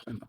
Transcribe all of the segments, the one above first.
Time up.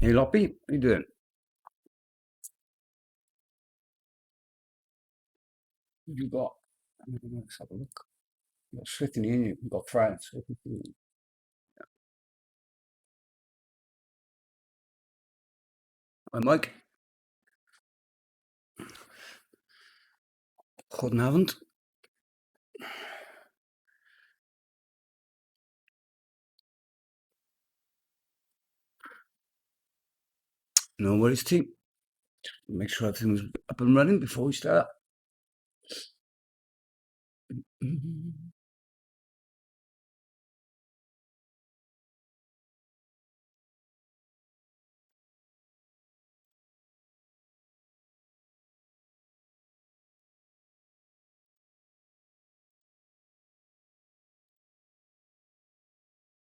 Hey, Loppy, how you doing? What you got? Let's have a look. You got Swiftly in you. You got France. Hi, Mike. Goedenavond. No worries, team. Make sure everything's up and running before we start.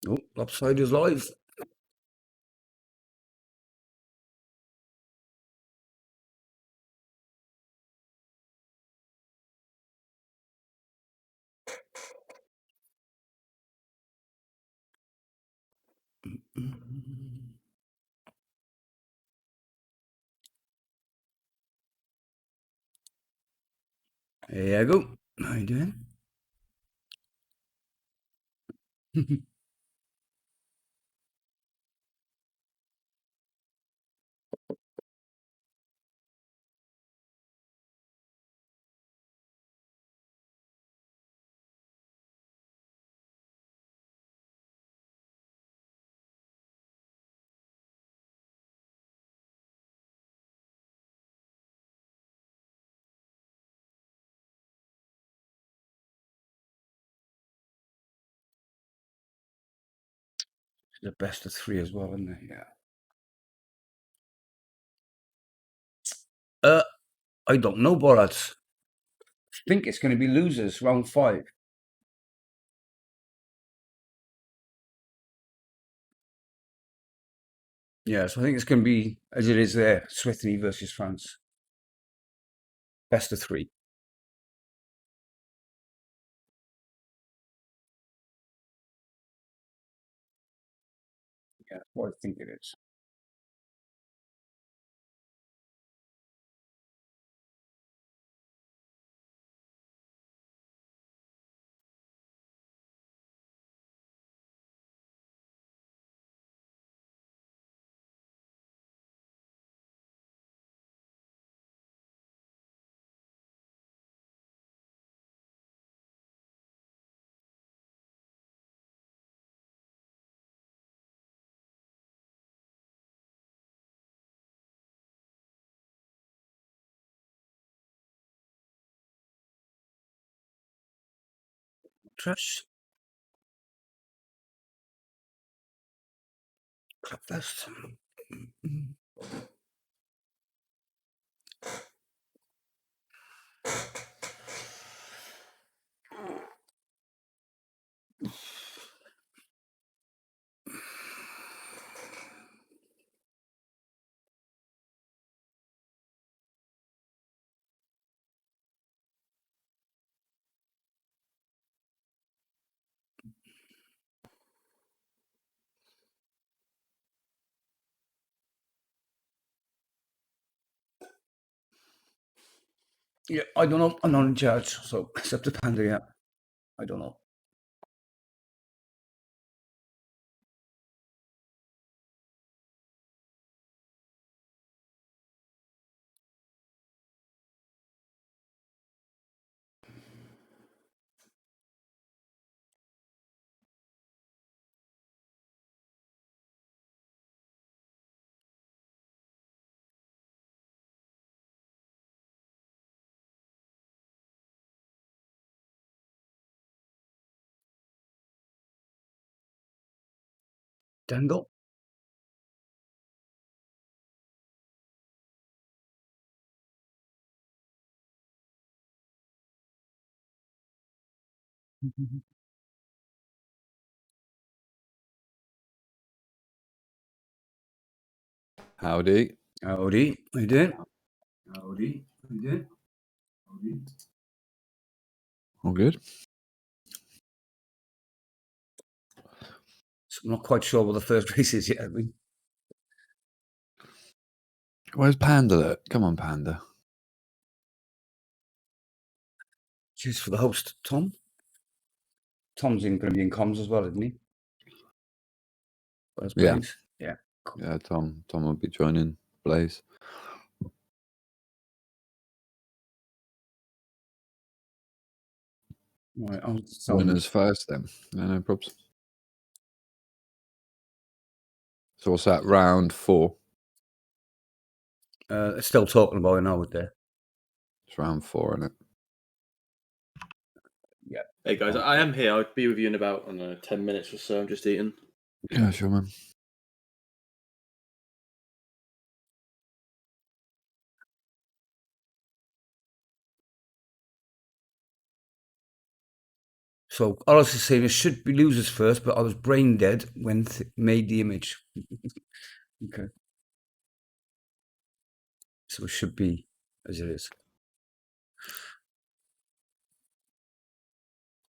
Oh, Lopside is live. There you go. How you doing? The best of three as well, isn't it? Yeah. Uh, I don't know, Borat. I think it's going to be losers round 5. Yeah, so I think it's going to be as it is there. Swiftly versus France. Best of 3. Yeah, that's what I think it is. Trash. Clubfest. Yeah, I don't know. I'm not in charge, so it's up to Panda. Yeah, I don't know. Dangle. Howdy. Howdy. How you doing? Howdy. How you doing? Howdy. All good. So I'm not quite sure what the first race is yet. I mean, Where's Panda? Come on, Panda. cheers for the host, Tom. Tom's going to be in comms as well, isn't he? Where's Yeah. Blaze? Yeah. Cool. Yeah, Tom will be joining Blaze. Right. Winners first then. Yeah, no problems. So what's that? Round 4. Still talking about it now with there. It's round 4, isn't it? Yeah. Hey guys, I am here. I'll be with you in about, I don't know, 10 minutes or so. I'm just eating. Yeah, sure, man. So all I was saying is should be losers first, but I was brain dead when made the image. Okay. So it should be as it is.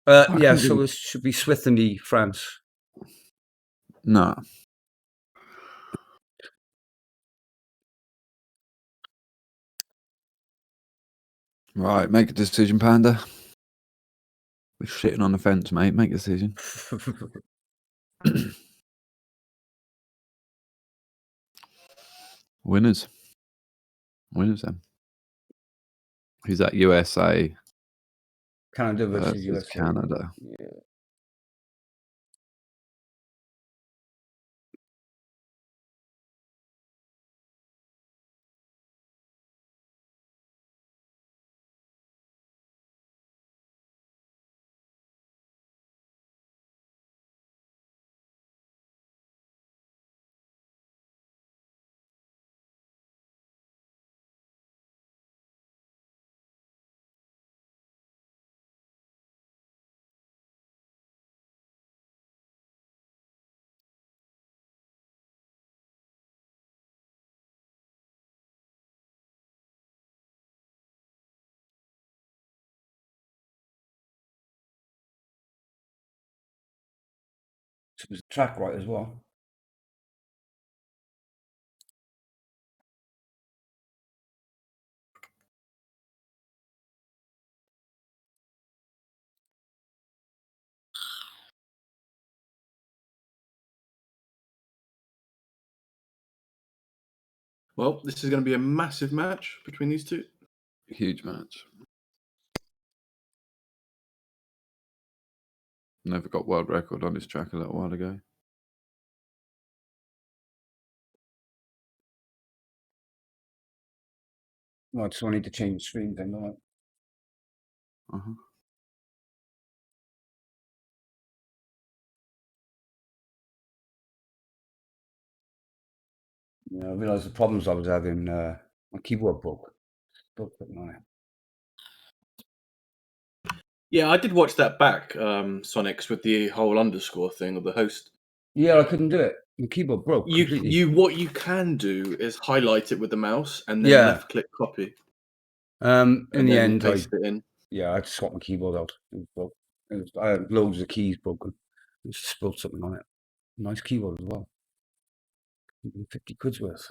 Yeah, so it should be Swithany, France. No. Right, make a decision, Panda. We're shitting on the fence, mate. Make a decision. Winners. Winners then. Who's that? USA Canada versus USA. Canada. Yeah. So was the track right as well? Well, this is going to be a massive match between these two. Huge match. Never got world record on this track a little while ago. Right, so I need to change the screen then, don't I? Uh-huh. I realised the problems I was having. My keyboard broke. Broke putting on it. Yeah, I did watch that back, Sonics, with the whole underscore thing of the host. Yeah, I couldn't do it. My keyboard broke completely. What you can do is highlight it with the mouse and then Yeah. left click copy. In and the then end, paste it in. I had to swap my keyboard out. It was broke. I had loads of keys broken. I just spilled something on it. Nice keyboard as well. 50 quid's worth.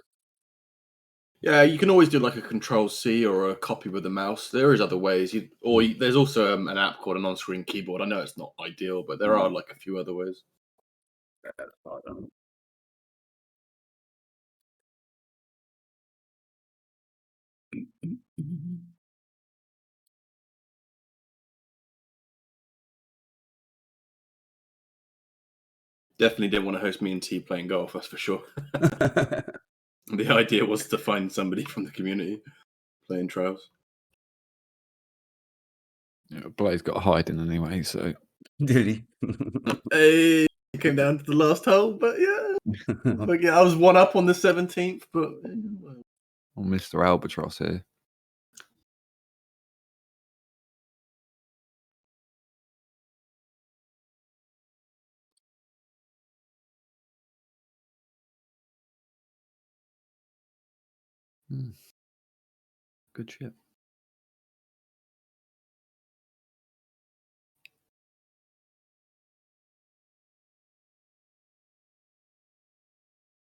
Yeah, you can always do like a Control C or a copy with the mouse. There is other ways. There's also an app called an on-screen keyboard. I know it's not ideal, but there are like a few other ways. Definitely didn't want to host me and T playing golf. That's for sure. The idea was to find somebody from the community playing trials. Yeah, Blaze got hiding anyway, so Did he? Hey, it came down to the last hole, but yeah. But yeah, I was one up on the 17th, but or Mr. Albatross here. Good shit.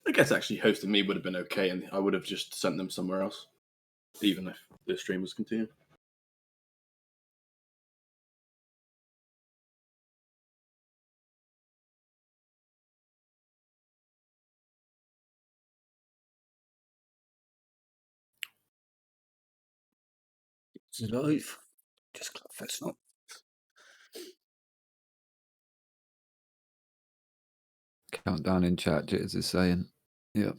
I guess actually hosting me would have been okay, and I would have just sent them somewhere else, even if the stream was continuing. It's live. Just clap fast up. Countdown in chat, Jitters is saying. Yep.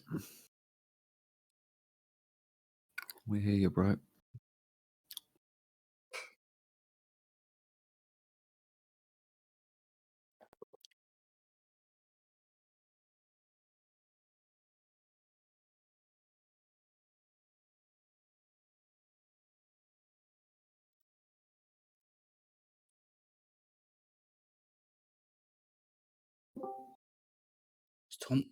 We hear you, bro. It's Tom.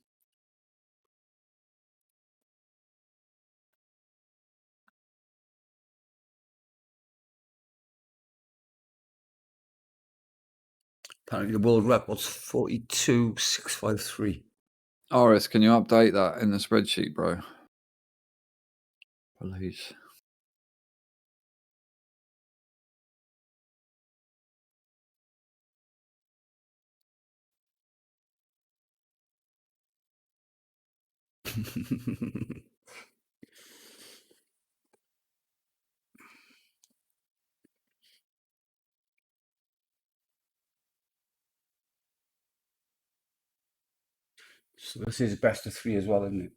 Apparently the world record's 42,653. RS, can you update that in the spreadsheet, bro? Please. So this is best of 3 as well, isn't it?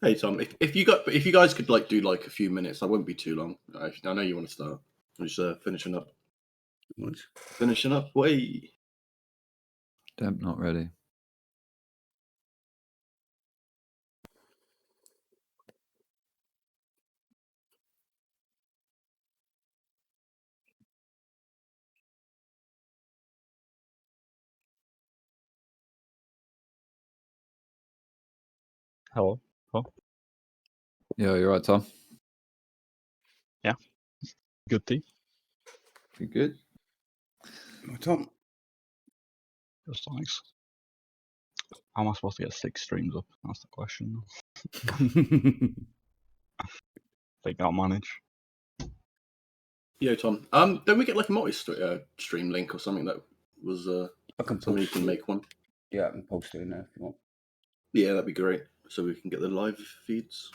Hey Tom, if you guys could like do like a few minutes, I won't be too long. I know you want to start. I'm just finishing up. What? Finishing up. Way. Demp not ready. Hello. Yeah, you're right, Tom. Good tea. You good? Tom. Just nice. How am I supposed to get 6 streams up? That's the question. Think I'll manage. Yo Tom. Don't we get like a multi-stream link or something that was I can somebody post can it. make one? Yeah, I can post it in there if you want. Yeah, that'd be great. So we can get the live feeds.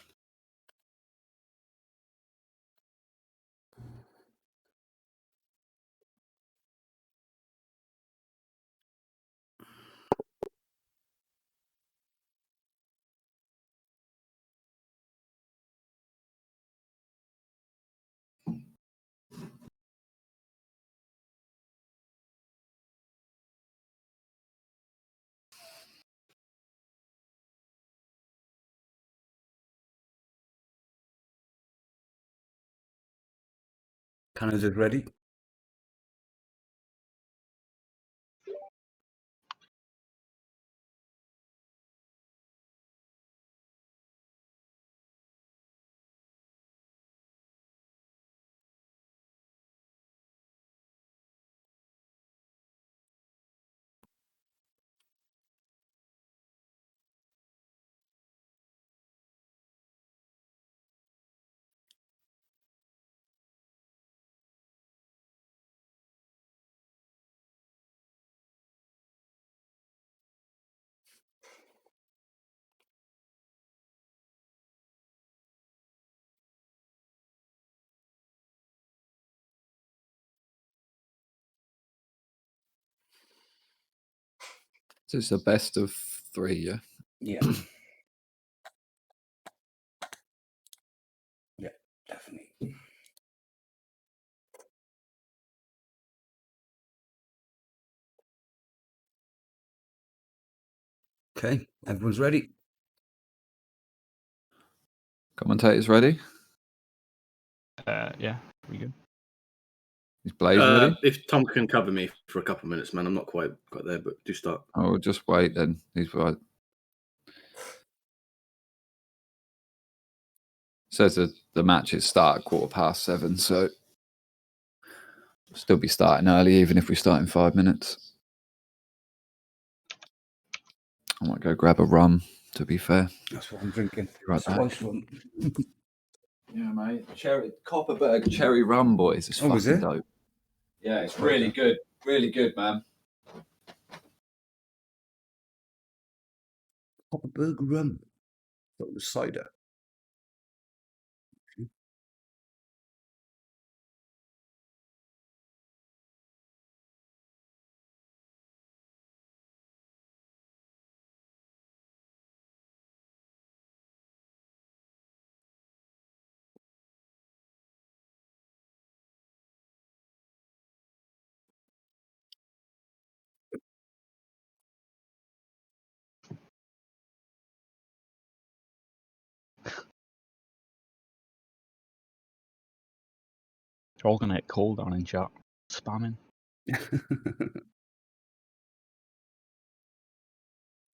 Canada's ready. So it's the best of 3, yeah? Yeah. Yeah, definitely. Okay, everyone's ready. Commentators ready? Yeah, we good. Is Blaze ready? If Tom can cover me for a couple of minutes, man, I'm not quite there, but do start. Oh, just wait then. He's right. Says that the matches start at 7:15, so still be starting early, even if we start in 5 minutes. I might go grab a rum, to be fair. That's what I'm drinking. Right back. Spice rum. Yeah, mate. Copperberg cherry rum, boys. It's Oh, is fucking it? dope. Yeah, it's really good. Really good, man. Copperberg rum. Thought it was cider. They're all gonna get cold down in chat. Spamming.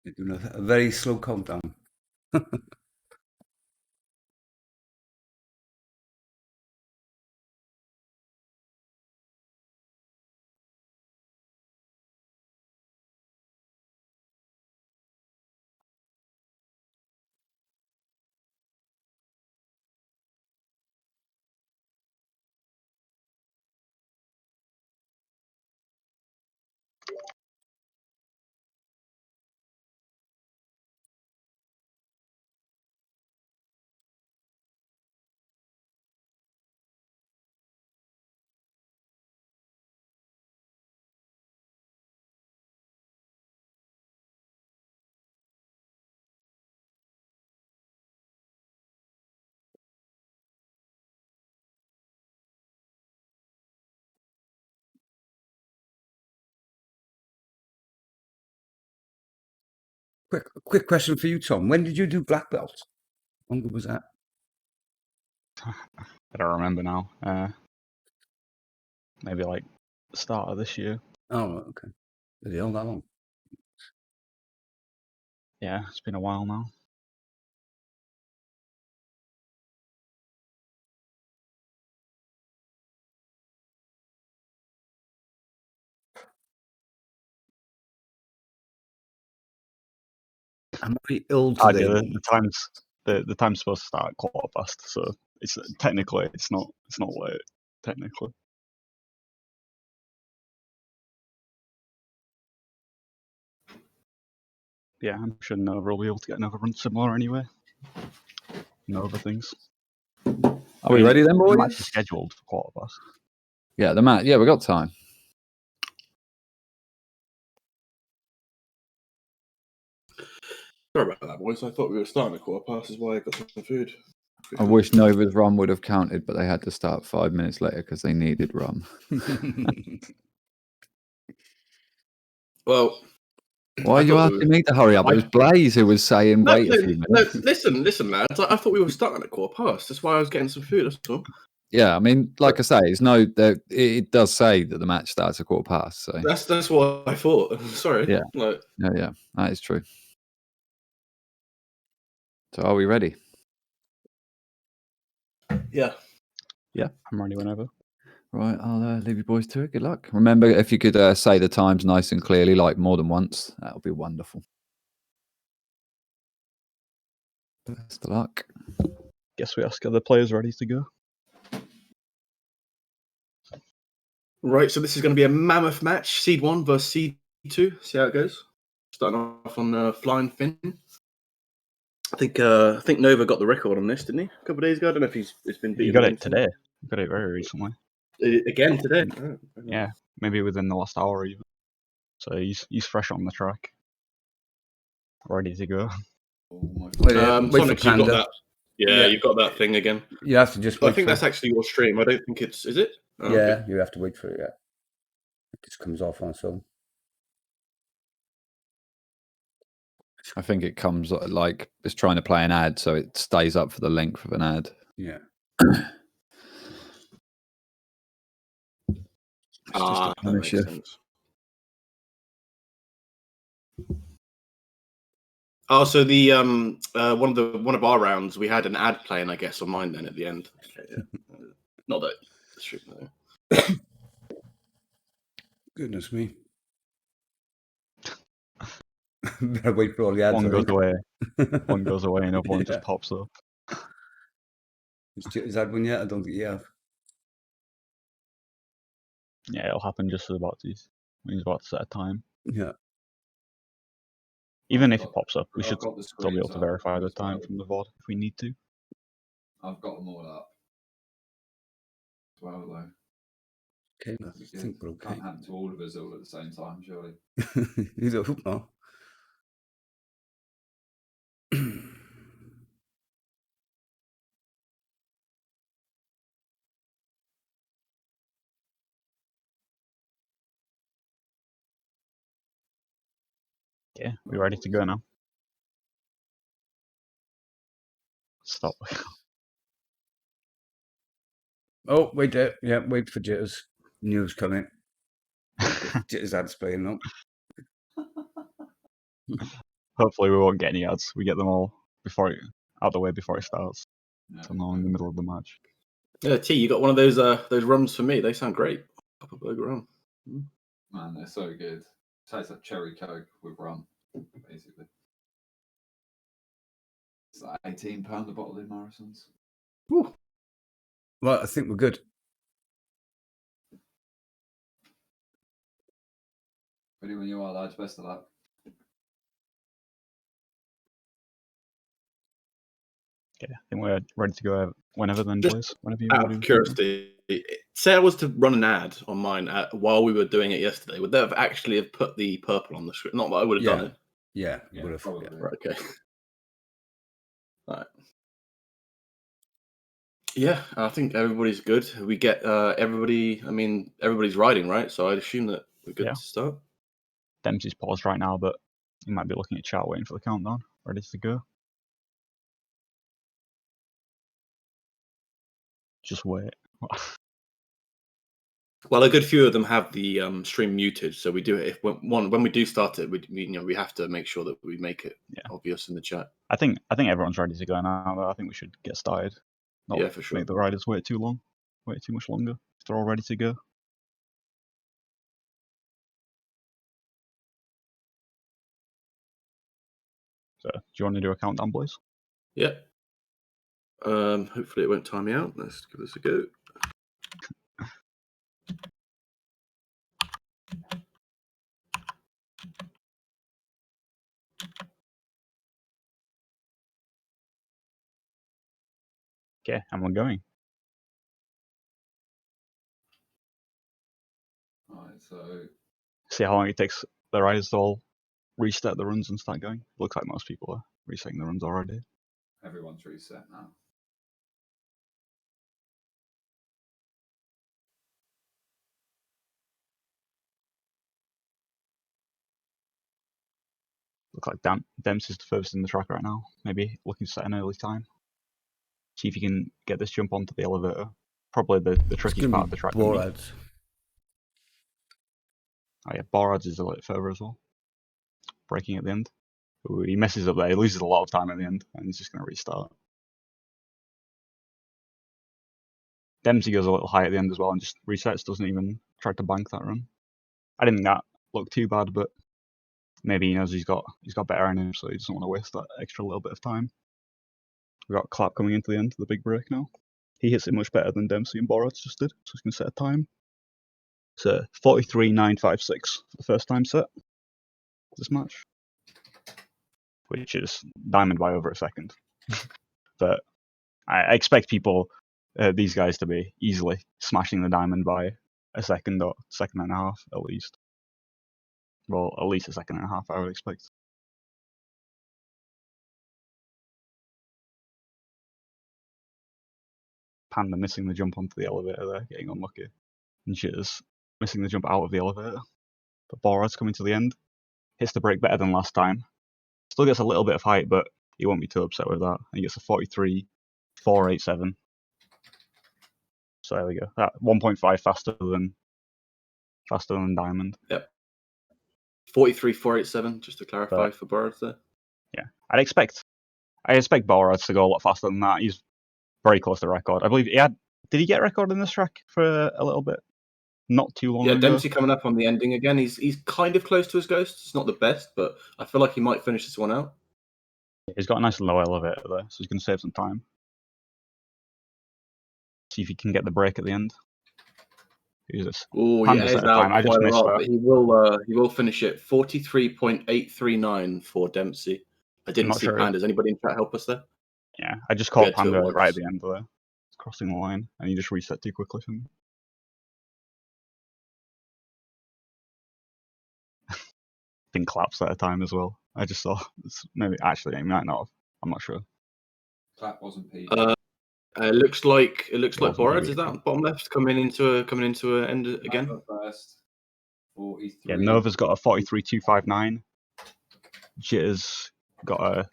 They're doing a very slow countdown. Quick question for you, Tom. When did you do black belt? How long was that? I don't remember now. Maybe like start of this year. Oh, okay. Is it all that long? Yeah, it's been a while now. Am I ill I today? do. The time's supposed to start at 7:15, so it's technically it's not late. Technically. Yeah, I'm sure Nova will be able to get another run somewhere anyway. Nova things. Are we ready then, The match boys? is scheduled for 7:15. Yeah, the match. Yeah, we got time. Sorry about that, boys. I thought we were starting at 7:15. Is why I got some food. I wish Nova's rum would have counted, but they had to start 5 minutes later because they needed rum. Well, Why are I you thought we asking me to hurry up? It was Blaze who was saying wait a few minutes. listen, lads. I thought we were starting at 7:15. That's why I was getting some food. That's all. Yeah, I mean, like I say, it's no. It does say that the match starts at 1:15. So That's what I thought. Sorry. Yeah. Like, yeah, that is true. So are we ready? yeah. Yeah, I'm ready whenever. Right, I'll leave you boys to it. Good luck. Remember, if you could say the times nice and clearly, like more than once, that would be wonderful. Best of luck. Guess we ask other players ready to go. Right. So this is going to be a mammoth match. Seed 1 versus Seed 2. See how it goes. Starting off on Flying Finn. I think Nova got the record on this, didn't he? A couple of days ago. I don't know if it's been beaten. You got or it anything. today. You got it very recently. Again today. Yeah, maybe within the last hour even. So he's fresh on the track, ready to go. Wait for Sonic, you've got Panda. that. Yeah, you've got that thing again. You have to just I wait think for that's actually your stream. I don't think it's. Is it? Oh, yeah, okay. you have to wait for it. Yeah, it just comes off on its own. I think it comes like it's trying to play an ad, so it stays up for the length of an ad. Yeah. It's just a That makes punisher. sense. Oh, so the one of our rounds we had an ad playing, I guess, on mine then at the end. Okay, yeah. Not that it's true. No. Goodness me. Better wait for all the ads. One I goes think. away, one goes away, and another one Yeah. just pops up. Is that one yet? I don't think you have. Yeah, it'll happen just as about to. When he's about to set a time. Yeah. Even if it pops up, we should still be able to verify the time from the VOD if we need to. I've got them all up. Well, though. Okay, I think we're okay. Can't happen to all of us all at the same time, surely. You don't hope now. Yeah, we ready to go now. Stop. Oh, wait there. Yeah, wait for Jitters. News coming. Jitters ads playing up. Hopefully we won't get any ads. We get them all before out of the way before it starts. So now in the middle of the match. Yeah, T, you got one of those rums for me. They sound great. Papa Burger rum. Man, they're so good. Tastes like cherry coke with rum, basically. It's like £18 a bottle in Morrison's. Well, I think we're good. Ready when you are, lads. Best of luck. Okay, I think we're ready to go whenever then, Just boys. Whenever you're Out ready. of curiosity, say I was to run an ad on mine while we were doing it yesterday, would they have actually have put the purple on the screen? Not that I would have done it. Yeah, Yeah, would have. probably. Yeah. Right, okay. Right. Yeah, I think everybody's good. We get everybody. I mean, everybody's riding, right? So I'd assume that we're good Yeah. to start. Dempsey's paused right now, but he might be looking at chat waiting for the countdown. Ready to go. Just wait. Well, a good few of them have the stream muted, so we do it. If when we do start it, we have to make sure that we make it obvious in the chat. I think everyone's ready to go now. Though. I think we should get started. Not Yeah, for sure. Make the riders wait too much longer. If they're all ready to go. So, do you want to do a countdown, boys? Yeah. Hopefully it won't time me out. Let's give this a go. Okay, and we're going. Alright, so See how long it takes the riders to all reset the runs and start going. Looks like most people are resetting the runs already. everyone's reset now. Look like Dempsey's the first in the track right now. Maybe looking to set an early time. See if you can get this jump onto the elevator probably the It's trickiest gonna part of be the track. for me. Borads. Oh yeah, Borads is a little further as well. Braking at the end. Ooh, he messes up there. He loses a lot of time at the end, and he's just going to restart. Dempsey goes a little high at the end as well and just resets. Doesn't even try to bank that run. I didn't think that looked too bad, but maybe he knows he's got better in him, so he doesn't want to waste that extra little bit of time. We got Clapp coming into the end, the big break now. He hits it much better than Dempsey and Borads just did, so he's going to set a time. So 43.956 for the first time set this match, which is diamond by over a second. But I expect people, these guys, to be easily smashing the diamond by a second or second and a half at least. Well, at least a second and a half, I would expect. Panda missing the jump onto the elevator there, getting unlucky. And Jitters missing the jump out of the elevator. But Borad's coming to the end. Hits the brake better than last time. Still gets a little bit of height, but he won't be too upset with that. He gets a 43.487. So there we go. That 1.5 faster than Diamond. Yep. 43.487, just to clarify for Borads there. Yeah, I expect Borads to go a lot faster than that. He's very close to record. I believe he had. Did he get a record in this track for a little bit? Not too long Yeah, ago. Dempsey coming up on the ending again. He's kind of close to his ghost. It's not the best, but I feel like he might finish this one out. He's got a nice low elevator there, so he's going to save some time. See if he can get the break at the end. Who's this? Oh, yeah, Panda's he's at a time. out I just quite a missed lot, that. but he will finish it 43.839 for Dempsey. I didn't not see sure. Pandas. Anybody in chat help us there? Yeah, I just caught Yeah, two at Panda once. right at the end there. He's crossing the line, and he just reset too quickly for me. I think Clapp's at a time as well. I just saw. Maybe actually, he might not have. I'm not sure. Clap wasn't P. It looks like wasn't Borads. PB. Is that bottom left coming into a end again? Nova first. 43. Yeah, Nova's got a 43.259. Jitters got a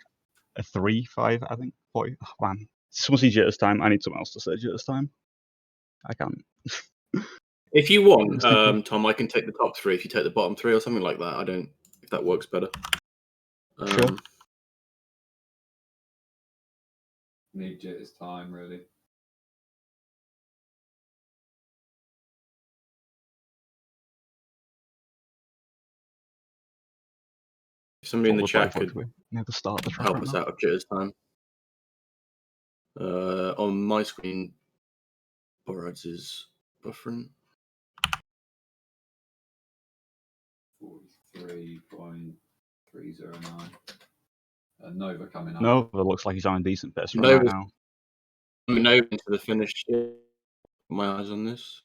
3.5, I think. 40. Oh, man, someone see Jitters time. I need someone else to say Jitters time. I can't. If you want, Tom, I can take the top three. If you take the bottom three or something like that, I don't. If that works better. Sure. Need Jitter's time, really. If somebody in the What we're chat playing could for, never start the track help right us now. out of Jitter's time. On my screen, Borads is buffering. 43.309. Nova coming up. Nova looks like he's on a decent pace right Nova's now. coming over into the finish. My eyes on this.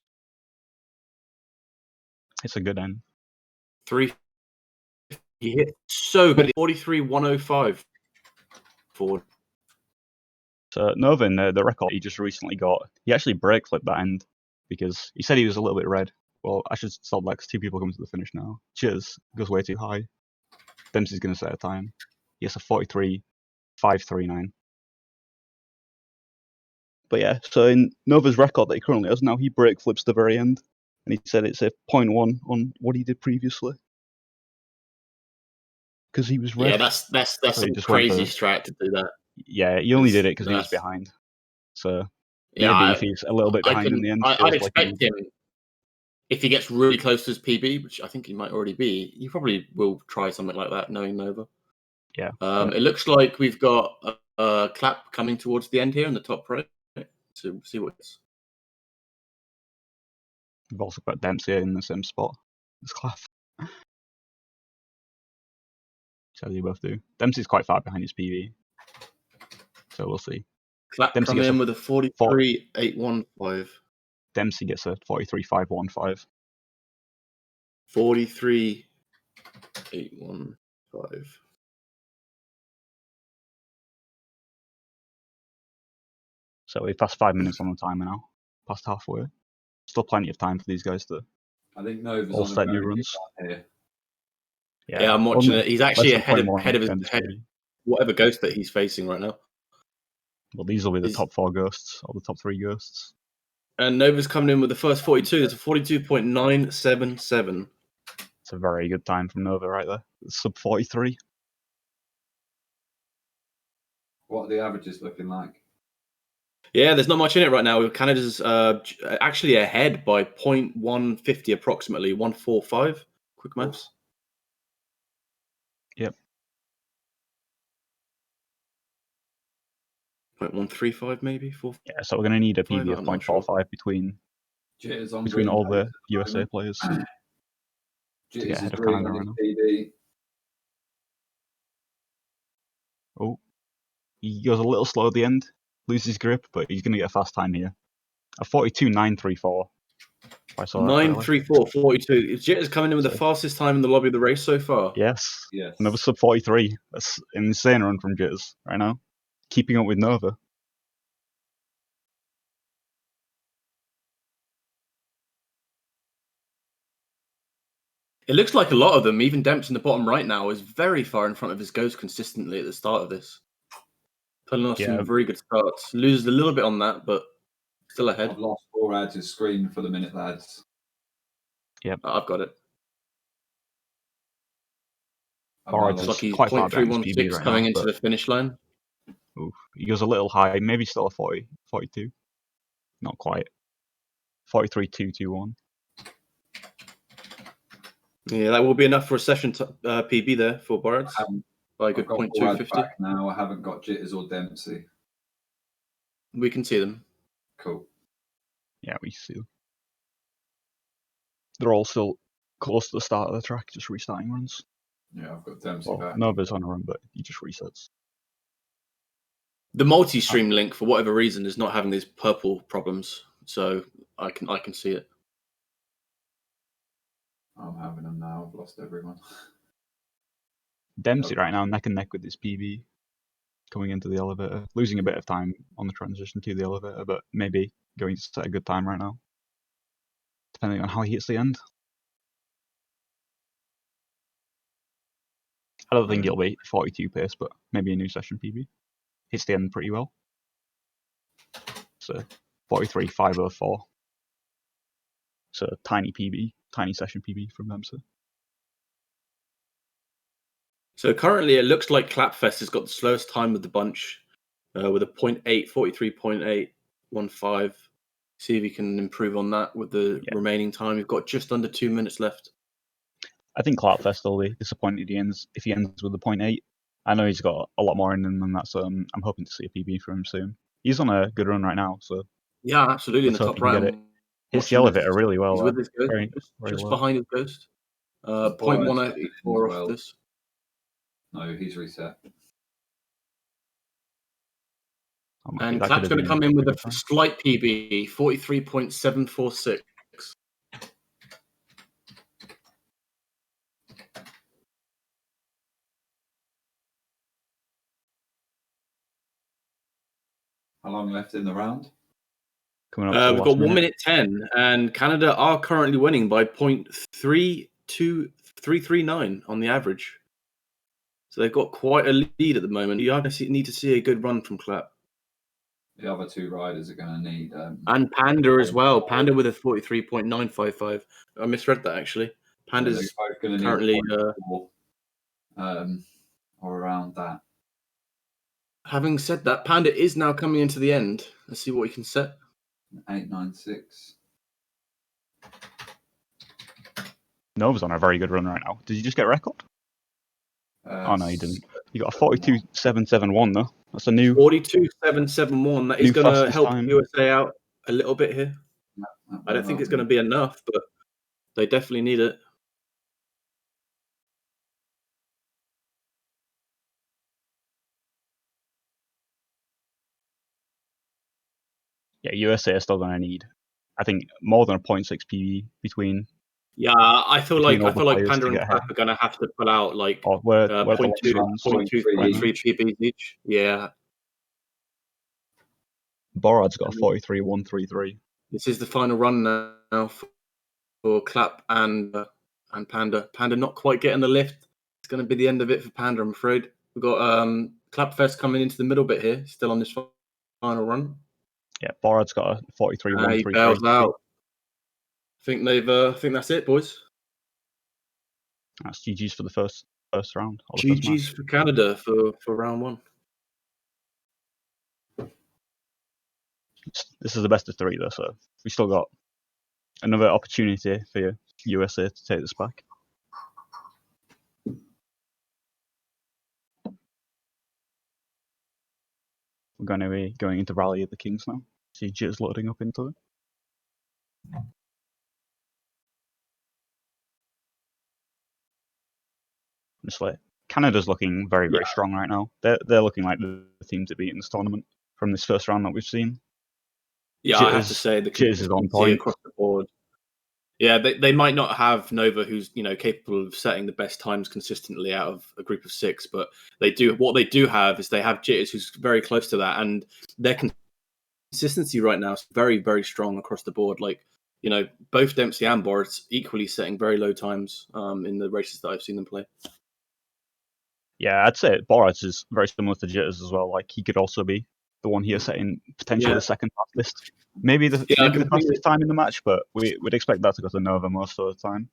It's a good end. 3. He hit so good. 43.105. Forward. So Nova, in the record he just recently got, he actually brake flipped that end because he said he was a little bit red. Well, I should stop that because 2 people come to the finish now. Cheers. Goes way too high. Dempsey's going to set a time. He has a 43.539. But yeah, so in Nova's record that he currently has now, he brake flips the very end. And he said it's a 0.1 on what he did previously. Because he was red. Yeah, that's So some he just went crazy for- strat to do that. Yeah, he only did it because he was That's- behind. So Yeah, maybe if he's a little bit behind in the end, I'd feels like expect him, if he gets really close to his PB, which I think he might already be, he probably will try something like that, knowing Nova. Yeah. It looks like we've got a Clap coming towards the end here in the top right. To see what's. We've also got Dempsey in the same spot as Clapp. So you both do. Dempsey's quite far behind his PB. So we'll see. Clap Dempsey coming gets in a with a 43.815. Dempsey gets a 43.515. 43.815. So we've passed 5 minutes on the timer now. Past halfway. Still plenty of time for these guys to I think Nova's all on a set new very good runs. run here. Yeah, I'm watching it. He's actually less than ahead 0.1 of his Dempsey. head, whatever ghost that he's facing right now. Well, these will be the Is- top 4 ghosts, or the top 3 ghosts. And Nova's coming in with the first 42. It's a 42.977. It's a very good time from Nova right there. Sub 43. What are the averages looking like? Yeah, there's not much in it right now. Canada's actually ahead by 0.150 approximately, 145. Quick maths. Yep. 0.135 maybe. 4. Yeah, so we're going to need a Five, PB of I'm not sure. 0.45 between Jitters on between green all pace the at USA moment. players. Jitters get is ahead of green Canada on right his now. PB. Oh, he goes a little slow at the end, loses grip, but he's going to get a fast time here. A 42.934. If I saw that correctly. 934, 42. Jitter's coming in with the So- fastest time in the lobby of the race so far. Yes. Yes. Another sub 43. That's an insane run from Jitters right now. Keeping up with Nova. It looks like a lot of them, even Demps in the bottom right now, is very far in front of his Ghost consistently at the start of this. Pulling off Yeah. some very good starts. Loses a little bit on that, but still ahead. I've lost 4 ads to screen for the minute, lads. I've got it. I've Borads now is Looks lost- like he's quite far behind his PB 0.316 right coming now, into but- the finish line. Oof. He goes a little high, maybe still a 40, 42. Not quite. 43.221. Yeah, that will be enough for a session PB there for Borads. By a I've good got 4 ads 0.250. back now. I haven't got Jitters or Dempsey. We can see them. Cool. Yeah, we see them. They're all still close to the start of the track, just restarting runs. Yeah, I've got Dempsey Well, back. Nova's on a run, but he just resets. The multi-stream link, for whatever reason, is not having these purple problems, so I can see it. I'm having them now. I've lost everyone. Dempsey Nope. right now neck and neck with his PB coming into the elevator, losing a bit of time on the transition to the elevator, but maybe going to set a good time right now, depending on how he hits the end. I don't think he'll be 42 pace, but maybe a new session PB. Hits the end pretty well. So 43.504. So tiny PB, tiny session PB from Dempsey. So currently, it looks like Clapfest has got the slowest time of the bunch, with a 43.815. See if he can improve on that with the remaining time. We've got just under 2 minutes left. I think Clarkfest will be disappointed if he ends with a 0.8. I know he's got a lot more in him than that, so I'm hoping to see a PB from him soon. He's on a good run right now, so Yeah, absolutely in let's the hope top he can get round. it. Hits the elevator really well. He's with his Ghost, very, very just low. behind his Ghost. Borads 0.184 as off well. this. No, he's reset. And That Clap's could going to have come been in with a a good time. slight PB, 43.746. How long left in the round? Coming up to the We've last got 1 minute. minute 10, and Canada are currently winning by 0.32339 on the average. So they've got quite a lead at the moment. You need to see a good run from Clap. The other 2 riders are going to need. And Panda as well. Panda with a 43.955. I misread that actually. Panda's they're both going to currently need 0.4, or around that. having said that, Panda is now coming into the end. Let's see what he can set. 896. Nova's on a very good run right now. Did he just get a record? Oh no, he didn't. He got a 42.771 though. That's a new 42.771. That is New going to fastest help time. USA out a little bit here. That I don't think it's going to be enough, but they definitely need it. Yeah, USA are still going to need, I think, more than a 0.6 PB between. Yeah, I feel like Between all the players Panda to and get Clap ahead. are going to have to pull out like Or where the 0.2, runs 0.2, right 0.3 PBs each. Yeah, Borad's got a 43.133. this is the final run now for Clap and Panda. Panda not quite getting the lift. It's going to be the end of it for Panda, I'm afraid. We've got Clapfest coming into the middle bit here, still on this final run. Yeah, Borad's got a 43 He 133. bails out. Think that's it, boys. That's GG's for the first round. Or the first GG's match. for Canada for round one. This is the best of 3 though, so we still got another opportunity for USA to take this back. We're going to be going into Rally of the Kings now. See Jit's loading up into it. Just like Canada's looking very, very strong right now. They're looking like the team to beat in this tournament from this first round that we've seen. Yeah, I have to say the Jitters is on consistency point. across the board. Yeah, they might not have Nova, who's capable of setting the best times consistently out of a group of 6, but they do. What they do have is they have Jitters, who's very close to that, and their consistency right now is very, very strong across the board. Like both Dempsey and Boris equally setting very low times in the races that I've seen them play. Yeah, I'd say Boras is very similar to Jitters as well. Like he could also be the one here setting potentially the second fastest. Maybe the fastest time in the match, but we'd expect that to go to Nova most of the time.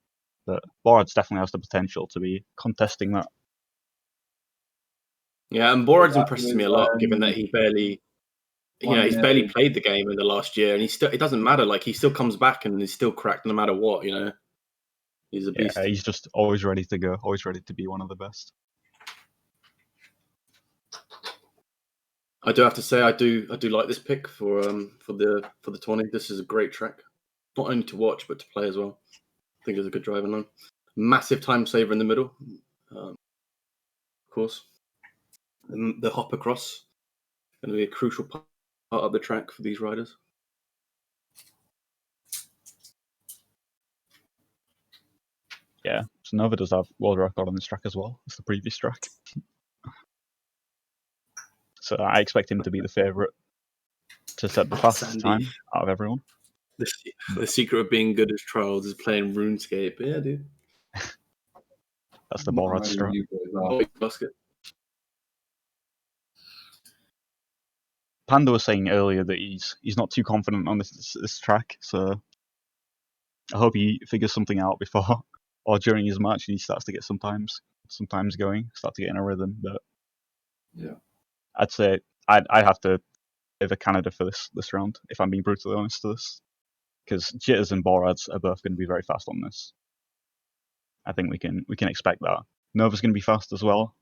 But Boras definitely has the potential to be contesting that. Yeah, and Borad's impresses me a lot, given that he barely, he's barely played the game in the last year, and it doesn't matter. Like he still comes back and he's still cracked no matter what. He's a beast. Yeah, he's just always ready to go, always ready to be one of the best. I do have to say I do like this pick for the 20. This is a great track, not only to watch but to play as well. I think it's a good driving line. Massive time saver in the middle, of course. The hop across going to be a crucial part of the track for these riders. Yeah, so Nova does have world record on this track as well. It's the previous track. So I expect him to be the favourite to set the fastest time out of everyone. The secret of being good at trials is playing RuneScape. Yeah, dude. That's the Borad strat. Basket. Panda was saying earlier that he's not too confident on this track, so I hope he figures something out before or during his match and he starts to get sometimes going, start to get in a rhythm. But yeah, I'd say I'd have to favor Canada for this round, if I'm being brutally honest to this, because Jitters and Borads are both going to be very fast on this. I think we can expect that. Nova's going to be fast as well,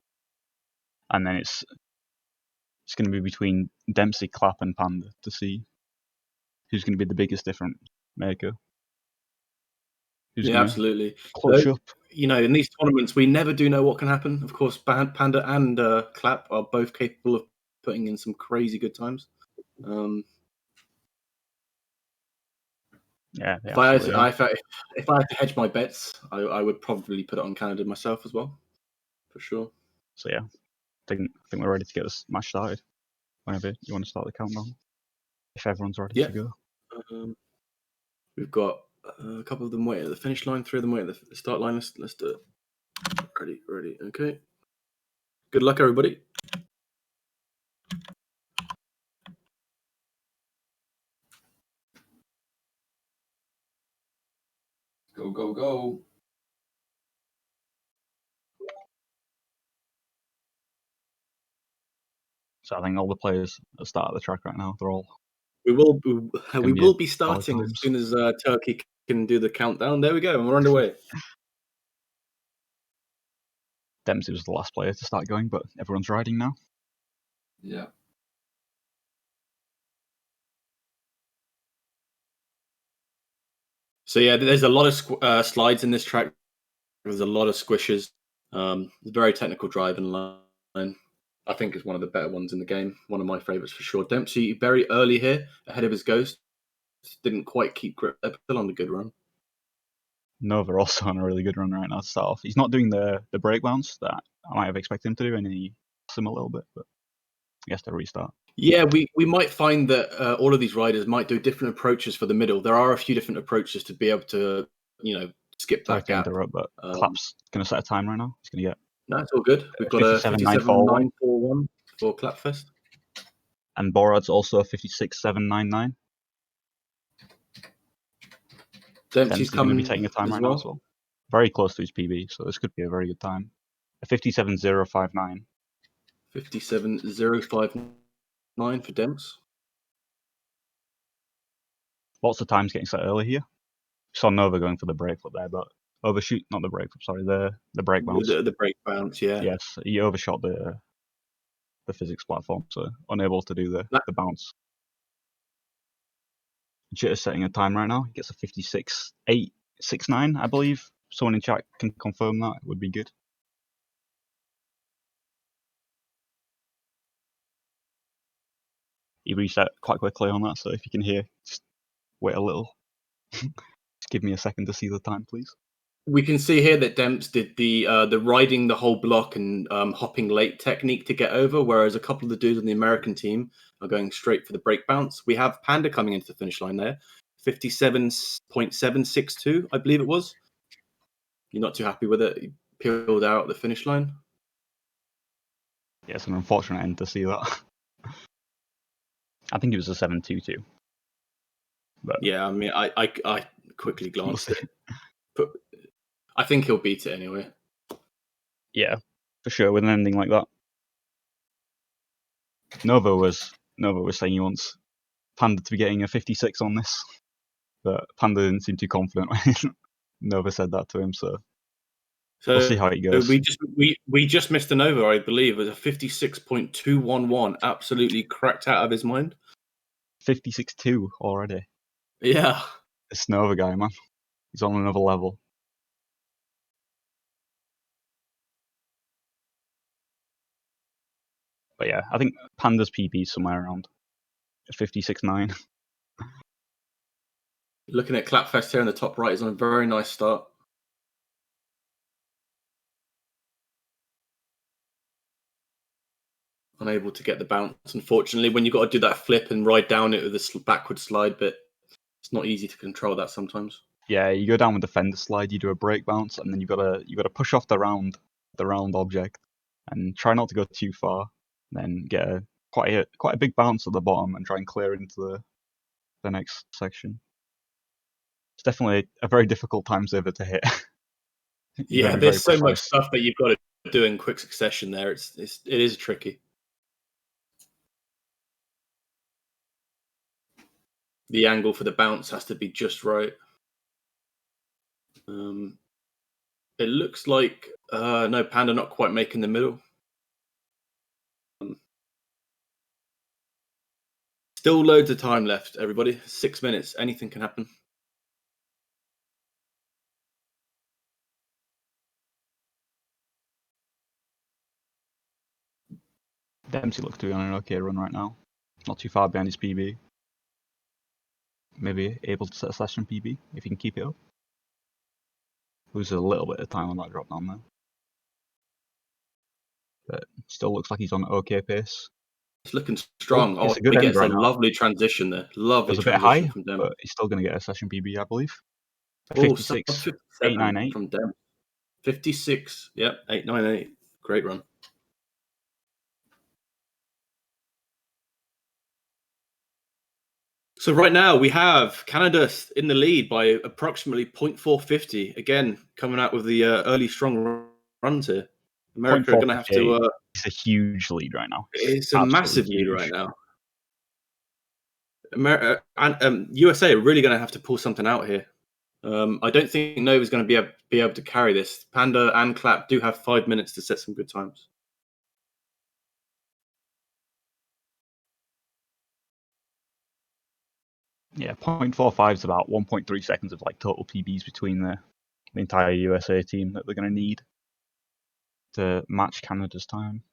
and then it's going to be between Dempsey, Clapp, and Panda to see who's going to be the biggest difference maker. Yeah, absolutely. Clutch up. In these tournaments, we never do know what can happen. Of course, Panda and Clapp are both capable of putting in some crazy good times. Yeah. If I had to hedge my bets, I would probably put it on Canada myself as well, for sure. So yeah, I think we're ready to get this match started. Whenever you want to start the countdown, if everyone's ready to go. We've got a couple of them waiting at the finish line, 3 of them waiting at the start line. Let's do it. Ready. Okay. Good luck, everybody. Go. So I think all the players at the start of the track right now, they're all. We will be starting as soon as Turkey can do the countdown. There we go, and we're underway. Dempsey was the last player to start going, but everyone's riding now. Yeah. So yeah, there's a lot of slides in this track. There's a lot of squishes. Very technical driving line. I think is one of the better ones in the game. One of my favourites for sure. Dempsey very early here, ahead of his Ghost. Didn't quite keep grip. They're still on a good run. Nova also on a really good run right now to start off. He's not doing the break bounce that I might have expected him to do, and he lost him a little bit, but he has to restart. Yeah, we might find that all of these riders might do different approaches for the middle. There are a few different approaches to be able to, skip that gap. But Clapp's going to set a time right now. He's going to get. No, it's all good. We've got a 57.941 for Clapfest. And Borad's also 56.799. Dempsey's Dempsey's going to coming be taking a time as right now well. as well. Very close to his PB, so this could be a very good time. A 57.059. 57.059 for Demps. Lots of times getting set early here. Saw Nova going for the break flip there, but overshoot, not the break flip, sorry, the break bounce. The break bounce, yeah. Yes, he overshot the physics platform, so unable to do the bounce. Jitter's setting a time right now. He gets a 56.869, I believe. Someone in chat can confirm that. It would be good. He reset quite quickly on that, so if you can hear, just wait a little. Just give me a second to see the time, please. We can see here that Demps did the riding the whole block and hopping late technique to get over, whereas a couple of the dudes on the American team are going straight for the break bounce. We have Panda coming into the finish line there, 57.762, I believe it was. You're not too happy with it? He peeled out the finish line. Yeah, it's an unfortunate end to see that. I think it was a 7.22. But yeah, I mean, I quickly glanced at it, but I think he'll beat it anyway. Yeah, for sure, with an ending like that. Nova was saying he wants Panda to be getting a 56 on this, but Panda didn't seem too confident when Nova said that to him, so we'll see how it goes. We just missed a Nova, I believe. It was a 56.211, absolutely cracked out of his mind. 56.2 already. Yeah. This Nova guy, man. He's on another level. But yeah, I think Panda's PB is somewhere around 56.9. Looking at Clapfest here in the top right, is on a very nice start. Unable to get the bounce, unfortunately. When you've got to do that flip and ride down it with a backward slide bit, it's not easy to control that sometimes. Yeah, you go down with the fender slide, you do a break bounce, and then you gotta push off the round object, and try not to go too far. Then get quite a big bounce at the bottom and try and clear into the next section. It's definitely a very difficult time saver to hit. Yeah, there's so much stuff that you've got to do in quick succession there. It is tricky. The angle for the bounce has to be just right. It looks like no, Panda not quite making the middle. Still loads of time left, everybody. 6 minutes. Anything can happen. Dempsey looks to be on an okay run right now. Not too far behind his PB. Maybe able to set a session PB if he can keep it up. Loses a little bit of time on that drop down there. But still looks like he's on an okay pace. It's looking strong. It's a good he end gets right a now. lovely transition there. Lovely It was a bit transition high, from Dem. but he's still going to get a session PB, I believe. A Oh, 56.898 from Dem. 56. Yep, 898. Great run. So right now we have Canada in the lead by approximately 0.450. Again, coming out with the early strong runs here. America are going to have to. It's a huge lead right now. It's a massive lead right now. America and USA are really going to have to pull something out here. I don't think Nova's going to be able to carry this. Panda and Clap do have 5 minutes to set some good times. Yeah, 0.45 is about 1.3 seconds of like total PBs between the entire USA team that they're going to need to match Canada's time.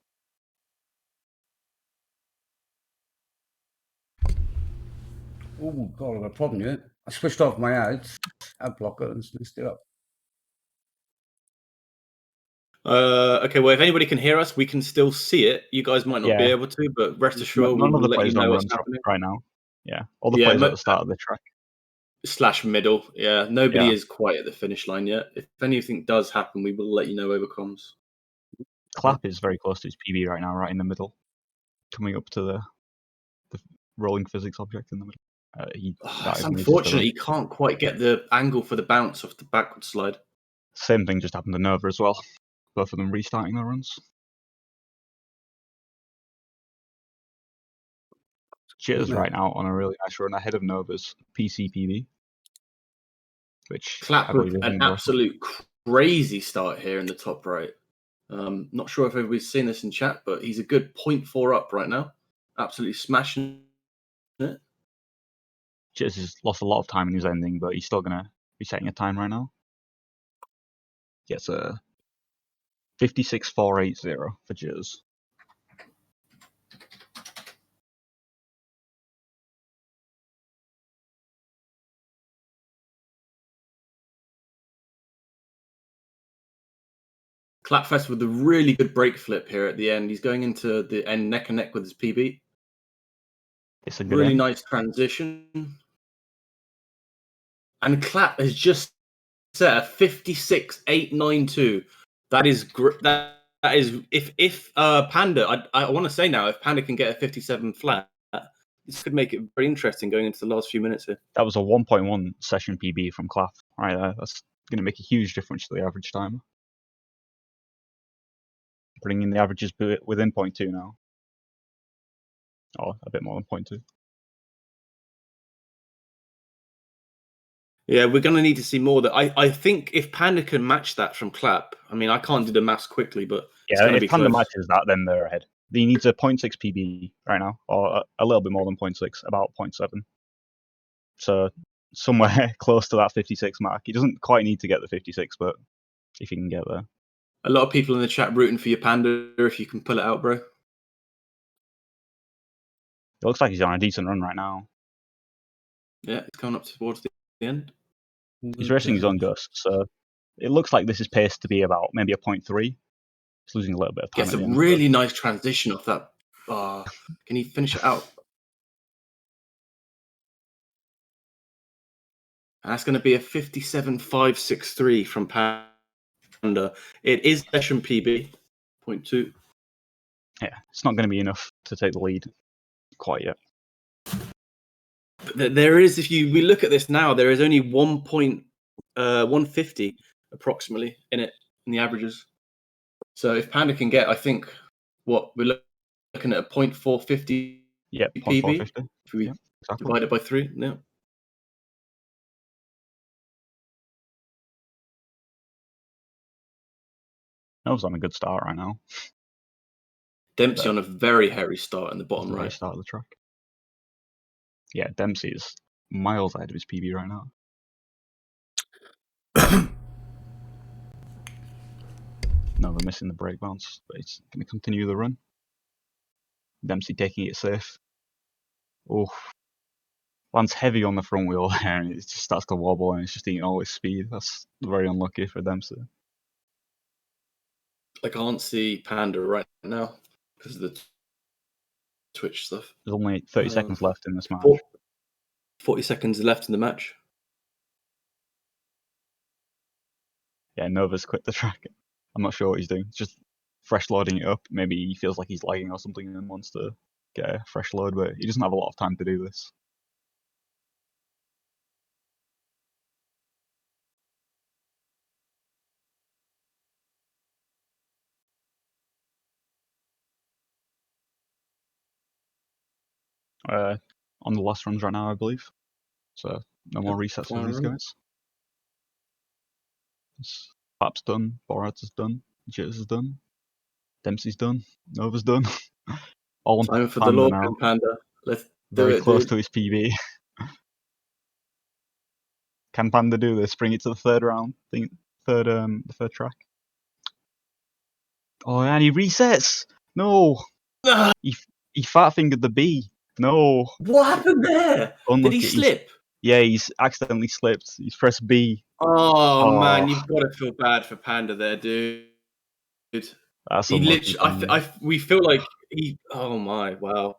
Oh God, I've got a problem here. I switched off my ad blocker and messed it up. Okay, well, if anybody can hear us, we can still see it. You guys might not be able to, but rest assured, we will let you know what's happening right now. Yeah, all the players at the start of the track. / middle. Yeah, nobody is quite at the finish line yet. If anything does happen, we will let you know over comms. Clap is very close to his PB right now, right in the middle, coming up to rolling physics object in the middle. That It's is misses the unfortunate run. he can't quite get the angle for the bounce off the backward slide. Same thing just happened to Nova as well. Both of them restarting their runs. Jitters Yeah. right now on a really nice run ahead of Nova's PCPB, which I Clap believe with is an universal. absolute crazy start here in the top right. Not sure if everybody's seen this in chat, but he's a good 0.4 up right now. Absolutely smashing it. Jitters has lost a lot of time in his ending, but he's still going to be setting a time right now. Gets a 56.480 for Jitters. Clapfest with a really good brake flip here at the end. He's going into the end neck and neck with his PB. It's a good Really end. nice transition. And Clap has just set a 56.892. That is that is if Panda, I want to say now, if Panda can get a 57 flat, this could make it very interesting going into the last few minutes here. That was a 1.1 session PB from Clap right there. That's going to make a huge difference to the average time. Bringing the averages within 0.2 now. Or a bit more than 0.2. Yeah, we're going to need to see more. That I think if Panda can match that from Clap, I mean, I can't do the maths quickly, but it's Yeah, going to if be Panda close. matches that, then they're ahead. He needs a 0.6 PB right now, or a little bit more than 0.6, about 0.7. So somewhere close to that 56 mark. He doesn't quite need to get the 56, but if he can get there. A lot of people in the chat rooting for your Panda if you can pull it out, bro. It looks like he's on a decent run right now. Yeah, it's coming up towards the end. He's racing his own Gust, so it looks like this is paced to be about maybe a 0.3. He's losing a little bit of time Gets at a the end. really nice transition off that. Can he finish it out? And that's going to be a 57.563 from Panda. It is session PB, 0.2. Yeah, it's not going to be enough to take the lead quite yet. But there is, if we look at this now, there is only 150 approximately in it, in the averages. So if Panda can get, I think, what we're looking at a 0.450 Yeah, PB. 0.450. If we Yeah, exactly. divide it by 3, no. Nova's on a good start right now. Dempsey on a very hairy start in the bottom At the very right. start of the track. Yeah, Dempsey is miles ahead of his PB right now. Nova missing the brake bounce, but he's going to continue the run. Dempsey taking it safe. Oh, lands heavy on the front wheel there, and it just starts to wobble, and it's just eating all his speed. That's very unlucky for Dempsey. I can't see Panda right now because of the Twitch stuff. There's only 30 seconds left in this match. 40 seconds left in the match. Yeah, Nova's quit the track. I'm not sure what he's doing. He's just fresh loading it up. Maybe he feels like he's lagging or something and wants to get a fresh load, but he doesn't have a lot of time to do this. On the last runs right now, I believe. So no more resets for these guys. Clap's done, Borat's is done, Jitters is done, Dempsey's done, Nova's done. All on Time for the Panda Lord now. Panda. Let's do Very it, close dude. to his PB. Can Panda do this? Bring it to the third round? The third track. Oh, and he resets. No, he fat fingered the B. No. What happened there? Unlucky. Did he slip? Yeah, he's accidentally slipped. He's pressed B. Oh man, you've got to feel bad for Panda there, dude. That's He unlucky. literally, we feel like he. Oh my, wow.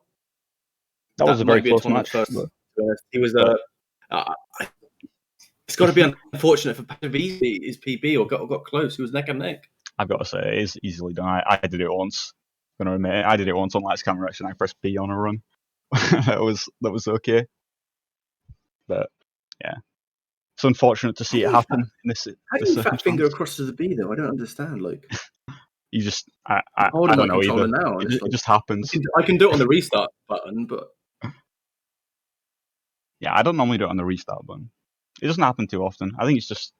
That was a very close tournament match. first. He was it's got to be unfortunate for Panda V his PB or got close. He was neck and neck. I've got to say, it is easily done. I did it once. I'm going to admit it. I did it once on Lights Camera Action. I pressed B on a run. that was okay. But yeah, it's unfortunate to see it happen in this. How do this you fat finger circumstance. across to the B though? I don't understand. Like, You just I'm I holding don't my know controller either. now, and it's It like just happens. I can do it on the restart button, but Yeah, I don't normally do it on the restart button. It doesn't happen too often. I think it's just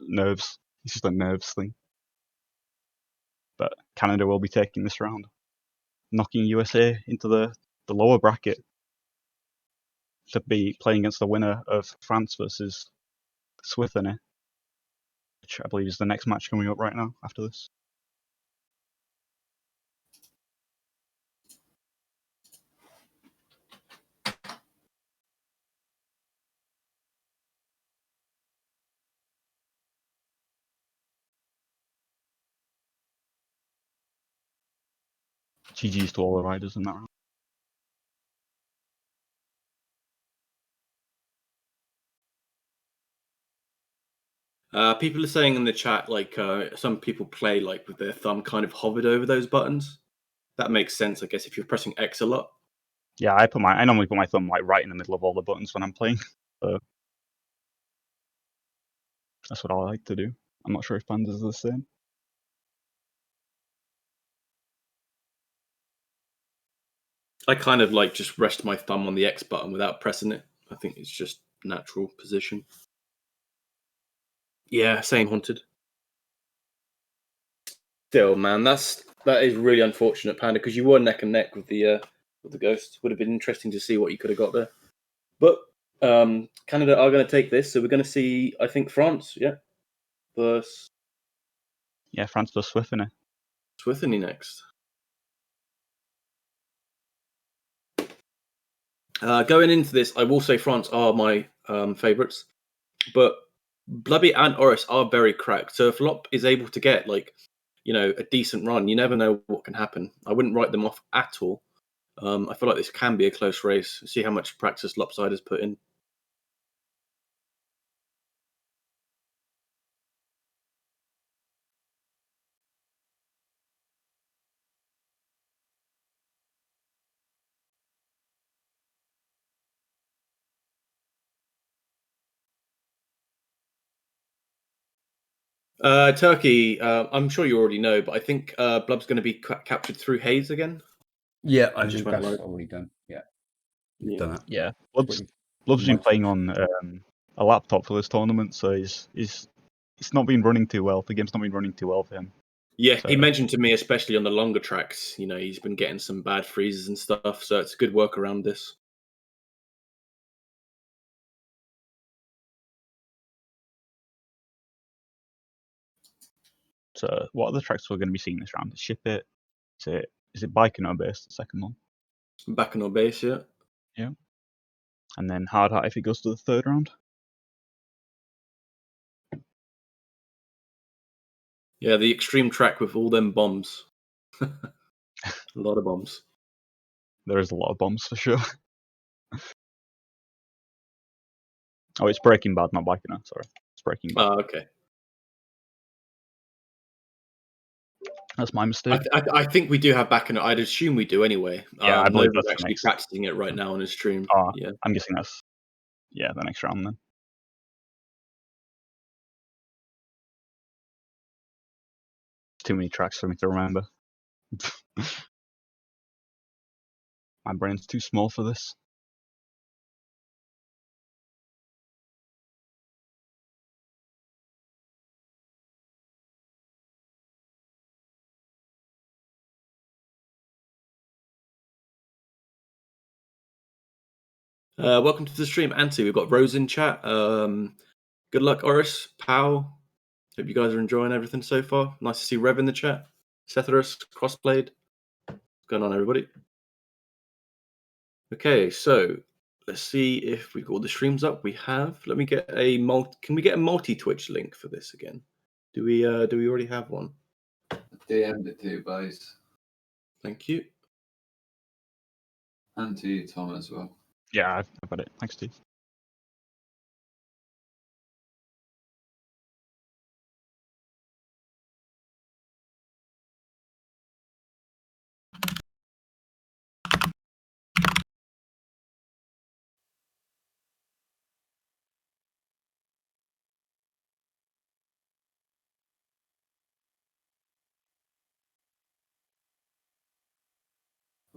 nerves. It's just a nerves thing. But Canada will be taking this round, knocking USA into the lower bracket to be playing against the winner of France versus Swithene, which I believe is the next match coming up right now after this. GG's to all the riders in that round. people are saying in the chat like some people play like with their thumb kind of hovered over those buttons. That makes sense, I guess, if you're pressing X a lot. Yeah, I normally put my thumb like right in the middle of all the buttons when I'm playing. So that's what I like to do. I'm not sure if Pandas is the same. I kind of like just rest my thumb on the X button without pressing it. I think it's just natural position. Yeah, same Haunted. Still, man, that is really unfortunate, Panda, because you were neck and neck with the Ghost. Would have been interesting to see what you could have got there. But Canada are going to take this, so we're going to see, I think, France, yeah, versus Yeah, France versus Swithene. Switheny next. Going into this, I will say France are my favourites, but Blubby and Oris are very cracked. So if Lop is able to get like, a decent run, you never know what can happen. I wouldn't write them off at all. I feel like this can be a close race. See how much practice Lopside has put in. Turkey, I'm sure you already know, but I think Blub's going to be captured through Hayes again. Yeah, I just think went that's live. already done. Yeah, Yeah. done that. Yeah, Pretty Love's been much. playing on a laptop for this tournament, so he's not been running too well. The game's not been running too well for him. Yeah, So, he mentioned to me, especially on the longer tracks, he's been getting some bad freezes and stuff, so it's a good work around this. So what other tracks we're going to be seeing this round? Ship It. Is it Baikonur based, the second one? Back on our base, yeah. Yeah. And then Hard Hat if it goes to the third round. Yeah, the extreme track with all them bombs. A lot of bombs. There is a lot of bombs for sure. Oh, it's Breaking Bad, not Baikonur. Sorry, it's Breaking Bad. Okay. That's my mistake. I think we do have back in. I'd assume we do anyway. Yeah, I believe Nova's that's the actually next. practicing it right now on his stream. Oh, Yeah. I'm guessing that's the next round then. Too many tracks for me to remember. My brain's too small for this. Welcome to the stream, Anti. We've got Rose in chat. Good luck, Oris, Pow. Hope you guys are enjoying everything so far. Nice to see Rev in the chat. Cetherus, Crossplayed. What's going on, everybody? Okay, so let's see if we've got all the streams up. We have. Let me get a Can we get a multi-Twitch link for this again? Do we already have one? DM'd it to you, guys. Thank you. And to you, Tom, as well. Yeah, I've got it. Thanks, Steve.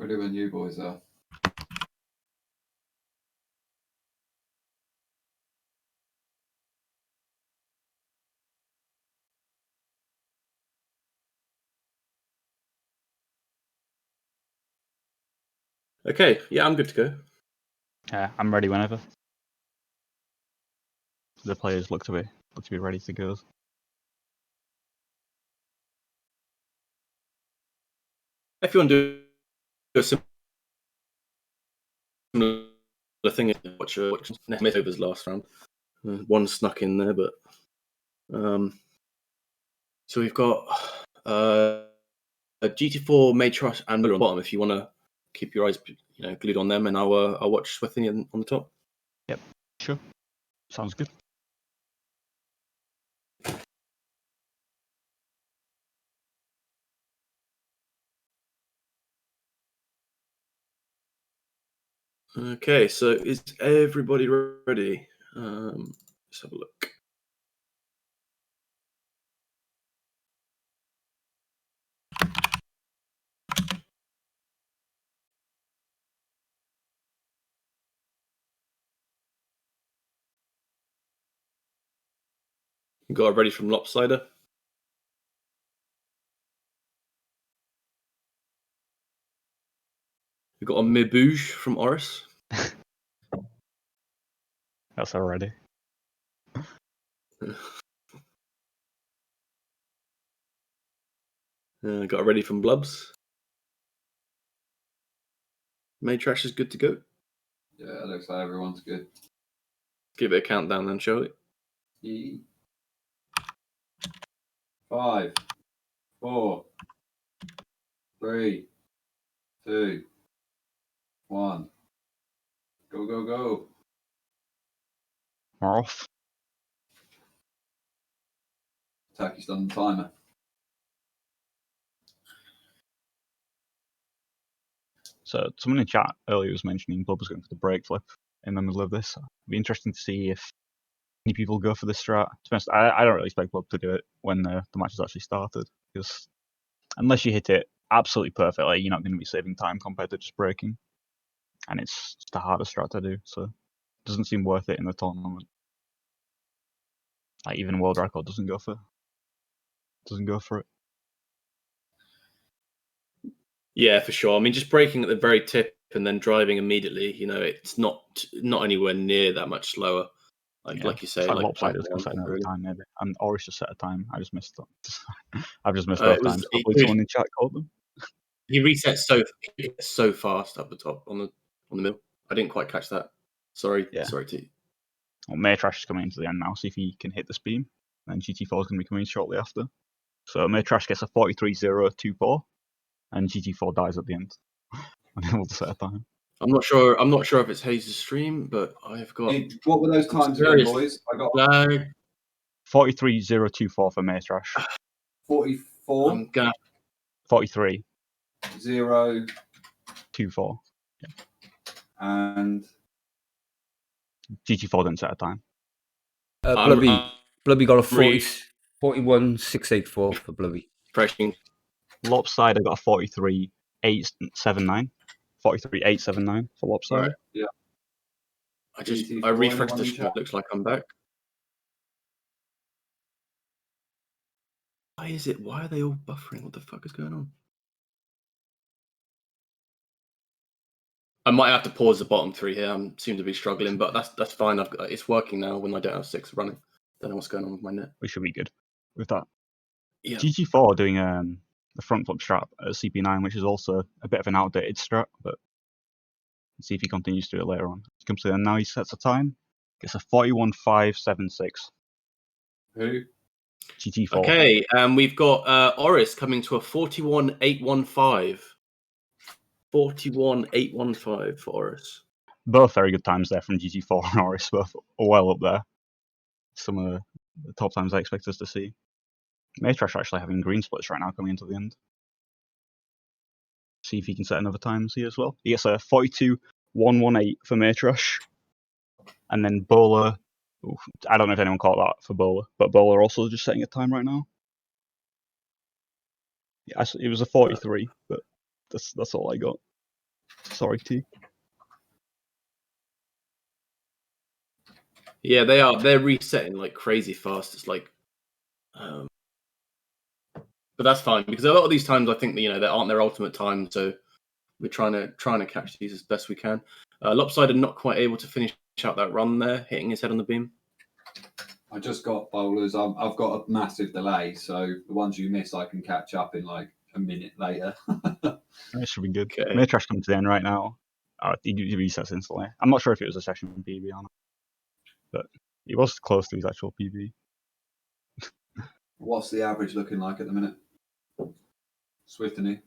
Ready when you boys are. Okay, yeah, I'm good to go. Yeah, I'm ready whenever. The players look to be ready to go. If you want to do a similar thing, watch Mythover's last round. One snuck in there, but so we've got a GT4, Matrosh, and Miller on the bottom. If you want to keep your eyes, glued on them, and I'll watch Swithinian on the top. Yep, sure. Sounds good. Okay, so is everybody ready? Let's have a look. You got it ready from Lopsider? We got a Mibouge from Oris. That's already. Got it ready from Blubs. Matrash is good to go. Yeah, it looks like everyone's good. Give it a countdown then, shall we? 5, 4, 3, 2, 1. Go, go, go. We're off. Taki's done the timer. So someone in chat earlier was mentioning Blub was going for the brake flip in the middle of this. It'd be interesting to see if any people go for this strat. To be honest, I don't really expect Blub to do it when the match has actually started, because unless you hit it absolutely perfectly, you're not going to be saving time compared to just braking. And it's just the hardest strat to do, so it doesn't seem worth it in the tournament. Like even world record doesn't go for it. Yeah, for sure. I mean, just braking at the very tip and then driving immediately, it's not anywhere near that much slower. Like you say, like like Lopsiders can one, set another really. time maybe, and Oris just set a time. I just missed that. I've just missed It both was- times. it- Hopefully, it- someone in chat called them. He resets so fast up the top on the middle. I didn't quite catch that. Sorry, Yeah. sorry, T. Well, Maytrash is coming into the end now. See if he can hit this beam. And GT4 is going to be coming shortly after. So Maytrash gets a 43.024, and GT4 dies at the end. Unable to set a time. I'm not sure if it's Hayes' stream, but I've got Hey, what were those times again, Various- boys? I got lag. 43.024 for Maytrash. 44, I'm gonna 43.24. 0, and GT4 didn't set a time. Blubby got a 40, re- 41,684 for Blubby. refreshing. Lopsider got a 43.879. 43.879 for Lopsider. Right. Yeah. I GT4, refreshed the anyone in stream. chat? Looks like I'm back. Why are they all buffering? What the fuck is going on? I might have to pause the bottom three here. I seem to be struggling, but that's fine. It's working now when I don't have 6 running. Don't know what's going on with my net. We should be good with that. Yeah. GT4 doing the front flip strat at CP9, which is also a bit of an outdated strat, but let's see if he continues to do it later on. He comes to the end now, he sets a time, gets a 41.576. who? GT4. Okay, we've got Oris coming to a 41.815. 41.815 for Oris. Both very good times there from GT4 and Oris, both well up there. Some of the top times I expect us to see. Maytrash actually having green splits right now coming into the end. See if he can set another times here as well. He gets a 42.118 for Maytrash. And then Bowler, I don't know if anyone caught that for Bowler, but Bowler also just setting a time right now. Yeah, it was a 43, but that's all I got. Sorry, T. Yeah, they are. They're resetting like crazy fast. It's like, but that's fine because a lot of these times I think that, they aren't their ultimate time, so we're trying to catch these as best we can. Lopsided not quite able to finish out that run there, hitting his head on the beam. I just got bowlers. I've got a massive delay, so the ones you miss, I can catch up in like a minute later. That should be good. Okay. Maytrash comes in right now. He resets instantly. I'm not sure if it was a session PB or not, but he was close to his actual PB. What's the average looking like at the minute? Swiftony.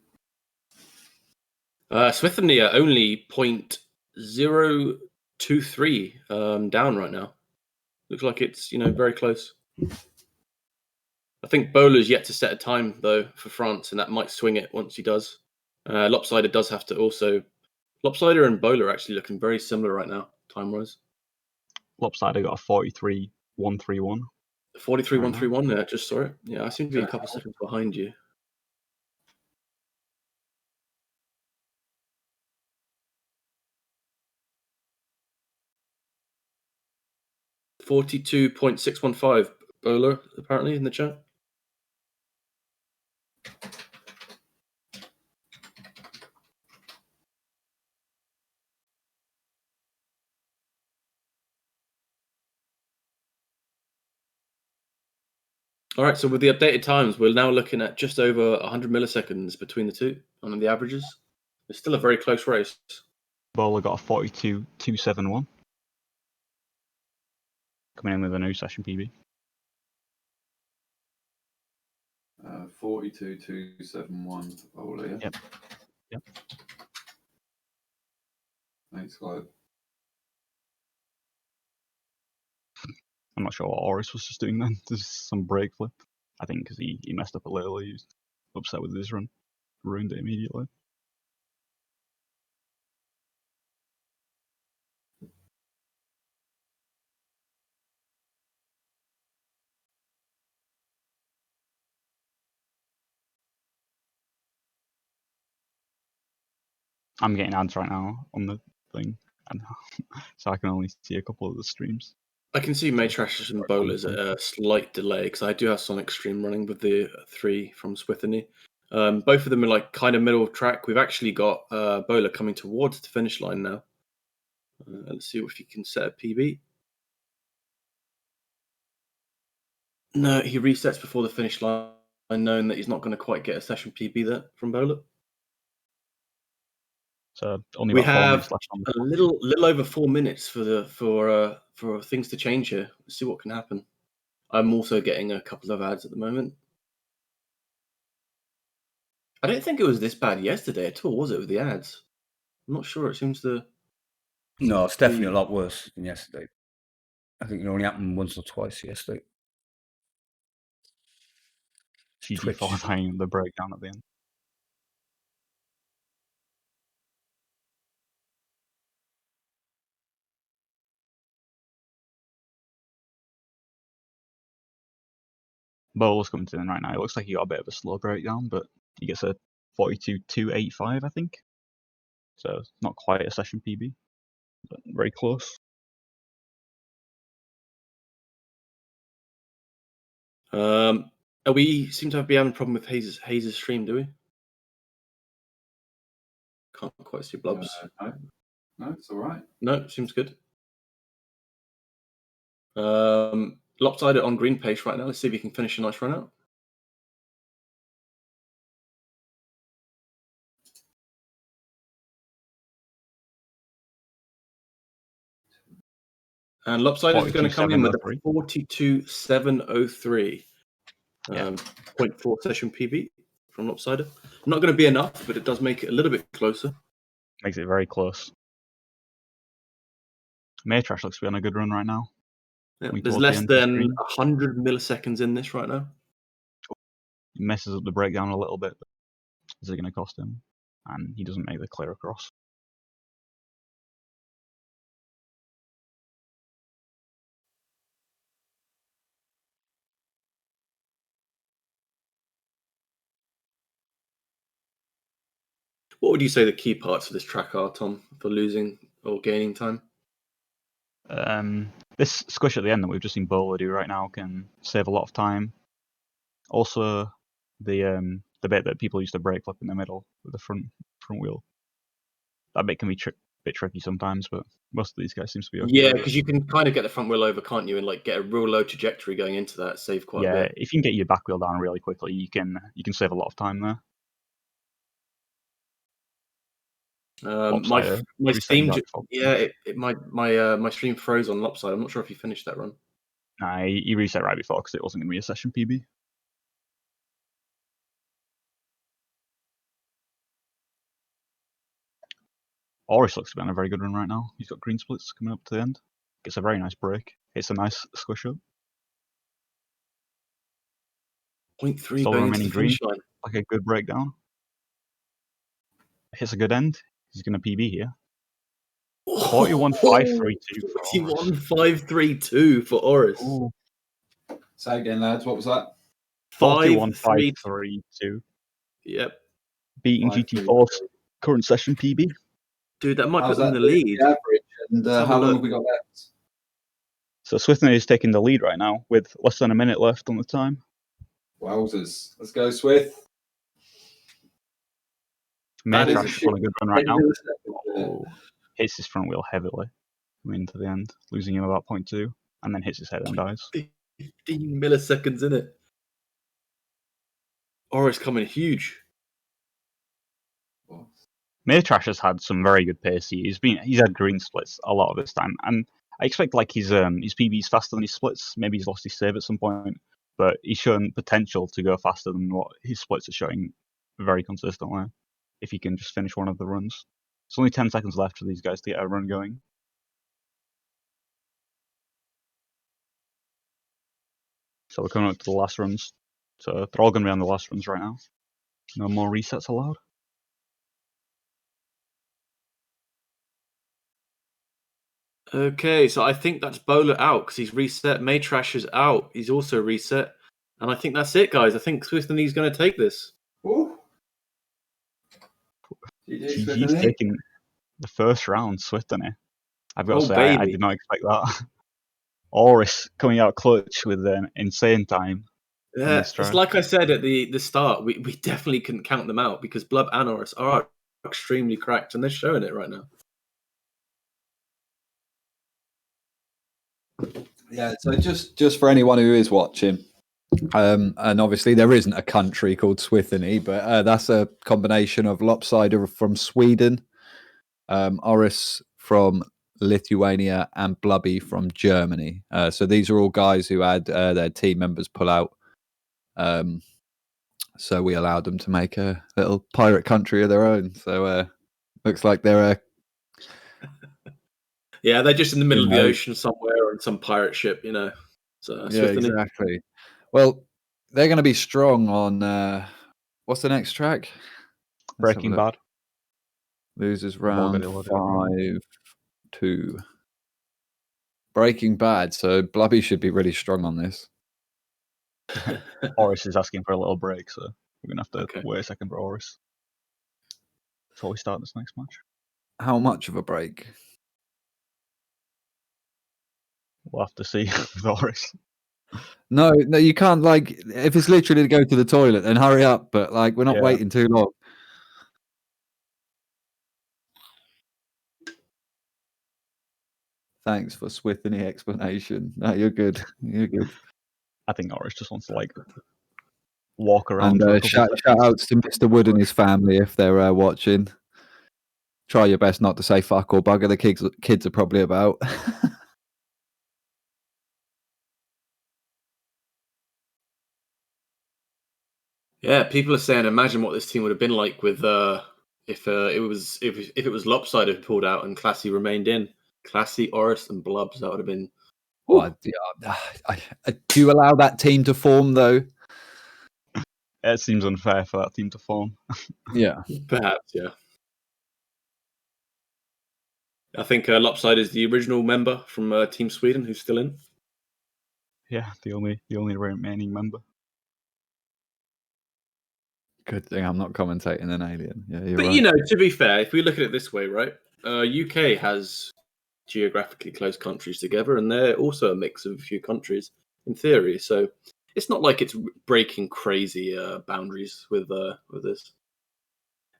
Swithany are only 0.023 down right now. Looks like it's very close. I think Bowler's yet to set a time though for France, and that might swing it once he does. Lopsider does have to also. Lopsider and Bowler are actually looking very similar right now, time wise. Lopsided got a 43.131. 43.131. Yeah, just saw it. Yeah, I seem to be a couple seconds behind you. $42.615 Bowler apparently in the chat. All right, so with the updated times, we're now looking at just over 100 milliseconds between the two on the averages. It's still a very close race. Bowler got a 42.271. Coming in with a new session PB. 42.271 for bowler. Yeah. Yep. Thanks, Clive. I'm not sure what Oris was just doing then. There's some break flip. I think because he messed up a little. He was upset with his run. Ruined it immediately. I'm getting ads right now on the thing, and so I can only see a couple of the streams. I can see Maytrash and Bowlers at a slight delay because I do have Sonic Stream running with the 3 from Swithany. Both of them are like kind of middle of track. We've actually got Bowler coming towards the finish line now. Let's see if he can set a PB. No, he resets before the finish line, knowing that he's not going to quite get a session PB there from Bowler. So only We about 4 minutes have left on a the little over 4 minutes for things to change here. Let's see what can happen. I'm also getting a couple of ads at the moment. I don't think it was this bad yesterday at all, was it, with the ads? I'm not sure. It seems to. No, it's definitely a lot worse than yesterday. I think it only happened once or twice yesterday. GG Twitch. following the breakdown at the end. Bowler's coming in right now. It looks like he got a bit of a slow breakdown, but he gets a 42.285, I think. So it's not quite a session PB, but very close. We seem to be having a problem with Hayes' stream, do we? Can't quite see Blobs. No, it's all right. No, seems good. Lopsided on green pace right now. Let's see if he can finish a nice run out. And Lopsided is going to come in with a 42.703. 0.4 session PB from Lopsided. Not going to be enough, but it does make it a little bit closer. Makes it very close. Maytrash looks to be on a good run right now. Yeah, Coming there's towards the less end of the than stream. 100 milliseconds in this right now. He messes up the breakdown a little bit. But is it going to cost him? And he doesn't make the clear across. What would you say the key parts of this track are, Tom, for losing or gaining time? This squish at the end that we've just seen Bowler do right now can save a lot of time. Also, the bit that people used to brake flip in the middle with the front wheel. That bit can be bit tricky sometimes, but most of these guys seems to be okay. Yeah, with it. because you can kind of get the front wheel over, can't you, and like get a real low trajectory going into that, save quite a Yeah, bit. if you can get your back wheel down really quickly, you can save a lot of time there. My Resetting stream, back for- my stream froze on Lopside. I'm not sure if you finished that run. Nah, he reset right before because it wasn't going to be a session PB. Oris looks to be on a very good run right now. He's got green splits coming up to the end. Gets a very nice break. It's a nice squish up. 0.3 Still going into remaining the finish line. Like a good breakdown. Hits a good end. He's going to PB here. 41.532 for Oris. 41.532 for Oris. Ooh. Say again, lads. What was that? 5-3. 41.532. Yep. Beating 5-3. GT4's current session PB. Dude, that might put How's them in that the doing lead. the average? And Let's have a how long look. have we got left? So Swithner is taking the lead right now with less than a minute left on the time. Wowzers. Let's go, Swith. That is a Maytrash on a good run right now. Yeah. Oh, hits his front wheel heavily coming into the end, losing him about 0.2, and then hits his head and dies. 15 milliseconds in it. Oris coming huge. Maytrash has had some very good pace. He's had green splits a lot of his time, and I expect like his PB's faster than his splits. Maybe he's lost his save at some point, but he's shown potential to go faster than what his splits are showing very consistently. If he can just finish one of the runs, it's only 10 seconds left for these guys to get a run going. So we're coming up to the last runs. So they're all going to be on the last runs right now. No more resets allowed. Okay, so I think that's Bowler out because he's reset. Maytrash is out. He's also reset. And I think that's it, guys. I think Swithany's going to take this. Ooh. He's taking the first round, Swithany. I've got Oh, to say, I baby. did not expect that. Oris coming out clutch with an insane time. Yeah, this it's track. like I said at the start. We definitely couldn't count them out because Blub and Oris are extremely cracked, and they're showing it right now. Yeah, so just for anyone who is watching, and obviously there isn't a country called Swithany, but that's a combination of Lopsider from Sweden, Oris from Lithuania, and Blubby from Germany. So these are all guys who had their team members pull out. So we allowed them to make a little pirate country of their own. So looks like they're Yeah, they're just in the middle of the know. ocean somewhere on some pirate ship, So yeah, Swithany. exactly. Well, they're going to be strong on what's the next track? Let's have a Breaking look. Bad. Losers We've all round got it loaded. 5-2. Breaking Bad. So Blubby should be really strong on this. Oris is asking for a little break, so we're going to have to Okay. wait a second for Oris before we start this next match. How much of a break? We'll have to see with Oris. No, you can't. Like, if it's literally to go to the toilet, then hurry up. But like, we're not Yeah. waiting too long. Thanks for Swithany explanation. No, you're good. You're good. I think Oris just wants to like walk around. And for a couple shout outs to Mr. Wood and his family if they're watching. Try your best not to say fuck or bugger. The kids are probably about. Yeah, people are saying, imagine what this team would have been like with if it was Lopsided who pulled out and Classy remained in. Classy, Oris, and Blubs. That would have been. Oh, do you allow that team to form though? It seems unfair for that team to form. Yeah. Perhaps, yeah. I think Lopside is the original member from Team Sweden who's still in. Yeah, the only remaining member. Good thing I'm not commentating an alien. Yeah, you're But right. you know, to be fair, if we look at it this way, right? UK has geographically close countries together, and they're also a mix of a few countries in theory. So it's not like it's breaking crazy boundaries with this.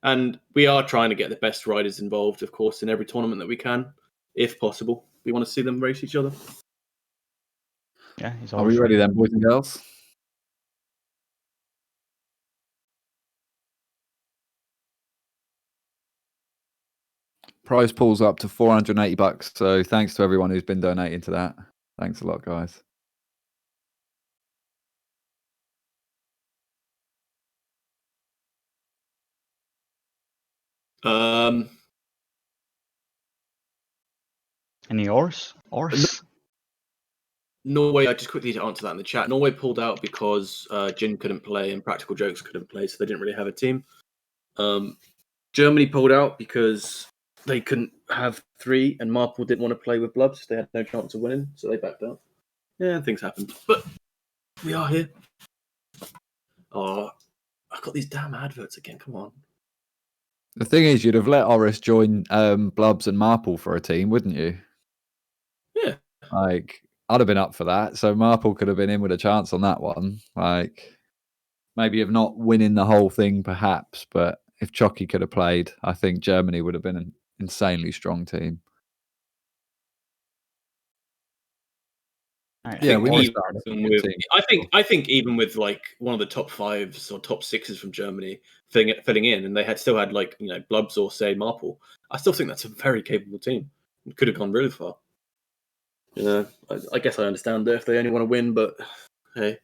And we are trying to get the best riders involved, of course, in every tournament that we can, if possible. We want to see them race each other. Yeah, he's Are we always ready then, boys and girls? Prize pool's up to $480. So thanks to everyone who's been donating to that. Thanks a lot, guys. Any Ors? Norway, I just quickly to answer that in the chat. Norway pulled out because Jin couldn't play and Practical Jokes couldn't play, so they didn't really have a team. Germany pulled out because they couldn't have 3, and Marple didn't want to play with Blubs. They had no chance of winning, so they backed out. Yeah, things happened. But we are here. Oh, I've got these damn adverts again. Come on. The thing is, you'd have let Oris join Blubs and Marple for a team, wouldn't you? Yeah. Like, I'd have been up for that. So Marple could have been in with a chance on that one. Like, maybe of not winning the whole thing, perhaps. But if Chucky could have played, I think Germany would have been an insanely strong team. Yeah, we missed that. I think even with like one of the top 5s or top 6s from Germany filling in, and they still had like Blubs or say Marple, I still think that's a very capable team. It could have gone really far. I guess I understand that if they only want to win, but hey,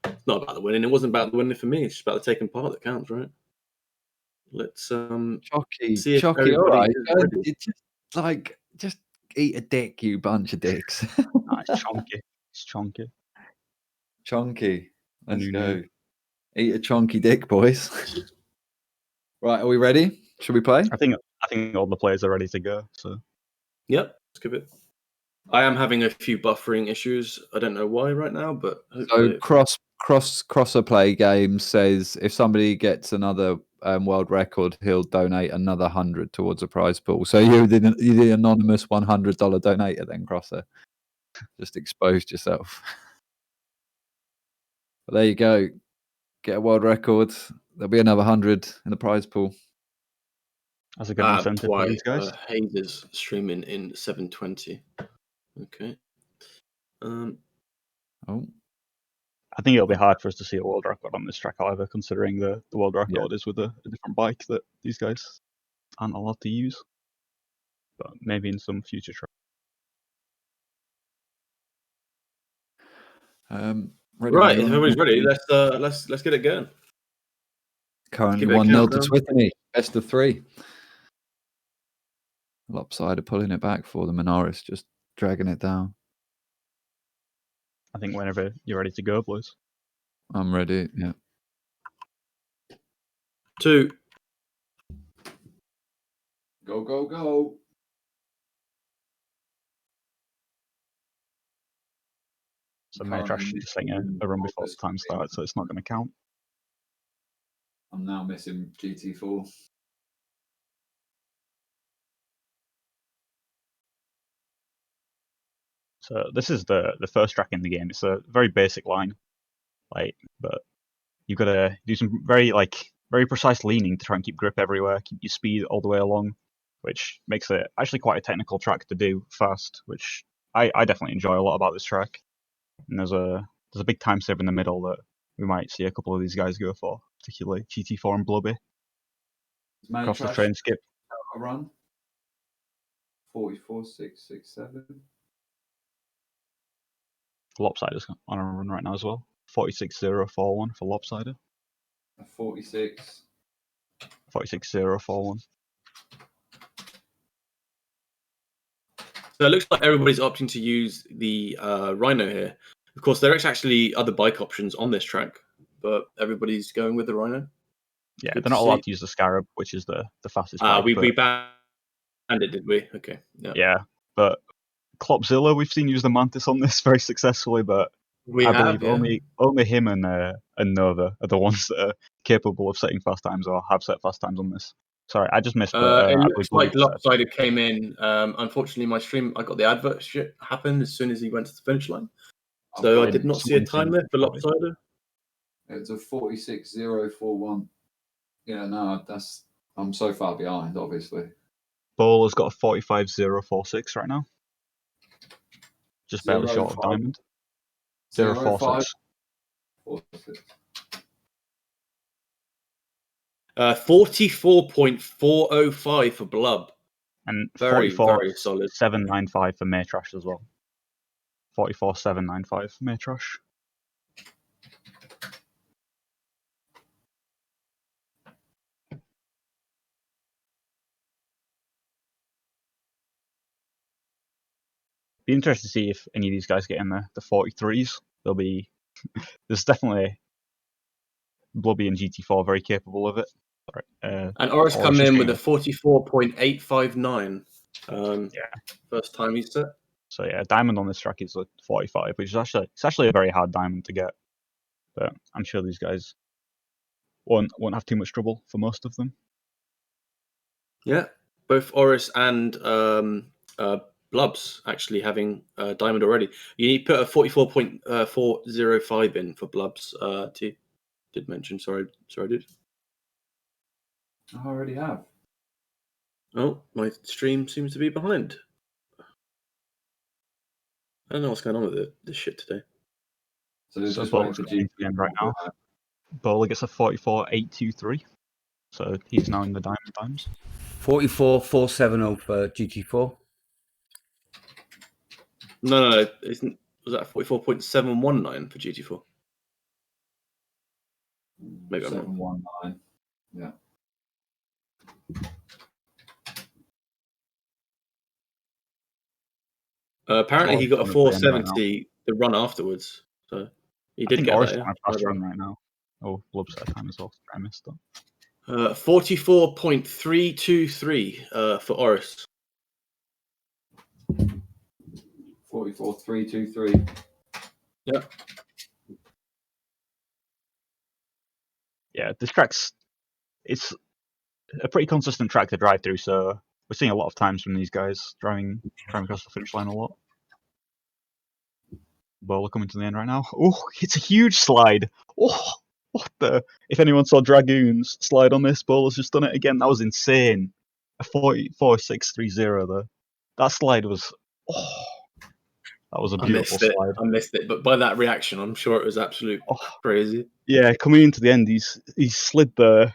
it's not about the winning. It wasn't about the winning for me. It's just about the taking part that counts, right? Let's Chucky, see if all everybody right. is ready. Just eat a dick, you bunch of dicks. It's chonky. It's chonky. Chonky. Let's new go. name. Eat a chonky dick, boys. Right, are we ready? Should we play? I think all the players are ready to go. So Yep, let's give it. I am having a few buffering issues. I don't know why right now, but So crosser play game says if somebody gets another world record, he'll donate another 100 towards a prize pool. So you're the anonymous $100 donator then, Crosser. Just exposed yourself. But there you go. Get a world record. There'll be another 100 in the prize pool. that's a good incentive for these guys. Hayes streaming in 720. Okay. Oh, I think it'll be hard for us to see a world record on this track, however, considering the world record is with a different bike that these guys aren't allowed to use. But maybe in some future track. Right, if everybody's ready, let's get it going. Currently Give it a 1-0 to countdown. Twitany. Best of 3. Lopsided pulling it back for the Minoris, just dragging it down. I think whenever you're ready to go, boys. I'm ready. Yeah. 2. Go, go, go. So May Trash should just saying a run before the time starts, so it's not going to count. I'm now missing GT4. So this is the first track in the game. It's a very basic line, but you've got to do some very precise leaning to try and keep grip everywhere, keep your speed all the way along, which makes it actually quite a technical track to do fast, which I definitely enjoy a lot about this track. And there's a big time saver in the middle that we might see a couple of these guys go for, particularly GT4 and Blubby. Across the train skip. A run. 44.667. Lopsider's on a run right now as well. 46.041 for Lopsider. A 46. 46.041. So it looks like everybody's opting to use the Rhino here. Of course, there is actually other bike options on this track, but everybody's going with the Rhino. Yeah, Good they're to not allowed see. to use the Scarab, which is the fastest bike. We banned it, did we? Okay. Yeah, but Clopzilla, we've seen use the Mantis on this very successfully, but I believe only him and Nova are the ones that are capable of setting fast times or have set fast times on this? Sorry, I just missed. It I looks believe Bloody like just said. Lopsided came in. Unfortunately, my stream, I got the advert shit happen as soon as he went to the finish line. So I did not see a time there for Lopsided. It's a 46.041. Yeah, no, I'm so far behind, obviously. Ball has got a 45.046 right now. Just barely short of 0.5. Diamond. 0.46. 46. 44.405 for Blub. And Very, very solid. 44.795 for Maytrash as well. 44.795 for Maytrash. Be interested to see if any of these guys get in the 43s. There'll be there's definitely Blubby and GT4 very capable of it. And Oris come just in with getting a 44.859. First time he's set. So yeah, diamond on this track is a 45, which is actually a very hard diamond to get. But I'm sure these guys won't have too much trouble for most of them. Yeah, both Oris and Blubs actually having diamond already. You need to put a 44.405 in for Blubs. Did mention. Sorry, dude. I already have. Oh, my stream seems to be behind. I don't know what's going on with this shit today. So they're So just Bowler's waiting for coming into the end right now. Bowler gets a 44.823. So he's now in the diamond times. 44.470 for GT4. No. Isn't was that 44.719 for GT4? Maybe I'm wrong. 719. Yeah. Apparently, he got a Oris on the end right 470 the run afterwards. So he I did think get Oris that. is on a fast run right now. Oh, Blub's at a time as well. I missed that. 44.323 for Oris. 44.323. Yeah. Yeah, this track's it's a pretty consistent track to drive through, so we're seeing a lot of times from these guys driving across the finish line a lot. Bowler coming to the end right now. Oh, it's a huge slide. Oh, what the? If anyone saw Dragoons slide on this, Bowler's just done it again. That was insane. A 44.630 there. That slide was. Oh, that was a beautiful slide. I missed it, but by that reaction, I'm sure it was absolute crazy. Yeah, coming into the end, he's slid the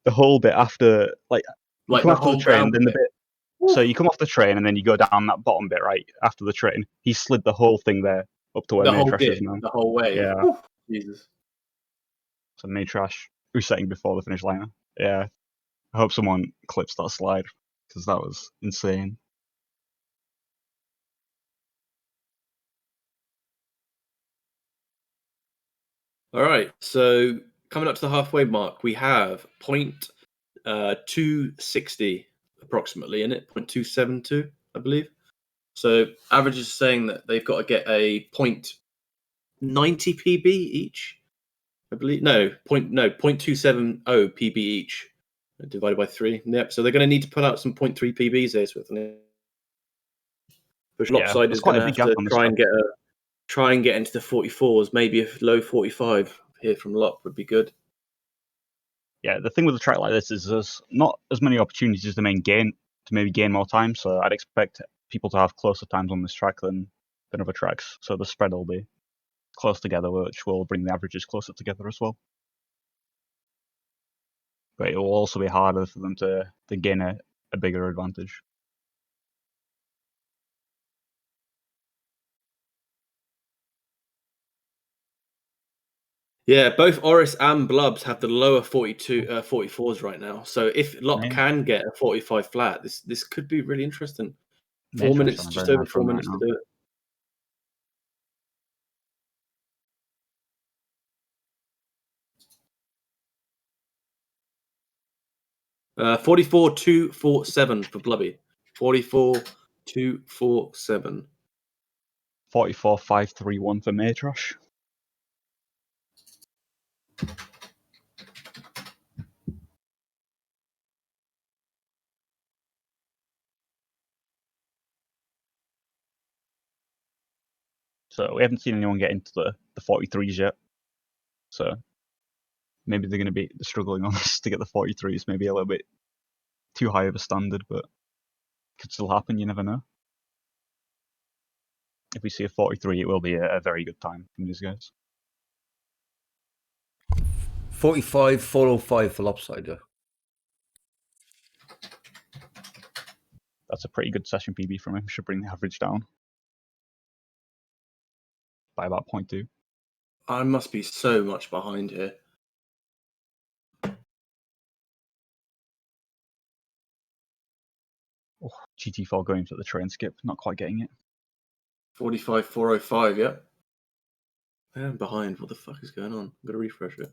whole bit after you come the after the whole train, ground then the bit. bit. So you come off the train and then you go down that bottom bit right after the train. He slid the whole thing there up to where The whole Maytrash is bit, now. the whole way. Yeah. Woo, Jesus. So Maytrash resetting before the finish line. Yeah. I hope someone clips that slide because that was insane. All right. So coming up to the halfway mark, we have 0.260 approximately in it, 0.272, I believe. So average is saying that they've got to get a 0.90 PB each. I believe 0.270 PB each divided by 3. Yep. So they're going to need to put out some 0.3 PBs there, with which Lopside is going to have to try and get into the 44s, maybe a low 45 here from Lop would be good. Yeah, the thing with a track like this is there's not as many opportunities to maybe gain more time, so I'd expect people to have closer times on this track than other tracks. So the spread will be close together, which will bring the averages closer together as well. But it will also be harder for them to gain a bigger advantage. Yeah, both Oris and Blubs have the lower 44s right now. So if Lop can get a 45 flat, this could be really interesting. 4 minutes, just over 4 minutes to do it. 44.247 for Blubby. 44.247. 44.531 for Maytrash. So we haven't seen anyone get into the 43s yet. So maybe they're going to be struggling on this to get the 43s. Maybe a little bit too high of a standard, but could still happen. You never know. If we see a 43, it will be a very good time from these guys. 45, 405 for Lopsider. That's a pretty good session PB from him. Should bring the average down by about 0.2. I must be so much behind here. Oh, GT4 going for the train skip, not quite getting it. 45, 405, yeah. I'm behind. What the fuck is going on? I'm going to refresh it.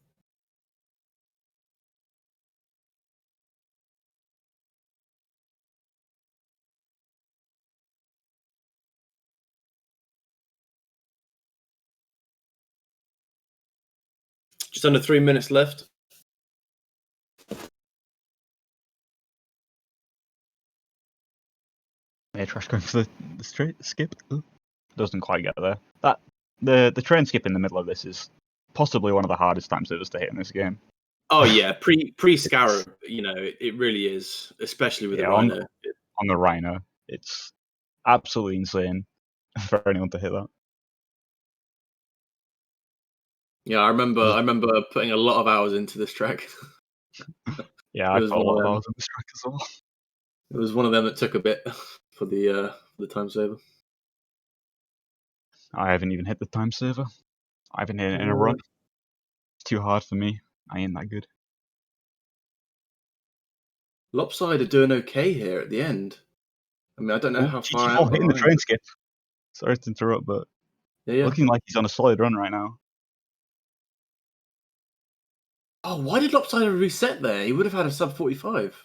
Just under 3 minutes left. Yeah, Trash going for the straight skip. Ooh. Doesn't quite get there. The train skip in the middle of this is possibly one of the hardest time savers to hit in this game. Oh yeah, pre Scarab, it really is, especially with the Rhino. On the Rhino, it's absolutely insane for anyone to hit that. Yeah, I remember putting a lot of hours into this track. Yeah, I put a lot of hours in this track as well. It was one of them that took a bit for the time saver. I haven't even hit the time saver. I haven't hit it in a run. It's too hard for me. I ain't that good. Lopside are doing okay here at the end. I mean, I don't know how far out. Hitting the train skip. Sorry to interrupt, but yeah. Looking like he's on a solid run right now. Oh, why did Lopside reset there? He would have had a sub 45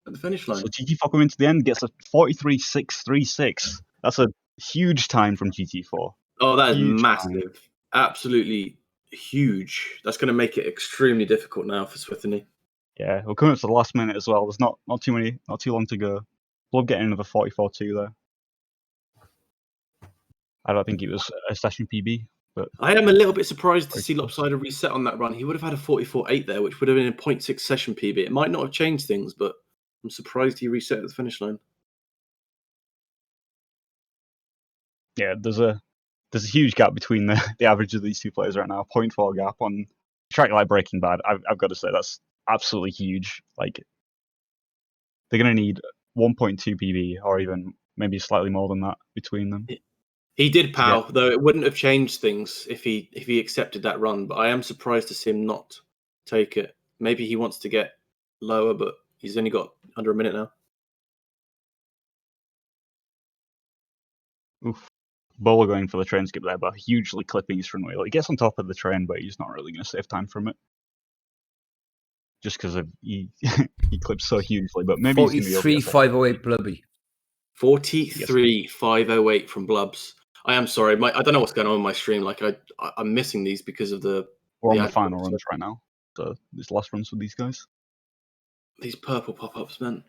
at the finish line. So GT4 coming to the end gets a 43.636. That's a huge time from GT4. Oh, that is Huge massive. time. Absolutely huge. That's going to make it extremely difficult now for Swithany. Yeah, we're coming up to the last minute as well. There's not too long to go. Blob getting another 44.2 there. I don't think it was a session PB, but I am a little bit surprised to see Lopsider reset on that run. He would have had a 44.8 there, which would have been a 0.6 session PB. It might not have changed things, but I'm surprised he reset at the finish line. yeah, there's a huge gap between the average of these two players right now. 0.4 gap on a track like Breaking Bad. I've got to say that's absolutely huge. Like they're gonna need 1.2 PB or even maybe slightly more than that between them. He did pow, though it wouldn't have changed things if he accepted that run. But I am surprised to see him not take it. Maybe he wants to get lower, but he's only got under a minute now. Oof. Bowler going for the train skip there, but hugely clipping his front wheel. He gets on top of the train, but he's not really going to save time from it. Just because he clips so hugely, but maybe 43.508 Blubby. 43.508 from Blubs. I am sorry, I don't know what's going on with my stream. Like I'm missing these because of we're on the final runs right now. So these last runs with these guys. These purple pop-ups, man.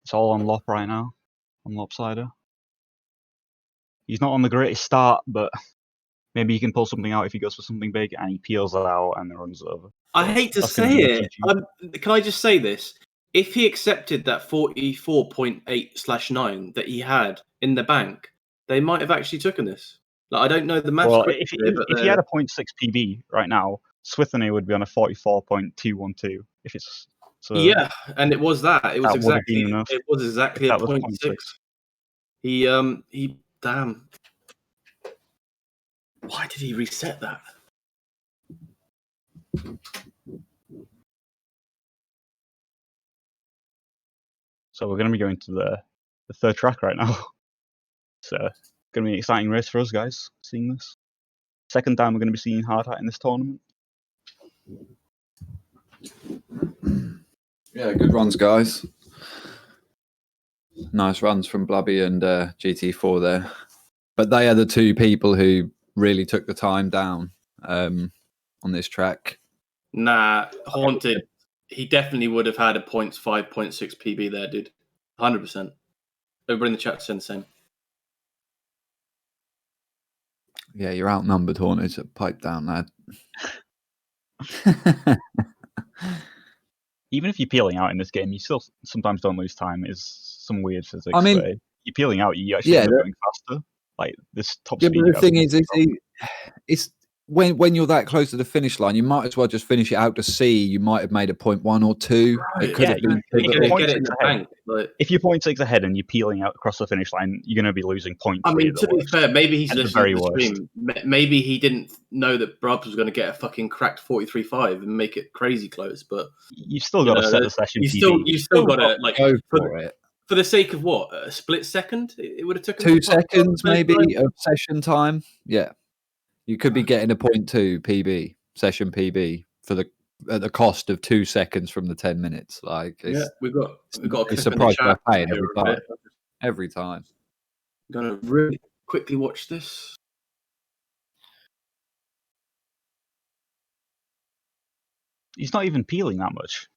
It's all on Lop right now, on Lopsider. He's not on the greatest start, but maybe he can pull something out if he goes for something big, and he peels it out and the run's over. I hate to say it. Can I just say this? If he accepted that 44.8/9 that he had in the bank, they might have actually taken this. Like, I don't know the maths. Well, if he had a 0.6 PB right now, Swithany would be on a 44.212. If it's yeah, and it was that. It was that exactly a 0.6. He damn. Why did he reset that? So we're going to be going to the third track right now. So going to be an exciting race for us guys, seeing this. Second time we're going to be seeing Hard Hat in this tournament. Yeah, good runs, guys. Nice runs from Blubby and GT4 there. But they are the two people who really took the time down on this track. Nah, Haunted. He definitely would have had a 0.5, 0.6 PB there, dude. 100%. Everybody in the chat saying the same. Yeah, you're outnumbered, Hornets. Pipe down, lad. Even if you're peeling out in this game, you still sometimes don't lose time. It's some weird physics. I mean- where you're peeling out, you actually Yeah, end up the- going faster. Like this top Yeah, speed. but you the have thing is is, it's when you're that close to the finish line, you might as well just finish it out to sea. You might have made a 0.1 or 2. Right, It could yeah, have been if Get you're it, pivotal. get it in the 0.6 ahead, bank. Like, if you're 0.6 ahead and you're peeling out across the finish line, you're going to be losing 0.3 I mean, at the to be worst. fair, maybe he's At the listening very to the worst. stream. Maybe he didn't know that Brubs was going to get a fucking cracked 43.5 and make it crazy close. But You've still you got to know, set the session you PB. still got to like Go for for it. for the sake of what, a split second. It would have taken 2 him to pop seconds, first maybe, time. of session time. Yeah. You could be getting a 0.2 PB, session PB, for at the cost of 2 seconds from the 10 minutes. Like, Yeah, we've got a it's clip in the surprised chat they're paying here every of time. it. Every time. I'm gonna really quickly watch this. He's not even peeling that much.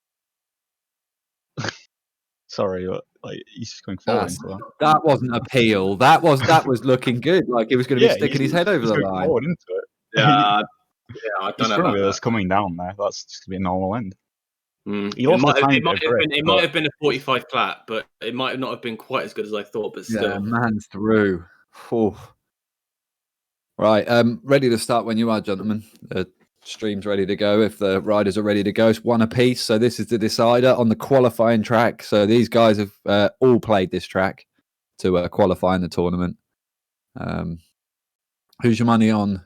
Sorry, but like he's just going forward That's- into that. That wasn't a peel. That was looking good. Like he was going to be sticking his head over he's the going line. forward into it. Yeah, I He's don't know front about wheelers that. coming down there. That's just gonna be a normal end. Mm. He It lost a might, tiny it bit might of have grip, been, it but might have been a 45 flat, but it might not have been quite as good as I thought. But Yeah, still, man through. Whew. Right, ready to start when you are, gentlemen. The stream's ready to go. If the riders are ready to go, it's one apiece. So this is the decider on the qualifying track. So these guys have all played this track to qualify in the tournament. Who's your money on,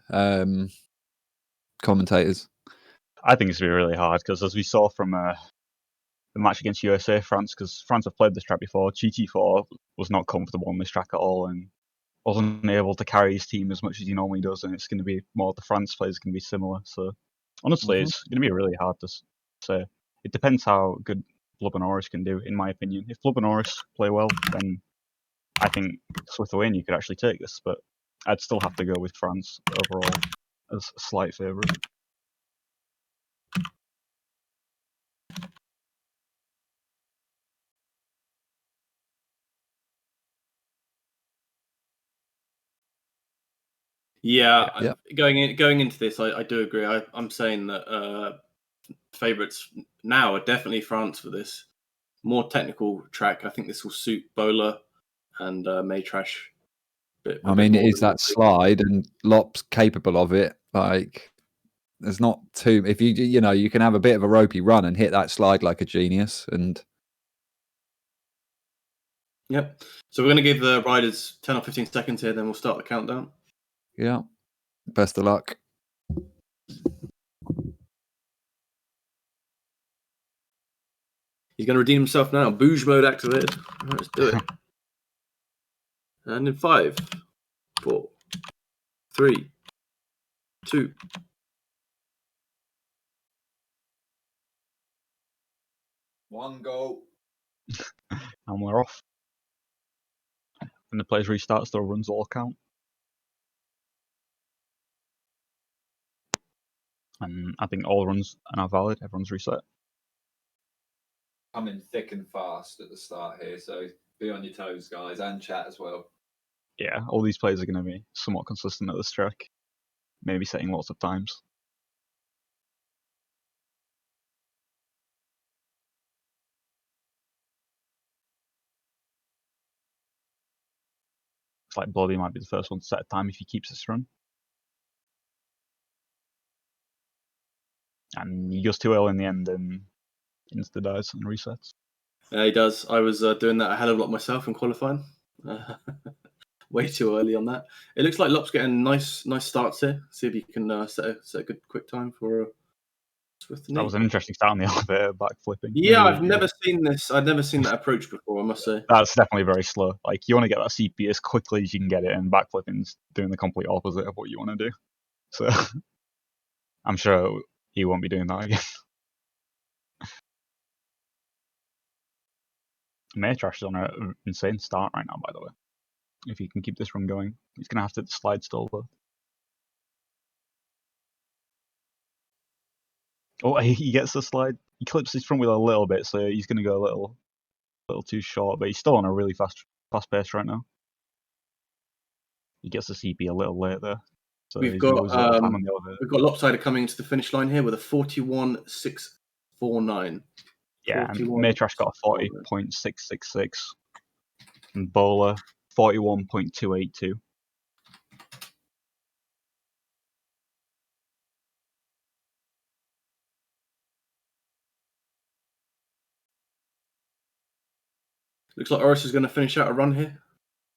commentators? I think it's gonna be really hard because as we saw from the match against USA, France, because France have played this track before, GT4 was not comfortable on this track at all and wasn't able to carry his team as much as he normally does, and it's going to be more the France players going to be similar. So honestly, it's going to be really hard to say. It depends how good Blub and Oris can do, in my opinion. If Blub and Oris play well, then I think Lithuania could actually take this, but I'd still have to go with France overall as a slight favourite. yeah, Yeah. going into this, I do agree. I'm saying that favourites now are definitely France for this more technical track. I think this will suit Bola and Maytrash. I mean, it is that slide, and Lop's capable of it. Like, there's not too. If you know, you can have a bit of a ropey run and hit that slide like a genius. And Yep. So we're going to give the riders 10 or 15 seconds here, then we'll start the countdown. yeah, best of luck. He's going to redeem himself now. Bouge mode activated. All right, let's do it. And in 5, 4, 3, 2. One goal. And we're off. When the players restarts, the runs all count. And I think all runs are now valid. Everyone's reset. Coming thick and fast at the start here, so be on your toes, guys, and chat as well. Yeah, all these players are going to be somewhat consistent at this track. Maybe setting lots of times. It's like Bloody might be the first one to set a time if he keeps this run. And he goes too early in the end and insta dies and resets. Yeah, he does. I was doing that a hell of a lot myself in qualifying. Way too early on that. It looks like Lop's getting nice starts here. See if he can set a good quick time for Swift. That was an interesting start on the elevator, back flipping. Yeah, Maybe- I've never seen this. I've never seen that approach before, I must say. That's definitely very slow. Like, you want to get that CP as quickly as you can get it, and backflipping's doing the complete opposite of what you want to do. So, I'm sure he won't be doing that again. Maytrash is on an insane start right now, by the way. If he can keep this run going, he's going to have to slide still, though. Oh, he gets the slide. He clips his front wheel a little bit, so he's going to go a little too short, but he's still on a really fast pace right now. He gets the CP a little late there. So We've he's got losing a lot of time on the elevator. we've got Lopsided coming into the finish line here with a 41.649. Yeah, and 41. Maytrash got a 40.666, and Bowler 41.282. Looks like Oris is going to finish out a run here.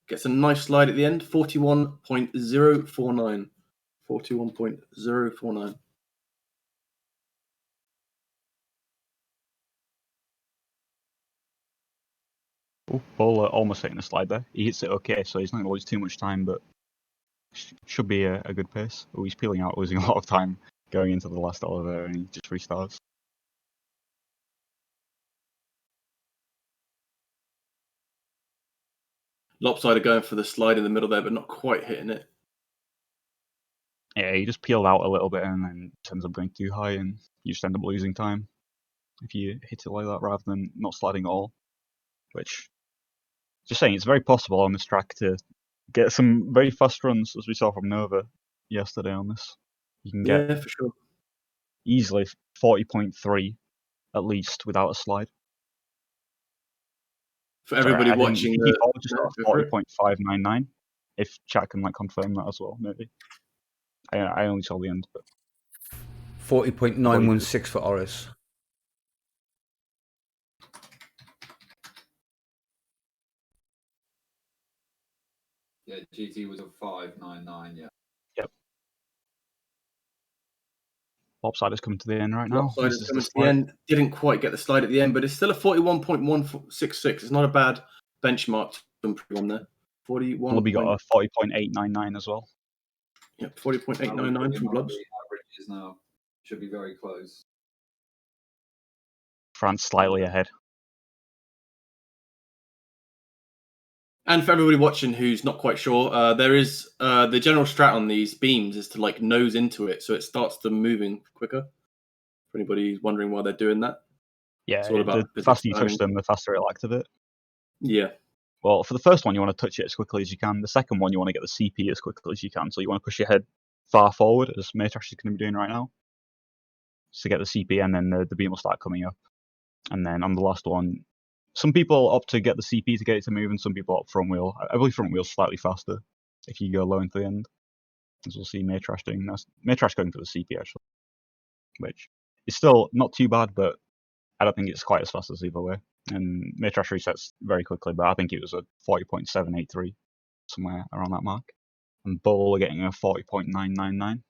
Gets a nice slide at the end. 41.049. 41.049. Ooh, Bowler almost hitting the slide there. He hits it okay, so he's not going to lose too much time, but should be a good pace. Oh, he's peeling out, losing a lot of time going into the last elevator, and he just restarts. Lopsided going for the slide in the middle there, but not quite hitting it. Yeah, he just peeled out a little bit and then ends up going too high, and you just end up losing time if you hit it like that rather than not sliding at all. Which, just saying, it's very possible on this track to get some very fast runs, as we saw from Nova yesterday on this. You can get Yeah, for sure. easily 40.3 at least without a slide. For everybody I think watching, PP4 just got go for it. 40.599. If chat can confirm that as well, maybe. I only saw the end, but 40.916 for Oris. Yeah, GT was a 599. Yeah. Lopsided is coming to the end right now. Lopsided This is is coming the to the slide. end. Didn't quite get the slide at the end, but it's still a 41.166. It's not a bad benchmark to improve on there. 41. Blubby got a 40.899 as well. Yeah, 40.899 from Blubs. Averages now should be very close. France slightly ahead. And for everybody watching who's not quite sure, there is the general strat on these beams is to like nose into it, so it starts them moving quicker. For anybody wondering why they're doing that, Yeah, it's all about the faster you positioning. touch them, the faster it'll activate. Yeah, Well, for the first one, you want to touch it as quickly as you can. The second one, you want to get the CP as quickly as you can. So you want to push your head far forward, as Maytrash is going to be doing right now, to get the CP, and then the beam will start coming up. And then on the last one, some people opt to get the CP to get it to move, and some people opt front wheel. I believe front wheel's slightly faster if you go low into the end, as we'll see Maytrash doing. Maytrash going for the CP, actually, which is still not too bad, but I don't think it's quite as fast as the other way. And Maytrash resets very quickly, but I think it was a 40.783, somewhere around that mark. And Bowler getting a 40.999.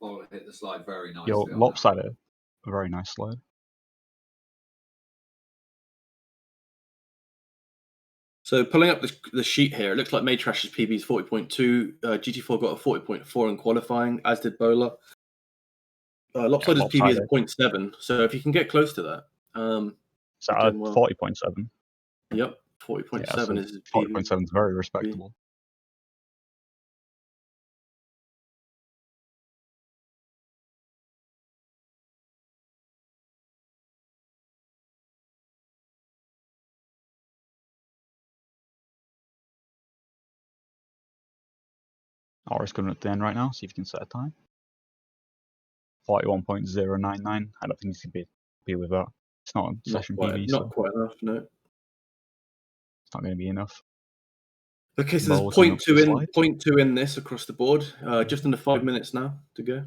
Oh, it hit the slide very nicely. Yo, on that. Lopsided, a very nice slide. so pulling up the sheet here, it looks like Maytrash's PB is 40.2. GT4 got a 40.4 in qualifying, as did Bowler. Lopsider's PB is a Lopsided. 0.7, so if you can get close to that, So you're doing well. 40.7. Yep, 40.7 Yeah, so is his PB. 40.7 is very respectable. Oris coming up to the end right now, see if you can set a time. 41.099. I don't think he's going to be with that. It's not a session PB, so Not quite enough, no. it's not going to be enough. Okay, so there's Bowler coming up to the slide. 0.2 in this across the board. Just under 5 minutes now to go.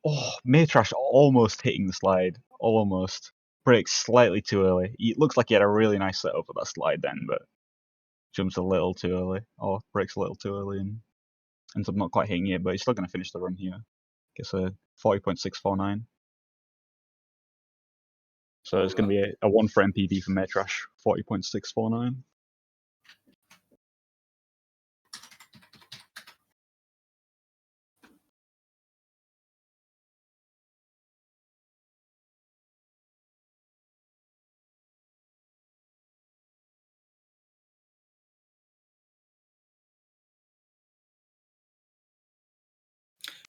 Oh, Maytrash almost hitting the slide. Almost. Breaks slightly too early. It looks like he had a really nice setup for that slide then, but jumps a little too early. Or breaks a little too early and ends up not quite hitting it, but he's still going to finish the run here. Gets a 40.649. So it's going to be a 1 for MPV for Maytrash, 40.649.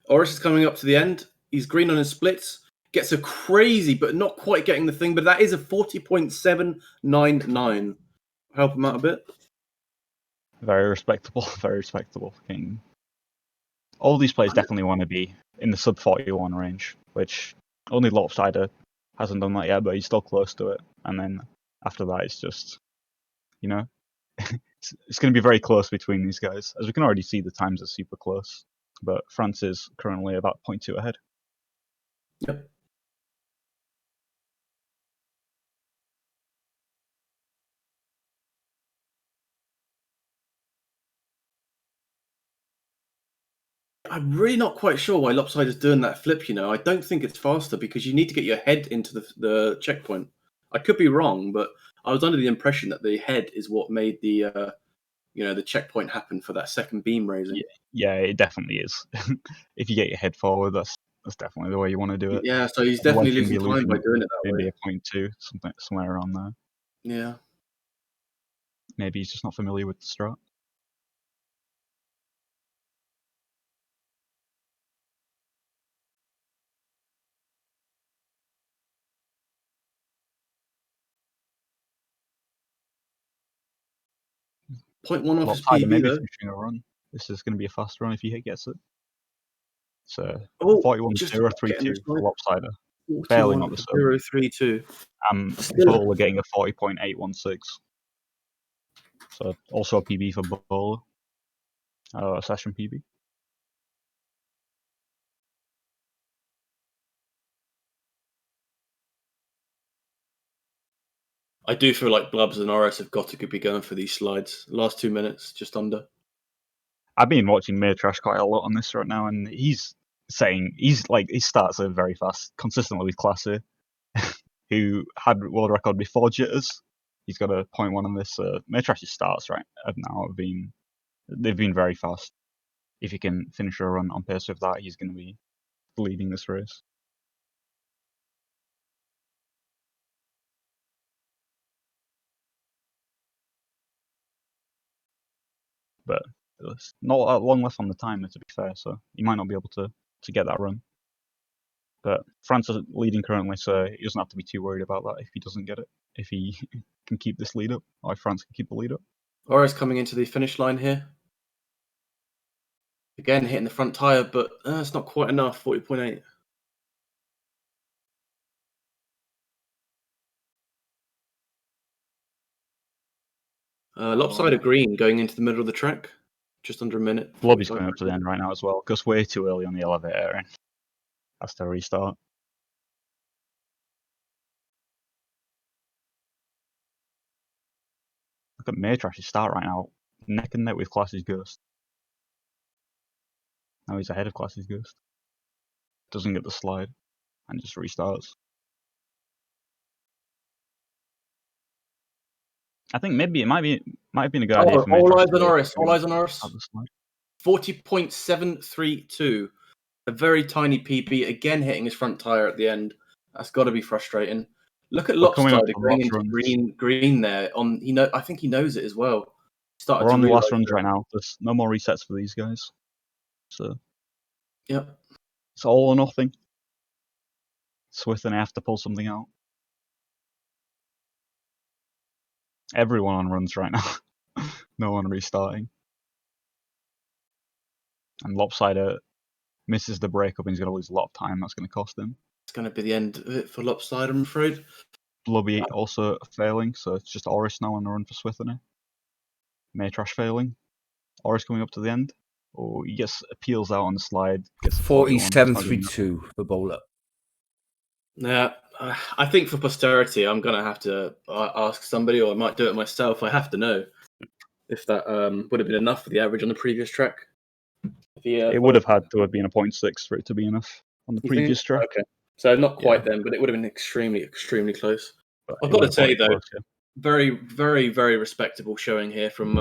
Oris is coming up to the end. He's green on his splits. Gets a crazy, but not quite getting the thing. But that is a 40.799. Help him out a bit. Very respectable. Very respectable. King. All these players definitely want to be in the sub 41 range, which only Lopsider hasn't done that yet, but he's still close to it. And then after that, it's just, you know, it's going to be very close between these guys. As we can already see, the times are super close. But France is currently about 0.2 ahead. Yep. I'm really not quite sure why Lopside is doing that flip. I don't think it's faster because you need to get your head into the checkpoint. I could be wrong, but I was under the impression that the head is what made the the checkpoint happen for that second beam raising. Yeah, it definitely is. If you get your head forward, that's definitely the way you want to do it. Yeah, so he's Otherwise, definitely you're gonna be losing time by doing it that maybe way. a 0.2, somewhere around there. Yeah. Maybe he's just not familiar with the strat. Point one off his Lopsider PB maybe though. finishing a run. This is going to be a fast run if he gets it. So Oh, 41 just 0 about 3 getting 2 this for right. Lopsider. Barely not the sub. 41.032. Still- Bowler getting a 40.816. So also a PB for Bowler. A session PB. I do feel like Blubs and Oris have got to be going for these slides. Last 2 minutes, just under. I've been watching Maytrash quite a lot on this right now, and he's saying he starts are very fast, consistently with Classy, who had world record before Jitters. He's got a 0.1 on this. Maytrash's starts right now they've been very fast. If he can finish a run on pace with that, he's going to be leading this race. But there's not that long left on the timer, to be fair, so he might not be able to get that run. But France is leading currently, so he doesn't have to be too worried about that if he doesn't get it. If he can keep this lead up, or if France can keep the lead up. Oris coming into the finish line here. Again, hitting the front tyre, but it's not quite enough, 40.8. Lopsided green going into the middle of the track. Just under a minute. Lobby's coming up to the end right now as well. Goes way too early on the elevator and has to restart. Look at Maytrash's start right now. Neck and neck with Classy's Ghost. Now he's ahead of Classy's Ghost. Doesn't get the slide and just restarts. I think maybe it might have been a good idea for Maytrash. All eyes on Oris. All eyes on Oris. Have the slide. 40.732. A very tiny PB, again hitting his front tyre at the end. That's got to be frustrating. Look at We're coming up Lopsided to going last into green there. I think he knows it as well. We're on the last runs right now. There's no more resets for these guys. So Yep. it's all or nothing. Swith and I have to pull something out. Everyone on runs right now. No one restarting. And Lopsider misses the breakup and he's going to lose a lot of time. That's going to cost him. It's going to be the end of it for Lopside, I'm afraid. Blubby also failing, so it's just Oris now on the run for Swithany. Maytrash failing. Oris coming up to the end. Oh, he gets peels out on the slide. Gets 47.32 for Bowler. Yeah, I think for posterity, I'm going to have to ask somebody, or I might do it myself. I have to know if that would have been enough for the average on the previous track. It would have had to have been a 0.6 for it to be enough on the previous track. Okay, so not quite then, but it would have been extremely, extremely close. But I've got to say, though, close, yeah. very, very, very respectable showing here from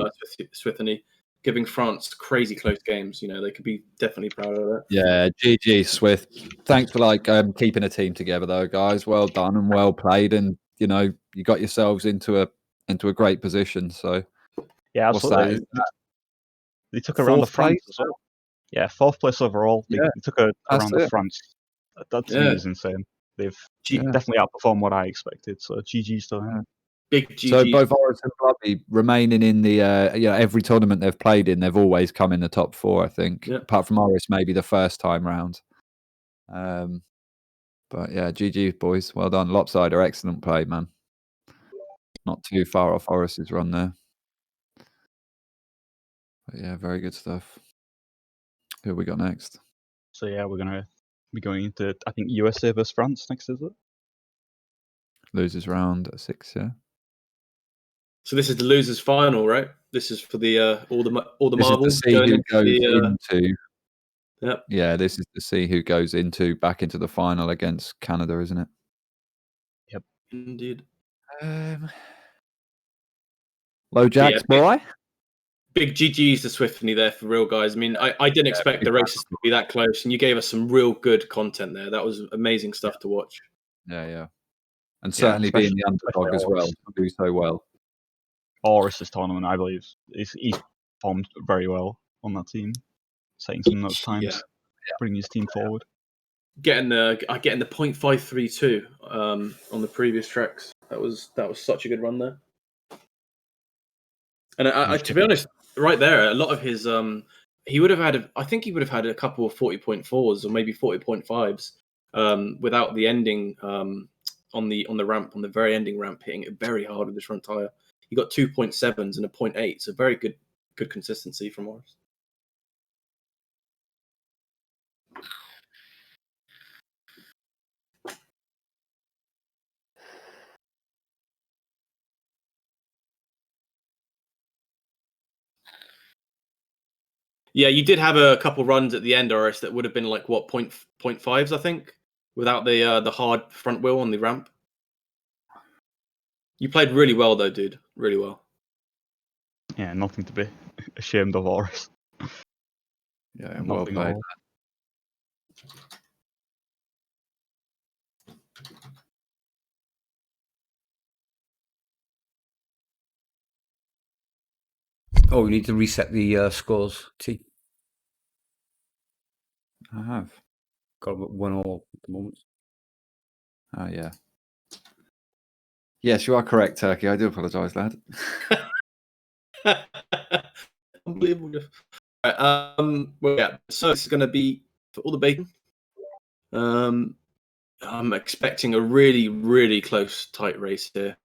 Swithany, giving France crazy close games. They could be definitely proud of that. Yeah, GG Swith. Thanks for keeping a team together though, guys. Well done and well played, and you got yourselves into a great position. So yeah, what's absolutely. that? They took a round of France place? as well. Yeah, 4th place overall. They took a round of France. That to me is insane. They've definitely outperformed what I expected. So GG's to them. Big GG. So both Horace and Blubby remaining in the every tournament they've played in, they've always come in the top 4, I think. Yeah. Apart from Horace, maybe the first time round. But yeah, GG boys, well done. Lopsider, excellent play, man. Not too far off Horace's run there. But yeah, very good stuff. Who have we got next? So yeah, we're gonna be going into, I think, USA versus France next, is it? Losers round at 6, yeah. So this is the losers' final, right? This is for the all the This marbles is to see going who into goes the. into. Yep. Yeah, this is to see who goes back into the final against Canada, isn't it? Indeed. Low jacks, boy. Big GG's to Swiftney there for real, guys. I mean, I didn't expect the races to be that close, and you gave us some real good content there. That was amazing stuff to watch. Yeah. And certainly being the underdog as well, do so well. Horace's tournament, I believe, he's performed very well on that team, setting some notes times, bringing his team forward. Getting the 0.532 on the previous tracks. That was such a good run there. And to be honest, right there, a lot of his he would have had I think he would have had a couple of 40.4s or maybe 40.5s without the ending on the ramp, on the very ending ramp, hitting it very hard with his front tire. He got 2.7s and a 0.8, so very good consistency from Horace. Yeah, you did have a couple runs at the end, Horace, that would have been like what 0.5s, I think, without the hard front wheel on the ramp. You played really well though, dude. Really well. Yeah, nothing to be ashamed of, Horace. Yeah, well played. Oh, we need to reset the scores. T. I have. Got 1-1 at the moment. Oh, yeah. Yes, you are correct, Turkey. I do apologise, lad. Unbelievable. Right, well, yeah. So this is going to be for all the bacon. I'm expecting a really, really close, tight race here.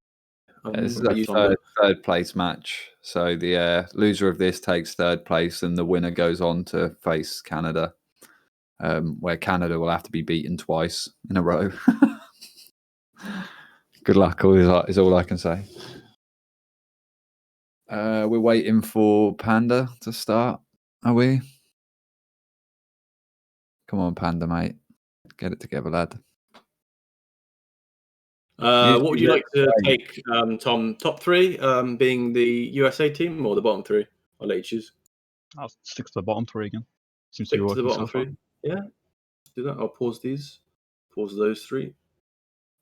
This is a third place match. So the loser of this takes third place, and the winner goes on to face Canada, where Canada will have to be beaten twice in a row. Good luck, is all I can say. We're waiting for Panda to start, are we? Come on, Panda, mate. Get it together, lad. What would you like to take, Tom? Top 3 being the USA team or the bottom 3? I'll let you choose. I'll stick to the bottom 3 again. Seems Stick to be to the working bottom so far. 3. Yeah, do that. I'll pause these. Pause those 3.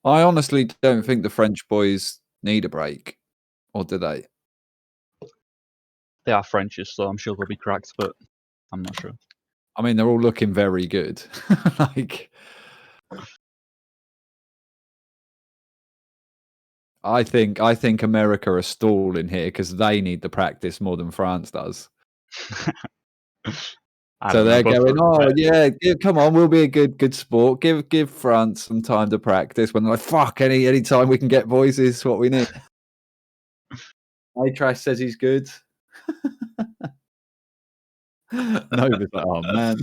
I honestly don't think the French boys need a break, or do they? They are Frenchish, so I'm sure they'll be cracked, but I'm not sure. I mean, they're all looking very good. I think America are stalling here because they need the practice more than France does. So they're going, oh yeah, come on, we'll be a good sport. Give France some time to practice. When they're like, fuck, any time we can get boys is what we need. Trash says he's good. Nova's like, oh man.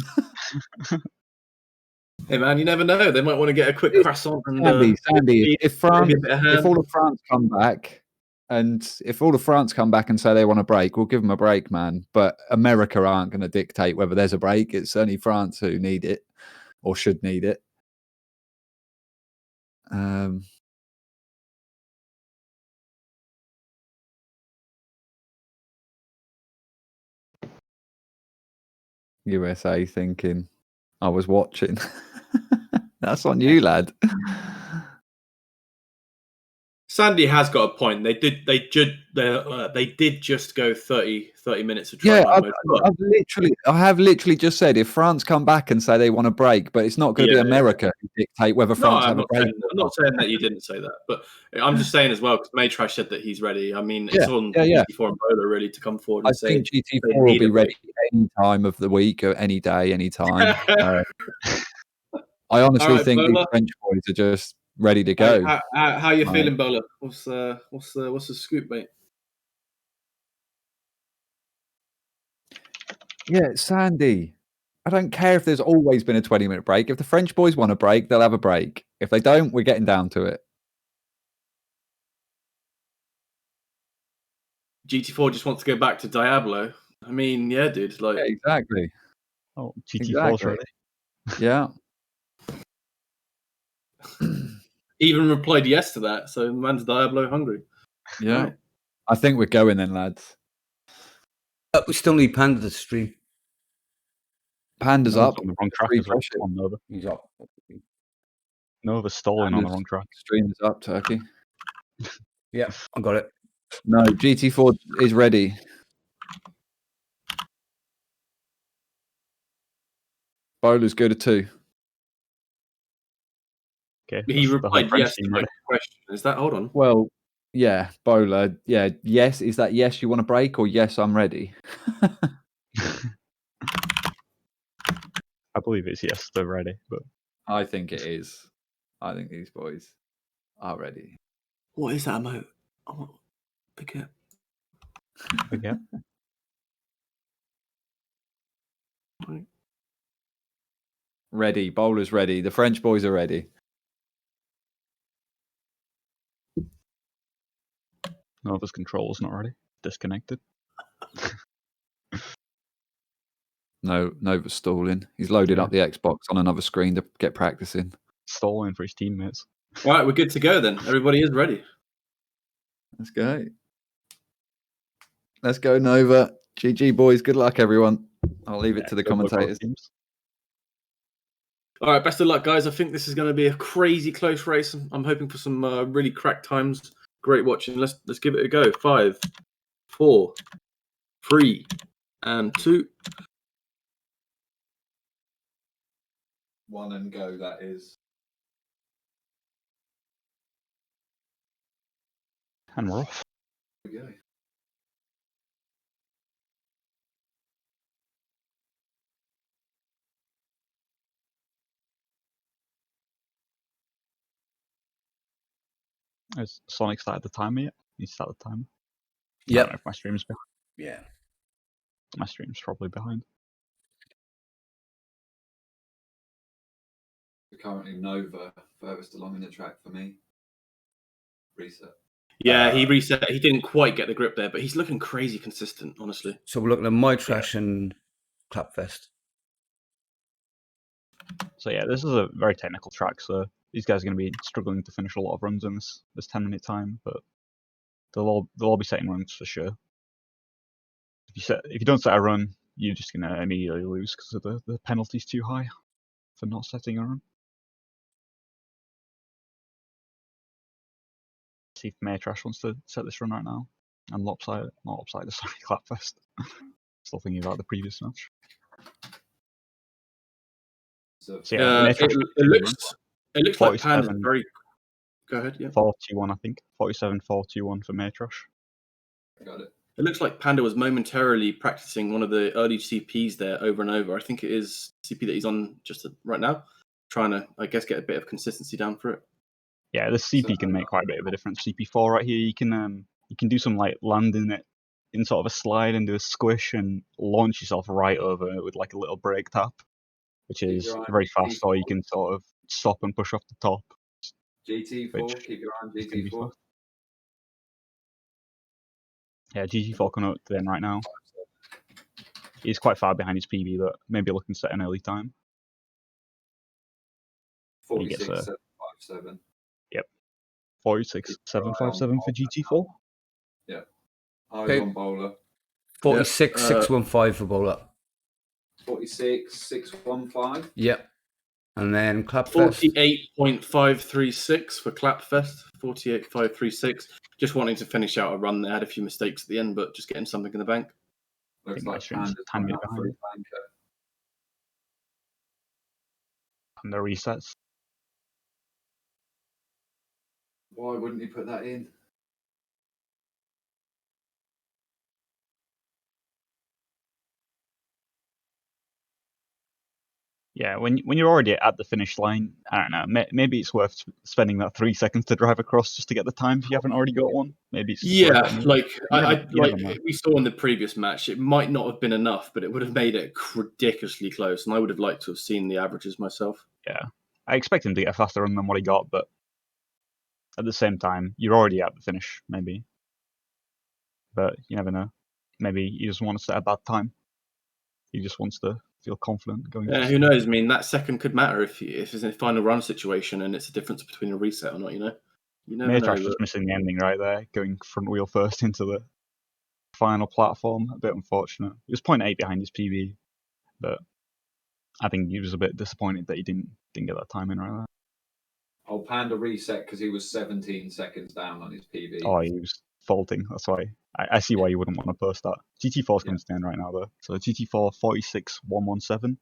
Hey man, you never know. They might want to get a quick croissant. And Sandy, if all of France come back, and if all of France come back and say they want a break, we'll give them a break, man. But America aren't going to dictate whether there's a break. It's only France who need it or should need it. USA thinking, I was watching. That's on you, lad. Sandy has got a point. They did just go 30 minutes of try Yeah, night mode. But I have literally just said if France come back and say they want a break, but it's not going to Yeah, be America who dictate whether no, France have a break. I'm not saying that you didn't say that, but I'm just saying as well because Maytrash said that he's ready. I mean, it's on yeah. GT4 and Bowler really to come forward I and say think GT4 they will need be a break. ready any time of the week or any day, any time. I honestly All right, think these Bowler. French boys are just ready to go. How you Right. feeling, Bowler? What's the scoop, mate? Yeah, Sandy. I don't care if there's always been a 20-minute break. If the French boys want a break, they'll have a break. If they don't, we're getting down to it. GT4 just wants to go back to Diablo. I mean, yeah, dude. Like, Yeah, exactly. Oh, GT4's Exactly. ready. Yeah. even replied yes to that. So man's Diablo hungry. Yeah. Right. I think we're going then, lads. We still need Panda to stream. Panda's Nova's up. on the wrong track as well. Refresh it. On Nova. He's up. Nova's stalling on the Panda's wrong track. Stream is up, Turkey. Yeah, I got it. No, GT4 is ready. Bowler's go to 2. Okay. He that's the whole replied French yes to team my ready. question. Is that? Hold on. Well, yeah, Bowler. Yeah, yes. Is that yes, you want a break, or yes, I'm ready? I believe it's yes, they're ready. But I think it is. I think these boys are ready. What is that emote? Oh, forget. again, Ready. Bowler's ready. The French boys are ready. Nova's control's not ready. Disconnected. No, Nova's stalling. He's loaded Yeah. up the Xbox on another screen to get practicing. Stalling for his teammates. All right, we're good to go then. Everybody is ready. Let's go. Let's go, Nova. GG, boys. Good luck, everyone. I'll leave it to the Good luck, both commentators. teams. All right, best of luck, guys. I think this is going to be a crazy close race. I'm hoping for some really cracked times. Great watching. Let's give it a go. 5, 4, 3, and 2. 1 and go, that is. And we're off. Here we go. Has Sonic started the timer yet? He started the timer. I Yep. don't know if my stream's behind. Yeah. My stream's probably behind. Currently Nova furthest along in the track for me. Reset. Yeah, he reset. He didn't quite get the grip there, but he's looking crazy consistent, honestly. So we're looking at My Trash and Clapfest. So yeah, this is a very technical track, so these guys are going to be struggling to finish a lot of runs in this 10-minute time, but they'll all be setting runs for sure. If you don't set a run, you're just going to immediately lose because the penalty's too high for not setting a run. See if Maytrash wants to set this run right now. And Lopsided, not Lopsided, sorry, Clapfest. Still thinking about the previous match. So, So yeah, Maytrash It looks like 47. Panda's very. Go ahead. Yeah. 41, I think. 47-41 for Maytrash. got it. It looks like Panda was momentarily practicing one of the early CPs there over and over. I think it is CP that he's on just right now, trying to, I guess, get a bit of consistency down for it. Yeah, this CP So- can make quite a bit of a difference. CP4 right here, you can do some like landing it in sort of a slide and do a squish and launch yourself right over it with like a little brake tap, which Keep is your eye on very fast. Or you GT4. can sort of stop and push off the top. GT4, Which keep your eye on is gonna be GT4. fast. Yeah, GT4 coming up to them right now. He's quite far behind his PB, but maybe looking to set an early time. He gets 46.757. 46.757 for GT4. Eyes Okay. on Bowler. 46,615 for Bowler. 46.615. Yep. And then Clapfest. 48.536 for Clapfest. 48.536. Just wanting to finish out a run. They had a few mistakes at the end, but just getting something in the bank. Looks think my like stream's Panda's 10 gone minutes up for behind. his banker. And the resets. Why wouldn't he put that in? Yeah, when you're already at the finish line, I don't know. Maybe it's worth spending that 3 seconds to drive across just to get the time if you haven't already got one. Maybe it's Yeah, worth it. like You I never like know. we saw in the previous match, it might not have been enough, but it would have made it ridiculously close, and I would have liked to have seen the averages myself. Yeah, I expect him to get a faster run than what he got, but at the same time, you're already at the finish, maybe. But you never know. Maybe he just wants to set a bad time. He just wants to feel confident going. Yeah, for who knows? I mean, that second could matter if it's a final run situation and it's a difference between a reset or not. You never know. Maytrash just missing the ending right there, going front wheel first into the final platform. A bit unfortunate. He was 0.8 behind his PB, but I think he was a bit disappointed that he didn't get that time in right there. Oh, Panda reset because he was 17 seconds down on his PB. Oh, he was faulting. That's why. I see why you wouldn't want to post that. GT4's coming to the end right now, though. So GT4 46.117.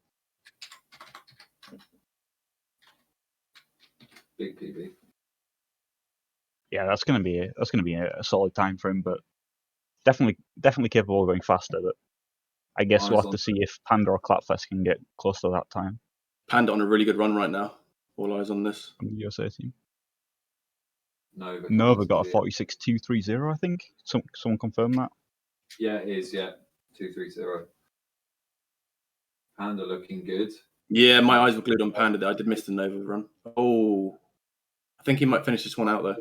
Big PB. Yeah, that's gonna be a solid time for him, but definitely capable of going faster. But I guess we'll have to see if Panda or Clapfest can get close to that time Panda on a really good run right now. All eyes on this. from the USA team. Nova Nova got a 46.230, I think. Someone confirm that. Yeah, it is. Yeah, 230. Panda looking good. Yeah, my eyes were glued on Panda there. I did miss the Nova run. Oh, I think he might finish this one out though.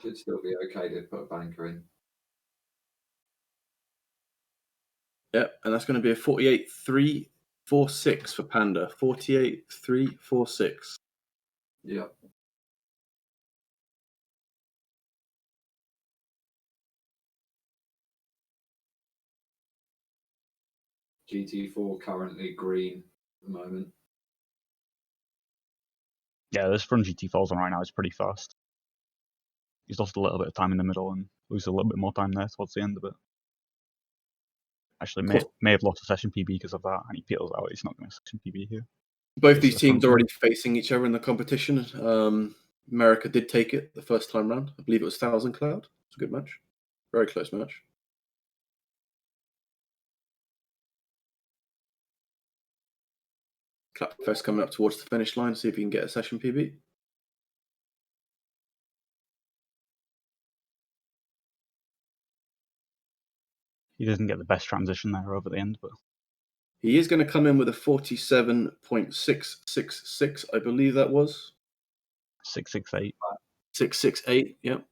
Should still be okay to put a banker in. Yep, and that's going to be a 48.346 for Panda. 48.346. Yeah. GT4 currently green at the moment. Yeah, this front GT4's on right now is pretty fast. He's lost a little bit of time in the middle and loses a little bit more time there towards the end of it. Actually, may have lost a session PB because of that, and he peels out. He's not going to session PB here. Both these teams already facing each other in the competition. America did take it the first time round. I believe it was Thousand Cloud. It's a good match. Very close match. Clapfest coming up towards the finish line. See if he can get a session PB. He doesn't get the best transition there over the end, but he is going to come in with a 47.666, I believe that was. 668. 668, yep.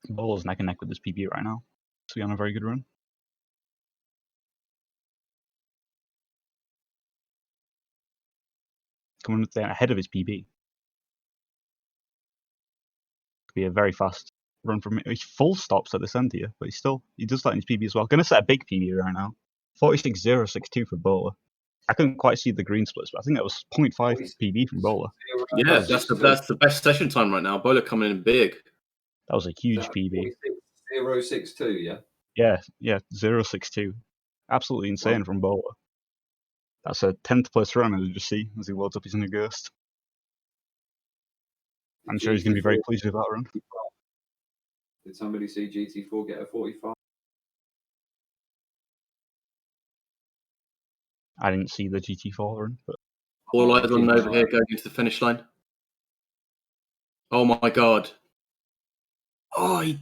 Bowler's neck and neck with this PB right now. So he's on a very good run. Coming ahead of his PB. Could be a very fast run from him. He's full stops at this end here, but he does that in his PB as well. Going to set a big PB right now. 46.062 for Bowler. I couldn't quite see the green splits, but I think that was 0.5 PB from Bowler. Yeah, that's the best session time right now. Bowler coming in big. That was a huge PB. 062, yeah? Yeah, 0.62. Absolutely insane from Bowler. That's a 10th place run, as you just see, as he loads up his new Ghost. I'm sure he's going to be very pleased with that run. Did somebody see GT4 get a 45? I didn't see the GT4 run, but All eyes on over here going into the finish line. Oh my god. Oh, he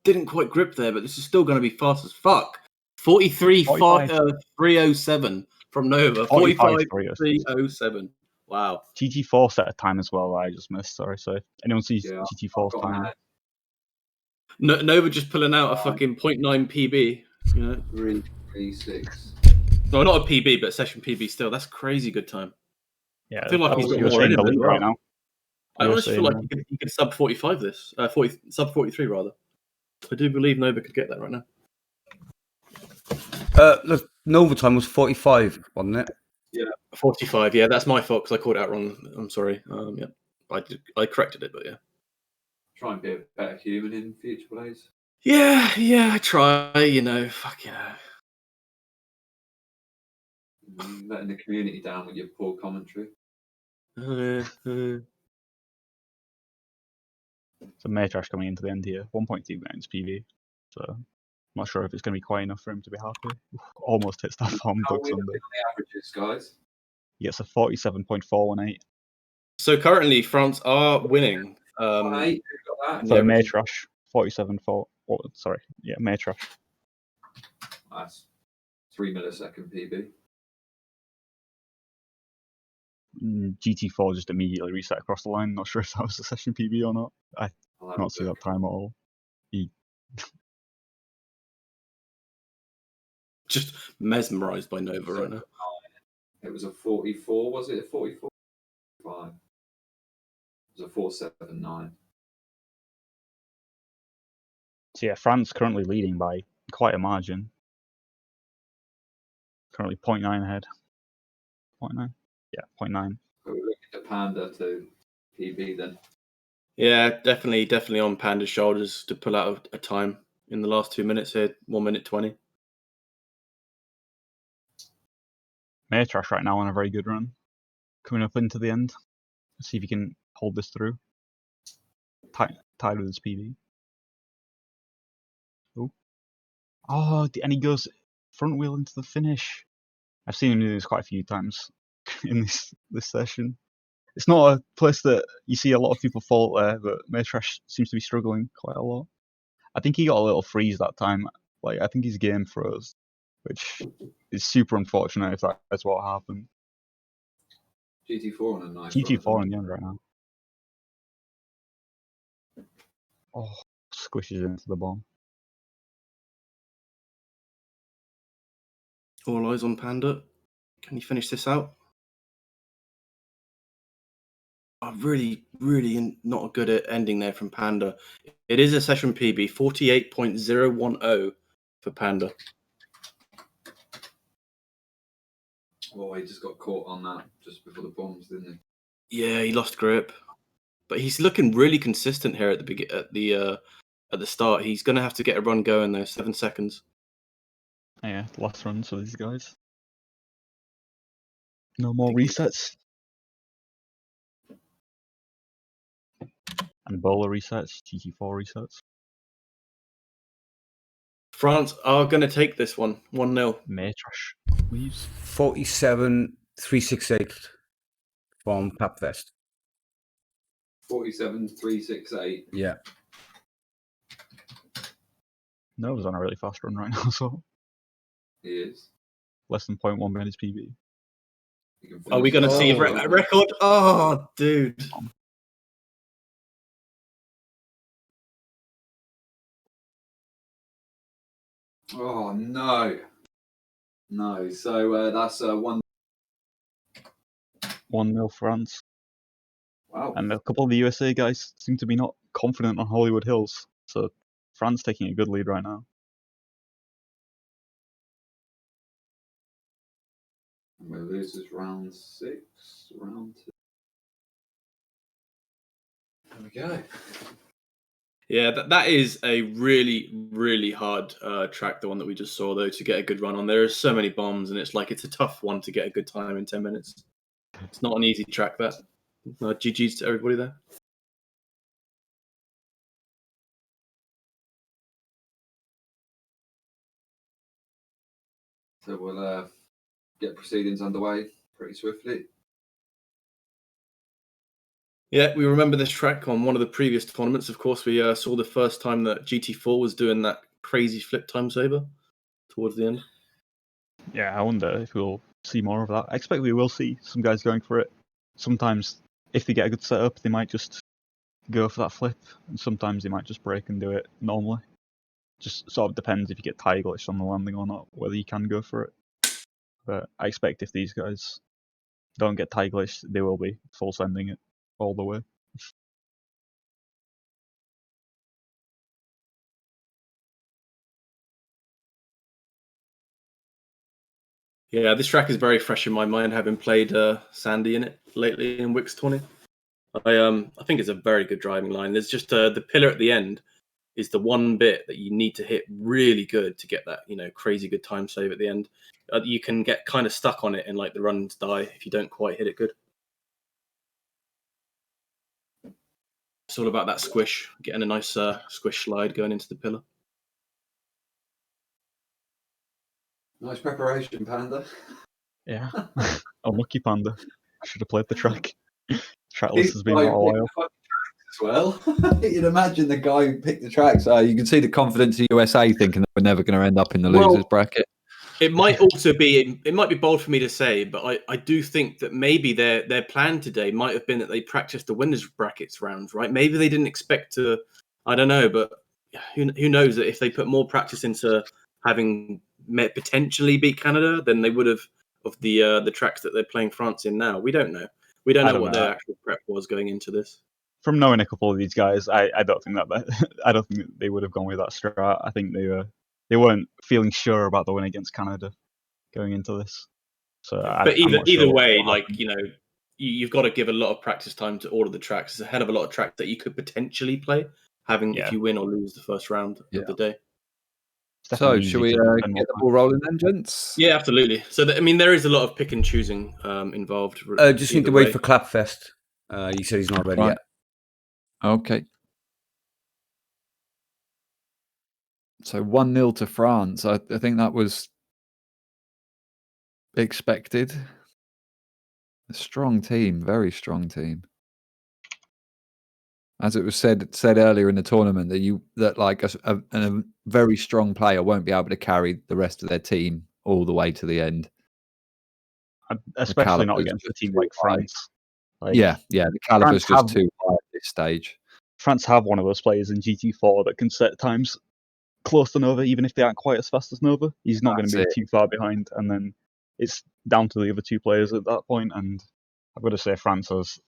didn't quite grip there, but this is still going to be fast as fuck. 43.307 from Nova. 45.307. Wow. GT4 set a time as well that I just missed. Sorry, so if anyone sees GT4's time. Nova just pulling out a fucking 0.9 PB. You know? 336. No, not a PB, but session PB still. That's crazy good time. Yeah, I feel like he's got you're more saying in the him as lead right well. now. I You're honestly feel saying, like he could sub 45 this, sub 43 rather. I do believe Nova could get that right now. The Nova time was 45, wasn't it? 45, yeah, that's my fault because I called it out wrong. I'm sorry. Yeah, I corrected it, but yeah. Try and be a better human in future plays. Yeah, I try. Fuck yeah. Letting the community down with your poor commentary. So Maytrash coming into the end here, 1.2 minutes PV. So I'm not sure if it's going to be quite enough for him to be happy. Almost hits that farm How are Ducks we under. looking at the averages, guys? He gets a 47.418 So currently, France are winning. 1-8, who got that? the for average. Maytrash. 47.4. Oh, sorry, yeah, Maytrash. That's 3 millisecond PB. GT4 just immediately reset across the line. Not sure if that was a session PB or not. I I'll have not a see look. that time at all. Just mesmerized by Nova right now. It was a 44, was it? A 44? 5. It was a 479. So yeah, France currently leading by quite a margin. Currently 0.9 ahead. 0.9? Yeah, 0.9. So we're looking to Panda to PB then. Yeah, definitely on Panda's shoulders to pull out a time in the last 2 minutes here. 1 minute 20. Maytrash right now on a very good run. Coming up into the end. Let's see if he can hold this through. Tied with his PB. Oh, and he goes front wheel into the finish. I've seen him do this quite a few times in this session. It's not a place that you see a lot of people fault there, but Maytrash seems to be struggling quite a lot. I think he got a little freeze that time. Like, I think his game froze, which is super unfortunate if that's what happened. GT4 on a nice GT4 run. in the end right now. Oh, squishes into the bomb. All eyes on Panda. Can you finish this out? I'm really not good at ending there from Panda. It is a session PB, 48.010 for Panda. Oh, he just got caught on that just before the bombs, didn't Yeah, he lost grip, but he's looking really consistent here at the start. He's going to have to get a run going though. 7 seconds. Yeah, last runs for these guys. No more resets. And bowler resets, GT4 resets. France are going to take this one. 1-0. Maytrash leaves. 47,368 from Papfest. 47,368. Yeah. Nova's on a really fast run right now, so He is. less than 0.1 minutes PB. He can Are we finish going to see it. a record? Oh, dude. Oh, no. No. So that's 1. 1-0 France. Wow. And a couple of the USA guys seem to be not confident on Hollywood Hills. So France taking a good lead right now. Well, this is round 6. Round 2. There we go. Yeah, that is a really hard track, the one that we just saw, though, to get a good run on. There are so many bombs, and it's a tough one to get a good time in 10 minutes. It's not an easy track, that. GG's to everybody there. So we'll get proceedings underway pretty swiftly. Yeah, we remember this track on one of the previous tournaments. Of course, we saw the first time that GT4 was doing that crazy flip time saber towards the end. Yeah, I wonder if we'll see more of that. I expect we will see some guys going for it. Sometimes, if they get a good setup, they might just go for that flip, and sometimes they might just break and do it normally. Just sort of depends if you get tire glitched on the landing or not, whether you can go for it. But I expect if these guys don't get tie glitched, they will be full sending it all the way. Yeah, this track is very fresh in my mind, having played Sandy in it lately in Wix 20. I think it's a very good driving line. There's just the pillar at the end is the one bit that you need to hit really good to get that, crazy good time save at the end. You can get kind of stuck on it and like the runs die if you don't quite hit it good. It's all about that squish, getting a nice squish slide going into the pillar. Nice preparation, Panda. Yeah. Unlucky Panda. Should have played the track. Track He's list has been the out guy a who while. picked the tracks as well. You'd imagine the guy who picked the tracks. You can see the confidence of USA thinking that we're never going to end up in the Well, losers bracket. It might also be, it might be bold for me to say, but I do think that maybe their plan today might have been that they practiced the winners brackets rounds, right? Maybe they didn't expect to, I don't know, but who knows that if they put more practice into having potentially beat Canada, then they would have of the tracks that they're playing France in now. We don't know. We don't I know don't what know. their actual prep was going into this. From knowing a couple of these guys, I don't think that I don't think they would have gone with that strat. I think they weren't feeling sure about the win against Canada going into this. So, But I'm not either sure way, what like happened. you've got to give a lot of practice time to all of the tracks. There's a hell of a lot of tracks that you could potentially play, if Yeah. you win or lose the first round of the day. It's So, definitely shall easy we to get spend more the time. ball rolling then, gents? Yeah, absolutely. So there is a lot of pick and choosing involved. Just need either to wait way. for Clapfest. He said he's not ready Right. yet. Okay. So 1-0 to France. I think that was expected. A strong team, very strong team. As it was said earlier in the tournament, that like a very strong player won't be able to carry the rest of their team all the way to the end. Especially not caliber's against a just team too like high. France. Like, Yeah, the caliber's France just have- too high at this stage. France have one of those players in GT4 that can set times close to Nova, even if they aren't quite as fast as Nova. He's not going to be That's too far behind, and then it's down to the other two players at that point. And I've got to say, France has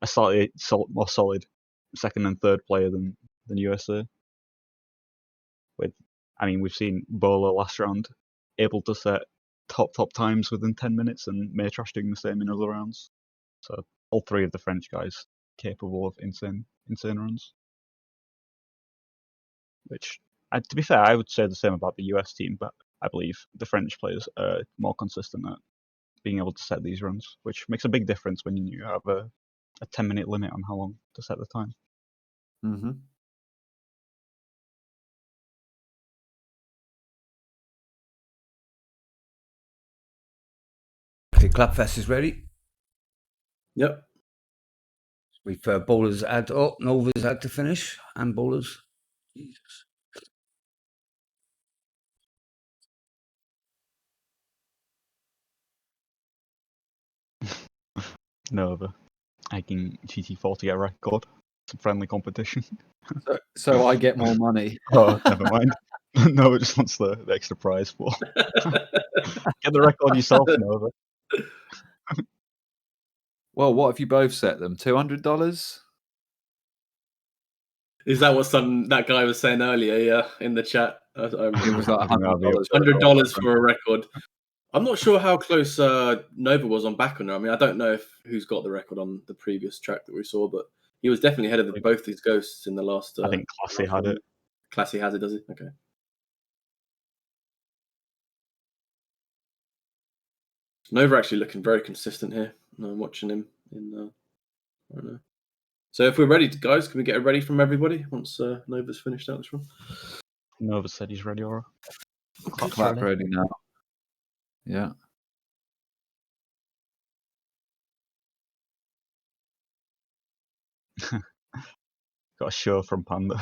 a slightly more solid second and third player than USA. We've seen Bola last round able to set top times within 10 minutes, and Maytrash doing the same in other rounds. So all three of the French guys capable of insane runs. Which, to be fair, I would say the same about the US team, but I believe the French players are more consistent at being able to set these runs, which makes a big difference when you have a 10-minute limit on how long to set the time. Mm-hmm. Okay, Clapfest is ready. Yep. We've bowlers had Nova's had to finish and bowlers. Jesus. Nova, making GT4 to get a record. It's a friendly competition. So I get more money. Oh, never mind. Nova just wants the extra prize for. Get the record yourself, Nova. Well, what if you both set them? $200? Is that what that guy was saying earlier? Yeah, in the chat. It was like $100. $100 for a record. I'm not sure how close Nova was on Bacona. I mean, I don't know who's got the record on the previous track that we saw, but he was definitely ahead of both these ghosts in the last. I think Classy had it. Classy has it, does he? Okay. Nova actually looking very consistent here. I'm watching him in. I don't know. So if we're ready, guys, can we get it ready from everybody once Nova's finished out this run? Nova said he's ready, Aura. Clap ready now. Yeah. Got a show from Panda.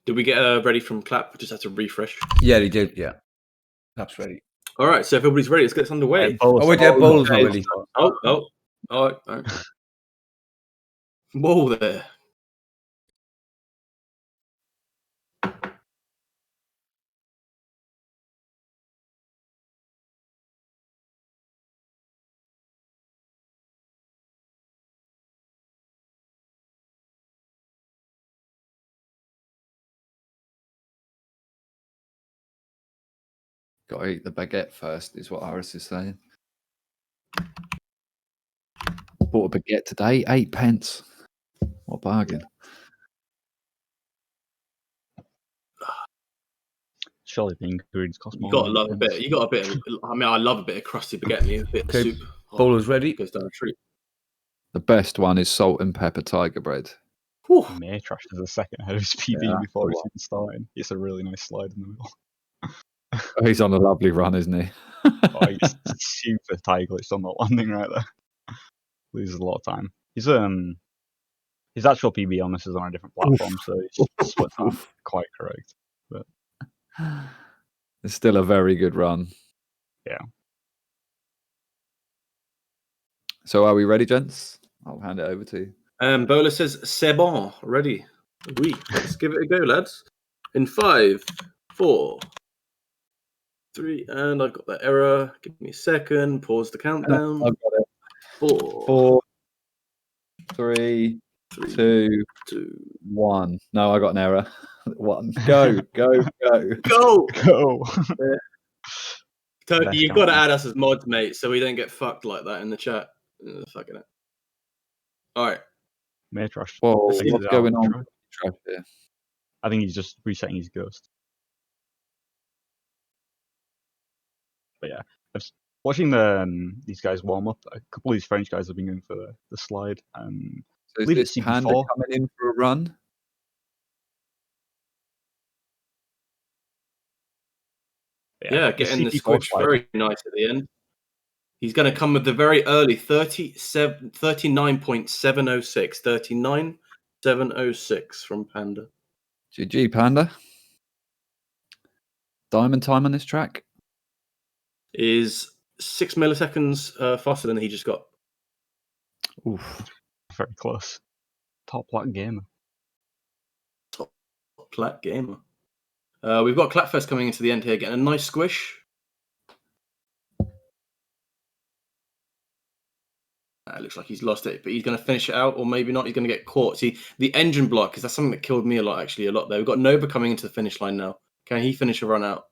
Did we get ready from Clap? We just had to refresh. Yeah, he did. Yeah, Clap's ready. All right, so if everybody's ready, let's get this underway. Oh, wait, yeah, bowlers not okay. ready. Oh, all right. Whoa there. Got to eat the baguette first, is what Iris is saying. Bought a baguette today, 8 pence. What a bargain. Surely the ingredients cost You more. gotta than love a pence. bit. You got a bit. I mean, I love a bit of crusty baguette and a bit of Okay, soup. Oh, Bowlers ready? goes down a treat. The best one is salt and pepper tiger bread. Whew. Maytrash is the second ahead of his PB Yeah, before that's it's the even starting. It's a really nice slide in the middle. Oh, he's on a lovely run, isn't he? Oh, he's super tight glitched on that landing right there. Loses a lot of time. His actual PB on this is on a different platform, so his splits aren't quite correct. It's still a very good run. Yeah. So are we ready, gents? I'll hand it over to you. Bola says, c'est bon, ready. Oui, let's give it a go, lads. In 5, 4, 3, and I've got that error. Give me a second. Pause the countdown. I've got it. 4, 4, 3, 3, 2, 2. 1. No, I got an error. 1. Go, go, go. Go! Go! Tony, Best you've got to countdown. add us as mods, mate, so we don't get fucked like that in the chat. Fucking it. All right. Maytrash. Whoa, Let's see what's the going out on track. with the track here? I think he's just resetting his ghost. But yeah, watching these guys warm up, a couple of these French guys have been going for the slide. So is believe this it's Panda CB4. coming in for a run? Yeah, getting the CP4 squish slide. very nice at the end. He's going to come with the very early 39.706. 39.706 from Panda. GG, Panda. Diamond time on this track? Is 6 milliseconds faster than he just got. Oof. Very close. Top plat gamer. Plat gamer. We've got Clapfest coming into the end here, getting a nice squish. It looks like he's lost it, but he's going to finish it out, or maybe not. He's going to get caught. See, the engine block, because that's something that killed me a lot there. We've got Nova coming into the finish line now. Can he finish a run out?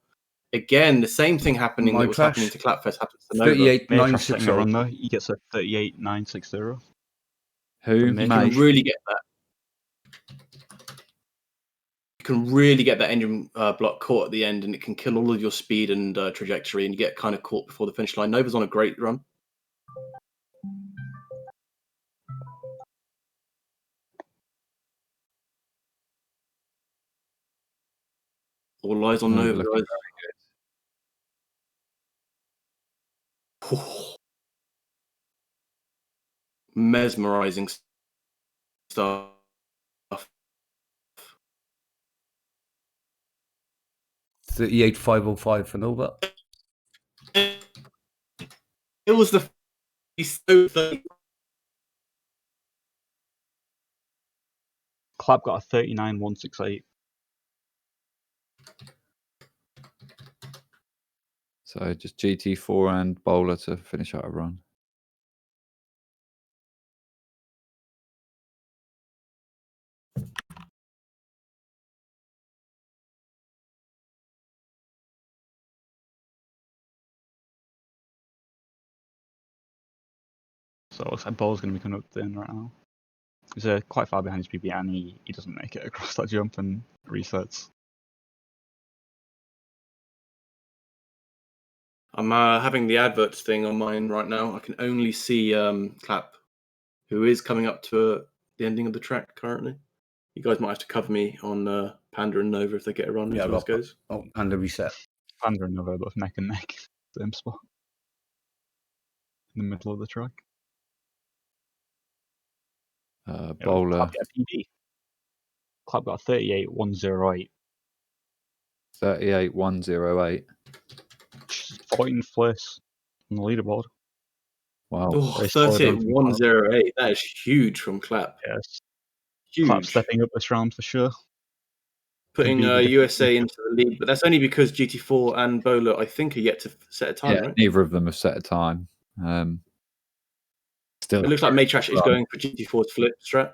Again, the same thing happening that was Maytrash, happening to Clapfest happens to Nova. 38.960. Setting a run 38.960. though. He gets a 38.960. Who? From You Mate. can really get that. You can really get that engine block caught at the end, and it can kill all of your speed and trajectory, and you get kind of caught before the finish line. Nova's on a great run. All eyes on Nova Nova, looking guys. Mesmerizing stuff. 38.505 for Nova. It was the he's so 30. Clap got a 39.168. So just GT4 and Bowler to finish out a run. So it looks like Ball's going to be coming up the end right now. He's quite far behind his PB and he doesn't make it across that jump and resets. I'm having the adverts thing on mine right now. I can only see Clap, who is coming up to the ending of the track currently. You guys might have to cover me on Panda and Nova if they get a run Yeah, as well as goes. Oh, and the reset. Panda and Nova both neck and neck. Same spot. In the middle of the track. Bowler. Clap get a PB. Clap got a 38.108. 38.108. 14th place on the leaderboard. Wow. Oh, Very solid run from Clap. 38.108. That is huge from Clap. Yes. Huge. Clap stepping up this round for sure. Putting Could be the USA into the lead, but that's only because GT4 and Bowler, I think, are yet to set a time, Yeah, right? neither of them have set a time. Still, It looks like Maytrash is going for GT4's flip strat.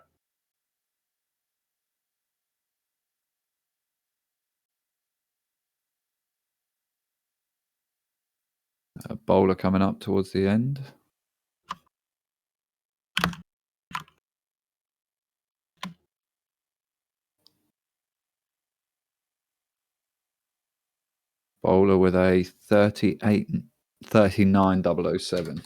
A bowler coming up towards the end. Bowler with a 39,007.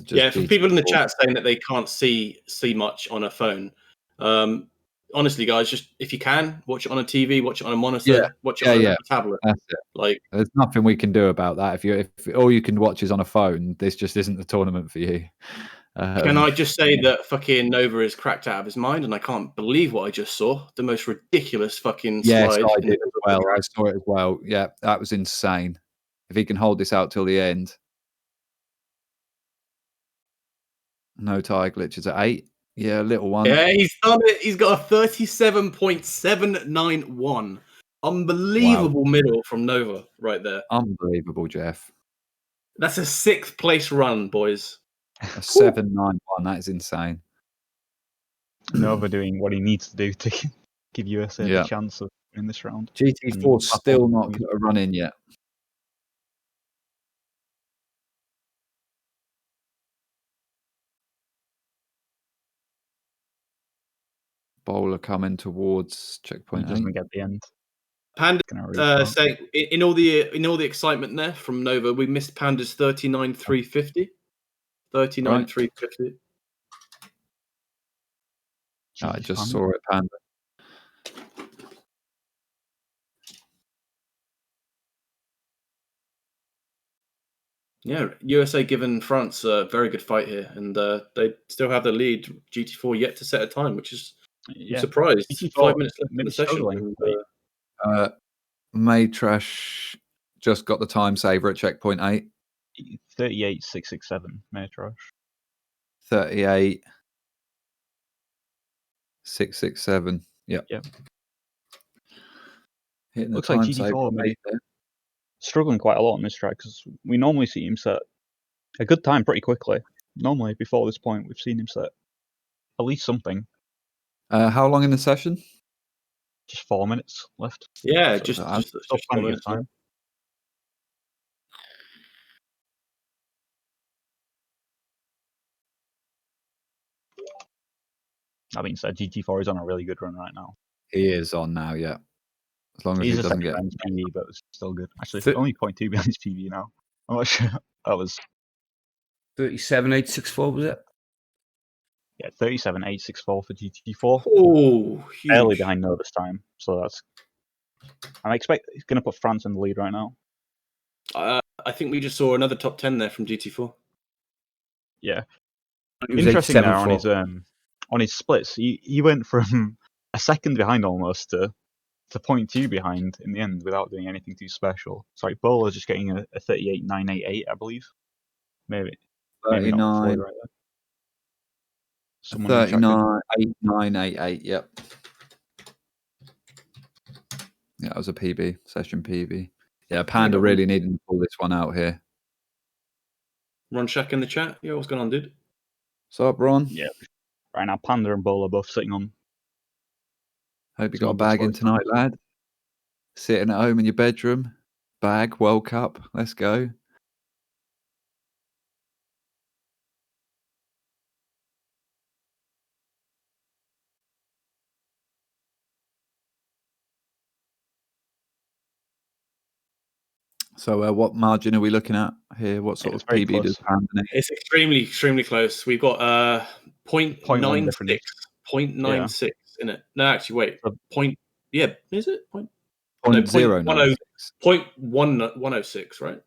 Yeah, for people in the GT4. chat saying that they can't see much on a phone. Honestly, guys, just if you can watch it on a TV, watch it on a monitor, Yeah, watch it on yeah. a tablet. That's it. Like, There's nothing we can do about that. If all you can watch is on a phone, this just isn't the tournament for you. can I just say that fucking Nova is cracked out of his mind, and I can't believe what I just saw. The most ridiculous fucking Yes, slide. I did as well. I saw it as well. Yeah, that was insane. If he can hold this out till the end. No tire glitches at 8. Yeah, little one. Yeah, he's done it. He's got a 37.791. Unbelievable middle from Nova right there. Unbelievable, Jeff. That's a 6th place run, boys. A 791. That is insane. Nova doing what he needs to do to give USA Yeah. the chance of winning this round. GT4 And still not put a run in yet. Bowler coming towards He checkpoint 8. doesn't get the end. Panda Gonna restart. saying in all the excitement there from Nova, we missed Panda's 39.350. 39.350. I Jeez, just Panda. saw it, Panda. Yeah, USA given France a very good fight here, and they still have the lead. GT4 yet to set a time, which is I'm Yeah, surprised. GT4 5 minutes left in maybe the session. struggling, And, Maytrash just got the time saver at checkpoint 8. 38.667 Maytrash. 38,667. Yep. Yep. Hitting the Looks like time GT4 saver maybe late there. struggling quite a lot on this track because we normally see him set a good time pretty quickly. Normally, before this point, we've seen him set at least something. How long in the session? Just 4 minutes left. yeah, So just I'm Still 4 plenty of minutes. time. That being said, GT4 is on a really good run right now. He is on now, yeah. As long as He's he a doesn't second get. behind his PB, but it's still good. Actually, Th- only 0.2 behind his PB now. I'm not sure. That was 37,864 was it? 37.864 for GT4. Oh, Barely huge. behind Nova this time. So that's. I expect he's going to put France in the lead right now. I think we just saw another top 10 there from GT4. Yeah. It was Interesting there on 874. on his splits. He went from a second behind almost to 0.2 behind in the end without doing anything too special. Sorry, Bowler's just getting a 38.988, I believe. Maybe not 39, fully right there. Someone in the chat could- 39,8,988. Yep. Yeah, that was a PB, session PB. Yeah, Panda got really needing to pull this one out here. Ron Shack in the chat. Yeah, what's going on, dude? What's up, Ron? Yeah. Right now, Panda and Bowler both sitting on. Hope you Some got a good bag in spots. tonight, lad. Sitting at home in your bedroom. Bag, World Cup. Let's go. So, what margin are we looking at here? What sort It's of very PB does close. Panda need? It's extremely close. We've got 0.96. 0.1 difference. 0.96 in it. No, actually, wait. So- Yeah, is it? Point, 0.096. 0.106, right?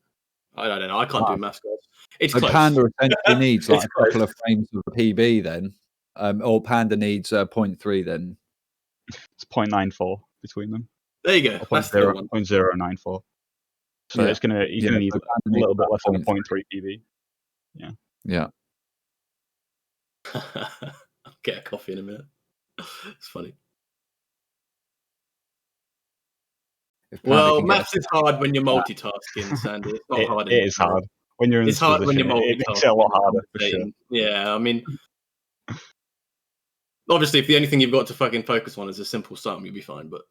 I don't know. I can't do maths, guys. It's So close. Panda essentially needs like It's a couple close. of frames of a PB then. Or Panda needs 0.3 then. It's 0.94 between them. There you go. Or That's the one. 0.094. So Yeah. he's gonna Yeah, need so a Panda needs little bit about less than a 0.3. 0.3 PB. Yeah. I'll get a coffee in a minute. It's funny. If Panda Well, can get maths is hard when you're multitasking, Sandy. It's not hard. It is hard. When you're in It's this hard when position, you're it multitasking. makes it a lot harder for sure. Yeah, I mean, obviously, if the only thing you've got to fucking focus on is a simple sum, you'll be fine. But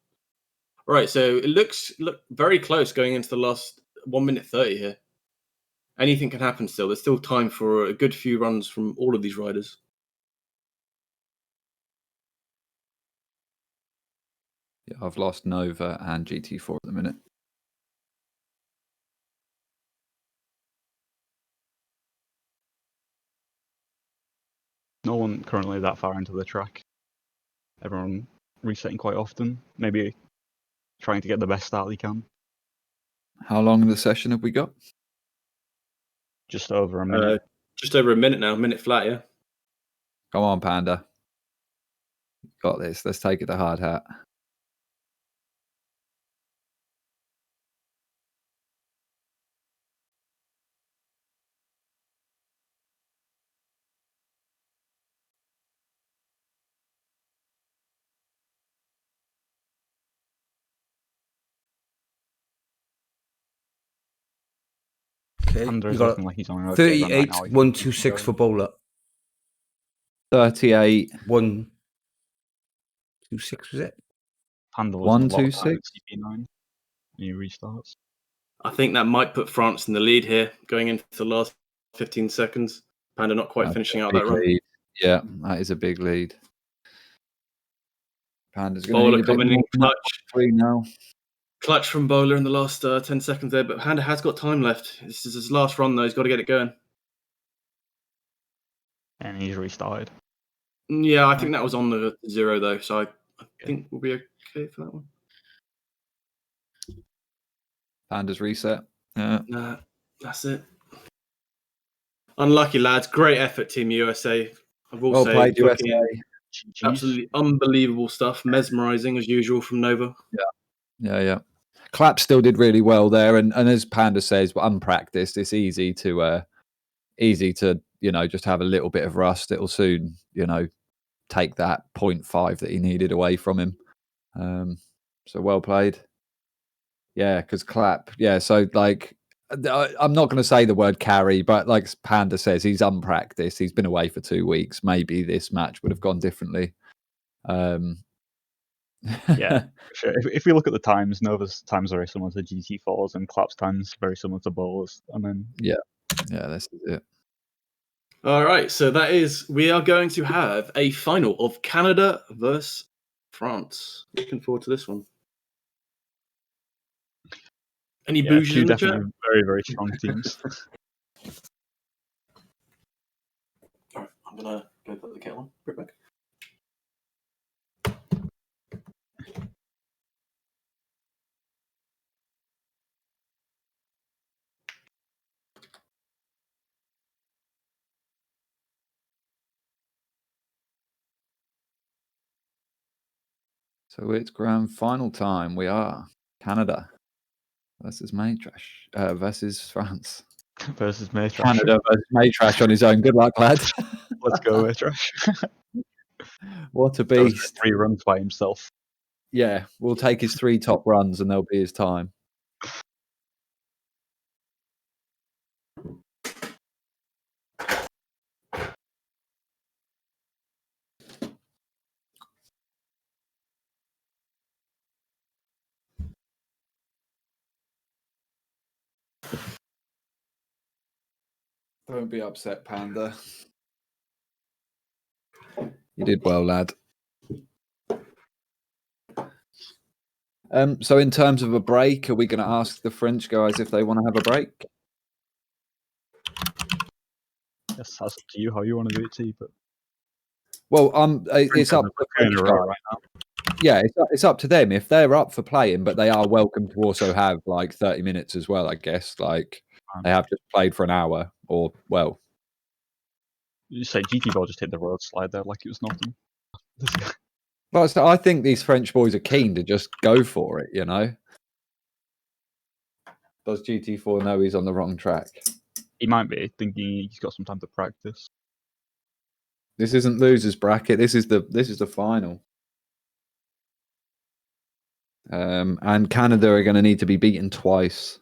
right, so it look very close going into the last 1 minute 30 here. Anything can happen still. There's still time for a good few runs from all of these riders. Yeah, I've lost Nova and GT4 at the minute. No one currently that far into the track. Everyone resetting quite often. Maybe trying to get the best start they can. How long in the session have we got? Just over a minute. Just over a minute now, minute flat, yeah. Come on, Panda. Got this. Let's take it to hard hat. Okay, Andrew's you got looking like he's on a okay run right 38, now. He's 126 for bowler. 38. 126 was it? Panda was a lot of time 126. at CP9. And he restarts. I think that might put France in the lead here, going into the last 15 seconds. Panda not quite That's finishing a out big that run. lead. Yeah, that is a big lead. Panda's going to Bowler need a bit coming more in than that clutch. three now. Clutch from Bowler in the last 10 seconds there, but Panda has got time left. This is his last run, though. He's got to get it going. And he's restarted. Yeah, I think that was on the 0, though, so I think we'll be okay for that one. Panda's reset. Yeah. Nah, that's it. Unlucky, lads. Great effort, Team USA. I will Well say, played, fucking USA. absolutely unbelievable stuff. Mesmerizing, as usual, from Nova. Yeah. Clap still did really well there, and as Panda says, unpracticed. It's easy to just have a little bit of rust. It'll soon take that 0.5 that he needed away from him. So well played. Yeah, because Clap. Yeah, so like I'm not going to say the word carry, but like Panda says, he's unpracticed. He's been away for 2 weeks. Maybe this match would have gone differently. Yeah, sure. If we look at the times, Nova's times are very similar to GT4s, and Clap's times very similar to Bowler's. And then yeah, this is it. All right, so we are going to have a final of Canada versus France. Looking forward to this one. Any yeah, bouges two in the chat? definitely very, very strong teams. All right, I'm gonna go put the kettle on. Right back. So it's grand final time. We are Canada versus Maytrash versus France. Versus Maytrash. Canada versus Maytrash on his own. Good luck, lad. Let's go, Maytrash. What a That was beast. 3 runs by himself. Yeah, we'll take his 3 top runs and they'll be his time. Don't be upset, Panda. You did well, lad. So in terms of a break, are we going to ask the French guys if they want to have a break? Yes, that's up to you how you want to do it, T. But Well, it's up to the in French a row guys. right now. Yeah, it's up to them if they're up for playing, but they are welcome to also have like 30 minutes as well, I guess. Like they have just played for an hour or, well. You say GT Ball just hit the road slide there like it was nothing. Well, so I think these French boys are keen to just go for it, Does GT4 know he's on the wrong track? He might be thinking he's got some time to practice. This isn't losers bracket. This is the final. And Canada are going to need to be beaten twice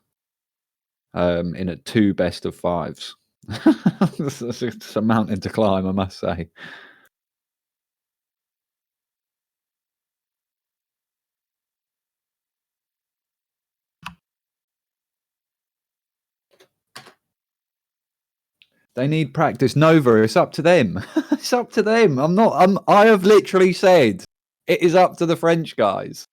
in a 2 best of 5s. It's a mountain to climb, I must say. They need practice. Nova, it's up to them. It's up to them. I have literally said it is up to the French guys.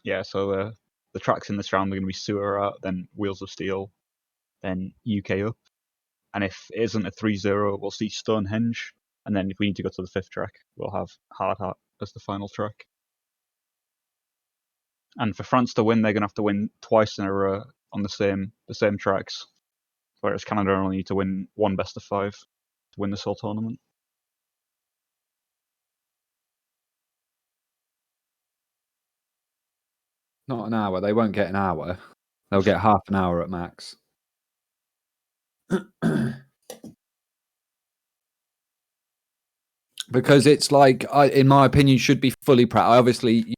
Yeah, so the tracks in this round are going to be Surat, then Wheels of Steel, then UK Up. And if it isn't a 3-0, we'll see Stonehenge. And then if we need to go to the 5th track, we'll have Hard Hat as the final track. And for France to win, they're going to have to win twice in a row on the same tracks. Whereas Canada only need to win one best of 5 to win this whole tournament. Not an hour. They won't get an hour. They'll get half an hour at max. Because it's like, in my opinion, you should be fully practiced. Obviously, you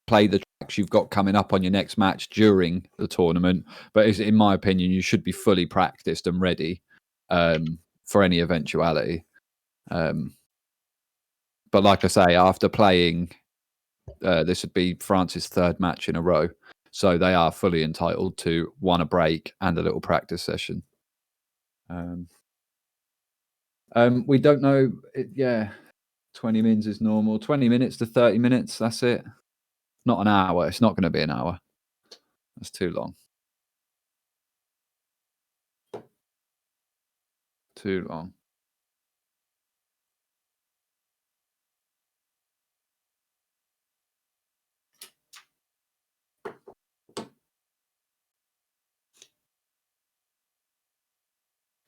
play the tracks you've got coming up on your next match during the tournament. But in my opinion, you should be fully practiced and ready for any eventuality. But like I say, after playing, this would be France's 3rd match in a row. So they are fully entitled to a break and a little practice session. We don't know. 20 mins is normal. 20 minutes to 30 minutes. That's it. Not an hour. It's not going to be an hour. That's too long. Too long.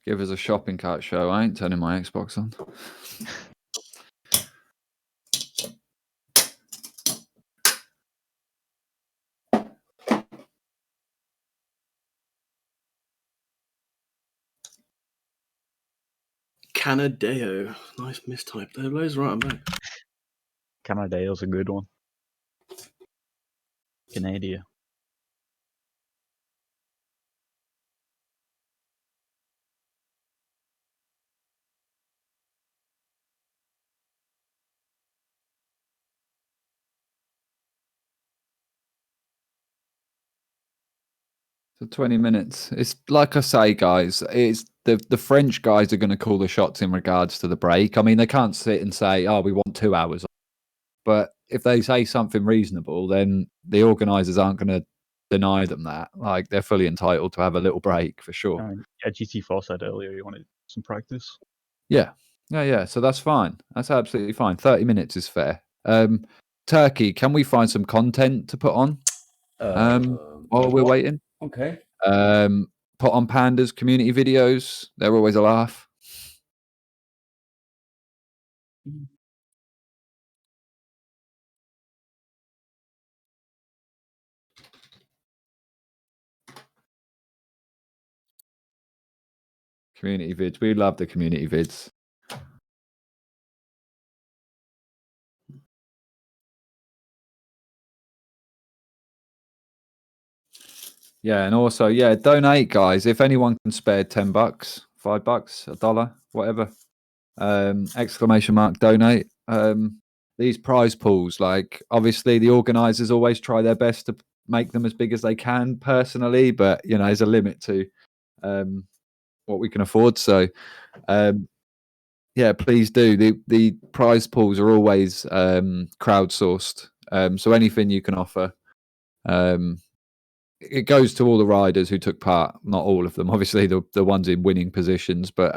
Give us a shopping cart show. I ain't turning my Xbox on. Canadeo. Nice mistype there, Blaze. Right, I'm back. Canadeo's a good one. Canada. So 20 minutes. It's like I say, guys, it's the French guys are going to call the shots in regards to the break. I mean, they can't sit and say, oh, we want 2 hours. But if they say something reasonable, then the organisers aren't going to deny them that. Like, they're fully entitled to have a little break for sure. Yeah, GT4 said earlier he wanted some practice. Yeah. So that's fine. That's absolutely fine. 30 minutes is fair. Turkey, can we find some content to put on while we're waiting? Okay. Put on Panda's community videos. They're always a laugh. Community vids. We love the community vids. Yeah, and also, donate, guys. If anyone can spare $10, $5, $1, whatever. ! Donate. These prize pools, like, obviously the organisers always try their best to make them as big as they can personally, but there's a limit to what we can afford. So please do. The prize pools are always crowdsourced. So anything you can offer. It goes to all the riders who took part, not all of them, obviously the ones in winning positions, but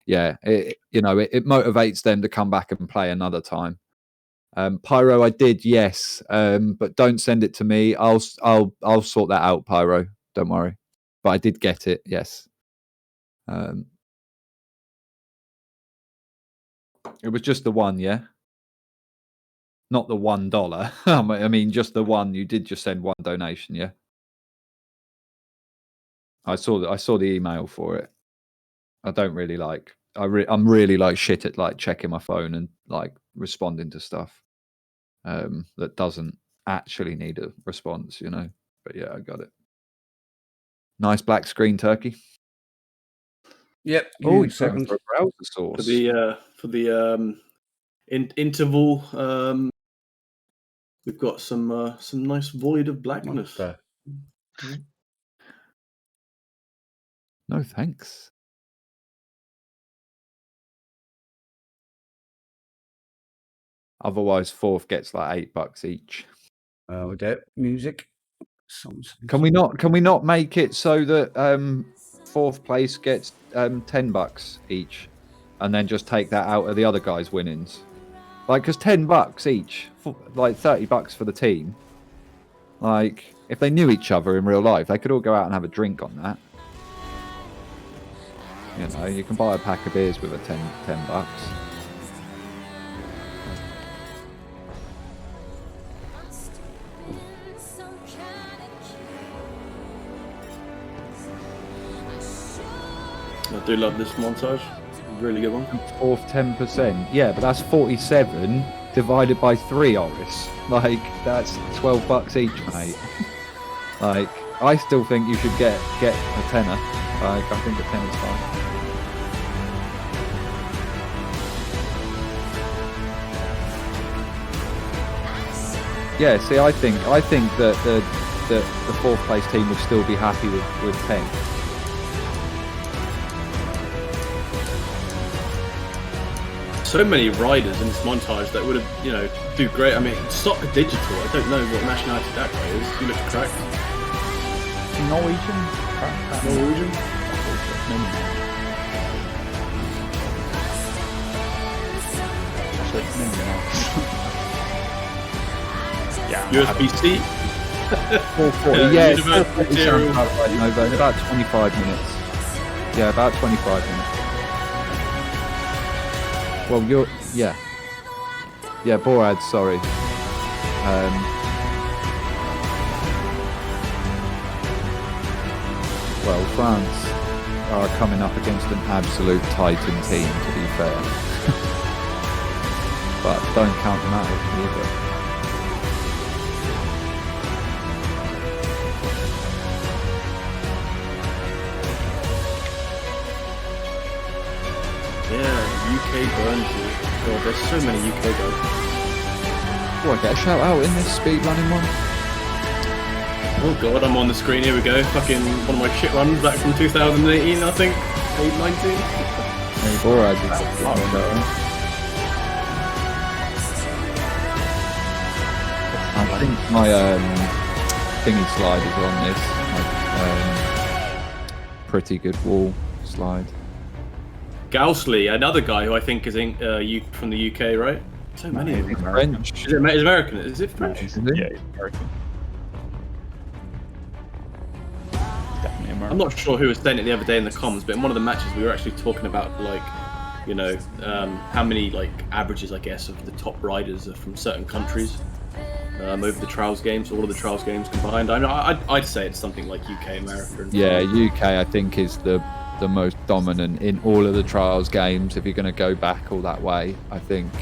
it motivates them to come back and play another time. Pyro, I did, yes, but don't send it to me. I'll sort that out, Pyro. Don't worry. But I did get it, yes. It was just the one, yeah? Not the $1. I mean, just the one. You did just send one donation, yeah? I saw the email for it. I don't really like. I'm really like shit at like checking my phone and like responding to stuff that doesn't actually need a response, But yeah, I got it. Nice black screen, Turkey. Yep. Oh, he's second for a browser source For the interval. We've got some nice Void of Blackness. No thanks. Otherwise, fourth gets like $8 each. Without music. Songs. Can we not make it so that fourth place gets $10 each, and then just take that out of the other guys' winnings? Like, because $10 each, like $30 for the team. Like, if they knew each other in real life, they could all go out and have a drink on that. You know, you can buy a pack of beers with a $10. I do love this montage. Really good one. Fourth 10%. Yeah, but that's 47 divided by 3, Oris. Like, that's $12 each, mate. Like, I still think you should get a tenner. Like, I think a tenner's fine. Yeah, see, I think that the fourth place team would still be happy with 10. So many riders in this montage that would have, you know, do great. I mean, Soccer Digital. I don't know what nationality that guy is. He looks cracked. Norwegian? Norwegian. Yeah. USB-C. 440. Yeah, it's Universal 440 material. sounds about right, Nova, in about 25 minutes. Yeah, about 25 minutes. Well, yeah, Borad, sorry. Well, France are coming up against an absolute Titan team, to be fair. But don't count them out either. Yeah, UK Guernsey. God, there's so many UK guys. Oh, I get a shout out in this speed running one. Oh god, I'm on the screen. Here we go. Fucking one of my shit runs back from 2018, I think. 19. Hey, Borad, you got a shout out. I think my thingy slide is on this. My, pretty good wall slide. Gousley, another guy who I think is from the UK, right? So many of them. French. Is it American? Is it French? Isn't it? Yeah, he's American. Definitely American. I'm not sure who was saying it the other day in the comms, but in one of the matches we were actually talking about, like, you know, how many, like, averages, I guess, of the top riders are from certain countries over the trials games, all of the trials games combined. I'd say it's something like UK, America. And Yeah, UK I think is the most dominant in all of the trials games. If you're going to go back all that way, I think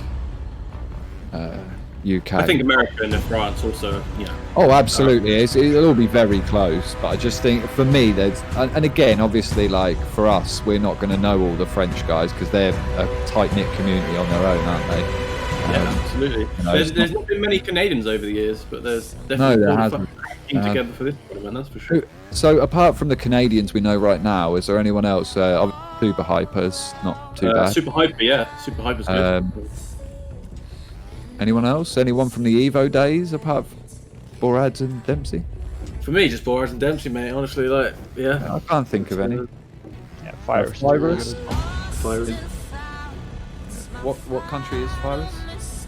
UK. I think America and then France also, you know. Oh, absolutely. It'll all be very close. But I just think, for me, there's... And again, obviously, like, for us, we're not going to know all the French guys because they're a tight-knit community on their own, aren't they? Yeah, absolutely. you know, There's not been many Canadians over the years, but there's No, definitely there all hasn't. team together for this tournament, that's for sure. So, apart from the Canadians we know right now, is there anyone else? Super Hypers, not too bad. Super Hyper, yeah. Super Hyper's good. Anyone else? Anyone from the Evo days apart from Borads and Dempsey? For me, just Boris and Dempsey, mate. Honestly, like, yeah. I can't think of any. Yeah, Virus. Virus? Fiery. What country is Virus?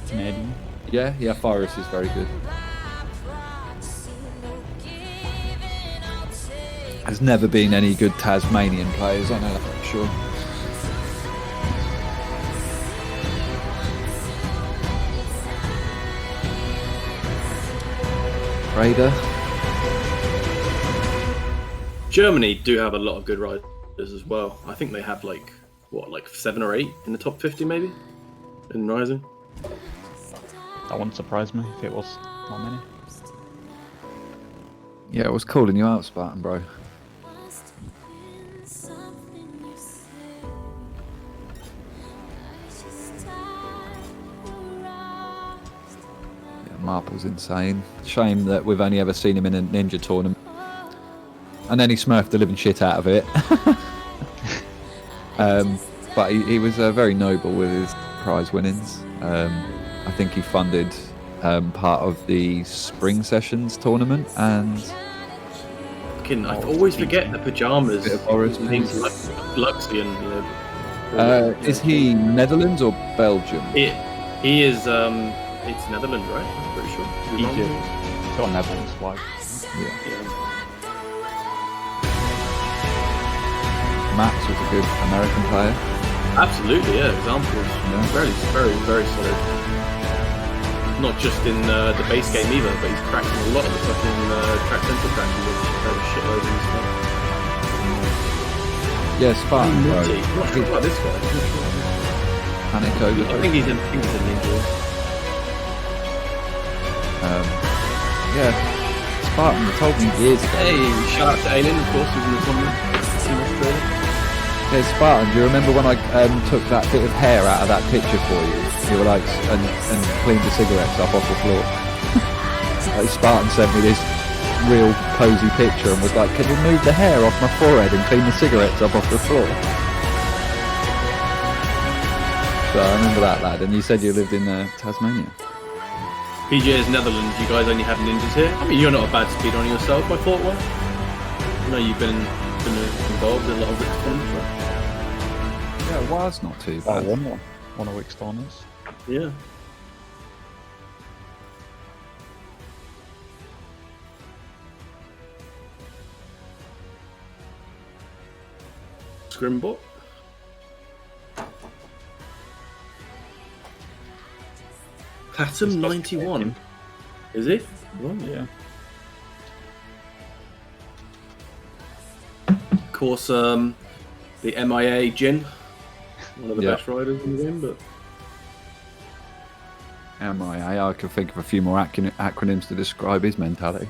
Canadian. Yeah, Virus is very good. There's never been any good Tasmanian players, I know that for sure. Raider. Germany do have a lot of good riders as well. I think they have like 7 or 8 in the top 50 maybe in Rising. That wouldn't surprise me if it was not many. Yeah, I was calling you out, Spartan, bro. Yeah, Marple's insane. Shame that we've only ever seen him in a ninja tournament. and then he smurfed the living shit out of it. But he was very noble with his prize winnings. I think he funded part of the Spring Sessions tournament, and I always forget the pajamas. Bit of Boris Names like Luxy and you know. is he Netherlands or Belgium? He is. It's Netherlands, right? I'm pretty sure. Is it Egypt. wrong? It's got a Netherlands flag. Yeah. Max was a good American player. Absolutely, yeah. Examples. Yeah. Very, very, very solid. Not just in the base game either, but he's cracking a lot of the fucking track central cracking with shitloads of stuff. Yeah, Spartan. bro. Nutty. I'm not sure about this guy. Panic I over. think he's a ninja. Yeah, Spartan told me years ago. Hey, shout out to Aileen, of course, who's in the tournament. Team Australia. Yeah, Spartan, do you remember when I took that bit of hair out of that picture for you? You were like, and cleaned the cigarettes up off the floor. Like Spartan sent me this real posy picture and was like, can you move the hair off my forehead and clean the cigarettes up off the floor? So I remember that, lad. And you said you lived in Tasmania. PGA's Netherlands, you guys only have ninjas here. I mean, you're not a bad speedrunner yourself, I thought one. I know you've been involved in a lot of Rick's tournaments, right? Yeah, it was not too I bad. won one of Wick's tournaments. Yeah. Scrimbot. Platinum 91. Is it? Well, Yeah. of course, the MIA Jin, one of the Yeah. best riders in the game, but MIA, I can think of a few more acronyms to describe his mentality.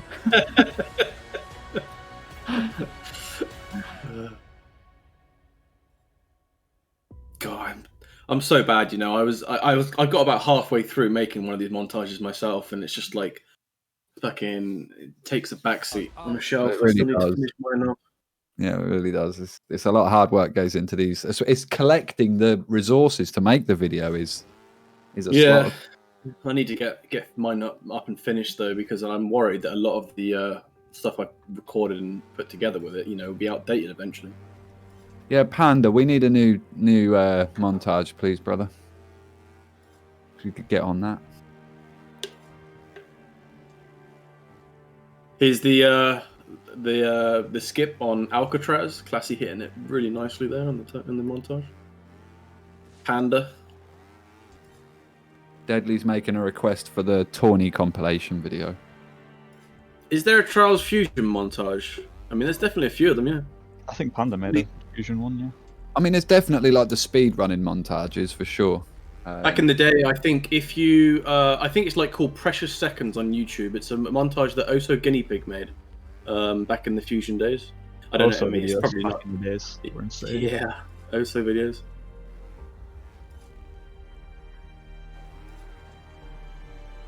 God, I'm so bad. You know, I got about halfway through making one of these montages myself, and it's just like fucking it takes a backseat on a shelf. It really I still need to does. finish mine off. Yeah, it really does. It's a lot of hard work goes into these. It's collecting the resources to make the video is a Yeah, slog. I need to get mine up and finished though, because I'm worried that a lot of the stuff I recorded and put together with it, you know, will be outdated eventually. Yeah, Panda, we need a new montage, please, brother. If you could get on that. Here's the skip on Alcatraz. Classy hitting it really nicely there in the montage. Panda. Deadly's making a request for the Tawny compilation video. Is there a Trials Fusion montage? I mean, there's definitely a few of them, yeah. I think Panda made a fusion one, yeah. I mean, it's definitely like the speed running montages for sure. Back in the day, I think if you, I think it's like called Precious Seconds on YouTube. It's a montage that Oso Guinea Pig made back in the Fusion days. I don't know. I mean, it's videos probably back not. in the days were insane. Yeah, Oso videos.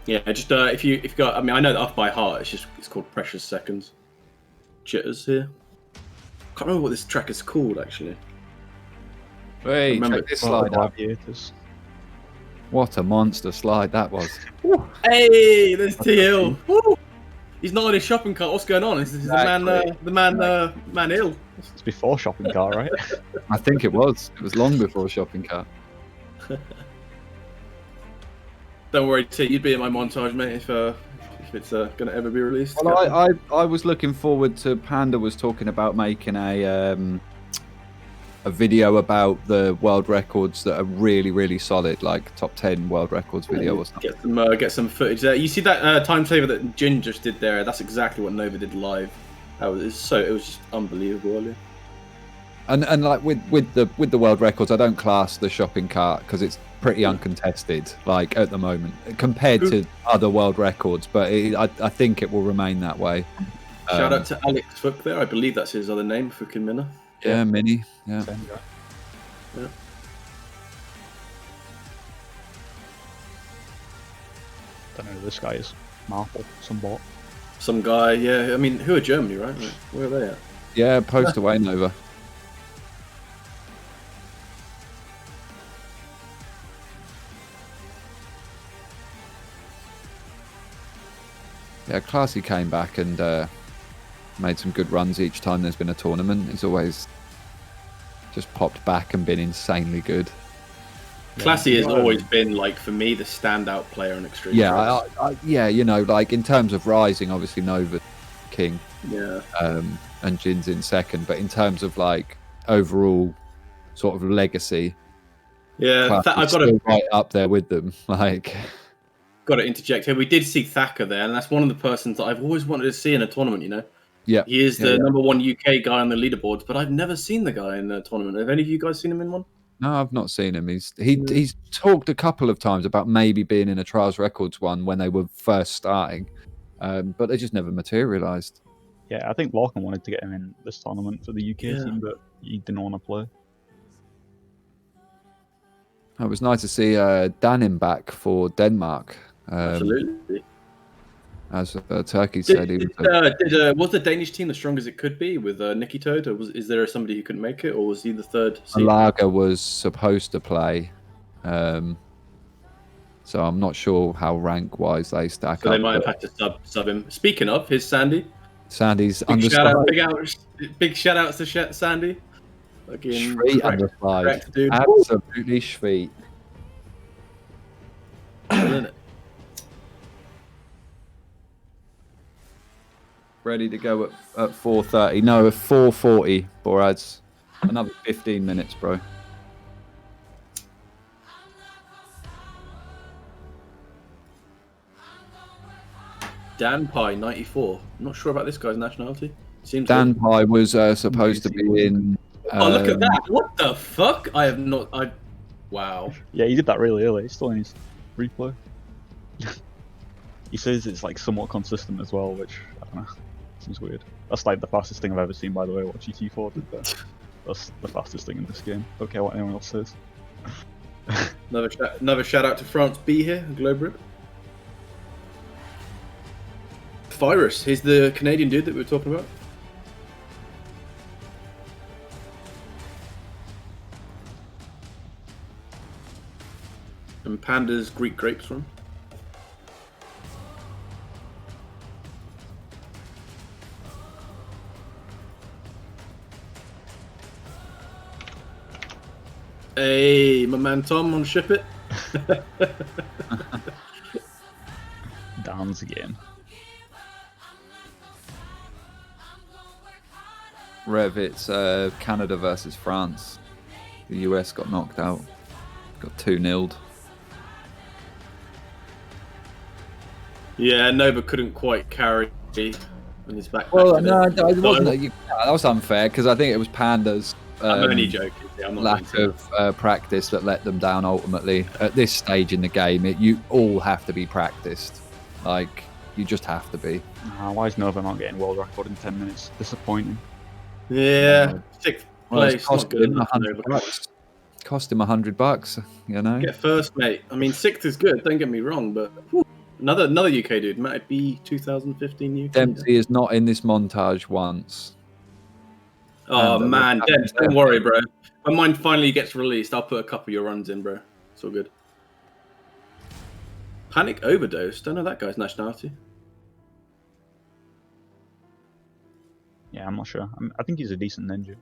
Yeah, just if you got, I mean, I know that off by heart. It's called Precious Seconds. Jitters here. Can't remember what this track is called actually. Hey, remember- check this Well, slide out. Gladiators. What a monster slide that was. Hey, there's TL. Woo! He's not in his shopping cart. What's going on? Is Exactly. the man ill? It's before shopping cart, right? I think it was. It was long before shopping cart. Don't worry, T. You'd be in my montage, mate, if it's gonna ever be released. Well, I was looking forward to Panda was talking about making a video about the world records that are really, really solid, like top 10 world records video or something. Get some footage there. You see that time saver that Jin just did there? That's exactly what Nova did live. It was just unbelievable earlier. And like with the world records, I don't class the shopping cart because it's pretty uncontested, like at the moment compared to other world records. But I think it will remain that way. Shout out to Alex Fook there. I believe that's his other name, Fucking Minna. Yeah, Mini. Yeah. Same guy. Yeah. Don't know who this guy is. Marple, some bot. Some guy, yeah. I mean, who are Germany, right? Where are they at? Yeah, post away, Nova. Yeah, Classy came back and made some good runs each time there's been a tournament. He's always just popped back and been insanely good. Classy has Yeah. always been, like, for me, the standout player in Extreme. Yeah, Race. yeah, you know, like in terms of rising, obviously Nova king, Yeah. and Jin's in second. But in terms of like overall sort of legacy, Yeah, Classy's I've got still to right up there with them. Like, interject here. We did see Thacker there, and that's one of the persons that I've always wanted to see in a tournament. You know, yeah, he is the yeah. number one UK guy on the leaderboards, but I've never seen the guy in the tournament. Have any of you guys seen him in one? No, I've not seen him. He's talked a couple of times about maybe being in a Trials Records one when they were first starting, but they just never materialised. Yeah, I think Lorcan wanted to get him in this tournament for the UK Yeah. team, but he didn't want to play. It was nice to see Danin back for Denmark. Absolutely. As Turkey said, he was Was the Danish team as strong as it could be with Nicky Toad, or is there somebody who couldn't make it, or was he the third seed? Malaga was supposed to play, so I'm not sure how rank-wise they stack So up. they might have but had to sub him. Speaking of, here's Sandy. Sandy's Big shout undersized. big shout outs to Sandy. Again, Sweet undersized. correct, dude. Absolutely sweet. Isn't it? Ready to go at 4:30. No, at 4:40, Borads. Another 15 minutes, bro. Dan Pye, 94. I'm not sure about this guy's nationality. Seems Dan good. Pye was supposed to be in. Oh, look at that! What the fuck? I have not. Wow. Yeah, he did that really early. He's still in his replay. He says it's like somewhat consistent as well, which I don't know. Seems weird. That's like the fastest thing I've ever seen, by the way. What GT4 did there. That's the fastest thing in this game. Don't care what anyone else says. Another shout out to France B here, Globe Rip. Virus, he's the Canadian dude that we were talking about. And Panda's Greek grapes from. Hey, my man Tom on Ship It. Downs again. Rev, it's Canada versus France. The US got knocked out. Got 2-0'd. Yeah, Nova couldn't quite carry on his back. Well, no, it wasn't. That was unfair because I think it was Panda's I'm only joking. Yeah, I'm not lack going of practice that let them down ultimately. At this stage in the game, you all have to be practiced. Like, you just have to be. Why is Nova not getting world record in 10 minutes? Disappointing. Yeah, sixth Well, place. it's Not cost good him enough. $100. Nova. Cost him $100, you know. Get first, mate. I mean, sixth is good. Don't get me wrong, but whew, another UK dude. Might it be 2015 UK? Dempsey is not in this montage once. Oh And, man, uh, Dems, don't worry, bro. When mine finally gets released, I'll put a couple of your runs in, bro. It's all good. Panic Overdose. Don't know that guy's nationality. Yeah, I'm not sure. I think he's a decent ninja.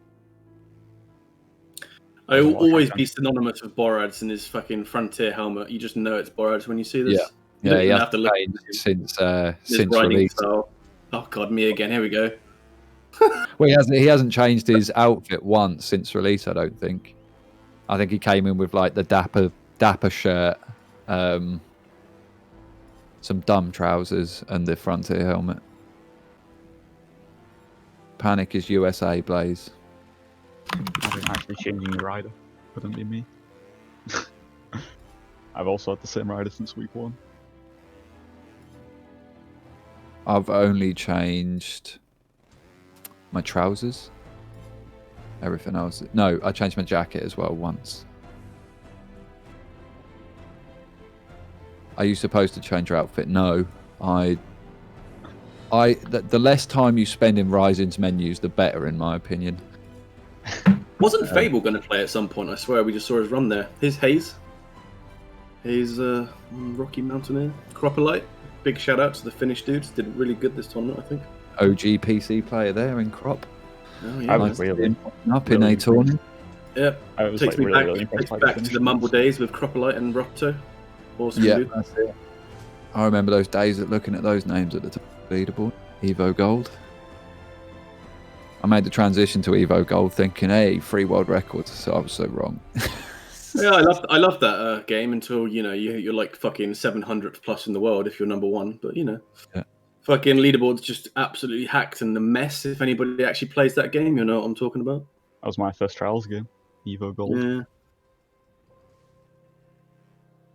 I will What always happened? be synonymous with Borads and his fucking Frontier helmet. You just know it's Borads when you see this. Yeah. You Yeah, don't he even has have to look changed at him. since His since riding release. style. Oh god, me again. Here we go. Well, he hasn't changed his outfit once since release. I don't think. I think he came in with like the dapper shirt, some dumb trousers, and the Frontier helmet. Panic is USA, Blaze. I think actually changing the rider couldn't be me. I've also had the same rider since week 1. I've only changed my trousers. Everything else. No, I changed my jacket as well once. Are you supposed to change your outfit? No, I The less time you spend in Rising's menus, the better, in my opinion. Wasn't Fable going to play at some point? I swear we just saw his run there. Here's Hayes. Hayes, Rocky Mountaineer. Cropperlight. Big shout out to the Finnish dudes. Did really good this tournament, I think. OG PC player there in Crop. Oh, I yeah. was really, Up in really a tournament. Yeah. I was Takes like me really, back, really takes impressed me by the back to finish the Mumble ones. days with Cropperlight and Roto. Awesome Yeah, dude. that's it. I remember those days of looking at those names at the top of the leaderboard. Evo Gold. I made the transition to Evo Gold thinking, hey, free world records. So I was so wrong. Yeah, I love that game until you're like fucking 700th plus in the world if you're number one. But Yeah. fucking leaderboard's just absolutely hacked and a mess. If anybody actually plays that game, you know what I'm talking about. That was my first Trials game, Evo Gold. Yeah.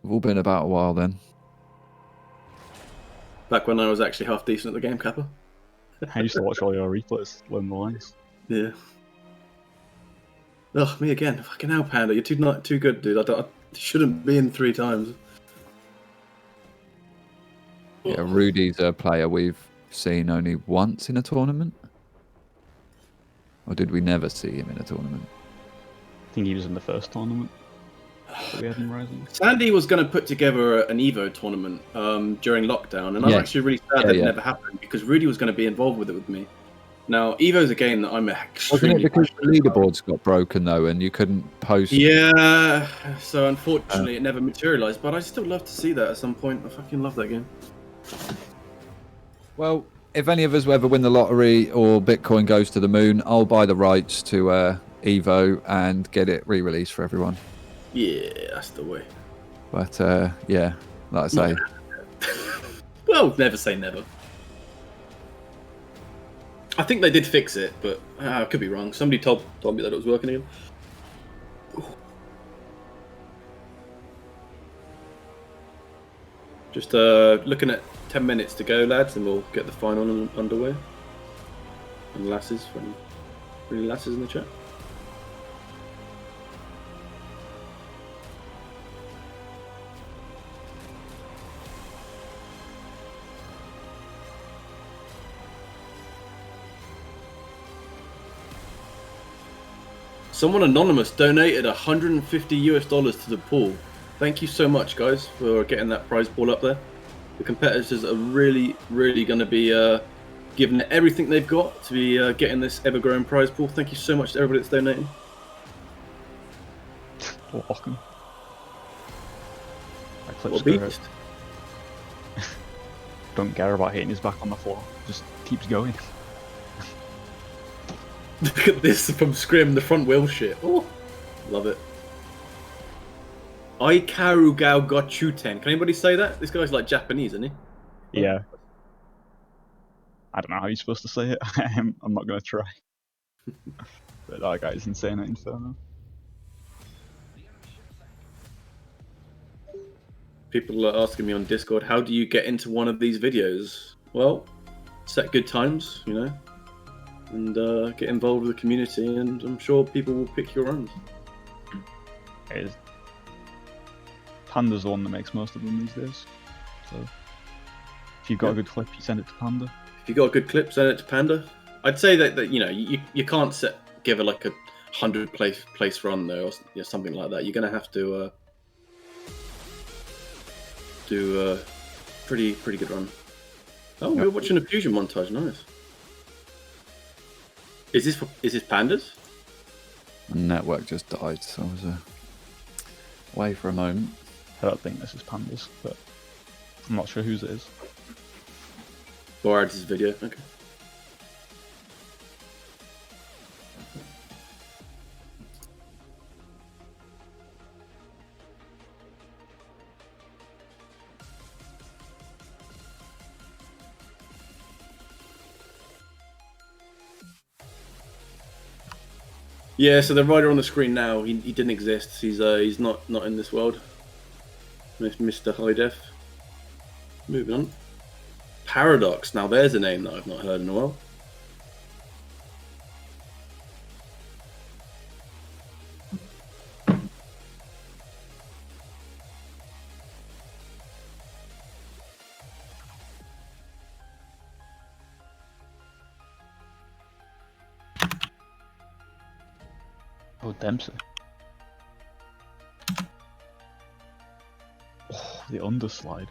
We've all been about a while then. Back when I was actually half decent at the game, Kappa. I used to watch all your replays, learn the lines. Yeah. Ugh, me again. Fucking hell, Panda. You're too good, dude. I shouldn't be in 3 times. Yeah, Rudy's a player we've seen only once in a tournament. Or did we never see him in a tournament? I think he was in the first tournament that we had in Rising. Sandy was going to put together an Evo tournament during lockdown, and I'm Yeah. actually really sad that it never happened because Rudy was going to be involved with it with me. Now, Evo's a game that I'm Wasn't extremely it because the passionate about. leaderboards got broken though and you couldn't post? Yeah, so unfortunately it never materialized, but I still love to see that at some point. I fucking love that game. Well, if any of us ever win the lottery or Bitcoin goes to the moon, I'll buy the rights to Evo and get it re-released for everyone. Yeah, that's the way. But yeah, like I say, Well, never say never. I think they did fix it, but I could be wrong. Somebody told me that it was working again. Just looking at 10 minutes to go, lads, and we'll get the final underway. And lasses, any lasses in the chat? Someone anonymous donated $150 to the pool. Thank you so much, guys, for getting that prize pool up there. The competitors are really, really going to be giving it everything they've got to be getting this ever-growing prize pool. Thank you so much to everybody that's donating. Walking. What a beast. Don't care about hitting his back on the floor. Just keeps going. Look at this from Scrim, the front wheel shit. Oh, love it. Aikaru Gao Gochuten. Can anybody say that? This guy's like Japanese, isn't he? Yeah. I don't know how you're supposed to say it. I'm not going to try. But that guy's insane at Inferno. People are asking me on Discord, how do you get into one of these videos? Well, set good times, you know, and get involved with the community, and I'm sure people will pick your runs. Panda's the one that makes most of them these days. So if you've got a good clip, you send it to Panda. If you got a good clip, send it to Panda. I'd say that you know you can't give it like a 100 place run though, or something like that. You're gonna have to do a pretty good run. Oh, we're watching a fusion montage. Nice. Is this Pandas? the network just died, so I was away for a moment. I don't think this is Panda's, but I'm not sure whose it is. Borad's video. Okay. Yeah, so the rider on the screen now, he didn't exist. He's not in this world. Mr. High Def. Moving on. Paradox. Now there's a name that I've not heard in a while. Oh, Dempsey. Oh, the underslide.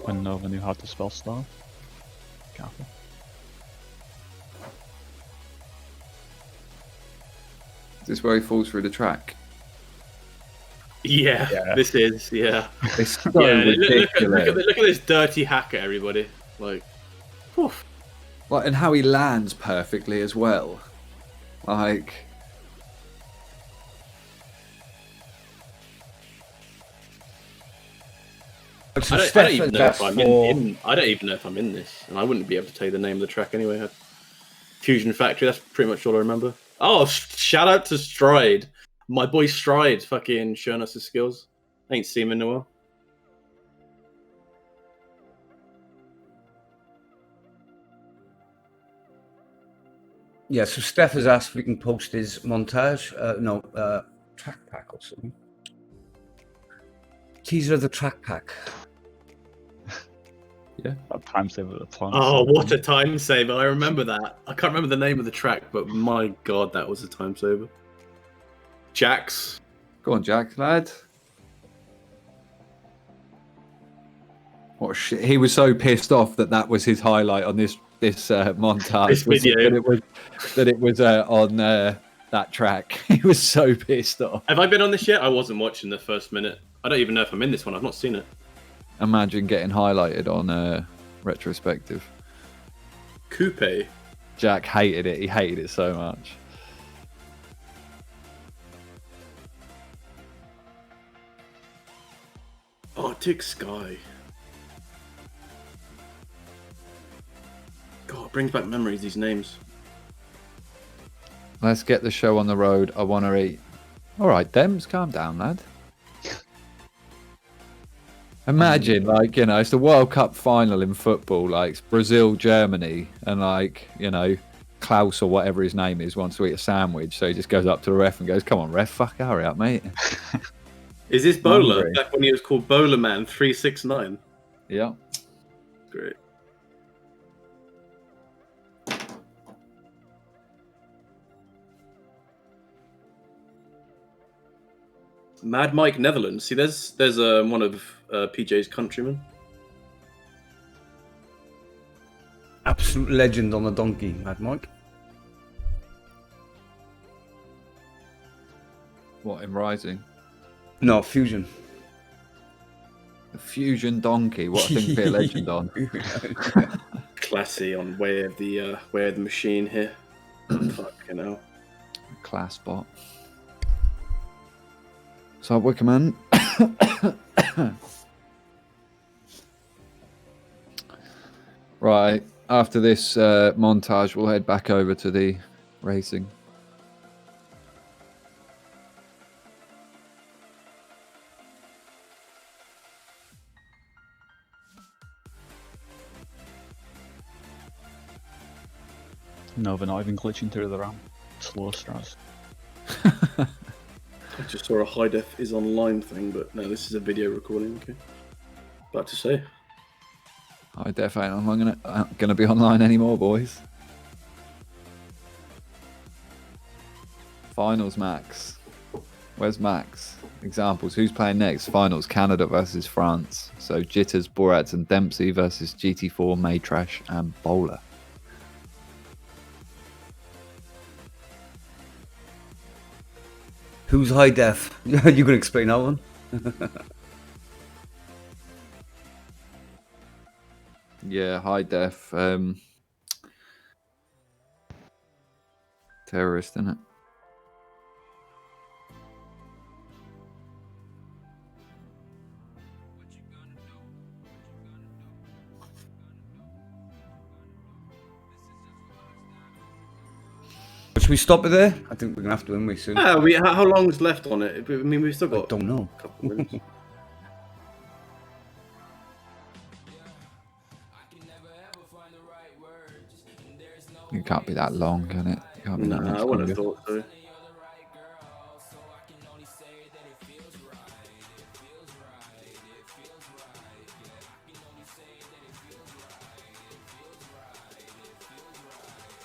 When Nova knew how to spell star. Careful. Is this where he falls through the track? Yeah, Yeah. this is, yeah. It's so Yeah, ridiculous. look at this dirty hacker, everybody. Like, whew. Like, and how he lands perfectly as well. Like, So I don't Steph even has know if asked I'm for- in. I don't even know if I'm in this, and I wouldn't be able to tell you the name of the track anyway. Fusion Factory. That's pretty much all I remember. Oh, shout out to Stride, my boy Stride, fucking showing us his skills. Ain't seen him in a while. Yeah, so Steph has asked if we can post his montage. Track pack or something. Teaser of the track pack. That time saver at the time. Oh, what a time saver! I remember that. I can't remember the name of the track, but my god, that was a time saver. Jax. go on, Jack, lad. What shit? He was so pissed off that was his highlight on this montage. This video. That it was on that track. He was so pissed off. Have I been on this yet? I wasn't watching the first minute. I don't even know if I'm in this one. I've not seen it. Imagine getting highlighted on retrospective. Coupe. Jack hated it. He hated it so much. Arctic Sky. God, it brings back memories, these names. Let's get the show on the road. I want to eat. All right, Dems, calm down, lad. Imagine, like, you know, it's the World Cup final in football, like it's Brazil, Germany, and like, you know, Klaus or whatever his name is wants to eat a sandwich, so he just goes up to the ref and goes, "Come on, ref, fuck, hurry up, mate." Is this Bowler? Hungry. Back when he was called Bowler Man 369. Yeah. Great. Mad Mike Netherlands. See, there's one of PJ's countrymen. Absolute legend on the donkey, Mad Mike. What, in Rising? No, Fusion. The Fusion Donkey. What a thing to be a legend on. Classy on Way of the Machine here. Fucking hell. Class bot. So, Wickerman. Right. After this montage, we'll head back over to the racing. Nova not even glitching through the ramp. Slow strats. I just saw a high def is online thing, but no, this is a video recording. Okay. About to say. I definitely not gonna be online anymore, boys. Finals, Max. Where's Max? Examples. Who's playing next? Finals. Canada versus France. So Jitters, Borat, and Dempsey versus GT4, Maytrash, and Bowler. Who's high def? You can explain that one. Yeah, high def. Terrorist, isn't it? Should we stop it there? I think we're gonna have to, aren't we, soon? How long's left on it? I mean, we've still I got don't know. a couple of minutes. It can't be that long, can it? It can't be that Nah, much I wouldn't longer. have thought so.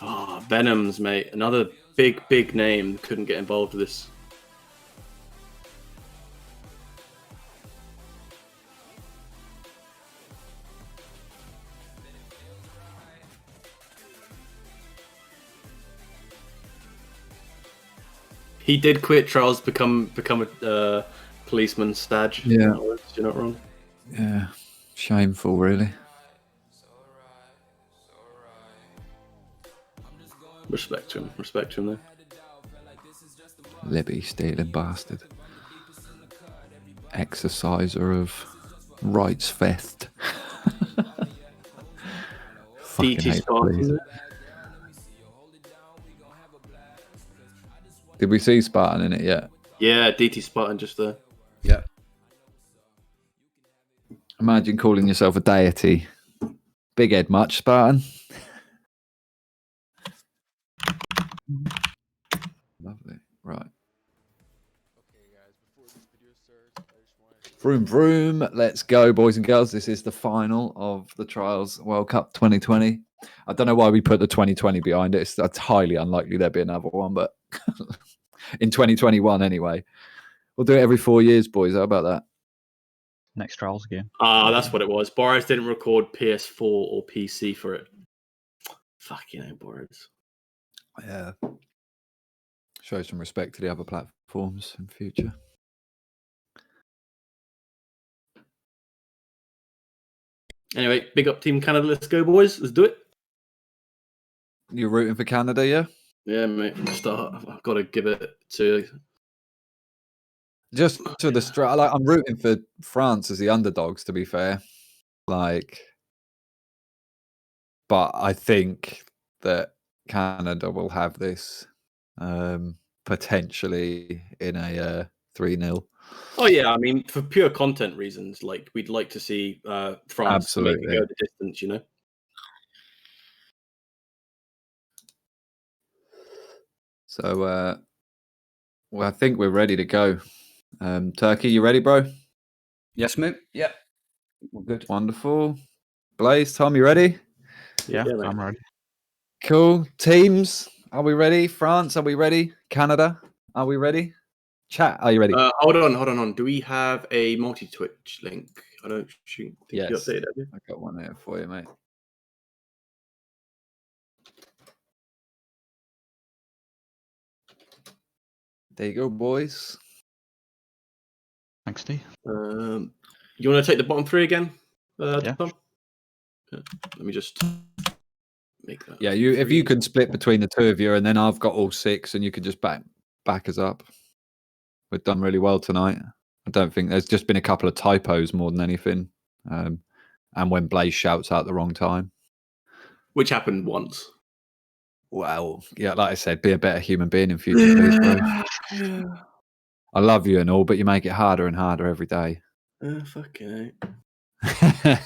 Ah, Venoms, mate. Another big name. Couldn't get involved with this. He did quit trials, become a policeman. Staj. Yeah. You're not wrong. Yeah, shameful, really. Respect to him. Respect to him, though. Libby stealing bastard. Exerciser of rights theft. Fucking DT hate the police. Spartan. Did we see Spartan in it yet? Yeah, DT Spartan just there. Yeah. Imagine calling yourself a deity. Big head much, Spartan? Lovely. Right. Vroom, vroom. Let's go, boys and girls. This is the final of the Trials World Cup 2020. I don't know why we put the 2020 behind it. It's highly unlikely there'll be another one, but in 2021 anyway. We'll do it every 4 years, boys. How about that? Next trials again. Ah, that's what it was. Boris didn't record PS4 or PC for it. Fucking hell, Boris. Yeah. Show some respect to the other platforms in future. Anyway, big up Team Canada. Let's go, boys. Let's do it. You're rooting for Canada, yeah? Yeah, mate. From the start, I've got to give it to. Just to the like, I'm rooting for France as the underdogs, to be fair. Like, but I think that Canada will have this potentially in a 3-0. Oh yeah, I mean, for pure content reasons, like we'd like to see France make it Absolutely. go the distance, you know. So, well, I think we're ready to go. Turkey, you ready, bro? Yes, mate. Yeah. We're good. Wonderful. Blaze, Tom, you ready? Yeah, Yeah, mate. I'm ready. Cool. Teams, are we ready? France, are we ready? Canada, are we ready? Chat, are you ready? Hold on. Do we have a multi-Twitch link? I don't think you Yes. updated it. I got one here for you, mate. There you go, boys. Thanks, Steve. You want to take the bottom three again, Yeah. Tom? Yeah. Let me just make that. Yeah, if you can split between the two of you, and then I've got all 6, and you can just back us up. We've done really well tonight. I don't think there's just been a couple of typos more than anything, and when Blaze shouts out the wrong time. Which happened once. Well, yeah, like I said, be a better human being in future, please, bro. I love you and all, but you make it harder and harder every day. Fucking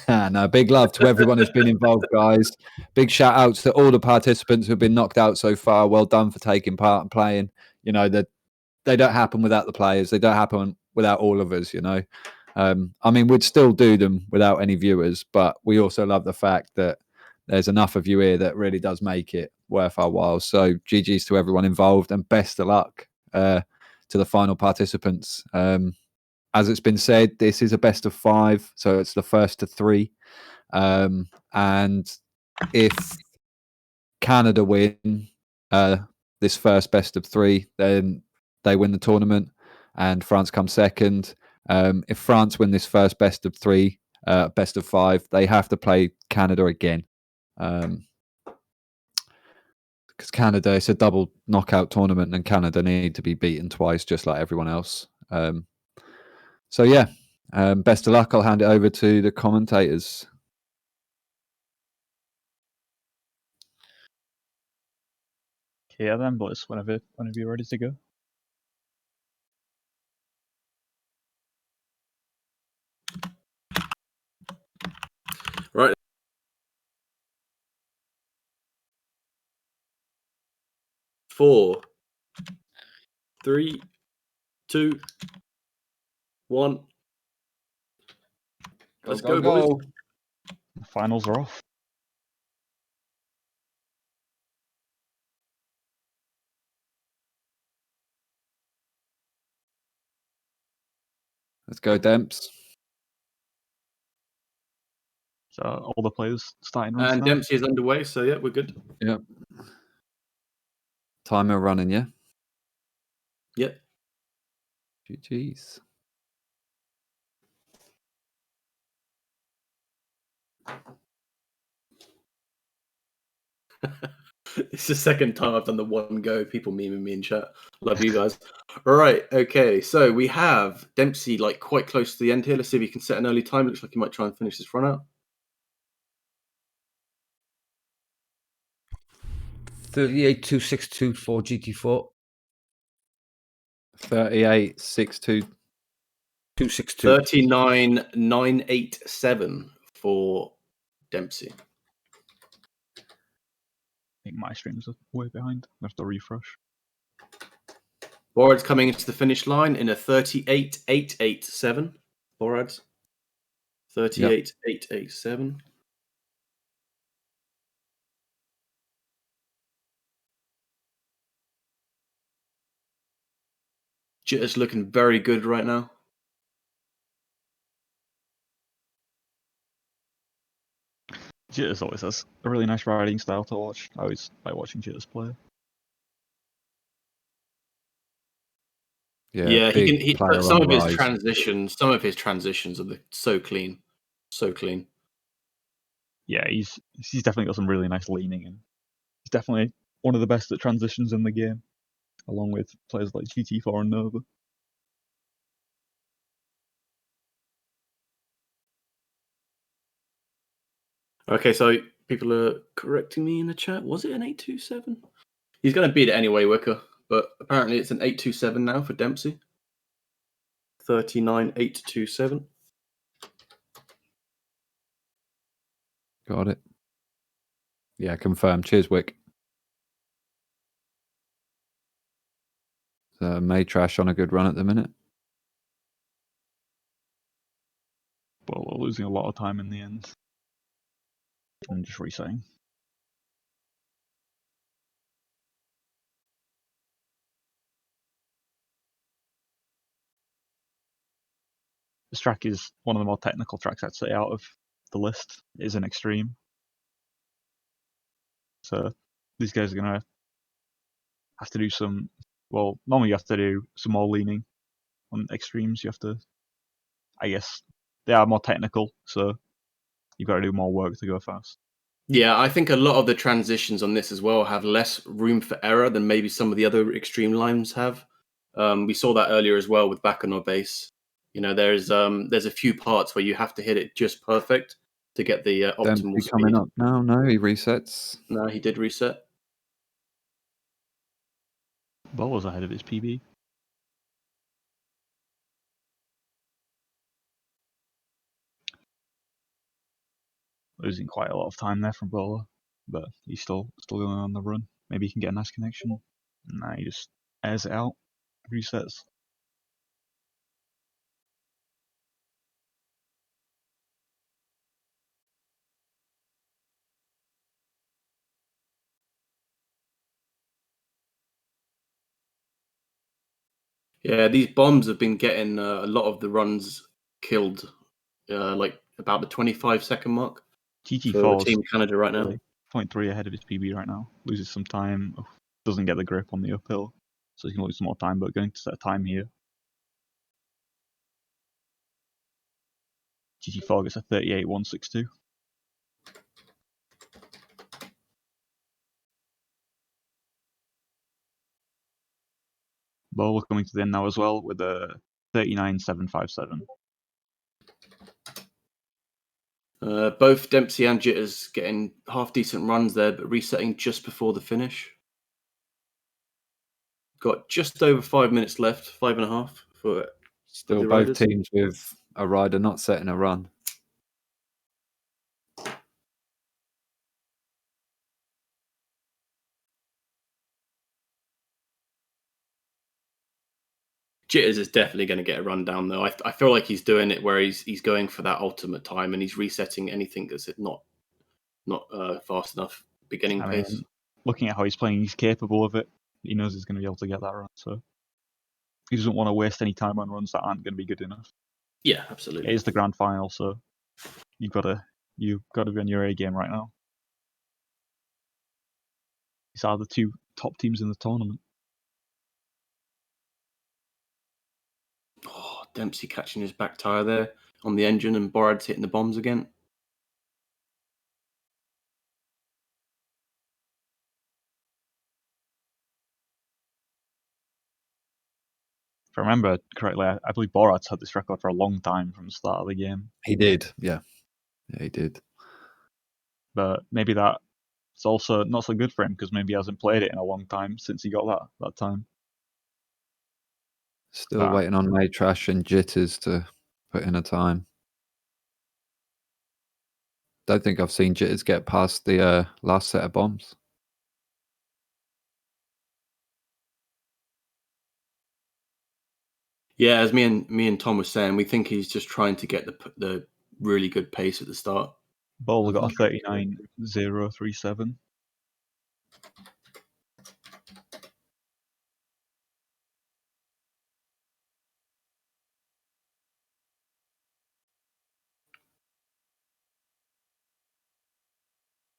No, big love to everyone who's been involved, guys. Big shout outs to all the participants who've been knocked out so far. Well done for taking part and playing. You know, that they don't happen without the players. They don't happen without all of us, you know. I mean, we'd still do them without any viewers, but we also love the fact that there's enough of you here that really does make it worth our while. So GG's to everyone involved, and best of luck to the final participants. As it's been said, this is a best of 5, so it's the first to 3. And if Canada win this first best of 3, then they win the tournament, and France comes second. If France win this first best of 3, best of 5. They have to play Canada again. Because Canada, it's a double knockout tournament, and Canada need to be beaten twice, just like everyone else. So yeah, best of luck. I'll hand it over to the commentators. Yeah, then, boys, whenever you're ready to go. Right. Four, 3, 2, 1. Let's go, boys. The finals are off. Let's go, Demps. So all the players starting runs And now. Dempsey is underway, so yeah, we're good. Yep. Timer running, yeah? Yep. GG's. It's the second time I've done the one go. People memeing me in chat. Love you guys. All right. Okay. So we have Dempsey like quite close to the end here. Let's see if he can set an early time. Looks like he might try and finish this run out. 38.262 for GT4. 38.62. 262. 39.987 for Dempsey. I think my streams are way behind. I have to refresh. Borad's coming into the finish line in a 38.887. Borad's 38.887. Jitter's looking very good right now. Jitters always has a really nice riding style to watch. I always like watching Jitters play. Yeah, big he can. player Some on of the his rise. transitions are so clean, so clean. Yeah, he's definitely got some really nice leaning, and he's definitely one of the best at transitions in the game, along with players like GT4 and Nova. Okay, so people are correcting me in the chat. Was it an 827? He's going to beat it anyway, Wicker. But apparently it's an 827 now for Dempsey. 39.827. Got it. Yeah, confirmed. Cheers, Wick. So Maytrash on a good run at the minute. But we're losing a lot of time in the end. I'm just resetting. This track is one of the more technical tracks I'd say out of the list. It is an extreme. So these guys are going to have to do some, well, normally you have to do some more leaning on extremes. You have to, I guess, they are more technical, so you've got to do more work to go fast. Yeah, I think a lot of the transitions on this as well have less room for error than maybe some of the other extreme lines have. We saw that earlier as well with Bacanor base. You know, there's a few parts where you have to hit it just perfect to get the optimal Dempsey speed. coming up now. No, he resets. No, he did reset. Ball was ahead of his PB. Losing quite a lot of time there from Bowler, but he's still going on the run. Maybe he can get a nice connection. Nah, he just airs it out, resets. Yeah, these bombs have been getting a lot of the runs killed, like about the 25-second mark for GT4 Team Canada right now. 0.3 ahead of his PB right now. Loses some time, doesn't get the grip on the uphill, so he can lose some more time, but going to set a time here. GT4 gets a 38.162. Bowler coming to the end now as well with a 39.757. Both Dempsey and Jitters getting half decent runs there, but resetting just before the finish. Got just over 5 minutes left, 5.5 for Still the both riders. teams with a rider not setting a run. Jitters is definitely going to get a run down though. I feel like he's doing it where he's going for that ultimate time and he's resetting anything that's not fast enough beginning I pace. mean, looking at how he's playing, he's capable of it. He knows he's going to be able to get that run, so he doesn't want to waste any time on runs that aren't going to be good enough. Yeah, absolutely. It is the grand final, so you've got to be on your A game right now. These are the two top teams in the tournament. Oh, Dempsey catching his back tyre there on the engine and Borad's hitting the bombs again. If I remember correctly, I believe Borat's had this record for a long time from the start of the game. He did, yeah. Yeah, he did. But maybe that's also not so good for him because maybe he hasn't played it in a long time since he got that time. Still waiting on Maytrash and Jitters to put in a time. Don't think I've seen Jitters get past the last set of bombs. Yeah, as me and Tom was saying, we think he's just trying to get the really good pace at the start. Bowler got a 39.037.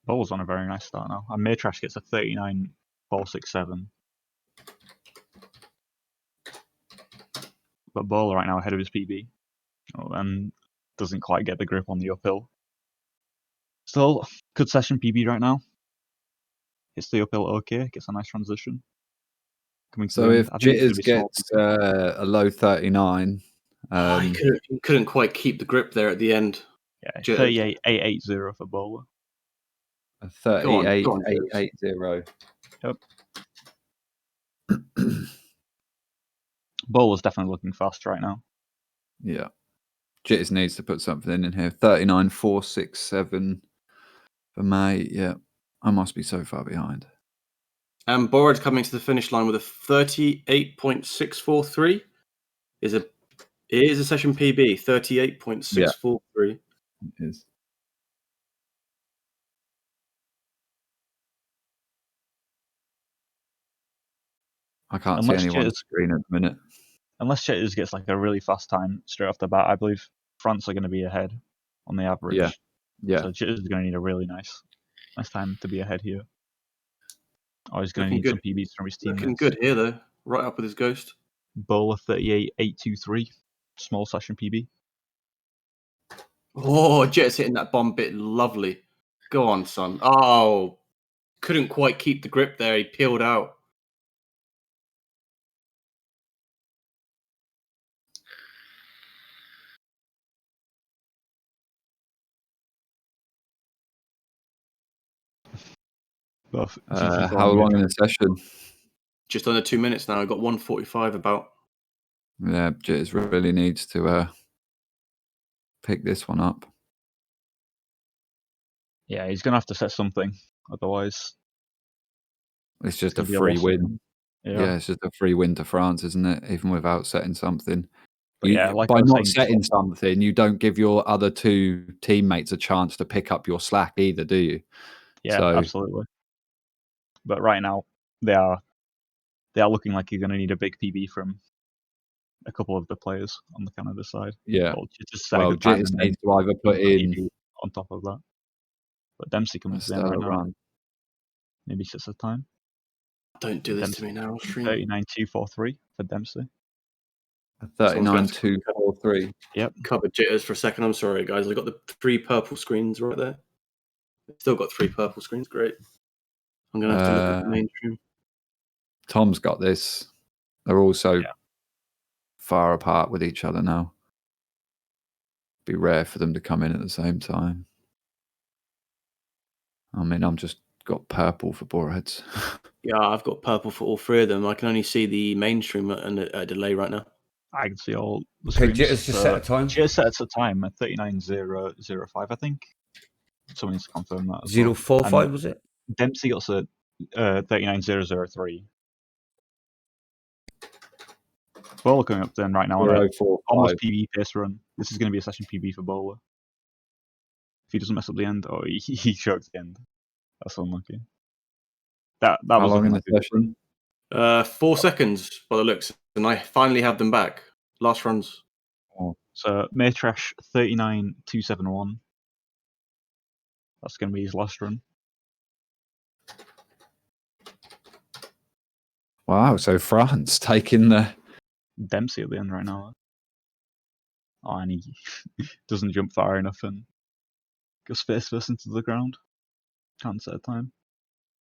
Bowler's on a very nice start now. And Maytrash gets a 39.467. But Bowler right now ahead of his PB. And doesn't quite get the grip on the uphill. Still, good session PB right now. Hits the uphill okay, gets a nice transition. Coming to So the if end, I think it's Jitters gonna be small gets a low 39, He couldn't quite keep the grip there at the end. Yeah, Jitters. 38.880 for Bowler. a Go on, 38.880. Yep. Bowler's definitely looking fast right now. Yeah. Jitters needs to put something in here. 39.467 for May. Yeah. I must be so far behind. And Borad's coming to the finish line with a 38.643. It is a session PB, 38.643. It is. I can't see anyone on screen at the minute. Unless Jitters gets like a really fast time straight off the bat, I believe France are going to be ahead on the average. Yeah. Yeah. So Jitters is going to need a really nice time to be ahead here. Or he's going to Looking need good. some PBs from his teammates. Looking good here though, right up with his ghost. Bowler 38.823, small session PB. Oh, Jet's hitting that bomb bit lovely. Go on, son. Oh, couldn't quite keep the grip there. He peeled out. How long in the session? Just under 2 minutes now. I got 1:45 about. Yeah, Jitters really needs to pick this one up. Yeah, he's going to have to set something. Otherwise, It's just a gonna be free loss. win. Yeah. Yeah, it's just a free win to France, isn't it? Even without setting something. But yeah, like by I was not saying setting something, you don't give your other two teammates a chance to pick up your slack either, do you? Yeah, So- absolutely. But right now, they are looking like you're going to need a big PB from a couple of the players on the Canada side. Yeah. Or just set a Well, good time Jitters and then needs to either put in PB on top of that. But Dempsey coming a to the end right stellar now. run. Maybe sets a time. Don't do this Dempsey to me now, stream. 39.243 for Dempsey. 39.243. Covered jitters for a second. I'm sorry, guys. I got the 3 purple screens right there. Still got 3 purple screens. Great. I'm gonna have to look at the mainstream. Tom's got this. They're also far apart with each other now. Be rare for them to come in at the same time. I mean, I'm just got purple for Boarheads. Yeah, I've got purple for all 3 of them. I can only see the mainstream and a delay right now. I can see all the Okay, screens. jitters just set a time. Jitters sets a time at 39.005, I think. Someone needs to confirm that. As 045 well. was it? Dempsey got a 39.003. Bowler coming up then right now on a 045. almost PB pace run. This is going to be a session PB for Bowler. If he doesn't mess up the end, he choked the end. That's unlucky. That How was long in looking the like a- session? 4 seconds by the looks, and I finally have them back. Last runs. So Maytrash 39.271. That's going to be his last run. Wow, so France taking the... Dempsey at the end right now. Oh, and he doesn't jump far enough and goes face first into the ground. Can't set a time.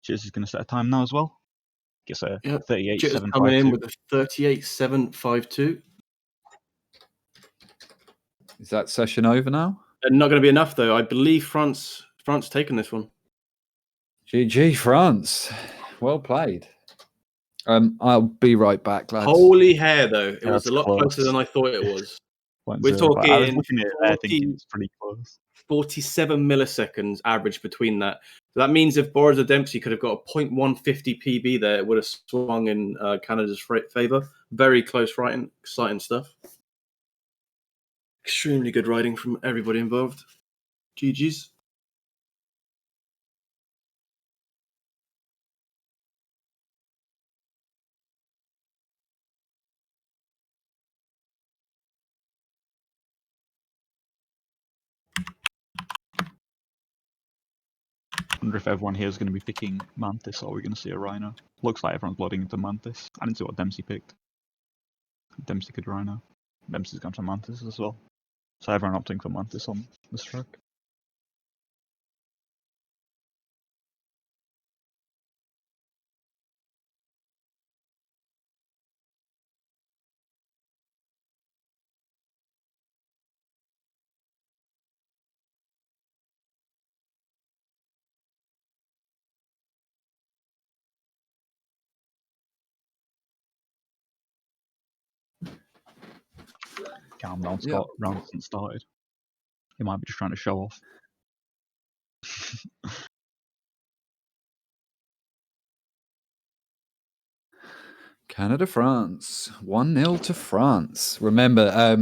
Jitters is going to set a time now as well. Gets a Yep. 38.752. Jitters coming in with a 38.752. Is that session over now? Not going to be enough though. I believe France taking this one. GG, France. Well played. I'll be right back, lads. Holy hair though. It was That's a lot close. closer than I thought it was. We're 0.05. I was talking looking at it there thinking it's pretty close. 47 milliseconds average between that. So that means if Boris or Dempsey could have got a 0.150 PB there, it would have swung in Canada's favour. Very close riding, exciting stuff. Extremely good riding from everybody involved. GG's. I wonder if everyone here is going to be picking Mantis or we're going to see a Rhino. Looks like everyone's blooding into Mantis. I didn't see what Dempsey picked. Dempsey could Rhino. Dempsey's gone to Mantis as well. So everyone opting for Mantis on this track. Calm down, Scott. Round hasn't started. He might be just trying to show off. Canada, France. 1-0 to France. Remember,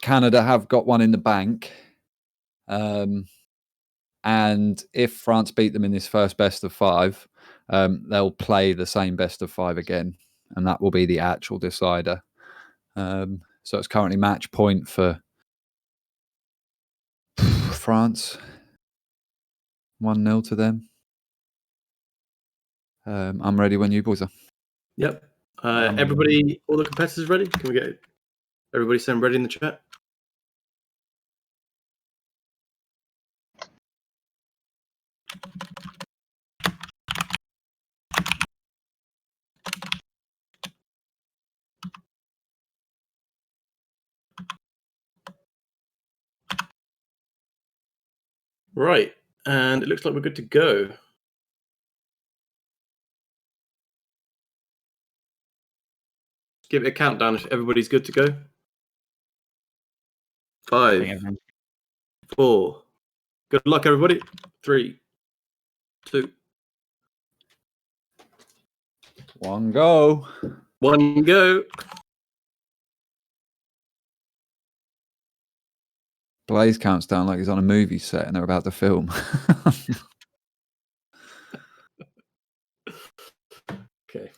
Canada have got one in the bank. And if France beat them in this first best of 5, they'll play the same best of 5 again. And that will be the actual decider. So it's currently match point for France. 1-0 to them. I'm ready when you boys are. Yep. Everybody, all the competitors ready? Can we get everybody saying ready in the chat? Right. And it looks like we're good to go. Give it a countdown if everybody's good to go. 5, 4. Good luck, everybody. 3, 2, 1 go. 1 go. Blaze counts down like he's on a movie set and they're about to film. Okay.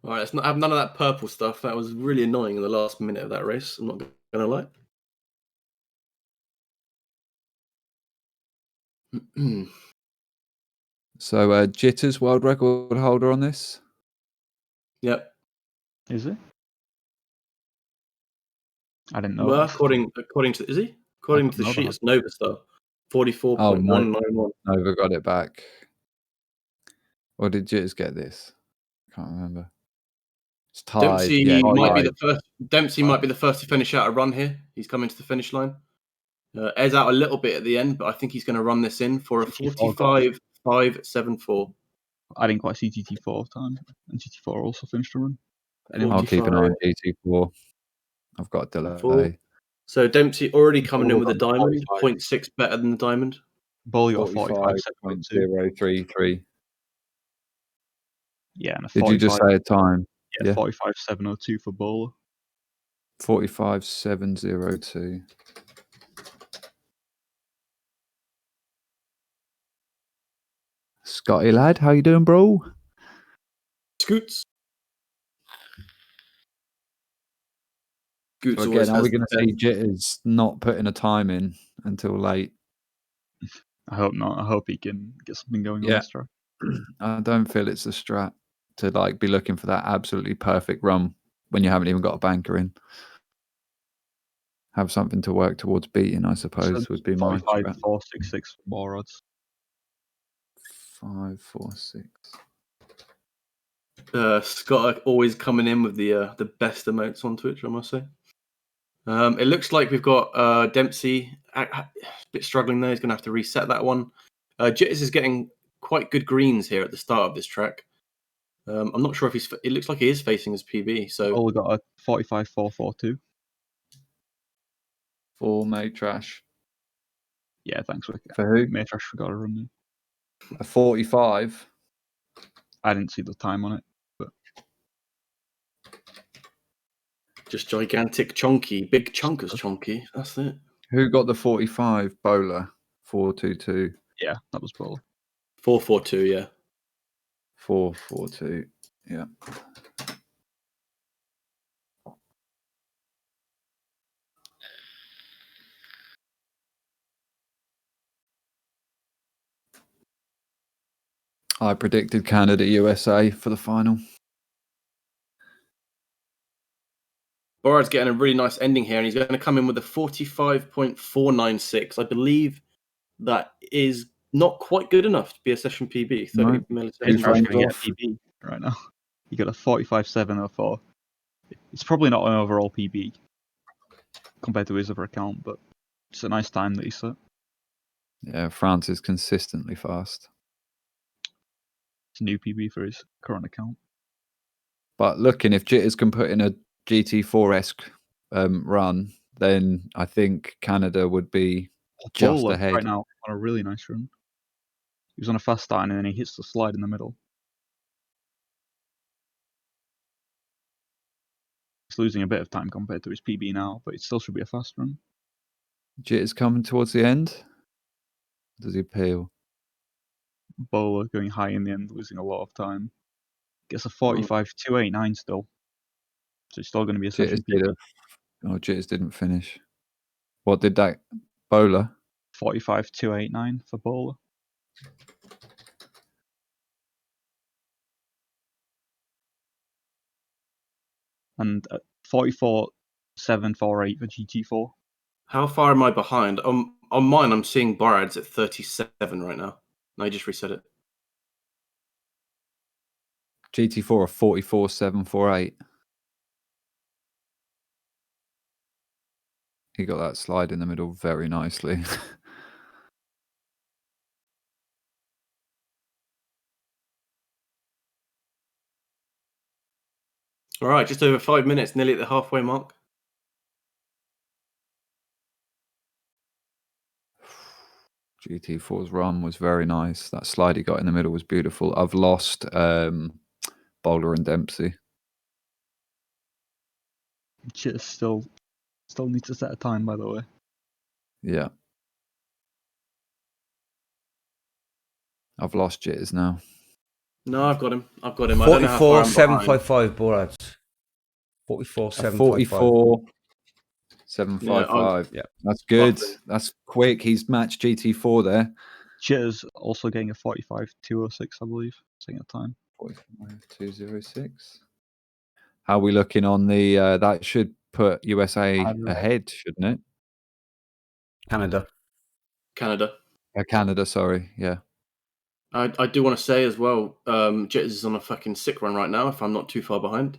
All right, let's not have none of that purple stuff. That was really annoying in the last minute of that race. I'm not going to lie. So Jitters, world record holder on this. Yep. Is it? I didn't know. Well, that. according to is he? According to the Nova sheet, has- it's Nova Star. 44.191. Nova got it back. Or did Jitters get this? Can't remember. It's tied. Dempsey Yeah, might be tied. the first. Dempsey might be the first to finish out a run here. He's coming to the finish line. Ed's out a little bit at the end, but I think he's going to run this in for a 45.574. I didn't quite see GT4 time, and GT4 also finished the run. Anyway, I'll keep an eye on 45. GT4. I've got a delay. 4. So Dempsey already coming in with a Hold on, diamond, 45. 0.6 better than the diamond. Bowler got 45.702. 45.033. Yeah, and a Did you just 45 say a time? Yeah, Yeah. 45.702 for bowler. 45.702. Scotty lad, how you doing, bro? Scoots. Scoots So always again, are we has going the to see best. Jitters not putting a time in until late? I hope not. I hope he can get something going on Yeah. this track. I don't feel it's a strat to like be looking for that absolutely perfect run when you haven't even got a banker in. Have something to work towards beating, I suppose, So would be my strat. 45.466 for more odds. 5, 4, 6. Scott always coming in with the best amounts on Twitch, I must say. It looks like we've got Dempsey a bit struggling there. He's going to have to reset that one. Jitters is getting quite good greens here at the start of this track. I'm not sure if he's. It looks like he is facing his PB. So Bowler got a 45.442. For May Trash. Yeah, thanks, Wick. For who? Maytrash forgot to run me. A 45. I didn't see the time on it. just gigantic, chunky, big chunkers, chunky. That's it. Who got the 45 bowler? 422. Yeah, that was bowler. 442. Yeah. 442. Yeah. I predicted Canada USA for the final. Borad's getting a really nice ending here, and he's going to come in with a 45.496. I believe that is not quite good enough to be a session PB. 30 No. milliseconds. He's Maytrash runs going to get off. a PB right now. He got a 45.704. It's probably not an overall PB compared to his other account, but it's a nice time that he set. Yeah, France is consistently fast. It's a new PB for his current account. But looking, if Jitters can put in a GT4-esque run, then I think Canada would be just Bowler ahead. right now on a really nice run. He was on a fast start and then he hits the slide in the middle. He's losing a bit of time compared to his PB now, but it still should be a fast run. Jitters coming towards the end. Does he peel? Bowler going high in the end, losing a lot of time. Gets a 45.289 still. So it's still going to be a Jitters session PB. Jitters didn't finish. What did that bowler? 45.289 for Bowler. And 44.748 for GT4. How far am I behind? On mine, I'm seeing Borad's at 37 right now. No, I just reset it. GT4 of 44.748. He got that slide in the middle very nicely. All right, just over 5 minutes, nearly at the halfway mark. GT4's run was very nice. That slide he got in the middle was beautiful. I've lost Bowler and Dempsey. Just still needs to set a time, by the way. Yeah. I've lost Jitters now. No, I've got him. I don't know how far I'm behind. 44.755 Borads. 44.755. 44.755. Yeah. That's good. Roughly. That's quick. He's matched GT4 there. Chitters also getting a 45.206, I believe, setting a time. 45.206. How are we looking on the that should put USA I don't know. ahead, shouldn't it? Canada. Canada. Canada, sorry. Yeah. I do want to say as well, Jitters is on a fucking sick run right now. If I'm not too far behind.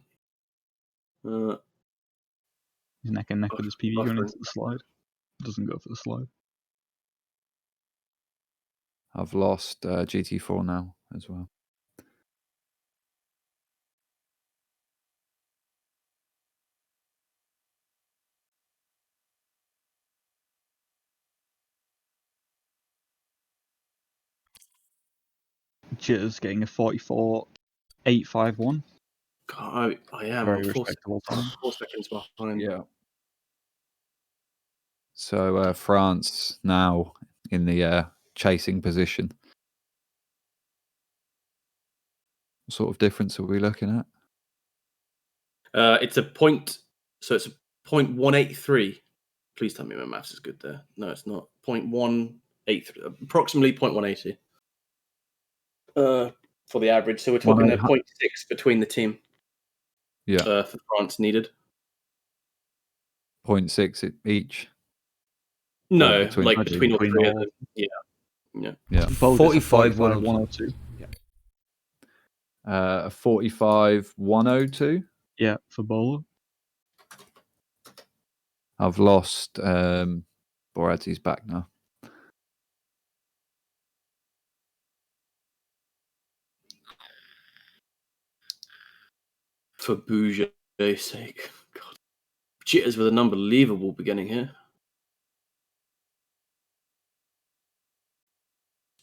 He's neck and neck with his PB going buffering. into the slide. Doesn't go for the slide. I've lost GT4 now as well. Jitters getting a 44.851. God, I am. Very I'm respectable time. 4 seconds behind. Yeah. So France now in the chasing position. What sort of difference are we looking at? It's a point. So it's a 0.183. Please tell me my maths is good there. No, it's not. 0.183. Approximately 0.180. For the average. So we're talking a 0.6 between the team. Yeah. For France needed. 0.6 each. No, between- like between all three of all. them. Yeah. Yeah. Both 45, 102. A 45.102. Yeah, for bowler. I've lost Boradzi's back now. For Bouger's sake. God. Jitters with an unbelievable beginning here.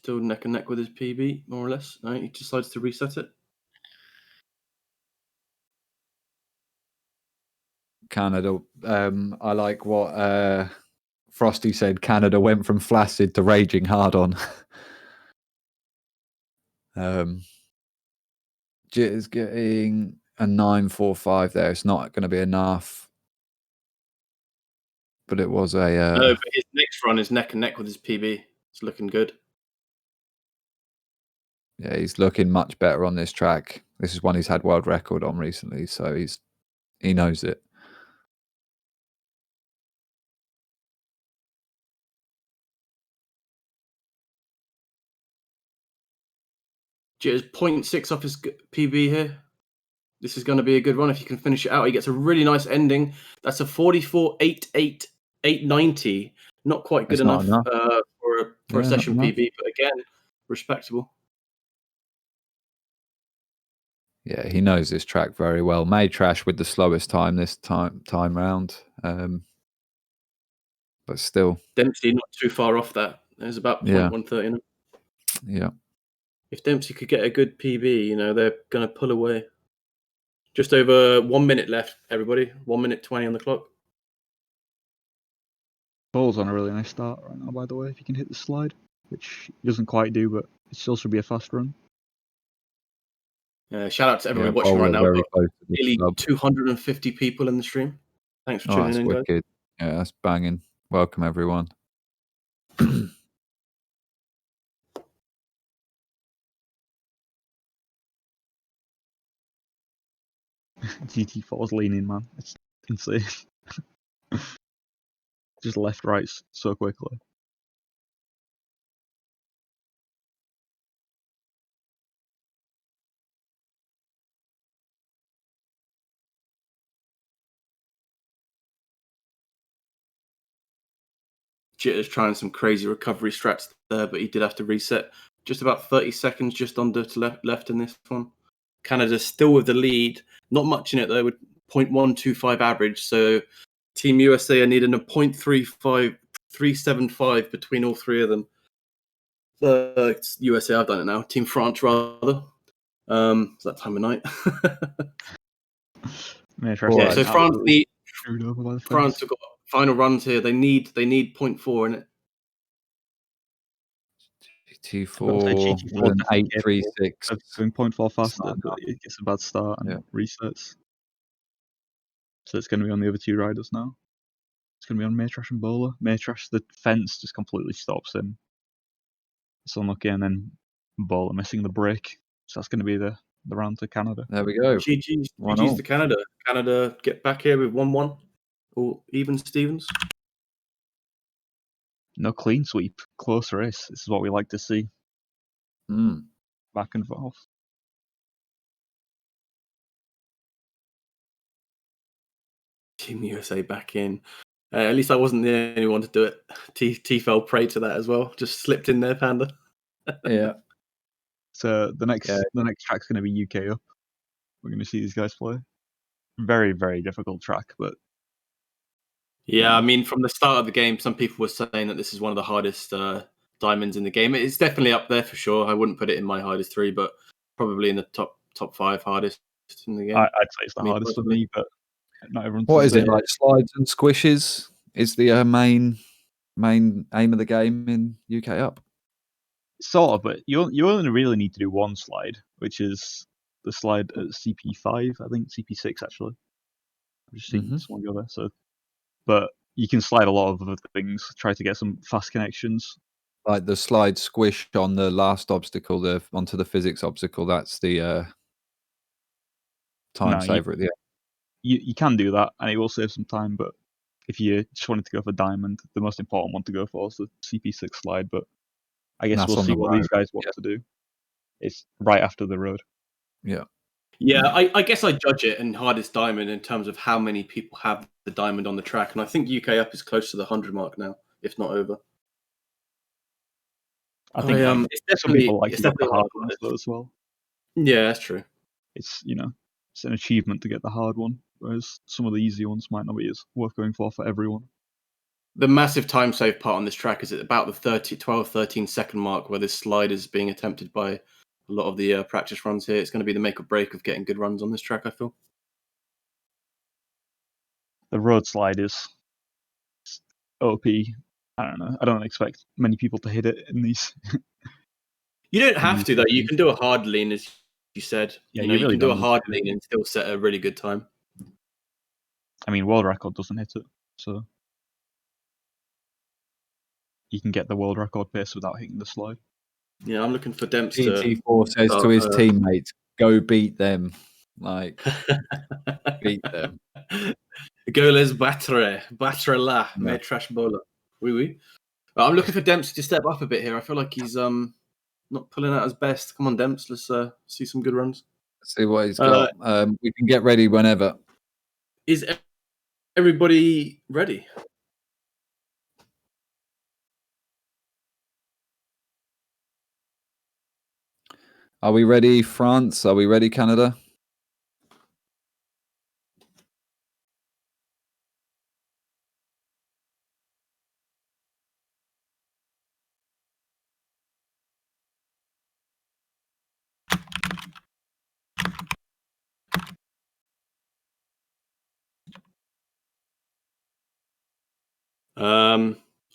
Still neck and neck with his PB, more or less. No, he decides to reset it. Canada. I like what Frosty said. Canada went from flaccid to raging hard on. Jit is getting a 9.45 there. It's not going to be enough. But it was a. No, but his next run is neck and neck with his PB. It's looking good. Yeah, he's looking much better on this track. This is one he's had world record on recently, so he knows it. Jitters 0.6 off his PB here. This is going to be a good run if he can finish it out. He gets a really nice ending. That's a 44.890. Not quite good It's not enough, enough. for a Yeah, session not enough. PB, but again, respectable. Yeah, he knows this track very well. Made Trash with the slowest time this time round. But still. Dempsey not too far off that. There's about 0.130. Yeah. If Dempsey could get a good PB, they're going to pull away. Just over 1 minute left, everybody. 1 minute 20 on the clock. Bowler's on a really nice start right now, by the way, if you can hit the slide, which he doesn't quite do, but it still should be a fast run. Shout out to everybody watching Bowler right now. very Got close to the nearly club. 250 people in the stream. Thanks for Oh, tuning that's in, guys. wicked. Yeah, that's banging. Welcome, everyone. GT4's leaning, man. It's insane. Just left, right so quickly. Jitter's trying some crazy recovery strats there, but he did have to reset. Just about 30 seconds just under to left in this one. Canada still with the lead. Not much in it, though, with 0.125 average. So Team USA are needing a 0.375 between all three of them. It's USA, I've done it now. Team France, rather. It's that time of night. Yeah, so France France have got final runs here. They need 0.4 in it. GT4 with an 836. Doing 0.4 faster, not but it gets a bad start and Yeah. resets. So it's going to be on the other two riders now. It's going to be on Maytrash and Bowler. Maytrash, the fence just completely stops him. It's unlucky, and then Bowler missing the break. So that's going to be the round to Canada. There we go. GG's 1-0. to Canada. Canada get back here with 1-1. or even Stevens? No clean sweep, close race. This is what we like to see, Mm. back and forth. Team USA back in. At least I wasn't the only one to do it. T-Fell prayed to that as well. Just slipped in there, Panda. Yeah. So the next Yeah. track's going to be UK up. We're going to see these guys play. Very, very difficult track, but Yeah, I mean, from the start of the game, some people were saying that this is one of the hardest diamonds in the game. It's definitely up there for sure. I wouldn't put it in my hardest 3, but probably in the top 5 hardest in the game. I'd say it's the Me hardest for personally. me, but not everyone's What the is it same. like? Slides and squishes is the main aim of the game in UK Up. Sort of, but you only really need to do one slide, which is the slide at CP5, I think CP6 actually. I've just seen Mhm. someone go there. So, but you can slide a lot of other things. Try to get some fast connections. Like the slide squish on the last obstacle, onto the physics obstacle. That's the time No, saver at the end. You can do that, and it will save some time. But if you just wanted to go for diamond, the most important one to go for is the CP6 slide. But I guess That's we'll on see the what these road, guys want to do. It's right after the road. Yeah. Yeah, I guess I judge it in hardest diamond in terms of how many people have the diamond on the track, and I think UK Up is close to the 100 mark now, if not over. I think it's some definitely people like it's to get the definitely one hard of the ones hardest. though as well. Yeah, that's true. It's it's an achievement to get the hard one, whereas some of the easy ones might not be as worth going for everyone. The massive time save part on this track is at about the 13 second mark where this slide is being attempted by a lot of the practice runs here. It's going to be the make or break of getting good runs on this track, I feel. The road slide is OP. I don't know. I don't expect many people to hit it in these. You don't have these to, though. You sessions. can do a hard lean, as you said. Yeah, you you really can do a don't need hard to. lean and still set a really good time. I mean, world record doesn't hit it, so you can get the world record pace without hitting the slide. Yeah, I'm looking for Demps to GT4 says to his teammates, "Go beat them." Like, beat them. Go les battre la, Yeah. me trash bowler. Oui, oui. I'm looking for Dempsey to step up a bit here. I feel like he's not pulling out his best. Come on, Demps, let's see some good runs. See what he's got. We can get ready whenever. Is everybody ready? Are we ready, France? Are we ready, Canada?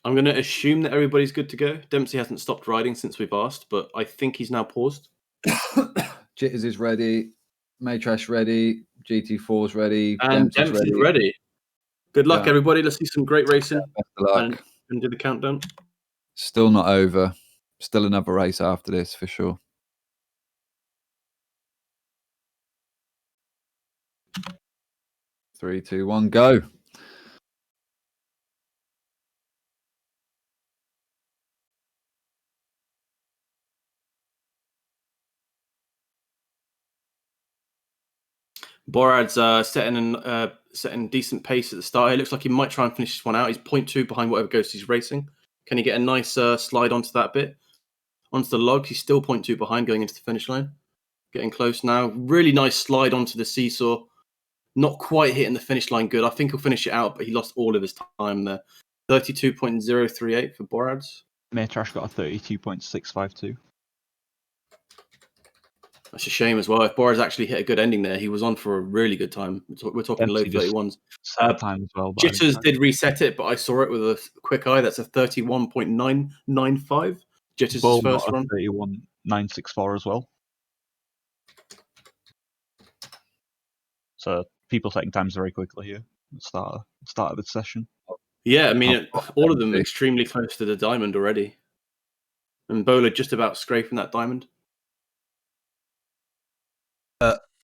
I'm going to assume that everybody's good to go. Dempsey hasn't stopped riding since we've asked, but I think he's now paused. Jitters is ready. Maytrash ready. GT4's ready. And Dempsey's Dempsey's ready. Good luck, Yeah. everybody. Let's see some great racing. Best of luck. And do the countdown. Still not over. Still another race after this for sure. Three, two, one, go. Borad's setting decent pace at the start. It looks like he might try and finish this one out. He's 0.2 behind whatever ghost he's racing. Can he get a nice slide onto that bit? Onto the log. He's still 0.2 behind going into the finish line. Getting close now. Really nice slide onto the seesaw. Not quite hitting the finish line good. I think he'll finish it out, but he lost all of his time there. 32.038 for Borads. Maytrash got a 32.652. That's a shame as well. If Borads actually hit a good ending there, he was on for a really good time. We're talking low Dempsey just 31s. set the time as well. but I didn't Jitters check. did reset it, but I saw it with a quick eye. That's a 31.995. Jitters' Bull first got a run. 31.964 as well. So people setting times very quickly here. At the start of the session. Yeah, I mean, all of them Dempsey. extremely close to the diamond already. And Bowler just about scraping that diamond.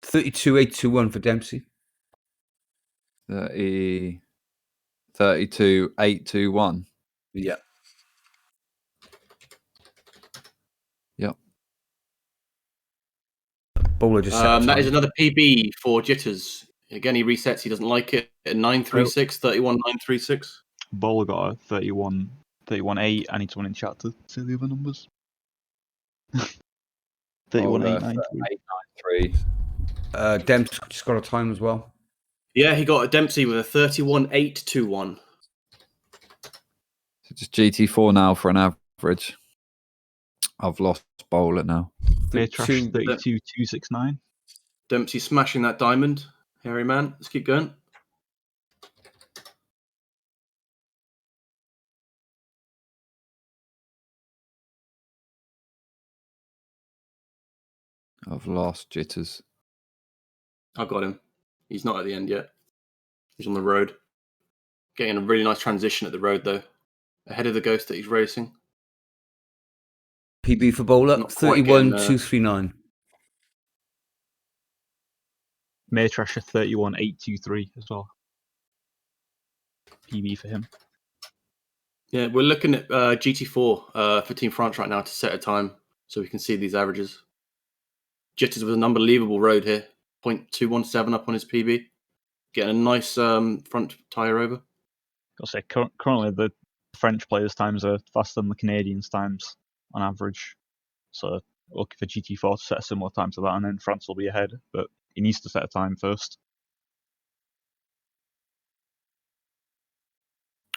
32.821 for Dempsey. 30. 32.821. Yeah. Yep. Bowler just set a That is time. another PB for Jitters. Again, he resets. He doesn't like it at 936, 31.936. Bowler got a 31.8. I need someone in chat to say the other numbers. 31.893. 893. Demps just got a time as well. Yeah, he got a Dempsey with a 31.821. So just GT4 now for an average. I've lost Bowler now. Trash Two- 32.269. Dempsey smashing that diamond. Hairy man. Let's keep going. I've lost Jitters. I've got him. He's not at the end yet. He's on the road. Getting a really nice transition at the road, though. Ahead of the ghost that he's racing. PB for Bowler, Not quite getting, 31.239. Maytrash a 31.823 as well. PB for him. Yeah, we're looking at GT4 for Team France right now to set a time so we can see these averages. Jitters with an unbelievable road here. 0.217 up on his PB. Getting a nice front tyre over. I'll say currently the French players' times are faster than the Canadians' times on average. So looking for GT4 to set a similar time to that, and then France will be ahead. But he needs to set a time first.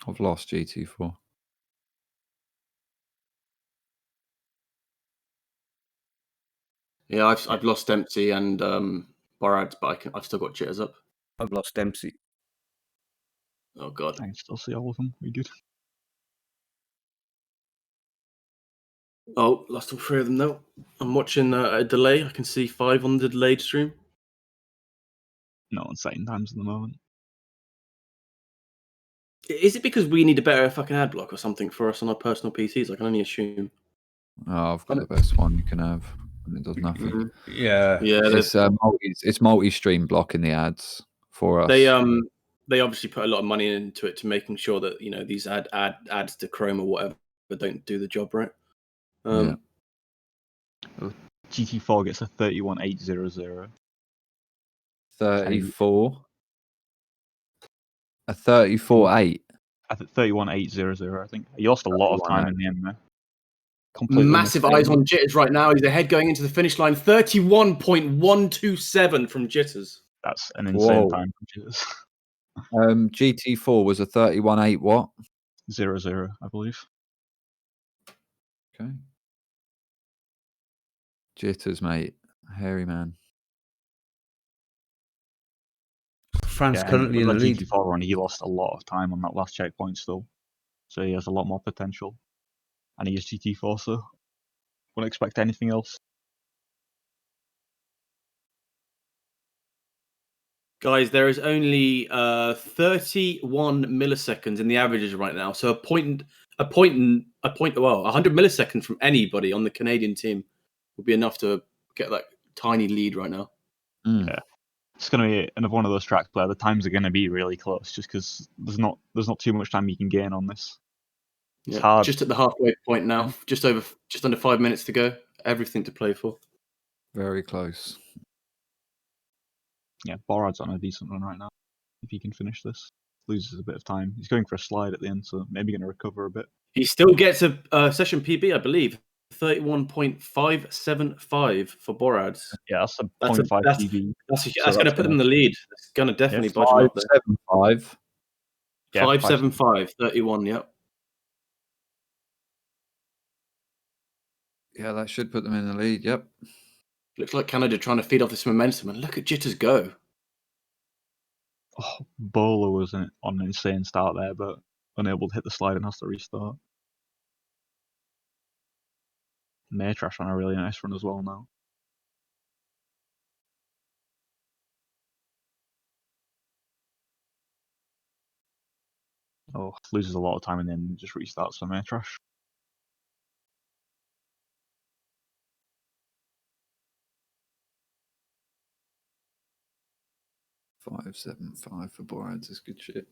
I've lost GT4. Yeah, I've lost Dempsey and Borad, but I've still got Jitters up. I've lost Dempsey. Oh god. I can still see all of them. We good. Oh, lost all three of them though. I'm watching a delay. I can see 5 on the delayed stream. No one's setting times at the moment. Is it because we need a better fucking ad block or something for us on our personal PCs? I can only assume. Oh, I've got the best one you can have, and it does nothing. Yeah. Yeah, It's multi-stream blocking the ads for us. they obviously put a lot of money into it to making sure that these ads to Chrome or whatever don't do the job right. Yeah. GT4 gets a 31.800. 34. A 34.8. I think 31.800. I think he lost a lot of time in the end there. Massive eyes on Jitters right now. He's ahead going into the finish line. 31.127 from Jitters. That's an insane Whoa. time for Jitters. GT4 was a 31.8 what? 0-0, I believe. Okay. Jitters, mate. Hairy man. France Yeah, currently in the that lead. GT4 run, he lost a lot of time on that last checkpoint still. So he has a lot more potential. And he is GT4, so wouldn't expect anything else. Guys, there is only 31 milliseconds in the averages right now. So 100 milliseconds from anybody on the Canadian team would be enough to get that tiny lead right now. Mm. Yeah. It's going to be another one of those tracks where the times are going to be really close just because there's not too much time you can gain on this. It's hard. Just at the halfway point now, just under 5 minutes to go. Everything to play for. Very close. Yeah, Borad's on a decent run right now. If he can finish this, loses a bit of time. He's going for a slide at the end, so maybe going to recover a bit. He still gets a session PB, I believe. 31.575 for Borad. Yeah, that's a 0.5 PB. That's going to put them in the lead. It's going to definitely budge them up there. 5.75. Yeah, 5.75, 31, yep. Yeah, that should put them in the lead. Yep. Looks like Canada trying to feed off this momentum, and look at Jitters go. Oh, Bowler was on an insane start there, but unable to hit the slide and has to restart. Maytrash on a really nice run as well now. Oh, loses a lot of time and then just restarts for Maytrash. $5.75 for Borads is good shit.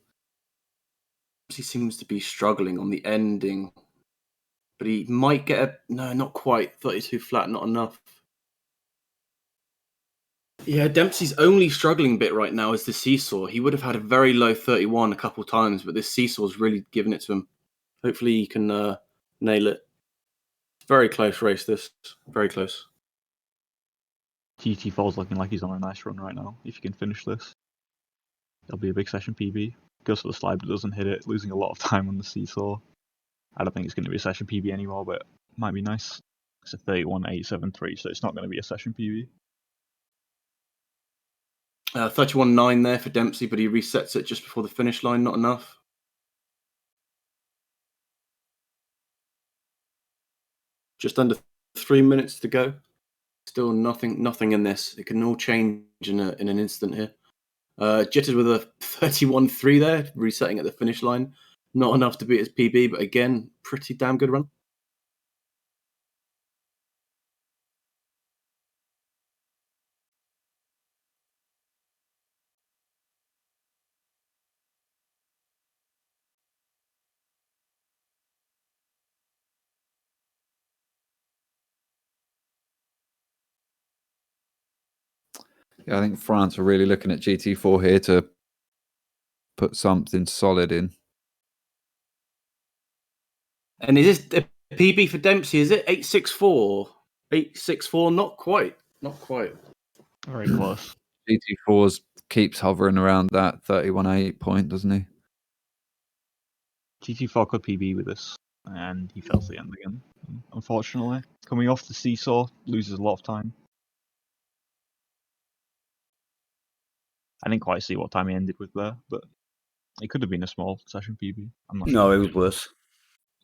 seems to be struggling on the ending, but he might get a no, not quite 32 flat, not enough. Yeah, Dempsey's only struggling bit right now is the seesaw. He would have had a very low 31 a couple times, but this seesaw's really giving it to him. Hopefully he can nail it. Very close race, this. Very close. GT4's looking like he's on a nice run right now. If you can finish this, it'll be a big session PB. Goes for the slide but doesn't hit it, losing a lot of time on the seesaw. I don't think it's going to be a session PB anymore, but it might be nice. It's a 31.873, so it's not going to be a session PB. 31.9 there for Dempsey, but he resets it just before the finish line. Not enough. Just under 3 minutes to go. Still nothing in this. It can all change in an instant here. Jittered with a 31.3 there, resetting at the finish line. Not enough to beat his PB, but again, pretty damn good run. Yeah, I think France are really looking at GT4 here to put something solid in. And is this a PB for Dempsey? Is it 864? 864? Not quite. Not quite. Very close. GT4's keeps hovering around that 31.8 point, doesn't he? GT4 could PB with this, and he fails the end again. Unfortunately, coming off the seesaw, loses a lot of time. I didn't quite see what time he ended with there, but it could have been a small session PB. I'm not sure. No, it was worse.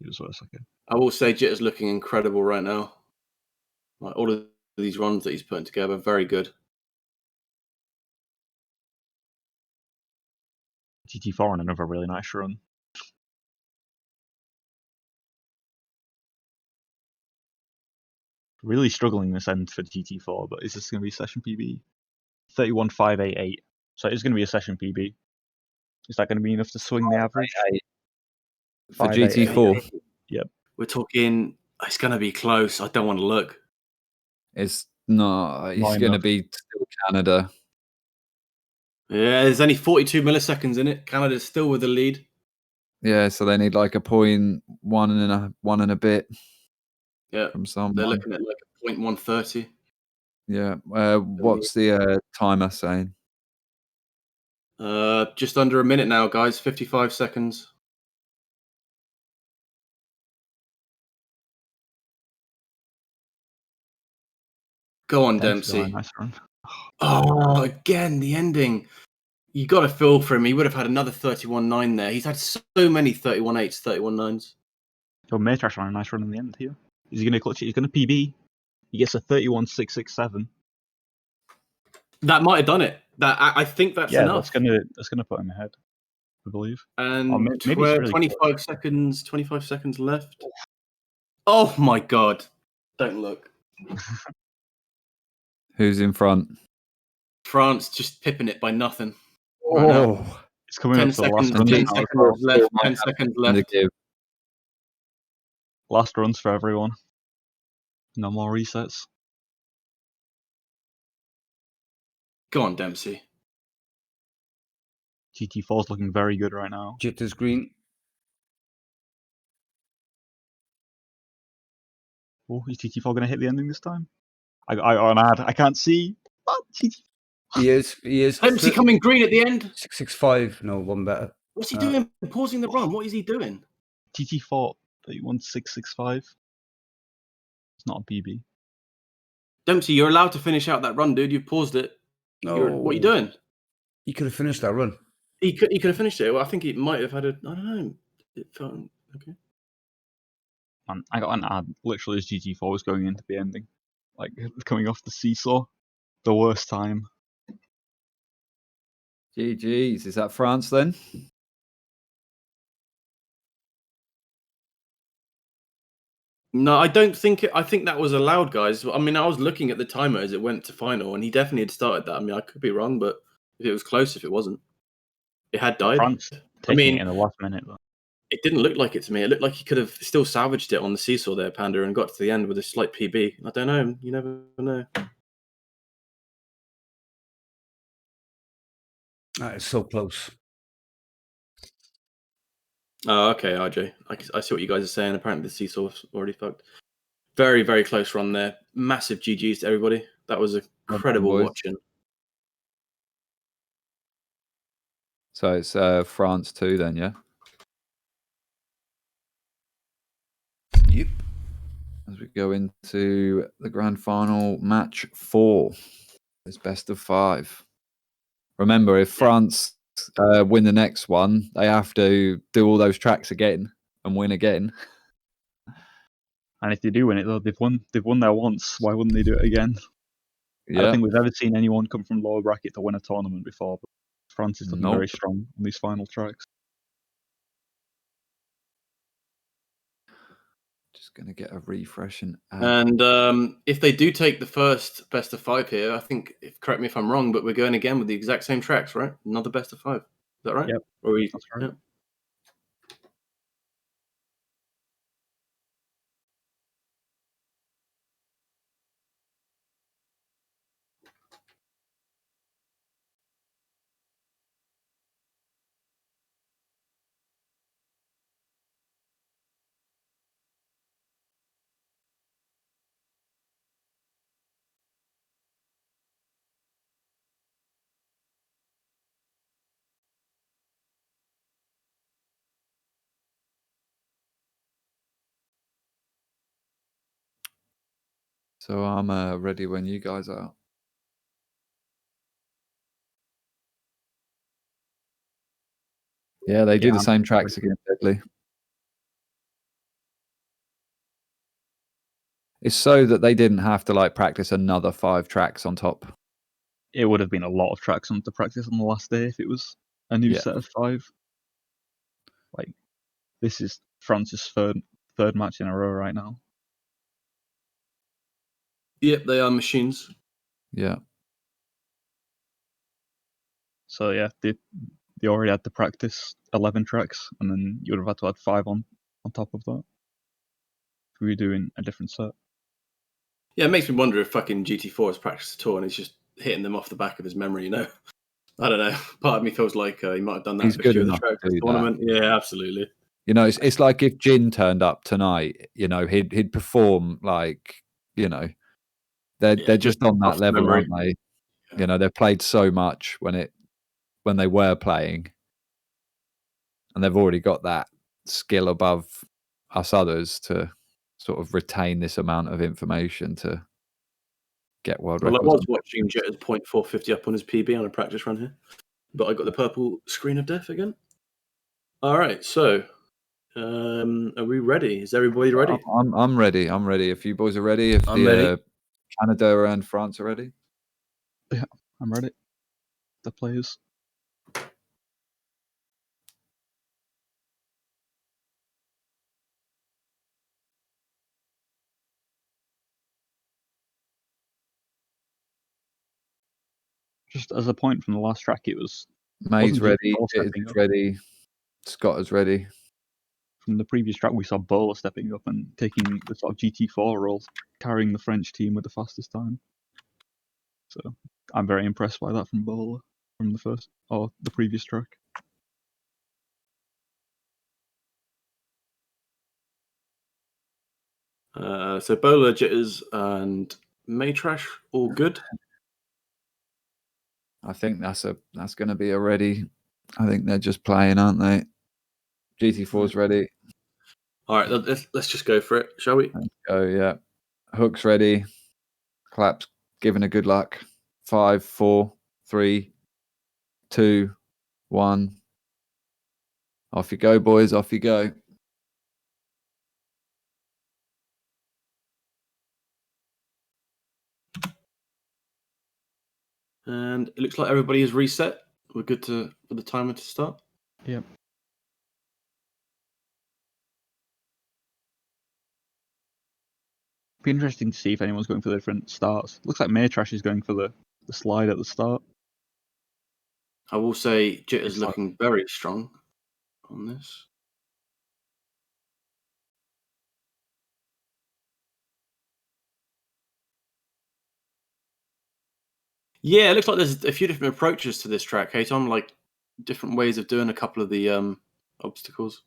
It was worse, okay. I will say Jitter's looking incredible right now. Like, all of these runs that he's putting together, very good. GT4 on another really nice run. Really struggling this end for GT4, but is this going to be a session PB? 31.588. So it's going to be a session PB. Is that going to be enough to swing the average? For 588. GT4, Yep. We're talking, it's going to be close. I don't want to look. it's not. It's Not going to enough. be still Canada. Yeah, there's only 42 milliseconds in it. Canada's still with the lead. Yeah, so they need like a point one and a bit Yeah, from someone. they're looking at like a 0.130. Yeah. What's the timer saying? Just under a minute now, guys. 55 seconds. Go on, Dempsey, Dempsey. nice run. Oh, again, the ending. You got to feel for him. He would have had another 31.9 there. He's had so many 31.8s, 31.9s. So Matrash on a nice run in the end here. Is he going to clutch it? He's going to PB. He gets a 31.667. That might have done it. That I think that's Yeah, enough. that's gonna put him ahead, I believe. And maybe it's really 25 seconds. 25 seconds left. Oh my god! Don't look. Who's in front? France just pipping it by nothing. Right now. It's coming 10 up to the last seconds. run. 10 seconds left. 10 seconds left. Last runs for everyone. No more resets. Go on, Dempsey. GT4's looking very good right now. Jitter's green. Oh, is GT4 going to hit the ending this time? I can't see. Oh, GT4. He is. Dempsey coming green at the end. 665. No, one better. What's he doing? Pausing the run. What is he doing? GT4 31.665. It's not a PB. Dempsey, you're allowed to finish out that run, dude. You've paused it. No. What are you doing? He could have finished that run. He could have finished it. Well, I think he might have had a. I don't know. It felt okay. Man, I got an ad literally as GT4 was going into the ending. Like, coming off the seesaw. The worst time. GG's. Is that France then? No, I don't think it. I think that was allowed, guys. I mean, I was looking at the timer as it went to final, and he definitely had started that. I mean, I could be wrong, but if it was close, if it wasn't, it had died. France taking it in the last minute, though. It didn't look like it to me. It looked like he could have still salvaged it on the seesaw there, Panda, and got to the end with a slight PB. I don't know. You never know. That is so close. Oh, okay, RJ. I see what you guys are saying. Apparently, the seesaw was already fucked. Very, very close run there. Massive GGs to everybody. That was incredible boys. watching. So it's France 2 then, yeah? Yep. As we go into the grand final, match 4. It's best of 5. Remember, if France win the next one, they have to do all those tracks again and win again. And if they do win it, though, they've won there once. Why wouldn't they do it again? I Yeah. don't think we've ever seen anyone come from lower bracket to win a tournament before. But France is looking very Nope. strong on these final tracks. Just going to get a refresh and And if they do take the first best of 5 here, I think, correct me if I'm wrong, but we're going again with the exact same tracks, right? Another best of 5. Is that right? Yep. Or That's right. Yeah. so I'm ready when you guys are. Yeah, they do Yeah, the I'm same ready. tracks again, Deadly. It's so that they didn't have to like practice another 5 tracks on top. It would have been a lot of tracks on to practice on the last day if it was a new Yeah. set of 5. Like, this is France's third match in a row right now. Yep, they are machines. Yeah. So yeah, they already had to practice 11 tracks, and then you would have had to add 5 on top of that if we were doing a different set. Yeah, it makes me wonder if fucking GT4 has practiced at all and he's just hitting them off the back of his memory, you know? I don't know. Part of me feels like he might have done that He's at a good few of the enough tracks to this do that. tournament. Yeah, absolutely. You know, it's like if Jin turned up tonight, you know, he'd perform like, you know, they're just on that off level, memory. aren't they? Yeah. You know, they've played so much when they were playing, and they've already got that skill above us others to sort of retain this amount of information to get world Well, I records. was watching Jetter's 0.450 up on his PB on a practice run here, but I got the purple screen of death again. All right, so are we ready? Is everybody ready? I'm ready. I'm ready. If you boys are ready, if I'm ready. Canada and France are ready. Yeah, I'm ready. The players. Just as a point from the last track, it was May's wasn't ready. Bowler Is stepping up. ready. Scott is ready. From the previous track, we saw Bowler stepping up and taking the sort of GT4 role, carrying the French team with the fastest time. So I'm very impressed by that from Bowler from the previous track. So Bowler, Jitters, and Maytrash, all good. I think that's going to be a ready. I think they're just playing, aren't they? GT4's ready. All right, let's just go for it, shall we? Let's go, yeah. Hook's ready. Claps giving a good luck. 5, 4, 3, 2, 1. Off you go, boys. Off you go. And it looks like everybody is reset. We're good for the timer to start. Yep. Be interesting to see if anyone's going for the different starts. Looks like Maytrash is going for the slide at the start. I will say Jitter's It's like- looking very strong on this. Yeah, it looks like there's a few different approaches to this track, hey Tom, like different ways of doing a couple of the obstacles.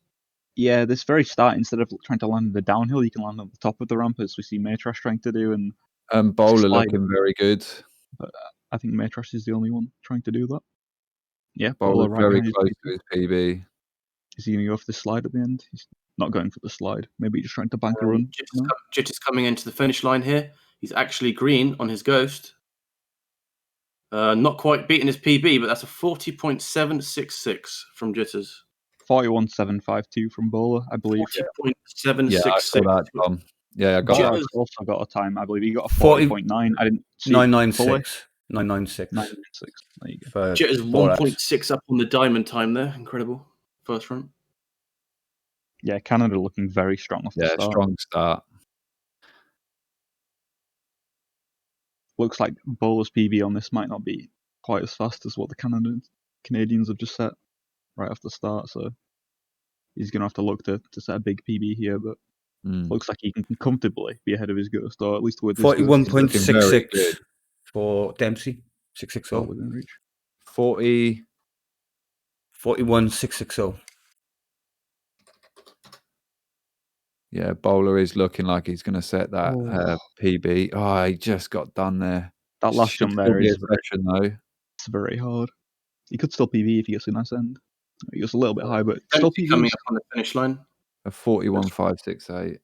Yeah, this very start, instead of trying to land the downhill, you can land on the top of the ramp, as we see Maytrash trying to do, and Bowler slide. looking very good. But I think Maytrash is the only one trying to do that. Yeah, Bowler Bowler right very behind close his to his PB. Is he going to go for the slide at the end? He's not going for the slide. Maybe he's just trying to bank a run. Jitter's coming into the finish line here. He's actually green on his Ghost. Not quite beating his PB, but that's a 40.766 from Jitters. 41.752 from Bowler, I believe. 40.766. Yeah, I saw that, Tom. Yeah, I got Bowler Jitters- also got a time. I believe he got a 40 40.9. I didn't see 996. 996. 996. There you go. For Jitters 4 hours. 1.6 up on the diamond time there. Incredible. First run. Yeah, Canada looking very strong off the Yeah, start. strong start. Looks like Bowler's PB on this might not be quite as fast as what the Canadians have just set right off the start. So he's going to have to look to set a big PB here, but looks like he can comfortably be ahead of his Ghost, or at least with his Ghost. 41.66 for Dempsey. 660. Oh, within reach. 40. 41.660. Yeah, Bowler is looking like he's going to set that PB. Oh, he just got done there. That last Should jump still there be a is session, though. it's very hard. He could still PB if he gets a nice end. He goes a little bit high, but still Dempsey PB. coming up on the finish line. A 41.568.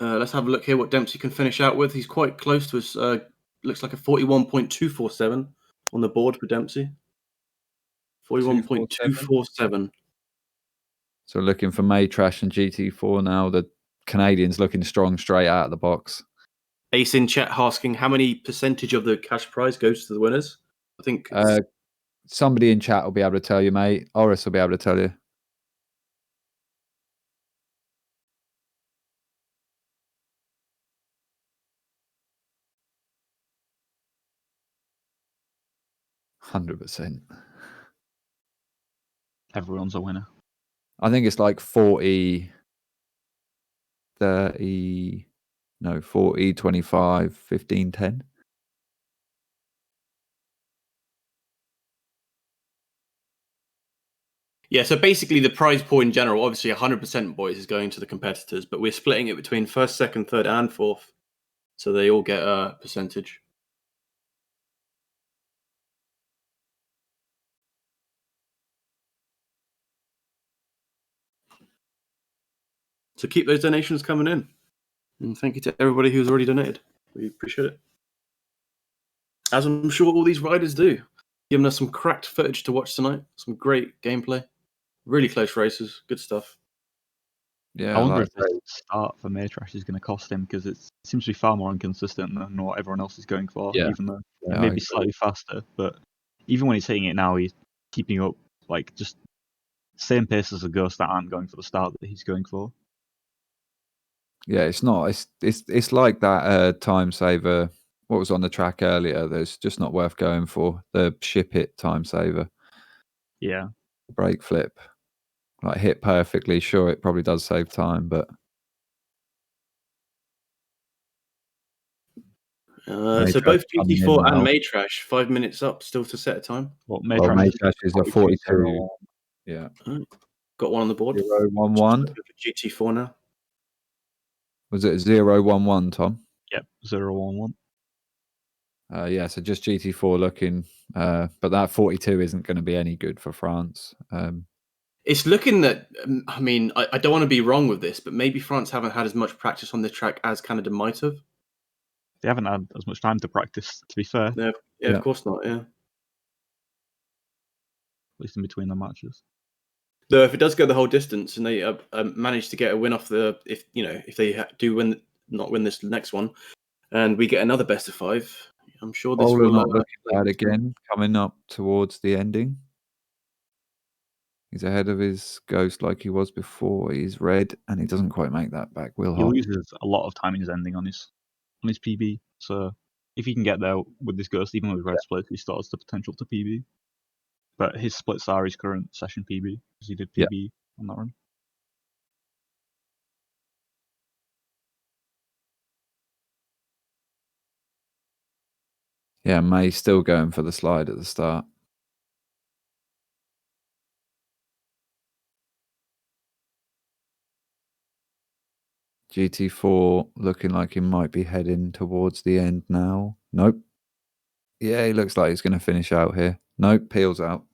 Let's have a look here what Dempsey can finish out with. He's quite close to his, looks like a 41.247 on the board for Dempsey. 41.247. So looking for Maytrash and GT4 now. The Canadians looking strong straight out of the box. Ace in chat asking how many percentage of the cash prize goes to the winners. I think Somebody in chat will be able to tell you, mate. Oris will be able to tell you. %100%. Everyone's a winner. I think it's like 40, 30, no, 40, 25, 15, 10. yeah, so basically the prize pool in general, obviously 100% boys is going to the competitors, but we're splitting it between first, second, third, and fourth. So they all get a percentage. So keep those donations coming in. And thank you to everybody who's already donated. We appreciate it. As I'm sure all these riders do. Giving us some cracked footage to watch tonight. Some great gameplay. Really close races. Good stuff. Yeah, I wonder like if this start for Maytrash is going to cost him, because it seems to be far more inconsistent than what everyone else is going for, Yeah. even though Yeah, it I may agree. be slightly faster. But even when he's hitting it now, he's keeping up like just same pace as the Ghost that aren't going for the start that he's going for. Yeah, it's not. It's like that time saver. What was on the track earlier? That's just not worth going for. The ship it time saver. Yeah. Brake flip. Like hit perfectly. Sure, it probably does save time, but So both coming in GT4 and now. Maytrash, 5 minutes up, still to set a time. Well, Well, Maytrash is a 42. Yeah. Got one on the board. 011. GT4 now. Was it 011, Tom? Yep, 011. Yeah, so just GT4 looking, but that 42 isn't going to be any good for France. It's looking that, I mean, I don't want to be wrong with this, but maybe France haven't had as much practice on this track as Canada might have. They haven't had as much time to practice, to be fair. Yeah, Yeah. of course not, yeah. At least in between the matches. Though if it does go the whole distance and they manage to get a win off if they do not win this next one, and we get another best of 5, I'm sure this Bowler will not looking bad again, coming up towards the ending. He's ahead of his Ghost like he was before. He's red, and he doesn't quite make that back. Will He Hart. loses a lot of time in his ending on his PB. So if he can get there with this Ghost, even with red splits, he still has the potential to PB. But his splits are his current session PB, because he did PB on that run. Yeah, May still going for the slide at the start. GT4 looking like he might be heading towards the end now. Nope. Yeah, he looks like he's going to finish out here. Nope, peels out.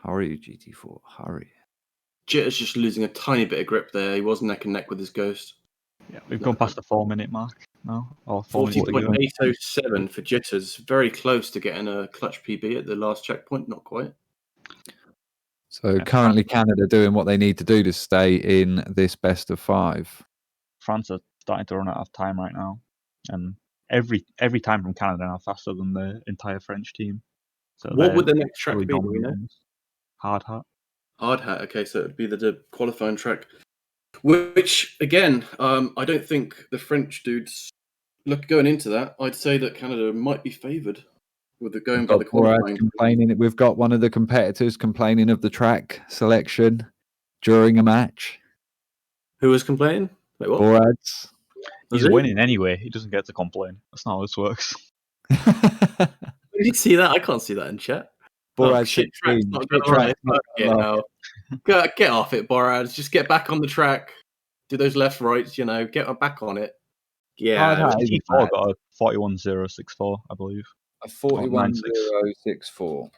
Hurry, GT4, hurry. Jitter's just losing a tiny bit of grip there. He was neck and neck with his Ghost. Yeah, we've gone past the 4-minute mark now. Or 40.807 for Jitters. Very close to getting a clutch PB at the last checkpoint. Not quite. So Yeah, currently Canada doing what they need to do to stay in this best of 5. France are starting to run out of time right now, and every time from Canada now faster than the entire French team. So What they're would the next track really be? Do we dominant know? on this. Hard hat. Hard hat. Okay, so it would be the qualifying track. Which again, I don't think the French dudes going into that. I'd say that Canada might be favoured with the going by the qualifying. Complaining. We've got one of the competitors complaining of the track selection during a match. Who was complaining? Wait, what? Borads. Was He's it? winning anyway. He doesn't get to complain. That's not how this works. Did you see that? I can't see that in chat. Borads shit, track's 16. not Shit gonna lie. track's not Fucking gonna lie. hell. Get off it, Borads. Just get back on the track. Do those left rights, get back on it. Hard Yeah. hat is GT4 mad. got a 41.064, I believe. A 41.064. 41.064.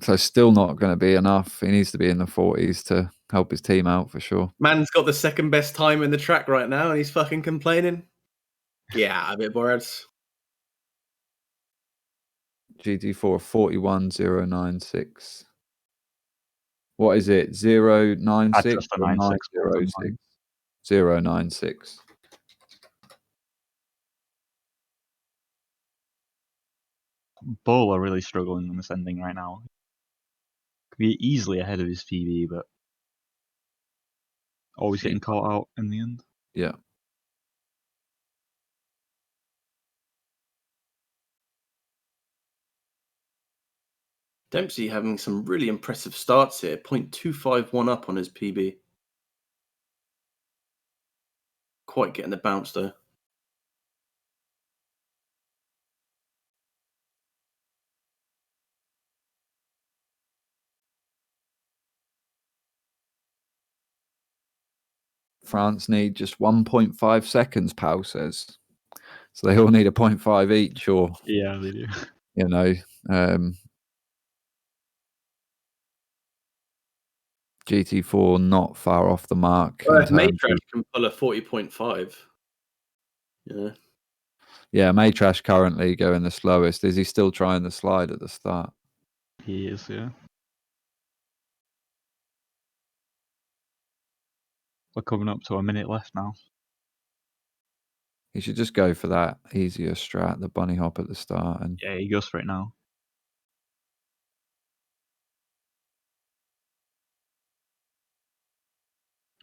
So still not going to be enough. He needs to be in the 40s to help his team out for sure. Man's got the second best time in the track right now and he's fucking complaining. Yeah, a bit Borads. GT4 41.096. What is it? 096 That's just a or 9.6. 906? 096. Bull are really struggling in this ending right now. Could be easily ahead of his PB, but always getting caught out in the end. Yeah. Dempsey having some really impressive starts here. 0.251 up on his PB. Quite getting the bounce though. France need just 1.5 seconds, Pal says. So they all need a 0.5 each, or, Yeah, they do. you know, GT4 not far off the mark. Well, in if terms Maytrash of, can pull a 40.5. Yeah. yeah, Maytrash currently going the slowest. Is he still trying the slide at the start? He is, yeah. We're coming up to a minute left now. He should just go for that easier strat, the bunny hop at the start. And Yeah, he goes for it now.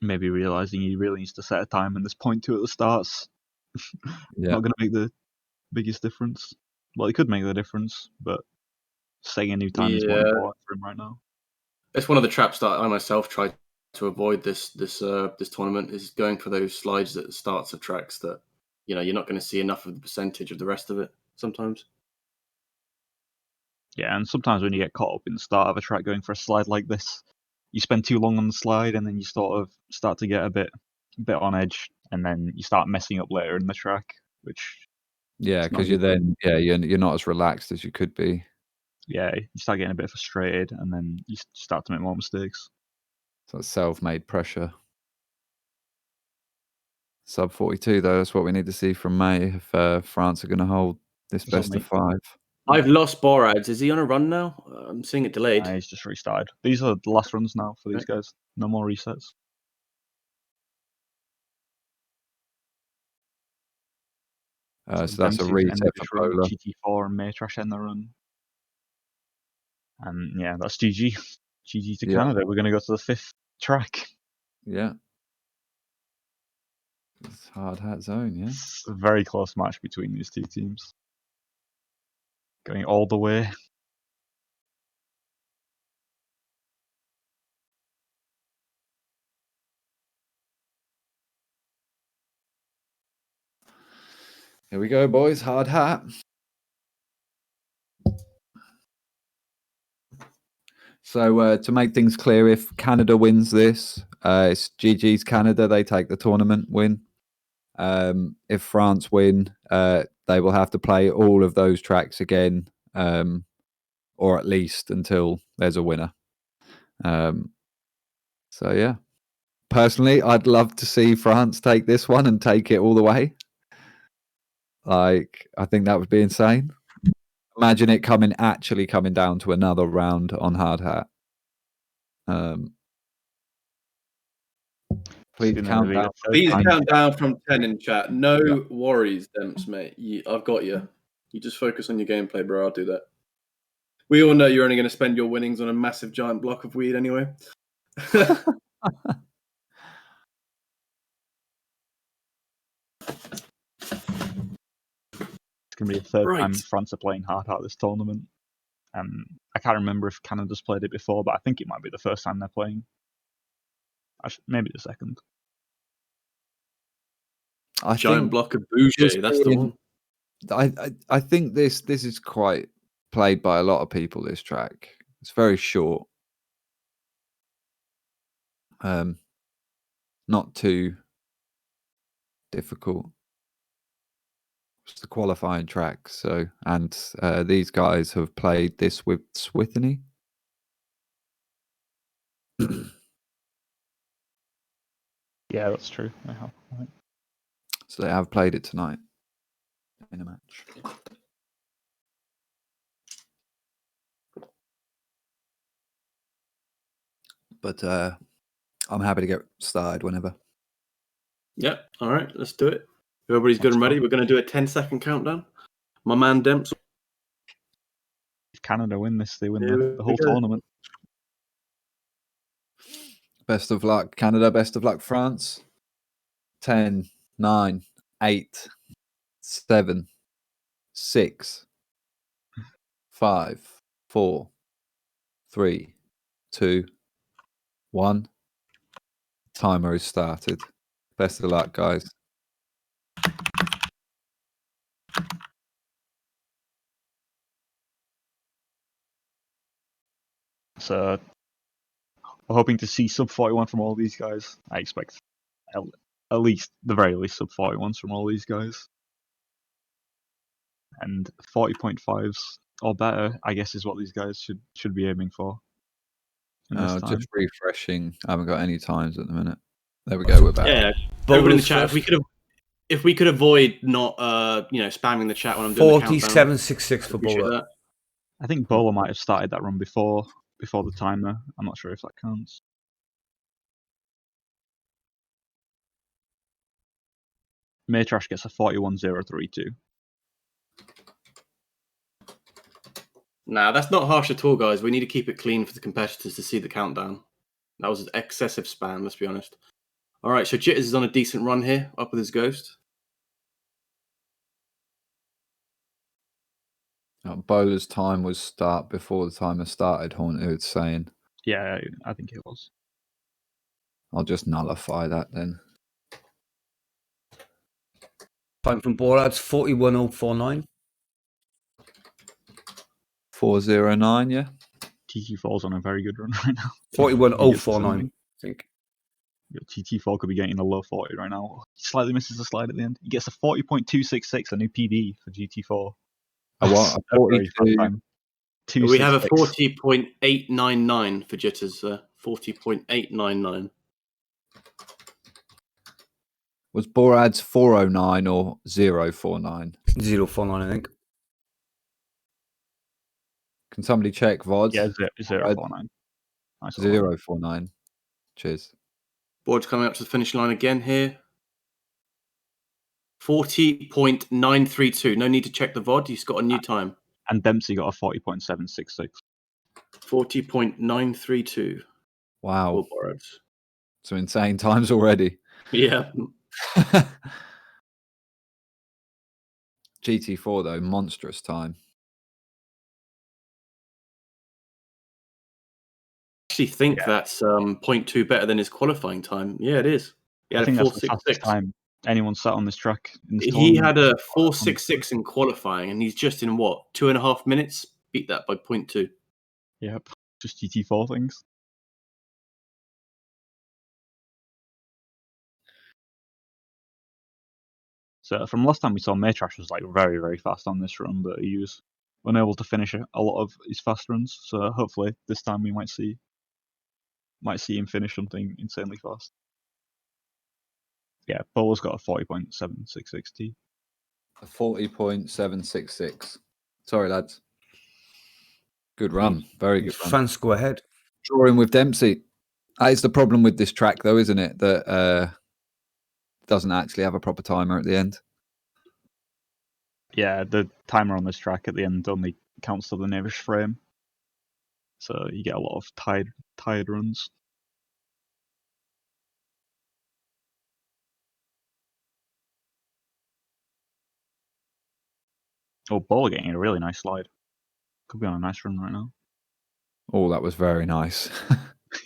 Maybe realizing he really needs to set a time, and this 0.2 at the start's yeah, not going to make the biggest difference. Well, it could make the difference, but setting a new time is more Yeah. important for him right now. It's one of the traps that I myself try to avoid this tournament is going for those slides at the starts of tracks that you're not going to see enough of the percentage of the rest of it sometimes. Yeah, and sometimes when you get caught up in the start of a track going for a slide like this, you spend too long on the slide, and then you sort of start to get a bit on edge, and then you start messing up later in the track, which yeah, it's not because you're good. then you're not as relaxed as you could be. Yeah, you start getting a bit frustrated, and then you start to make more mistakes. So it's self-made pressure. Sub 42 though, that's what we need to see from May if France are going to hold this That's what best of makes- 5. I've lost Borads. Is he on a run now? I'm seeing it delayed. He's just restarted. These are the last runs now for these guys. No more resets. So that's a Dempsey's reset ended for his run, Polar. GT4 and Maytrash end the run. And yeah, that's GG. GG to Yeah. Canada. We're going to go to the 5th track. Yeah. It's hard hat zone, yeah. It's a very close match between these two teams. Going all the way. Here we go, boys. Hard hat. So to make things clear, if Canada wins this, it's GG's Canada. They take the tournament win. If France win, they will have to play all of those tracks again, or at least until there's a winner. So yeah, personally, I'd love to see France take this one and take it all the way. Like, I think that would be insane. Imagine it actually coming down to another round on hard hat. Please Gonna count be down. the third Please time. count down from 10 in chat. No worries, Demps, mate. I've got you. You just focus on your gameplay, bro. I'll do that. We all know you're only going to spend your winnings on a massive giant block of weed anyway. It's gonna be the third time Right. France are playing hard hat this tournament. I can't remember if Canada's played it before, but I think it might be the first time they're playing. Maybe the second. I Giant think block of Bouger. That's the one. I think this is quite played by a lot of people. This track, it's very short, not too difficult. It's the qualifying track. So, and these guys have played this with Swithany. Yeah, that's true. I have. Right. So they have played it tonight in a match. But I'm happy to get started whenever. Yep. All right. Let's do it. Everybody's good and ready. We're going to do a 10-second countdown. My man Demps. If Canada win this, they win Here the we whole go. tournament. Best of luck, Canada. Best of luck, France. 10, 9, 8, 7, 6, 5, 4, 3, 2, 1. Timer has started. Best of luck, guys. So we're hoping to see sub 41 from all these guys. I expect at least, the very least, sub 41s from all these guys. And 40.5s or better, I guess, is what these guys should be aiming for. In this time. Just refreshing. I haven't got any times at the minute. There we go. We're back. Yeah. Everybody in the Bowlers chat. first. If we could avoid not spamming the chat when I'm doing the countdown. 47.66 for Appreciate bowler. that. I think Bowler might have started that run before the timer. I'm not sure if that counts. Maytrash gets a 41.032. Nah, that's not harsh at all, guys. We need to keep it clean for the competitors to see the countdown. That was excessive spam, let's be honest. All right, so Jitters is on a decent run here, up with his ghost. Bowler's time was start before the timer started, Haunted saying. Yeah, I think it was. I'll just nullify that then. Time from Borad's 41.049. 409, yeah. TT4's on a very good run right now. 41.049, I think. TT4 could be getting a low 40 right now. He slightly misses the slide at the end. He gets a 40.266, a new PB for GT4. A what? A A very fast 42. time. We have a 266. 40.899 for Jitters. 40.899. Was Borad's 409 or 049? 049, I think. Can somebody check VODs? Yeah, 049. Nice one. 049. Cheers. Board's coming up to the finish line again here. 40.932. No need to check the VOD. He's got a new time. And Dempsey got a 40.766. 40.932. Wow. All borrowed. Some insane times already. Yeah. GT4 though, monstrous time. I actually think that's 0.2 better than his qualifying time. Yeah, it is. He I had think a that's the fastest 4.66. time anyone sat on this track in this He tournament. had a 4.66 in qualifying, and he's just in what 2.5 minutes beat that by 0.2. Yep, just GT4 things. So from last time we saw, Maytrash was like very, very fast on this run, but he was unable to finish a lot of his fast runs. So hopefully this time we might see him finish something insanely fast. Yeah, Bowler's got a 40.766T. A 40.766. Sorry, lads. Good run. Very good run. Fans go ahead. Drawing with Dempsey. That is the problem with this track, though, isn't it? That doesn't actually have a proper timer at the end. Yeah, the timer on this track at the end only counts to the nearest frame. So you get a lot of tired runs. Oh, Bowler getting a really nice slide. Could be on a nice run right now. Oh, that was very nice.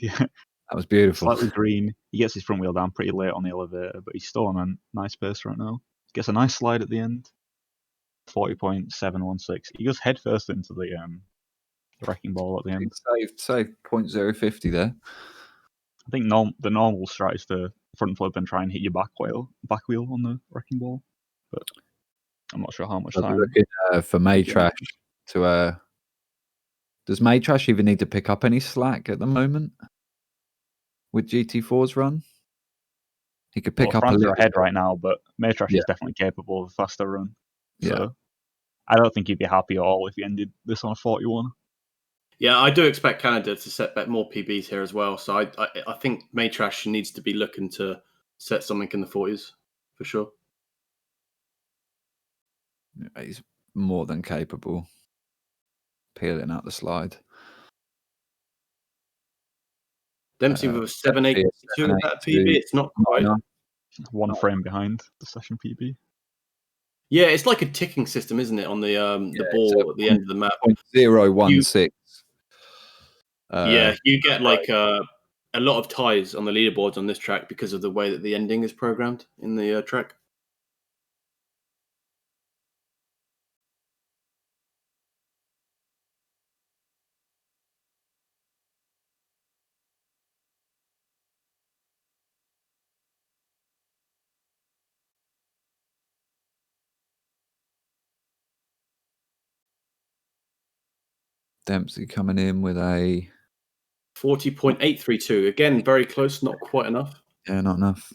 Yeah, That was beautiful. slightly green. He gets his front wheel down pretty late on the elevator, but he's still on a nice pace right now. Gets a nice slide at the end. 40.716. He goes head first into the wrecking ball at the end. Saved 0.050 there. I think the normal strat is to front flip and try and hit your back wheel on the wrecking ball, but I'm not sure how much I'm time. looking for Maytrash to. Does Maytrash even need to pick up any slack at the moment with GT4's run? He could pick up a France little are ahead bit. right now, but Maytrash Yeah. is definitely capable of a faster run. So Yeah. I don't think he'd be happy at all if he ended this on a 41. Yeah, I do expect Canada to set back more PBs here as well. So I think Maytrash needs to be looking to set something in the 40s for sure. He's more than capable. Peeling out the slide. Dempsey with a 782 at that PB. It's not quite. One frame behind the session PB. Yeah, it's like a ticking system, isn't it? On the ball at the end of the map. 0.016. Yeah, you get like a lot of ties on the leaderboards on this track because of the way that the ending is programmed in the track. Dempsey coming in with a 40.832. Again, very close, not quite enough. yeah, not enough.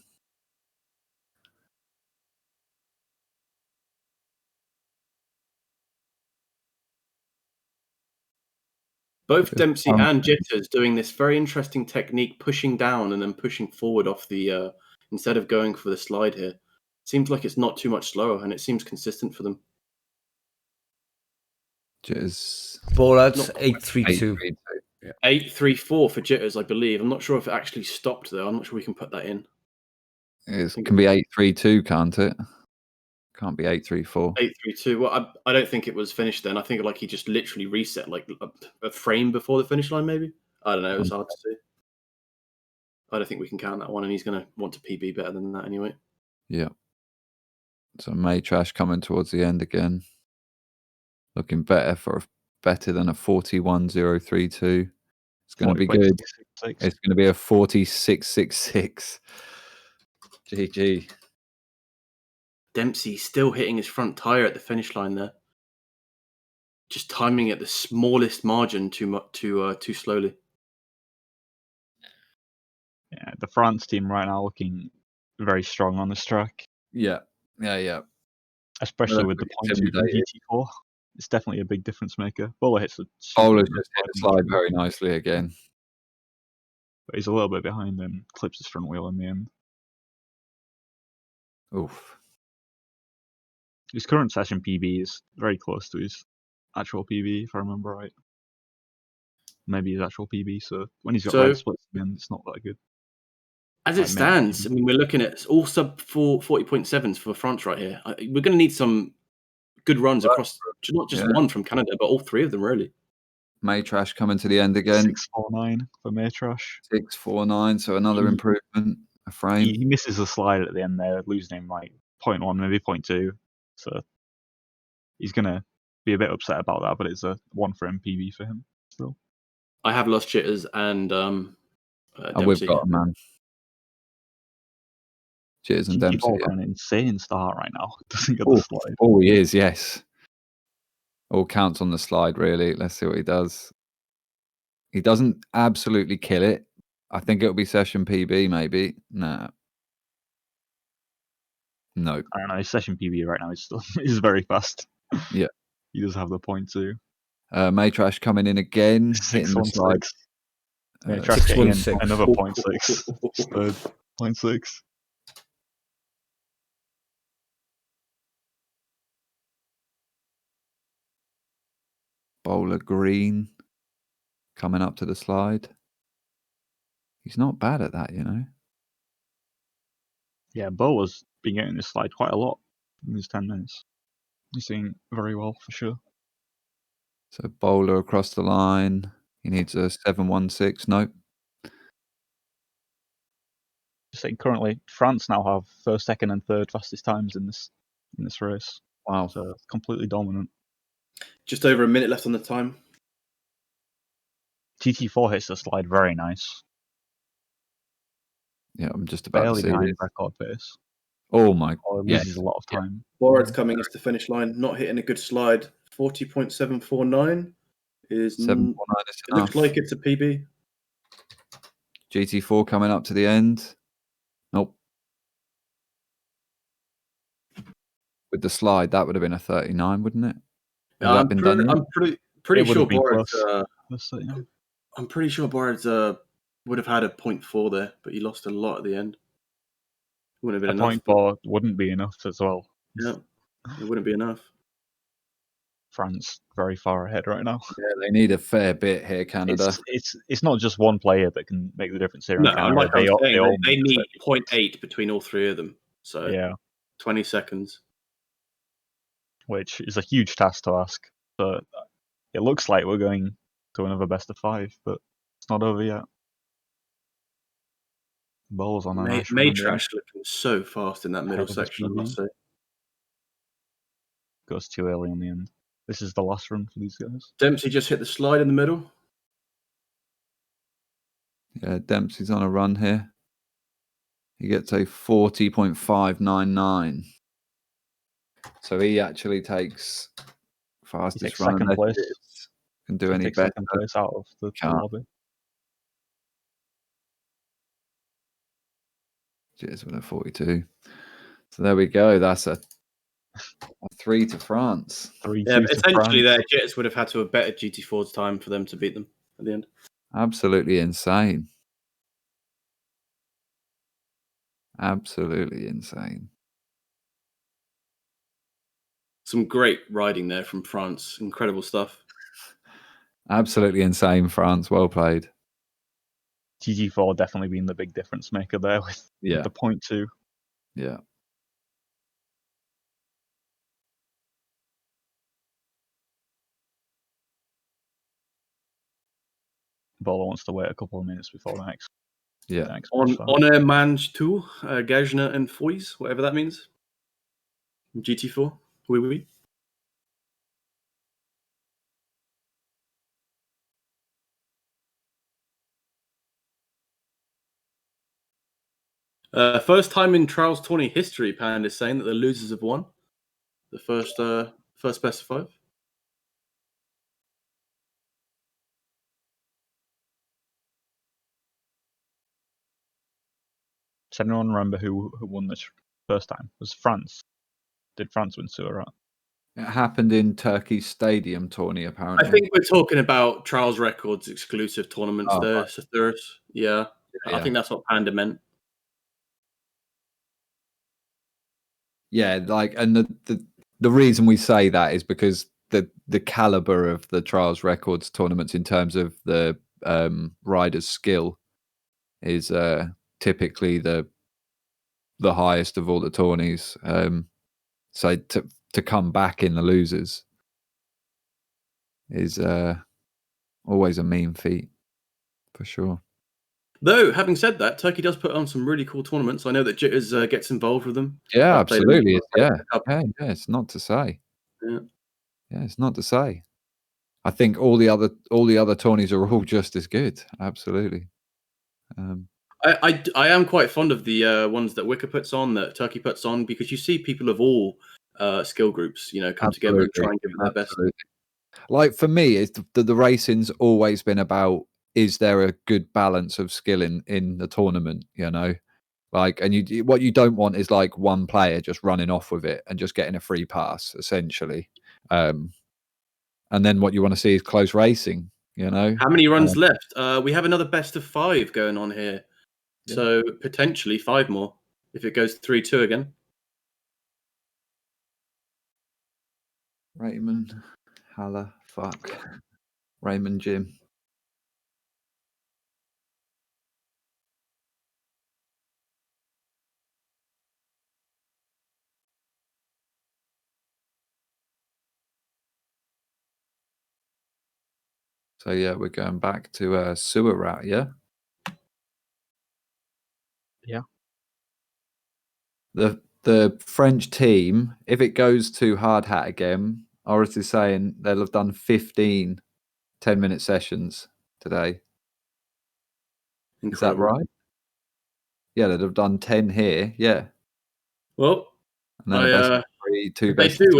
Both Dempsey and Jitters doing this very interesting technique, pushing down and then pushing forward off the instead of going for the slide here. Seems like it's not too much slower, and it seems consistent for them. Jitters Bollards, Not 832. 834 for Jitters, I believe. I'm not sure if it actually stopped though. I'm not sure we can put that in. It can be 832, can't it? Can't be 834. 832. Well, I don't think it was finished then. I think like he just literally reset like a frame before the finish line, maybe. I don't know. It was hard to see. I don't think we can count that one, and he's going to want to PB better than that anyway. Yeah. So Maytrash coming towards the end again. Looking better than a 41.032. It's going to be good. It's going to be a 46.66. GG. Dempsey still hitting his front tire at the finish line there. Just timing at the smallest margin too slowly. Yeah, the France team right now looking very strong on this track. Yeah. Especially with the points from GT4. It's definitely a big difference maker. Bowler hits Bowler's just hit the slide very nicely again. But he's a little bit behind and clips his front wheel in the end. Oof. His current session PB is very close to his actual PB, if I remember right. Maybe his actual PB, so when he's got red splits again, it's not that good. As it stands, I mean, we're looking at all sub 40.7s for France right here. We're going to need some good runs across, not just one from Canada, but all three of them, really. Maytrash coming to the end again. 649 for Maytrash. 649, so another improvement. a frame. He misses the slide at the end there, losing him like 0.1, maybe 0.2. So he's gonna be a bit upset about that, but it's a 1 for MPB for him still. I have lost Jitters and And we've Dempsey. got a man. Cheers and Dempsey. Ball's Yeah. on an insane start right now. Doesn't get the slide. Oh, he is, yes. All counts on the slide, really. Let's see what he does. He doesn't absolutely kill it. I think it'll be session PB, maybe. Nah. No. I don't know. His session PB right now is still is very fast. Yeah. He does have the 0.2. Maytrash coming in again, hitting the slide. 616. Yeah, Uh, Trash getting in 616. another 0.6. Third 0.6. Bowler Green coming up to the slide. He's not bad at that, you know. Yeah, Bowler's been getting this slide quite a lot in these 10 minutes. He's doing very well for sure. So Bowler across the line. He needs a 716. Nope. Just saying, currently France now have first, second, and third fastest times in this race. Wow. So completely dominant. Just over a minute left on the time. TT4 hits the slide very nice. Yeah, I'm just about Barely to see behind this. record pace. Oh my. Or Yes. loses a lot of time. Borad's coming into the finish line, not hitting a good slide. 40.749 is. 749 is It looks enough. like it's a PB. GT4 coming up to the end. Nope. With the slide, that would have been a 39, wouldn't it? Has that been done yet? I'm pretty It would sure have been Borad's. close. Let's say, yeah. I'm pretty sure Borad's would have had a 0.4 there, but he lost a lot at the end. Wouldn't have A been enough. 0.4 wouldn't be enough as well. Yeah, it wouldn't be enough. France very far ahead right now. Yeah, they need a fair bit here, Canada. It's not just one player that can make the difference here. No, in Canada. like I was saying, all they to need step- 0.8 between all three of them. So Yeah, 20 seconds. which is a huge task to ask. But it looks like we're going to another best of 5, but it's not over yet. Bowls on a nice run again. Maytrash looking so fast in that middle of his section, I must say. Goes too early on the end. This is the last run for these guys. Dempsey just hit the slide in the middle. Yeah, Dempsey's on a run here. He gets a 40.599. So he actually takes He fastest takes run. second unless place. it can do He any takes better. second place out of the Can't. lobby. Cheers with a 42. So there we go. That's a 3 to France. 3-2 Yeah, to essentially, France. their Jets would have had to have betted GT4's time for them to beat them at the end. Absolutely insane. Absolutely insane. Some great riding there from France. Incredible stuff. Absolutely insane, France. Well played. TG4 definitely being the big difference maker there with Yeah. the 0.2. Yeah. Bowler wants to wait a couple of minutes before the next. Yeah. The next On match starts. Honor Mange 2, Gajna and Foyes, whatever that means. GT4. Oui. First time in Trials Tourney history, Pand is saying that the losers have won. The first best of 5. Does anyone remember who won this first time? It was France. Did France win Surat? It happened in Turkey's Stadium tourney, apparently. I think we're talking about Trials Records exclusive tournaments Oh, there, right. Sathuris. Yeah. Yeah. I think that's what Panda meant. Yeah, like, and the reason we say that is because the caliber of the Trials Records tournaments in terms of the rider's skill is typically the highest of all the tourneys. So to come back in the losers is always a mean feat, for sure. Though, having said that, Turkey does put on some really cool tournaments. I know that Jitters gets involved with them. Yeah, I've played them absolutely. before. Yeah, it's not to say. Yeah. Yeah, it's not to say. I think all the other tourneys are all just as good. Absolutely. I am quite fond of the ones that Wicker puts on, that Turkey puts on, because you see people of all skill groups, come together and try and give it their best. Absolutely. Like for me, it's the racing's always been about, is there a good balance of skill in the tournament? Like, and what you don't want is like one player just running off with it and just getting a free pass, essentially. And then what you want to see is close racing. How many runs left? We have another best of 5 going on here. Yeah. So potentially 5 more if it goes 3-2 again. Raymond, Haller, fuck. Raymond, Jim. So yeah, we're going back to sewer route, yeah? Yeah. The French team, if it goes to hard hat again, Oris is saying they'll have done 15 10-minute sessions today. Incredible. Is that right? Yeah, they'd have done 10 here, yeah. Well, And then a best of 3, 2 if they best of do 2.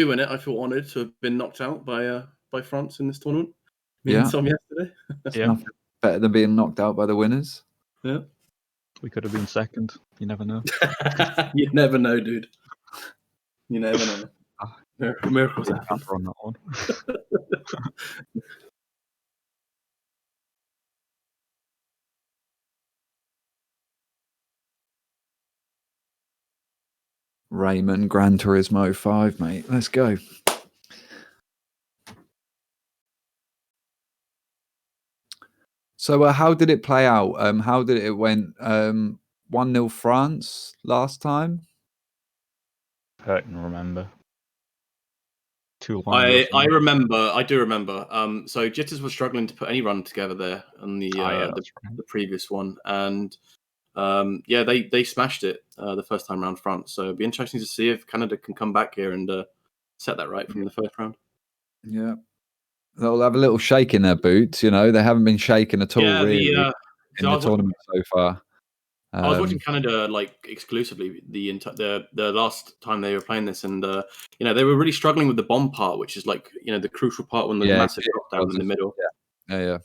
win it, I feel honoured to have been knocked out by France in this tournament. Me Yeah. and Tom yesterday. Yeah, Nothing better than being knocked out by the winners. Yeah. we could have been second. You never know. You never know, dude. You never know. Miracles Big happen. panther on that one. Raymond, Gran Turismo 5, mate. Let's go. So how did it play out? How did it went? 1-0 France last time? I can remember. Too long ago. I do remember. So Jitters was struggling to put any run together there on the That's right. the previous one, and they smashed it the first time around France. So it'd be interesting to see if Canada can come back here and set that right from the first round. Yeah. They'll have a little shake in their boots, they haven't been shaken at all really in the tournament so far. I was watching Canada exclusively the last time they were playing this, and they were really struggling with the bomb part, which is the crucial part when there's massive drop down in the middle. Yeah.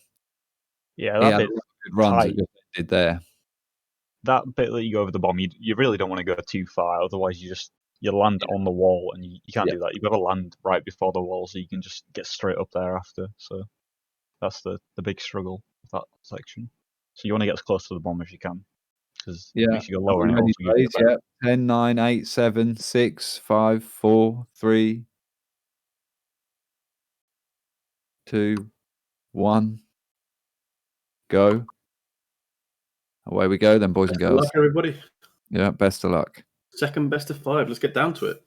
That bit good runs tight. that did there. That bit that you go over the bomb, you really don't want to go too far, otherwise you land on the wall, and you can't do that. You've got to land right before the wall so you can just get straight up there after. So that's the big struggle with that section. So you want to get as close to the bomb as you can, because it makes you go lower. And it also gives you a better- 10, 9, 8, 7, 6, 5, 4, 3, 2, 1. Go. Away we go then, boys and Best of girls. luck, everybody. Yeah, best of luck. Second best of 5. Let's get down to it.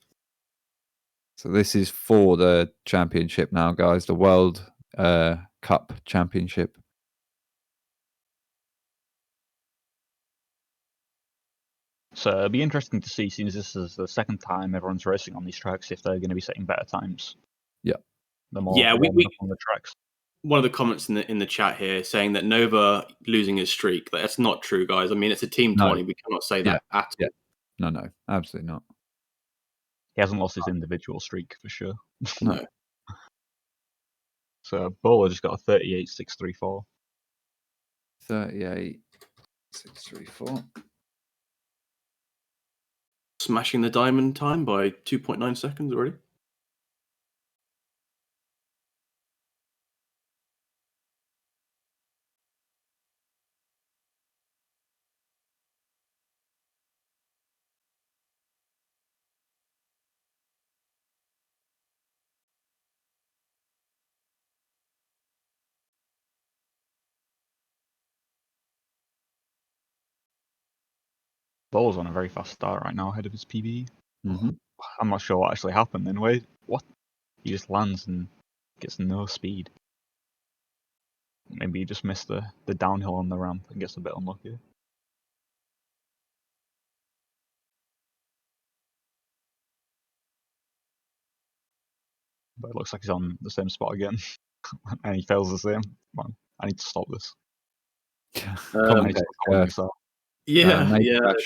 So this is for the championship now, guys. The World Cup Championship. So it'll be interesting to see, since this is the second time everyone's racing on these tracks, if they're going to be setting better times. Yeah. The more Yeah, warmed up on the tracks. One of the comments in the chat here saying that Nova losing his streak. That's not true, guys. I mean, it's a team 20. We cannot say that at all. No, absolutely not. He hasn't lost his individual streak for sure. No. So Bowler just got a 38.634. 38.634. Smashing the diamond time by 2.9 seconds already. Bowler's on a very fast start right now, ahead of his PB. Mm-hmm. I'm not sure what actually happened then. Wait, what? He just lands and gets no speed. Maybe he just missed the downhill on the ramp and gets a bit unlucky. But it looks like he's on the same spot again. And he fails the same. Man, I need to stop this. I need to stop calling this out. Yeah, Mate yeah. Trash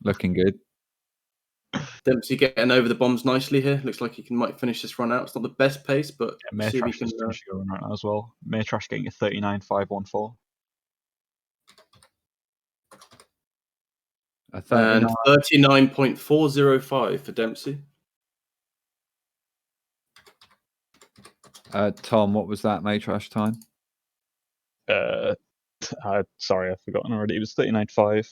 looking good. Dempsey getting over the bombs nicely here. Looks like he might finish this run out. It's not the best pace, but Yeah, see if he Maytrash can. is finishing going right now as well. Maytrash getting a 39.514. A And 39. 39.405 for Dempsey. Tom, what was that Maytrash time? Sorry, I've forgotten already. It was 39.5.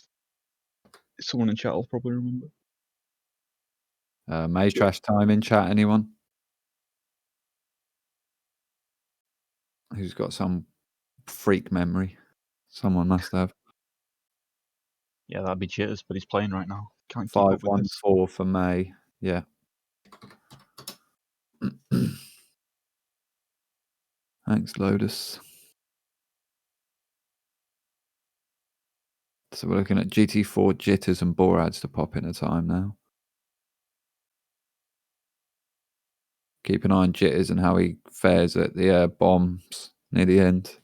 Someone in chat will probably remember. Maytrash time in chat, anyone? Who's got some freak memory? Someone must have. Yeah, that'd be Jitters, but he's playing right now. Can't keep up with this. 514 for May. Yeah. Thanks, Lotus. So we're looking at GT4, Jitters, and Borads to pop in a time now. Keep an eye on Jitters and how he fares at the bombs near the end.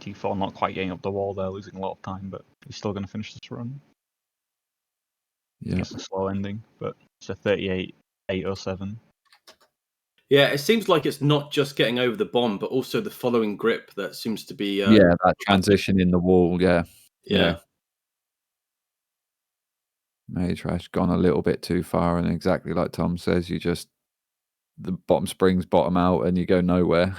T4 not quite getting up the wall there, losing a lot of time, but he's still going to finish this run. Yeah. It's a slow ending, but it's a 38.807. Yeah, it seems like it's not just getting over the bomb, but also the following grip that seems to be. That transition in the wall. Yeah. Yeah. Maytrash gone a little bit too far, and exactly like Tom says, the bottom springs bottom out and you go nowhere.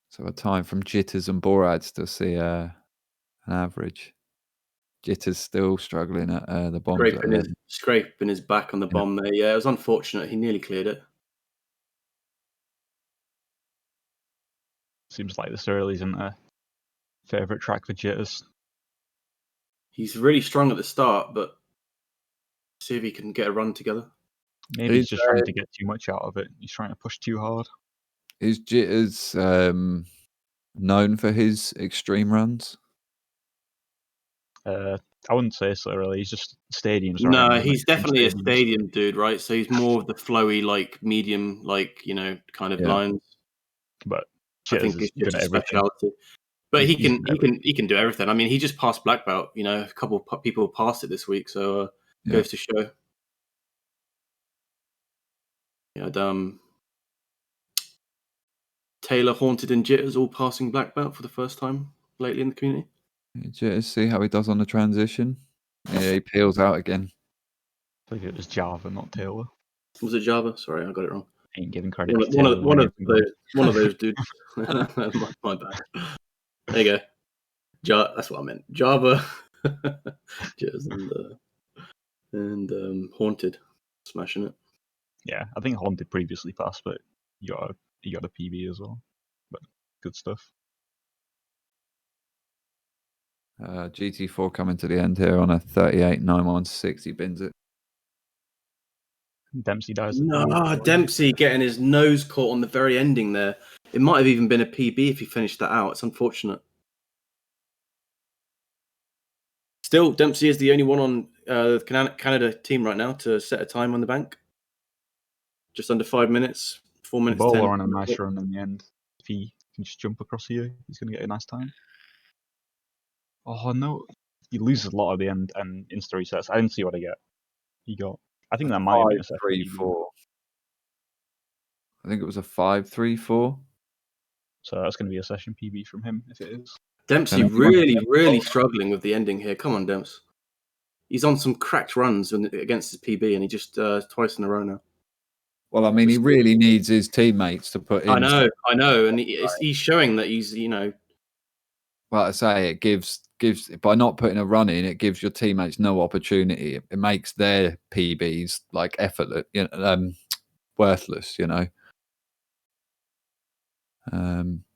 So a time from Jitters and Borads to see an average. Jitters still struggling at the bombs. Scraping his back on the bomb there. Yeah, it was unfortunate. He nearly cleared it. Seems like this early isn't a favourite track for Jitters. He's really strong at the start, but see if he can get a run together. Maybe he's just trying to get too much out of it. He's trying to push too hard. Is Jitters known for his extreme runs? I wouldn't say so, really. He's just stadiums. No, Right? he's definitely a stadium dude, right? So he's more of the flowy, like medium, like kind of lines. But I think it's just a speciality. But he can do everything. I mean, he just passed black belt. A couple of people passed it this week, so goes to show. Taylor, Haunted, and Jitters all passing black belt for the first time lately in the community. Jitters, see how he does on the transition. Yeah, he peels out again. I think it was Java, not Taylor. Was it Java? Sorry, I got it wrong. Ain't giving credit. One of those dudes. My bad. There you go. That's what I meant. Java, Jitters, and Haunted, smashing it. Yeah, I think Haunted previously passed, but he got a PB as well. But good stuff. GT4 coming to the end here on a 38.916. He bins it. Dempsey dies. No, Dempsey getting his nose caught on the very ending there. It might have even been a PB if he finished that out. It's unfortunate. Still, Dempsey is the only one on the Canada team right now to set a time on the bank. Just under 5 minutes, 4 minutes. Bowler on a nice run in the end. If he can just jump across here, he's going to get a nice time. Oh no, he loses a lot at the end and insta resets. I didn't see what he got. I think that might have been a 5-3-4. I think it was a 5-3-4. So that's going to be a session PB from him if it is. Dempsey really struggling with the ending here. Come on, Demps. He's on some cracked runs against his PB, and he just twice in a row now. Well, I mean, he really needs his teammates to put in. I know, and he's showing that he's, Well, I say it gives by not putting a run in, it gives your teammates no opportunity. It makes their PBs like effortless, worthless.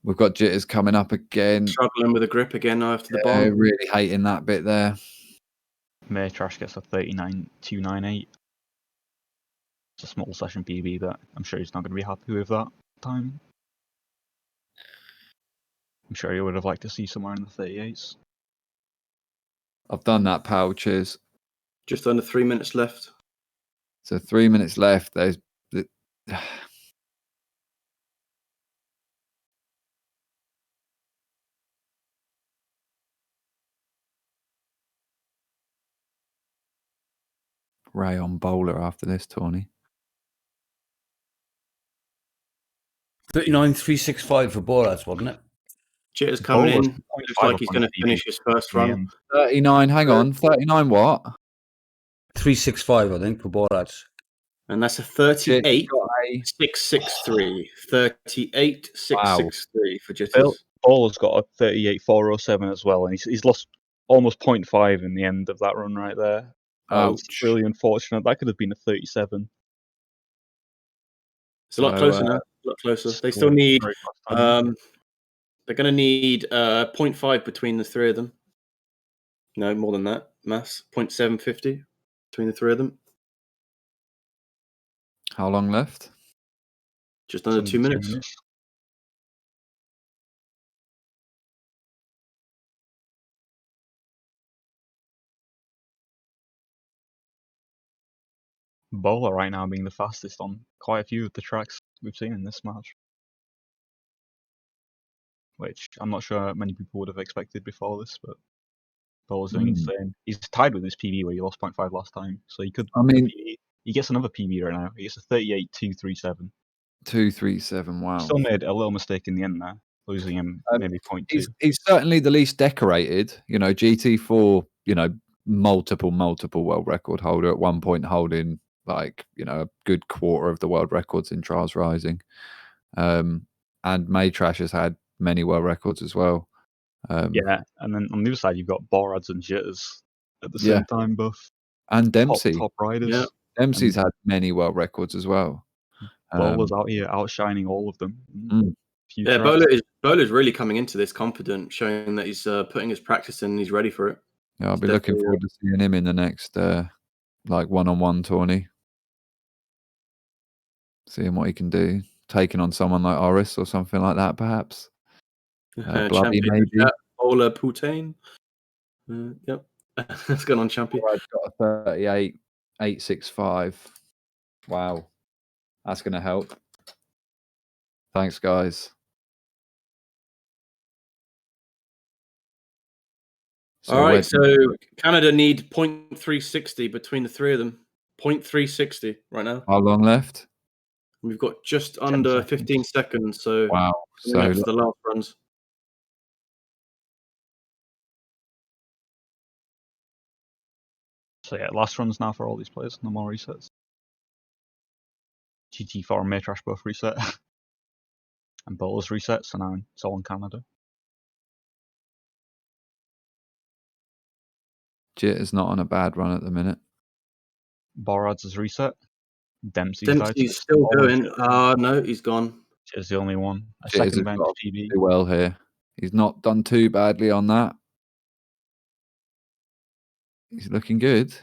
We've got jitters coming up again. struggling with the grip again after the bomb. Really hating that bit there. Maytrash gets a 39.298. It's a small session PB, but I'm sure he's not going to be happy with that time. I'm sure he would have liked to see somewhere in the 38s. I've done that, pal. Cheers. Just under 3 minutes left. So 3 minutes left. There's Ray on bowler after this, Tawny. 39.365 for Boras, wasn't it? Jitters coming Bowler's in. Looks like he's going to finish his first run. 39. Hang on. 39 what? 365, I think, for Boras. And that's a Jitters 38.663. 38.663 for Jitters. Bill- Bowler's got a 38.407 as well, and he's lost almost 0.5 in the end of that run right there. It's Ouch. really unfortunate. That could have been a 37. It's a lot So, closer now. A lot closer. They still need. Very close time. They're going to need 0.5 between the three of them. No, more than that. Maths. 0.750 between the three of them. How long left? Just under 2 minutes. Bowler right now being the fastest on quite a few of the tracks we've seen in this match. Which I'm not sure many people would have expected before this, but Bowler's doing insane. He's tied with his PB where he lost 0.5 last time, so he could. I mean, he gets another PB right now. He gets a 38.237. 237. Wow. Still made a little mistake in the end there, losing him maybe 0.2. He's certainly the least decorated. GT4. Multiple world record holder, at one point holding a good quarter of the world records in Trials Rising. And Maytrash has had many world records as well. Yeah, and then on the other side you've got Borads and Jitters at the same time, both and Dempsey. top riders. Yeah. Dempsey's had many world records as well. Bowler's out here outshining all of them. Yeah, Bowler's really coming into this confident, showing that he's putting his practice in and he's ready for it. Yeah, I'll be looking forward to seeing him in the next one-on-one tourney. Seeing what he can do. Taking on someone like Oris or something like that, perhaps. Bloody maybe. Bowler Putain. Yep. That's going on, champion. I've got a 38.865. Wow. That's going to help. Thanks, guys. All right, so Canada need 0.360 between the three of them. 0.360 right now. How long left? We've got just under 15 seconds, so wow. So that's the last runs. So yeah, last runs now for all these players. No more resets. GT4 and Maytrash both reset. And Bowler's reset, so now it's all in Canada. Jit is not on a bad run at the minute. Borads is reset. Dempsey's still going. No, he's gone. Is the only one. A Jit second bench PB. Do well here. He's not done too badly on that. He's looking good.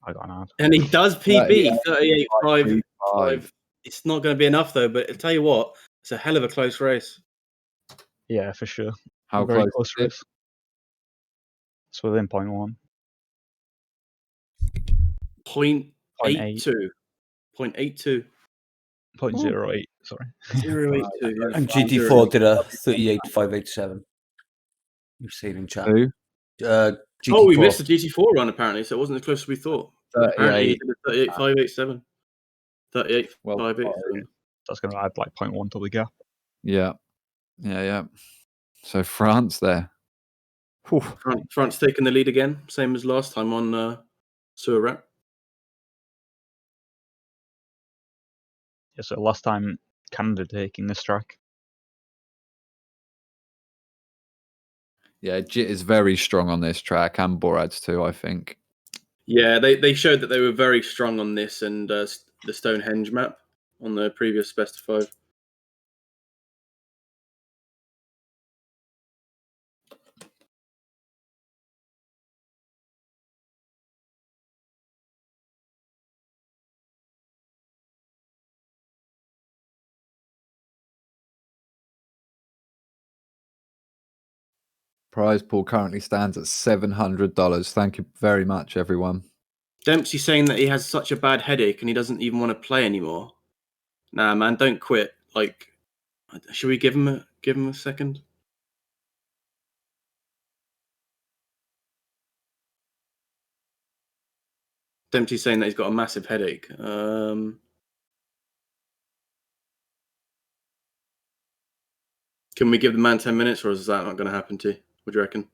I got an ad. And he does PB 38.5. It's not going to be enough though. But I'll tell you what, it's a hell of a close race. Yeah, for sure. How very close close race. It's within 0.1. 0.82. 0.82. 0.08, sorry. 0.82. And GT4 did a 38.587. You've seen in chat. Who? GT4. Oh, we missed the GT4 run apparently, so it wasn't as close as we thought. Apparently, he did a 38.587. 38.587. That's going to add like 0.1 to the gap. Yeah. So France there. France taking the lead again, same as last time on Surat. Yeah, so last time Canada taking this track. Yeah, Jit is very strong on this track, and Borads too, I think. Yeah, they showed that they were very strong on this and the Stonehenge map on the previous best of 5. Prize pool currently stands at $700. Thank you very much, everyone. Dempsey saying that he has such a bad headache and he doesn't even want to play anymore. Nah, man, don't quit. Like, should we give him a second? Dempsey saying that he's got a massive headache. Can we give the man 10 minutes, or is that not going to happen to you? What do you reckon?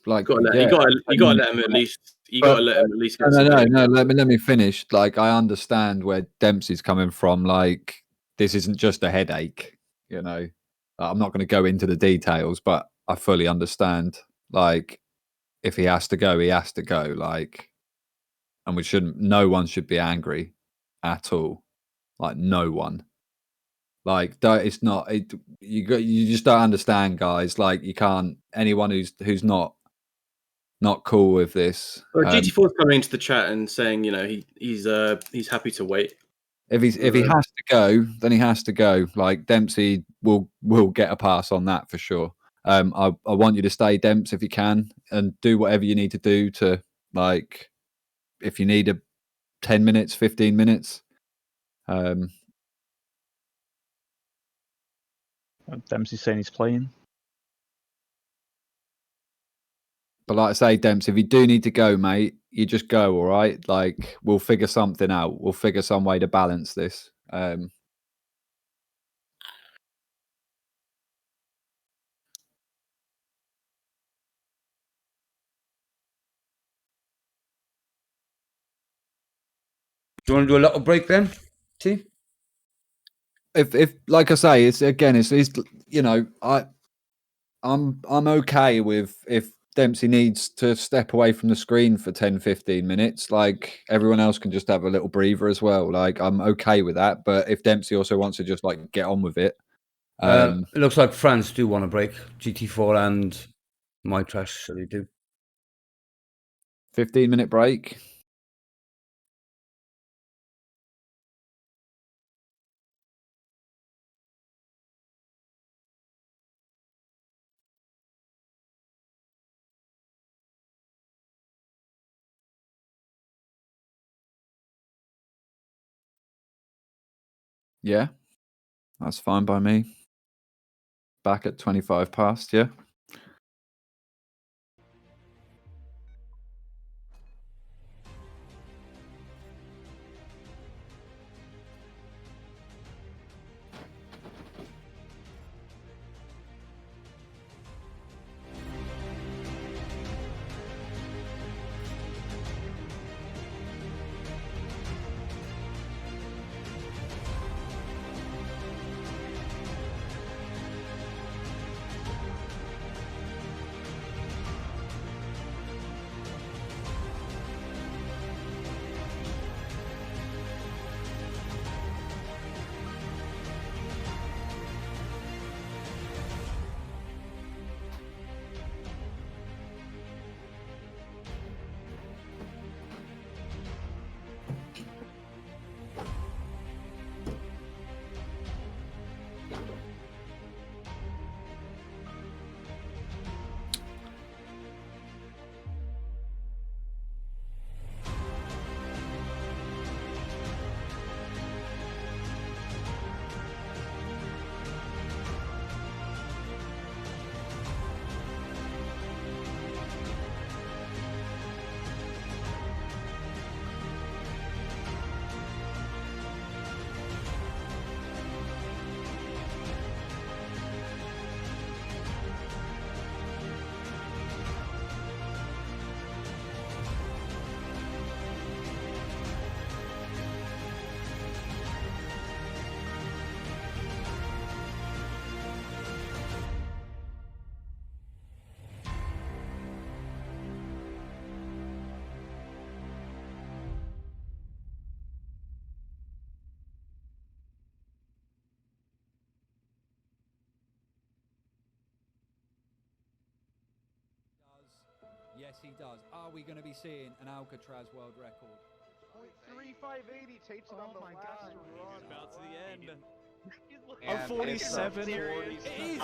Like, You yeah, gotta let him at least. You But- gotta let him at least get no, some. no, break. no. Let me finish. Like, I understand where Dempsey's coming from. Like, this isn't just a headache. You know, I'm not going to go into the details, but I fully understand. Like, if he has to go, he has to go. Like, and we shouldn't. No one should be angry at all. Like, no one. Like, it's not. You just don't understand, guys. Like, you can't. Anyone who's not cool with this. Well, GT4's coming into the chat and saying, you know, he's happy to wait. If he has to go, then he has to go. Like, Dempsey will get a pass on that for sure. I want you to stay, Demps, if you can, and do whatever you need to do to, like, if you need 10 minutes, 15 minutes. Dempsey's saying he's playing. But like I say, Demps, if you do need to go, mate, you just go, all right? Like, we'll figure something out. We'll figure some way to balance this. Do you want to do a little break then? See? If like I say, it's you know, I'm okay with if Dempsey needs to step away from the screen for 10, 15 minutes. Like, everyone else can just have a little breather as well. Like, I'm okay with that. But if Dempsey also wants to just like get on with it, It looks like France do want a break. GT4 and My Trash, so they do. 15-minute break. Yeah, that's fine by me. Back at 25 past, yeah. Yes, he does. Are we going to be seeing an Alcatraz world record? 0.3580 takes it on the last run. About to the end. And A 47. It is. He's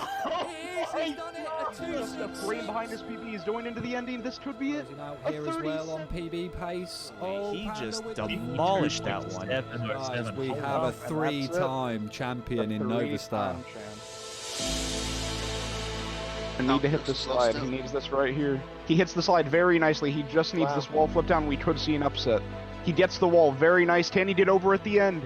done it. A Just a 2-6. frame behind his PB. He's going into the ending. This could be it. Closing out here as well on PB pace. Oh, He Panda just with the demolished that one. Guys, we Hold have on, a and that's it. 3-time champion in Novastar. Three-time champ. I need to hit this slide. He needs this right here. He hits the slide very nicely. He just needs this wall flip down. We could see an upset. He gets the wall. Very nice. Can he get over at the end?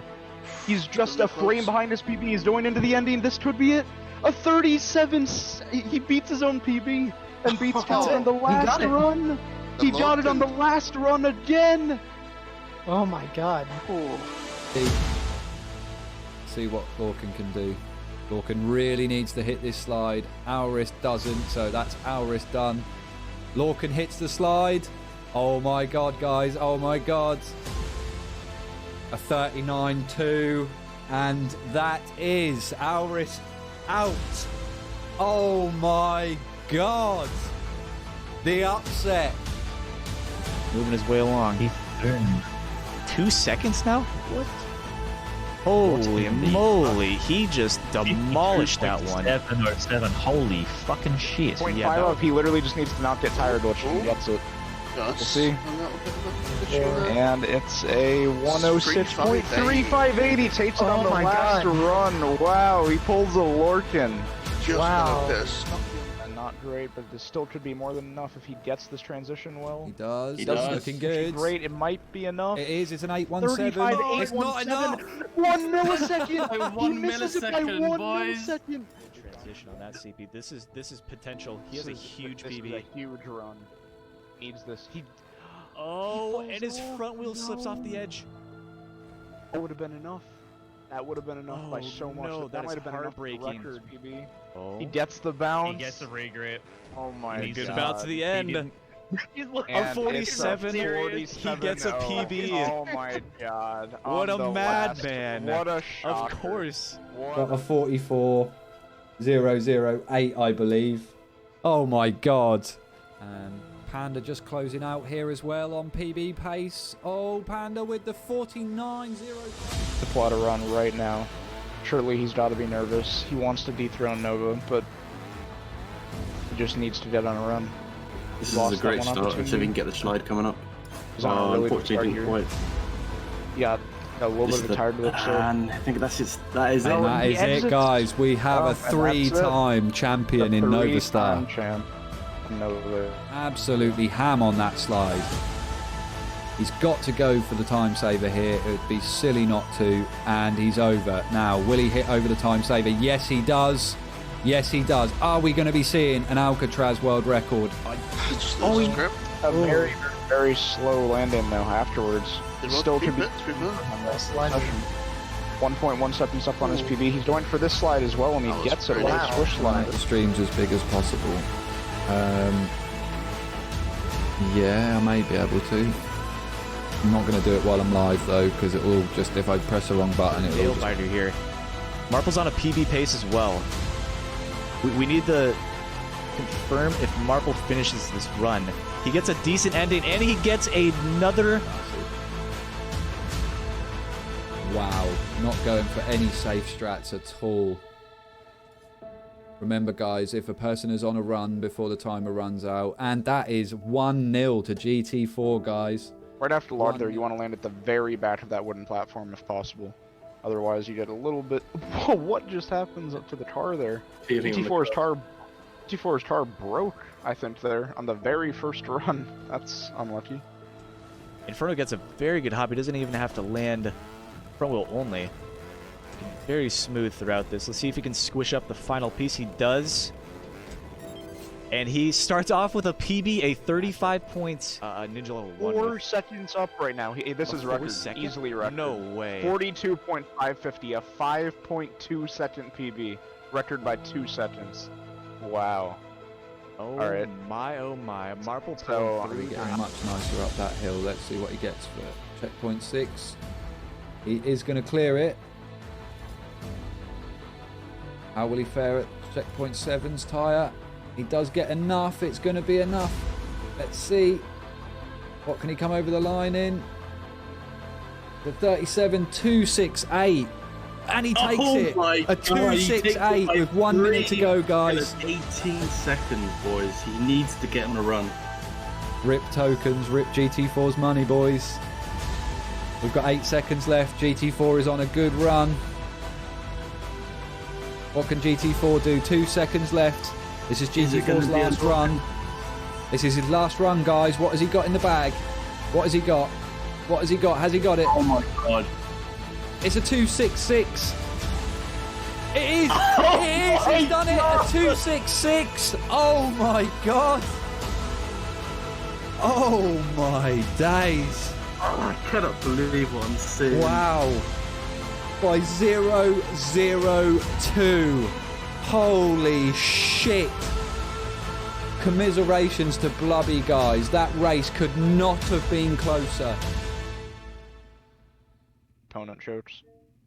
He's just a frame behind his PB. He's going into the ending. This could be it. A 37. He beats his own PB and beats Tyler on the last run. He got it on the last run again. Oh my god. See what Lorcan can do. Lorcan really needs to hit this slide. Auris doesn't, so that's Auris done. Lorcan hits the slide. Oh my god, guys. Oh my god. A 39-2. And that is Auris out. Oh my god. The upset. Moving his way along. He's 2 seconds now? What? Holy moly, he just demolished that one. 707, holy fucking shit. Point Yeah, five that- up. He literally just needs to not get tired, which he gets it. We'll see. And it's a 106.3580. Takes it on the last run. Wow, he pulls a Lorcan. Wow. And not great, but this still could be more than enough if he gets this transition well. He does. He That's does. looking Which is good. great. It might be enough. It is. It's an 817. 35, It's not enough. 1 millisecond. By He 1 misses it by millisecond, 1 boys. millisecond. Transition on that CP. This is potential. He has a huge This is PB. a huge run. Needs this. Oh, He and his falls front wheel off. slips off the edge. That would have been enough. That would have been enough by Oh, so much. no, that that might is have been enough for the heartbreaking. record, PB. Oh. He gets the bounce. He gets the regrip. Oh my He's god. About to the end. didn't- A And 47. it's a He gets a 47-0. PB. Oh my god. What On a the last- madman. What a Of shocker. course. Got a 44.008, I believe. Oh my god. And Panda just closing out here as well on PB pace. Oh, Panda with the 49.0. To plot a run right now. Surely he's got to be nervous. He wants to dethrone Nova, but he just needs to get on a run. This Lost is a great that one start. Let's see if we opportunity. can get the slide coming up. He's on a really good Unfortunately, start didn't here. quite. Yeah, a little This bit is of a tired look, so And I think that's it. That is it. And that he is ends it, it. guys. We have Oh, a and that's it. 3-time champion in three-time Novastar. champ. Nova. Absolutely ham on that slide. He's got to go for the time saver here. It would be silly not to. And he's over. Now, will he hit over the time saver? Yes, he does. Yes, he does. Are we going to be seeing an Alcatraz world record? Just Oh, lose he- grip. A very, very slow landing though afterwards. Still could be 1.1 seconds up on his PB. He's going for this slide as well, and he That was gets it. pretty Wow. nice. Swish slide. The stream's as big as possible. Yeah, I may be able to. I'm not going to do it while I'm live though, because it will just, if I press the wrong button, it will Nail just... biter here. Marple's on a PB pace as well. We need to confirm if Marple finishes this run. He gets a decent ending, and he gets another. Wow, not going for any safe strats at all. Remember, guys, if a person is on a run before the timer runs out, and that is 1-0 to GT4, guys. Right after Lord there, you want to land at the very back of that wooden platform if possible. Otherwise, you get a little bit... Whoa, what just happens up to the tar there? GT4's tar broke, I think, there on the very first run. That's unlucky. Inferno gets a very good hop. He doesn't even have to land front wheel only. Very smooth throughout this. Let's see if he can squish up the final piece. He does. And he starts off with a PB, a 35 points Ninja level 1. 4 seconds up right now. This is record. Easily record. No way. 42.550, a 5.2 second PB. Record by 2 seconds. Wow. Oh All right. my, oh my. Marple So, pulling through. Getting much nicer up that hill. Let's see what he gets for checkpoint 6. He is going to clear it. How will he fare at checkpoint 7's tyre? He does get enough. It's going to be enough. Let's see. What can he come over the line in? The 37.268. And he takes it. A 2.68 with 1 minute to go, guys. 18 seconds, boys. He needs to get on a run. Rip tokens, rip GT4's money, boys. We've got 8 seconds left. GT4 is on a good run. What can GT4 do? 2 seconds left. This is GT4's last run. This is his last run, guys. What has he got in the bag? What has he got? What has he got? Has he got it? Oh my god. It's a 2.66. It is. It is. He's done it. A 2.66. Oh my god. Oh my days. Oh, I cannot believe what I'm seeing. Wow. By 0.002. Holy shit. Commiserations to Blubby, guys. That race could not have been closer. Opponent shoots.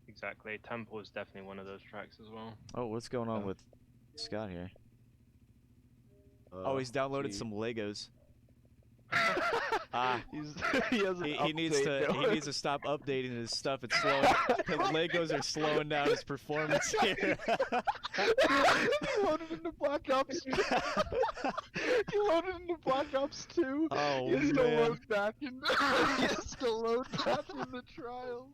Exactly. Temple is definitely one of those tracks as well. Oh, what's going on with Scott here? Oh, he's downloaded some Legos. He needs to stop updating his stuff. It's slowing. The Legos are slowing down his performance here. He loaded into Black Ops 2. He loaded into Black Ops 2. Oh, he has man. to load back in. He has to load back in the trial.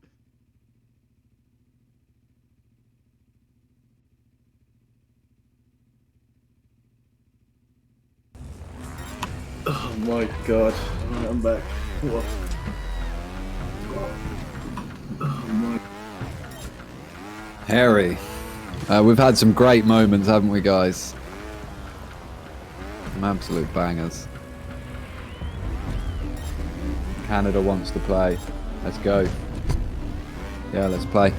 Oh my god. Right, I'm back. What? Oh my. Harry. We've had some great moments, haven't we, guys? Some absolute bangers. Canada wants to play. Let's go. Yeah, let's play.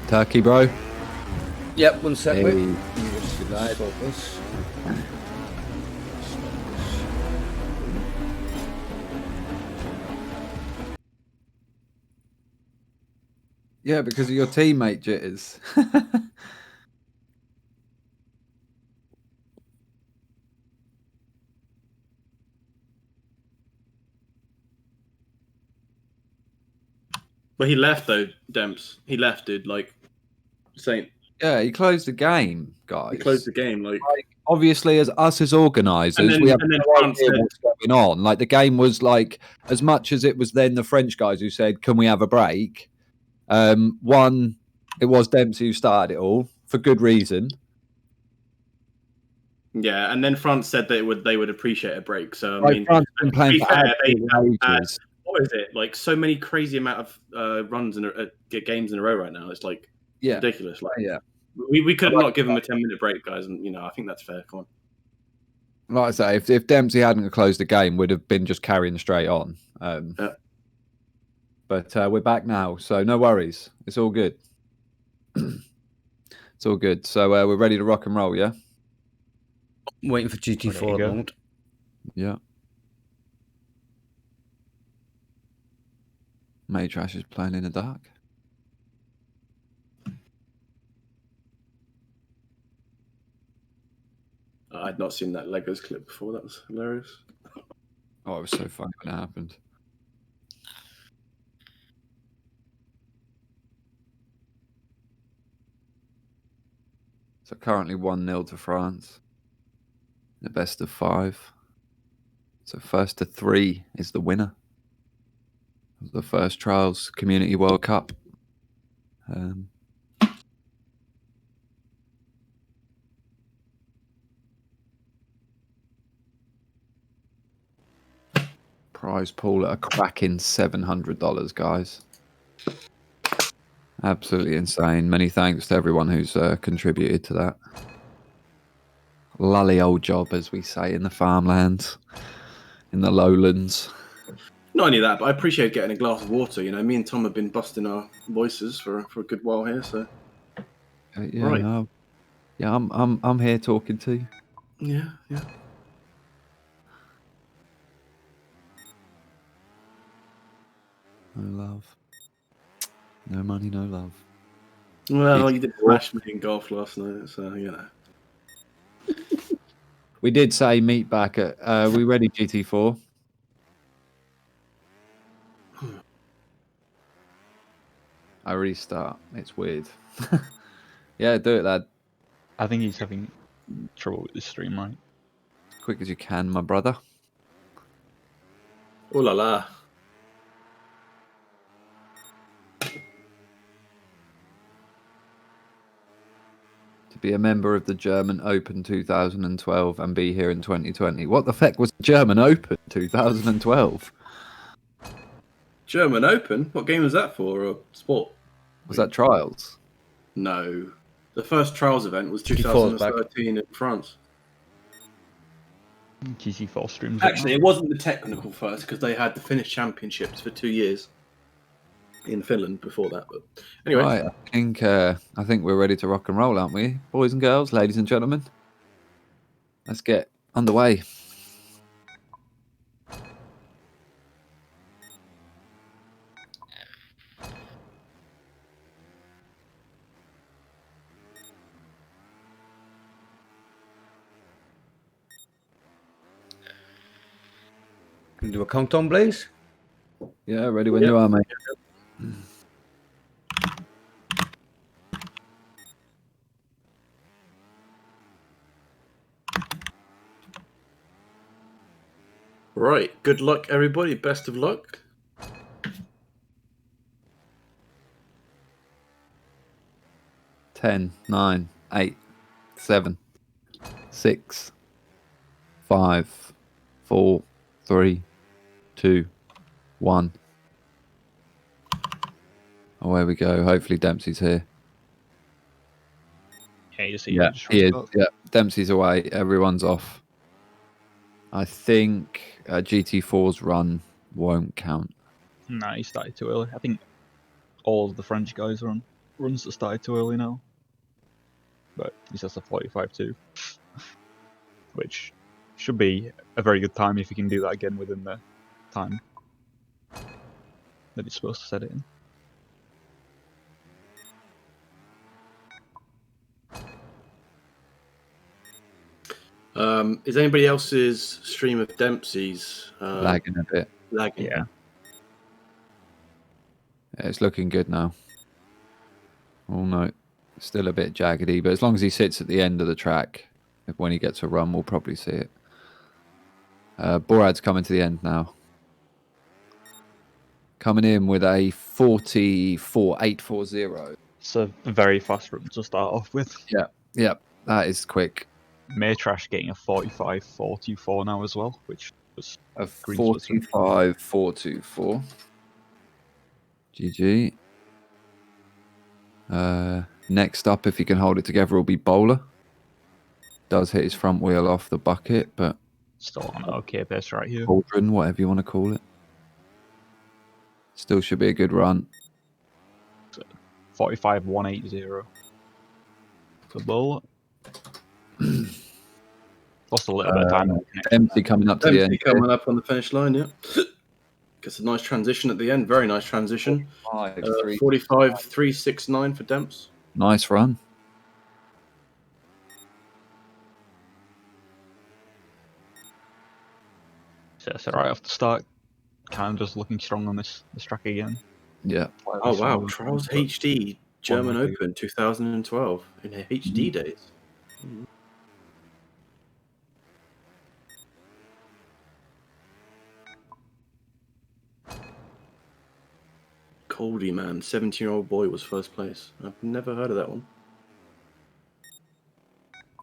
Turkey, bro. Yep, 1 sec, Hey. mate. You just stop this. Yeah, because of your teammate jitters. But he left though, Demps. He left, dude. Like, saying Yeah, he closed the game, guys. he closed the game. Like, Obviously, as us as organisers, we have no France idea said, what's going on. Like the game was like, as much as it was then the French guys who said, "Can we have a break?" One, it was Dempsey who started it all for good reason. yeah, and then France said that they would appreciate a break. So I Like, mean, France have been to playing be for fair, they absolute had, ages. what is it? Like so many crazy amount of runs and games in a row right now. It's like Yeah, ridiculous. Like, yeah. we could not give them a 10-minute break, guys, and you know I think that's fair. Come on. Like I say, if Dempsey hadn't closed the game, would have been just carrying straight on. Yeah. But we're back now, so no worries. It's all good. It's all good. So we're ready to rock and roll, yeah? Waiting for Ready to GT4 at the go. moment. Yeah. Maytrash is playing in the dark. I'd not seen that Legos clip before. That was hilarious. Oh, it was so funny when it happened. So currently 1-0 to France. The best of 5. So first to 3 is the winner of the first Trials Community World Cup. Prize pool at a cracking $700, guys. Absolutely insane. Many thanks to everyone who's contributed to that. Lully old job, as we say in the farmlands, in the lowlands. Not only that, but I appreciate getting a glass of water. You know, me and Tom have been busting our voices for a good while here. So Yeah, Right. no. Yeah, I'm here talking to you. yeah. No love. No money, no love. Well, you did smash me in golf last night, so you know. We did say meet back at. We ready GT4? I restart. It's weird. Yeah, do it, lad. I think he's having trouble with the stream, right? As quick as you can, my brother. Oh la la. To be a member of the German Open 2012 and be here in 2020. What the fuck was the German Open 2012? German Open? What game was that for? Or sport? Was that trials? No. The first trials event was GT4's back. 2013 in France. GT4 streams. Actually, it wasn't the technical first because they had the Finnish championships for 2 years in Finland before that. But anyway, Right, I think we're ready to rock and roll, aren't we, boys and girls, ladies and gentlemen? Let's get underway. Can you do a countdown, Blaze? Yeah, ready when you are, mate. right. Good luck, everybody. Best of luck. Ten, 9, 8, 7, 6, 5, 4, 3, 2, 1. Away we go. Hopefully Dempsey's here. Yeah, you see. Yeah, he is. Yeah, Dempsey's away. Everyone's off. I think GT4's run won't count. Nah, he started too early. I think all of the French guys are on runs that started too early now. But he says a 45-2, which should be a very good time if he can do that again within the time that he's supposed to set it in. Is anybody else's stream of Dempsey's Lagging a bit. lagging? Yeah. Yeah, it's looking good now. Oh no, still a bit jaggedy, but as long as he sits at the end of the track, when he gets a run, we'll probably see it. Borad's coming to the end now. Coming in with a 44.840. It's a very fast run to start off with. Yeah, that is quick. Maytrash getting a 45.424 now as well, which was A Green's was- 45.424. GG. Next up, if he can hold it together, will be Bowler. Does hit his front wheel off the bucket, but still on an okay pace right here. cauldron, whatever you want to call it. Still should be a good run. 45.180 for Bull. Lost a little bit of time. Empty coming up to the Dempsey end. coming up on the finish line, yeah. Gets a nice transition at the end. Very nice transition. 45.369 for Demps. Nice run. So right off the start, kind of just looking strong on this track again. Yeah. Oh wow, Trials HD German Open 2012 in HD days. Coldy man, 17-year-old boy was first place. I've never heard of that one.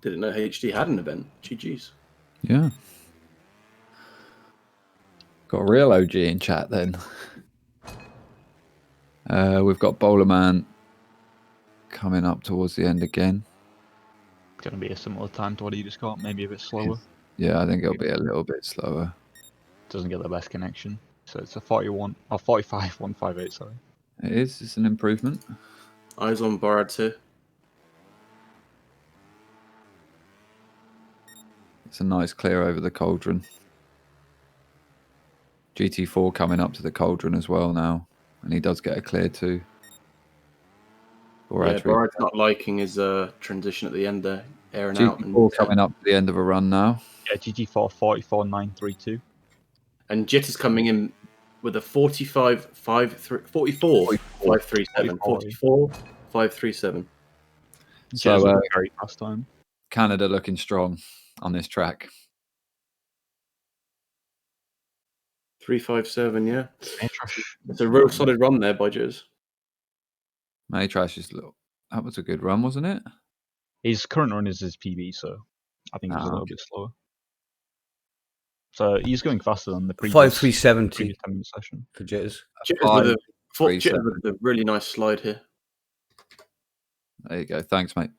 Didn't know HD had an event. GG's. Yeah. Got a real OG in chat then. We've got Bowlerman coming up towards the end again. Going to be a similar time to what he just got, maybe a bit slower. Yeah, I think it'll be a little bit slower. Doesn't get the best connection. So it's a 45.158, sorry. It is. It's an improvement. Eyes on Barad too. It's a nice clear over the cauldron. GT4 coming up to the cauldron as well now. And he does get a clear too. Yeah, Barad's not liking his transition at the end there. airing out. GT4 coming up to the end of a run now. Yeah, GT4 44.932. And Jit is coming in with a 44, 537. 44, 537. So very fast time. Canada looking strong on this track. 357, yeah. Maytrash. It's a real solid run there by Jizz. Maytrash is that was a good run, wasn't it? His current run is his PB, so I think he's a little okay. bit slower. So he's going faster than the previous 5370 10-minute session. for Jitters. Jitters with a really nice slide here. There you go. Thanks, mate.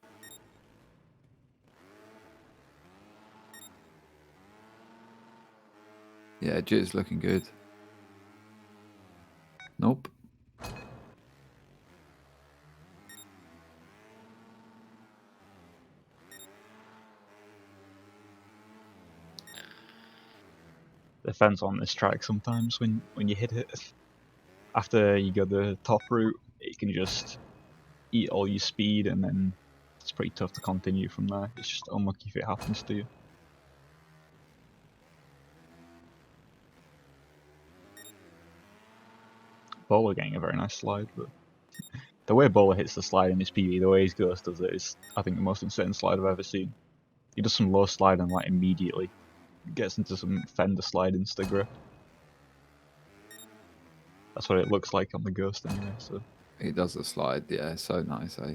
Yeah, Jitters looking good. Nope. The fence on this track sometimes when you hit it after you go the top route, it can just eat all your speed, and then it's pretty tough to continue from there. It's just unlucky if it happens to you. Bowler getting a very nice slide, but the way Bowler hits the slide in his PB, the way his Ghost does it, is I think the most insane slide I've ever seen. He does some low slide and like immediately gets into some fender slide insta grip. That's what it looks like on the Ghost anyway. So he does the slide, yeah, so nice, eh?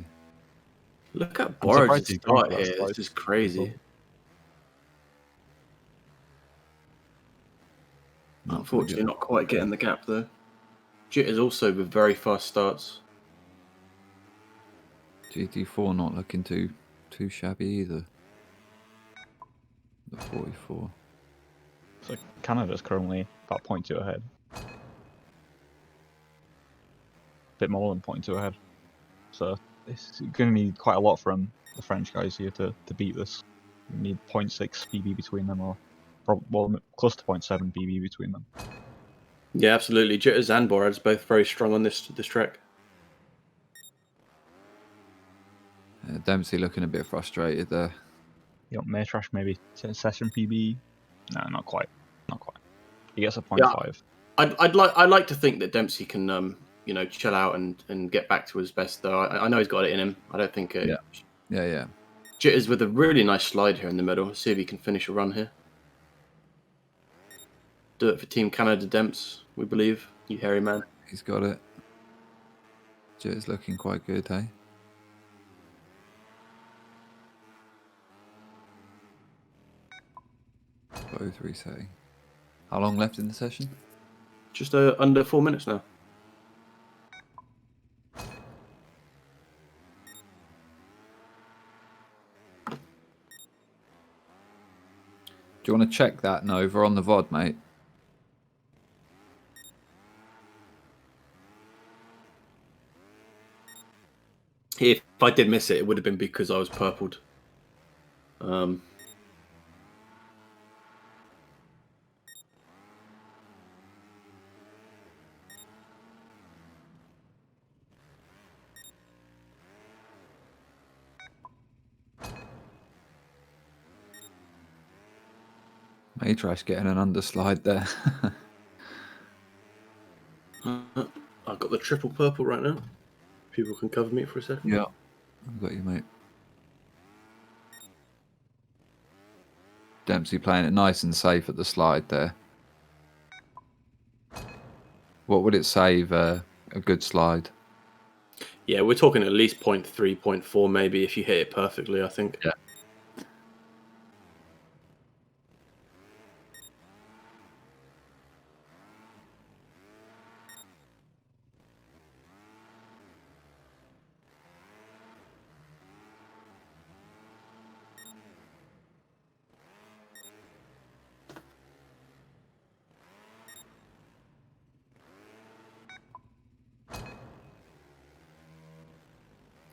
Look at Borag's start here. This is crazy. Unfortunately, not quite getting the gap though. Jit is also with very fast starts. GT4 not looking too shabby either. The 44. So Canada's currently about 0.2 ahead. A bit more than 0.2 ahead. So it's going to need quite a lot from the French guys here to beat this. You need 0.6 BB between them, or well, close to 0.7 BB between them. Yeah, absolutely. Jitters and Borad's both very strong on this track. Dempsey looking a bit frustrated there. You got Maytrash maybe session PB. No, not quite. Not quite. He gets a 0.5. Yeah, I'd like to think that Dempsey can chill out and get back to his best though. I know he's got it in him. I don't think Yeah. Jitters with a really nice slide here in the middle. Let's see if he can finish a run here. Do it for Team Canada, Demps, we believe. You hairy man. He's got it. Jit's looking quite good, eh? Both resetting. How long left in the session? Just under 4 minutes now. Do you want to check that, Nova, on the VOD, mate? If I did miss it, it would have been because I was purpled. Maytrash getting an underslide there. I've got the triple purple right now. People can cover me for a second. Yeah, I've got you, mate. Dempsey playing it nice and safe at the slide there. What would it save a good slide? Yeah, we're talking at least 0.3, 0.4 maybe if you hit it perfectly, I think. Yeah.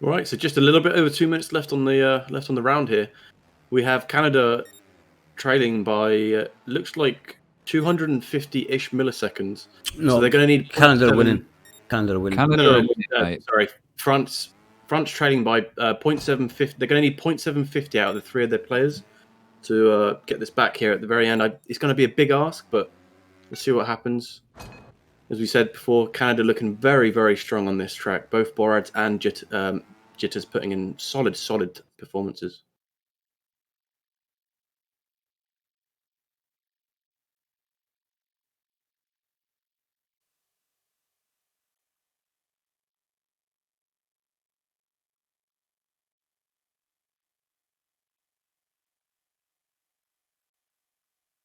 All right, so just a little bit over 2 minutes left on the round here. We have Canada trailing by looks like 250-ish milliseconds. No, so they're going to need Canada winning. Canada winning. Canada No, winning, mate. sorry, France Front's trailing by 0.750. They're going to need 0.750 out of the 3 of their players to get this back here at the very end. It's going to be a big ask, but we'll see what happens. As we said before, Canada looking very, very strong on this track. Both Borads and Jitters putting in solid performances.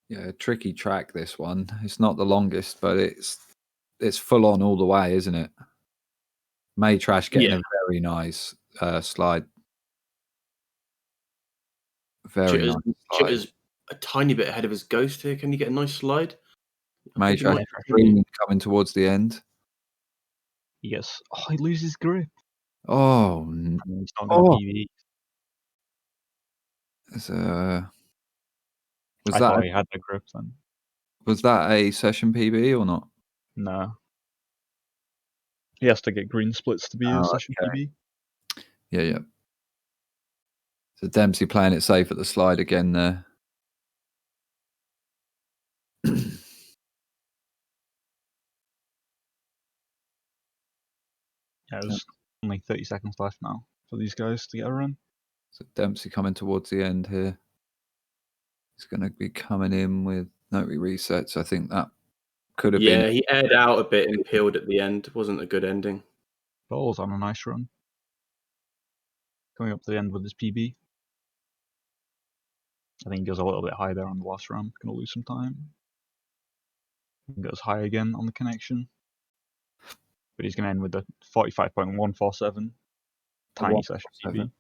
Yeah, tricky track, this one. It's not the longest, but it's full on all the way, isn't it? Maytrash getting a very nice slide. Very nice slide. Jitter's a tiny bit ahead of his Ghost here. Can you get a nice slide? Maytrash coming towards the end. Yes. Oh, he loses grip. Oh, He's not going to PB. I thought he had the grip then. Was that a session PB or not? No. He has to get green splits to be a session PB. Yeah. So Dempsey playing it safe at the slide again there. Yeah, there's only 30 seconds left now for these guys to get a run. So Dempsey coming towards the end here. He's going to be coming in with no resets. I think that could have been. Yeah, he aired out a bit and peeled at the end. Wasn't a good ending. Ball's on a nice run. Coming up to the end with his PB. I think he goes a little bit high there on the last ramp. Going to lose some time. He goes high again on the connection. But he's going to end with a 45.147. Tiny session PB.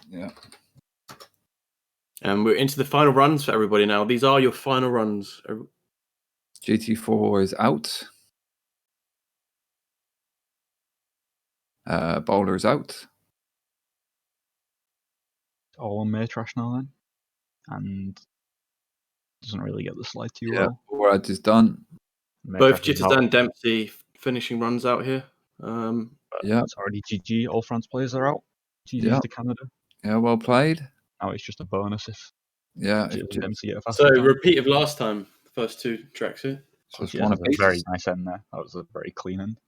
Yeah. And we're into the final runs for everybody now. These are your final runs. GT4 is out. Bowler is out. All on Maytrash now then. And doesn't really get the slide too well. Borad is done. Both Jitters and Dempsey finishing runs out here. It's already GG. All France players are out. GG to Canada. Yeah, well played. Now it's just a bonus if Dempsey get a faster time. Repeat of last time, the first 2 tracks here. So that was a very nice end there. That was a very clean end.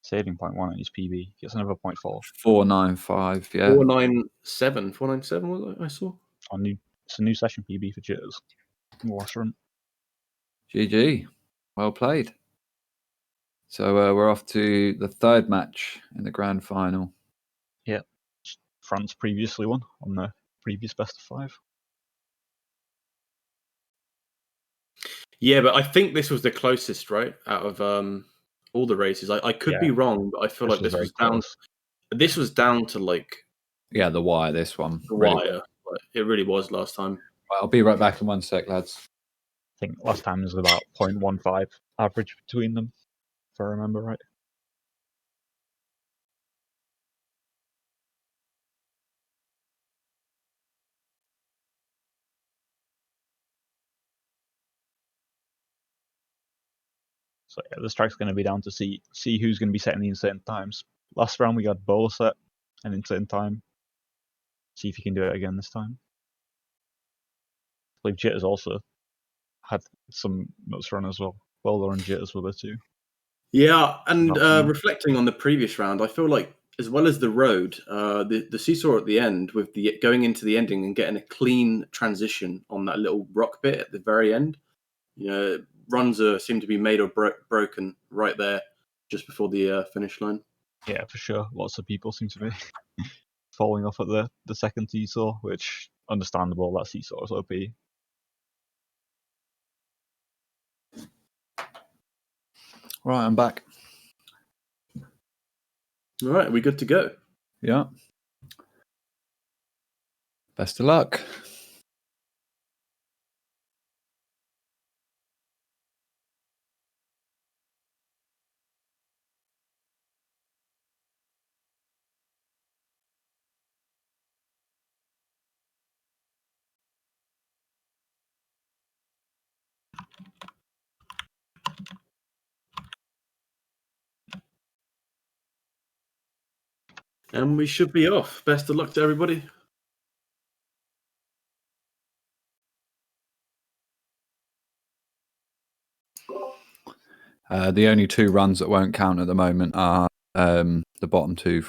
Saving 0.1 on his PB. Gets another 0.4. 495, yeah. 497. 497 was it, I saw? It's a new session PB for Jitters. Last run. GG. Well played. So we're off to the 3rd match in the grand final. Yeah. France previously won on the previous best of 5. Yeah, but I think this was the closest, right, out of all the races. I could be wrong, but I feel like this was down. This was down to the wire. This one, the wire. It really was last time. I'll be right back in 1 sec, lads. I think last time was about 0.15 average between them, if I remember right. So yeah, this track's going to be down to see who's going to be setting the insane times. Last round we got Bowler set an insane time. See if he can do it again this time. I believe Jitters also had some nuts run as well. Bowler and Jitters were there too. Yeah, and reflecting on the previous round, I feel like as well as the road, the seesaw at the end with the going into the ending and getting a clean transition on that little rock bit at the very end. Runs seem to be made or broken right there just before the finish line. Yeah, for sure. Lots of people seem to be falling off at the second seesaw, which understandable. That seesaw is OP. Right, I'm back. All right, are we good to go? Yeah. Best of luck. And we should be off. Best of luck to everybody. The only 2 runs that won't count at the moment are the bottom 2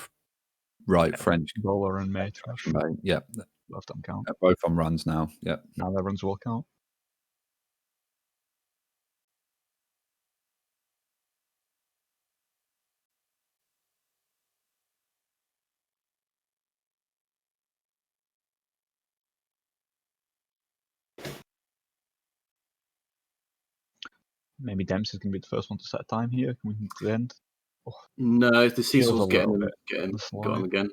right French. Bowler and Maytrash. Right, yeah, Both don't count. they're both on runs now. Yeah. Now their runs will count. Maybe Dempsey's going to be the first one to set a time here. Coming to the end. No, the Cecil's a getting little him, bit on the got slide. him again.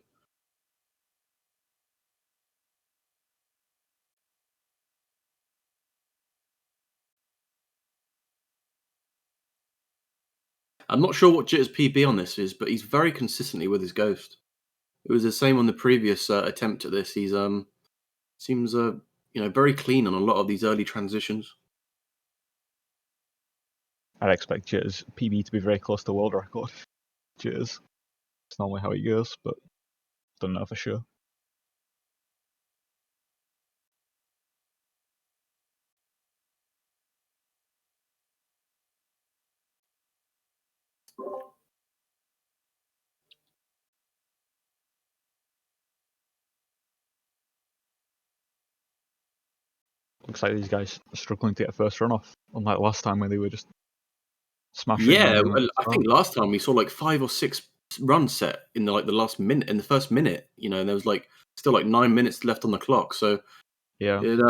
I'm not sure what Jitter's PB on this is, but he's very consistently with his Ghost. It was the same on the previous attempt at this. He's seems very clean on a lot of these early transitions. I'd expect Jitter's PB to be very close to world record. Jitters. It's normally how it goes, but don't know for sure. Looks like these guys are struggling to get a first run off, unlike last time where they were just smashing. Yeah, I think last time we saw like 5 or 6 runs set in the last minute, in the first minute. And there was still 9 minutes left on the clock. So yeah, it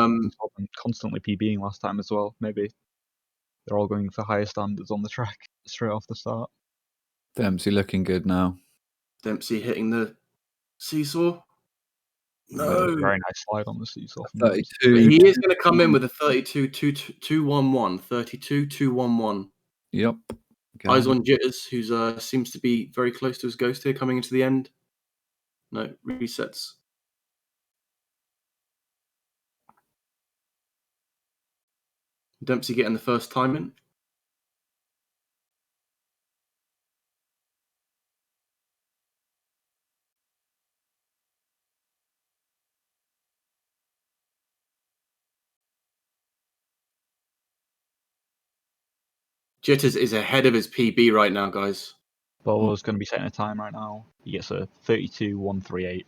constantly PBing last time as well. Maybe they're all going for higher standards on the track straight off the start. Dempsey looking good now. Dempsey hitting the seesaw. No, very nice slide on the seesaw. 32. He is going to come in with a 32-2-1-1. 32-2-1-1. Yep. Eyes on Jitters, who seems to be very close to his Ghost here, coming into the end. No, resets. Dempsey getting the first time in. Jitters is ahead of his PB right now, guys. Bowler's going to be setting a time right now. He gets a 32-138.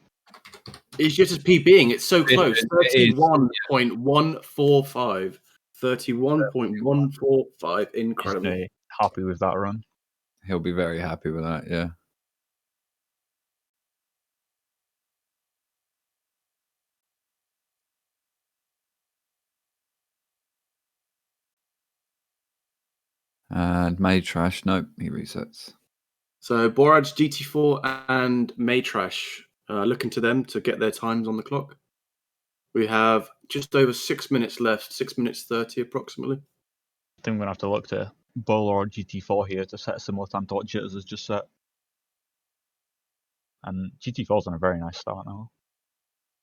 It's Jitters PBing. It's so close. 31.145. 31.145. Incredible. He's happy with that run. He'll be very happy with that, yeah. And Maytrash, nope, he resets. So Boraj, GT4, and Maytrash, looking to them to get their times on the clock. We have just over 6 minutes left, 6 minutes 30 approximately. I think we're going to have to look to Bowler or GT4 here to set a similar time to what Jitters has just set. And GT4's on a very nice start now.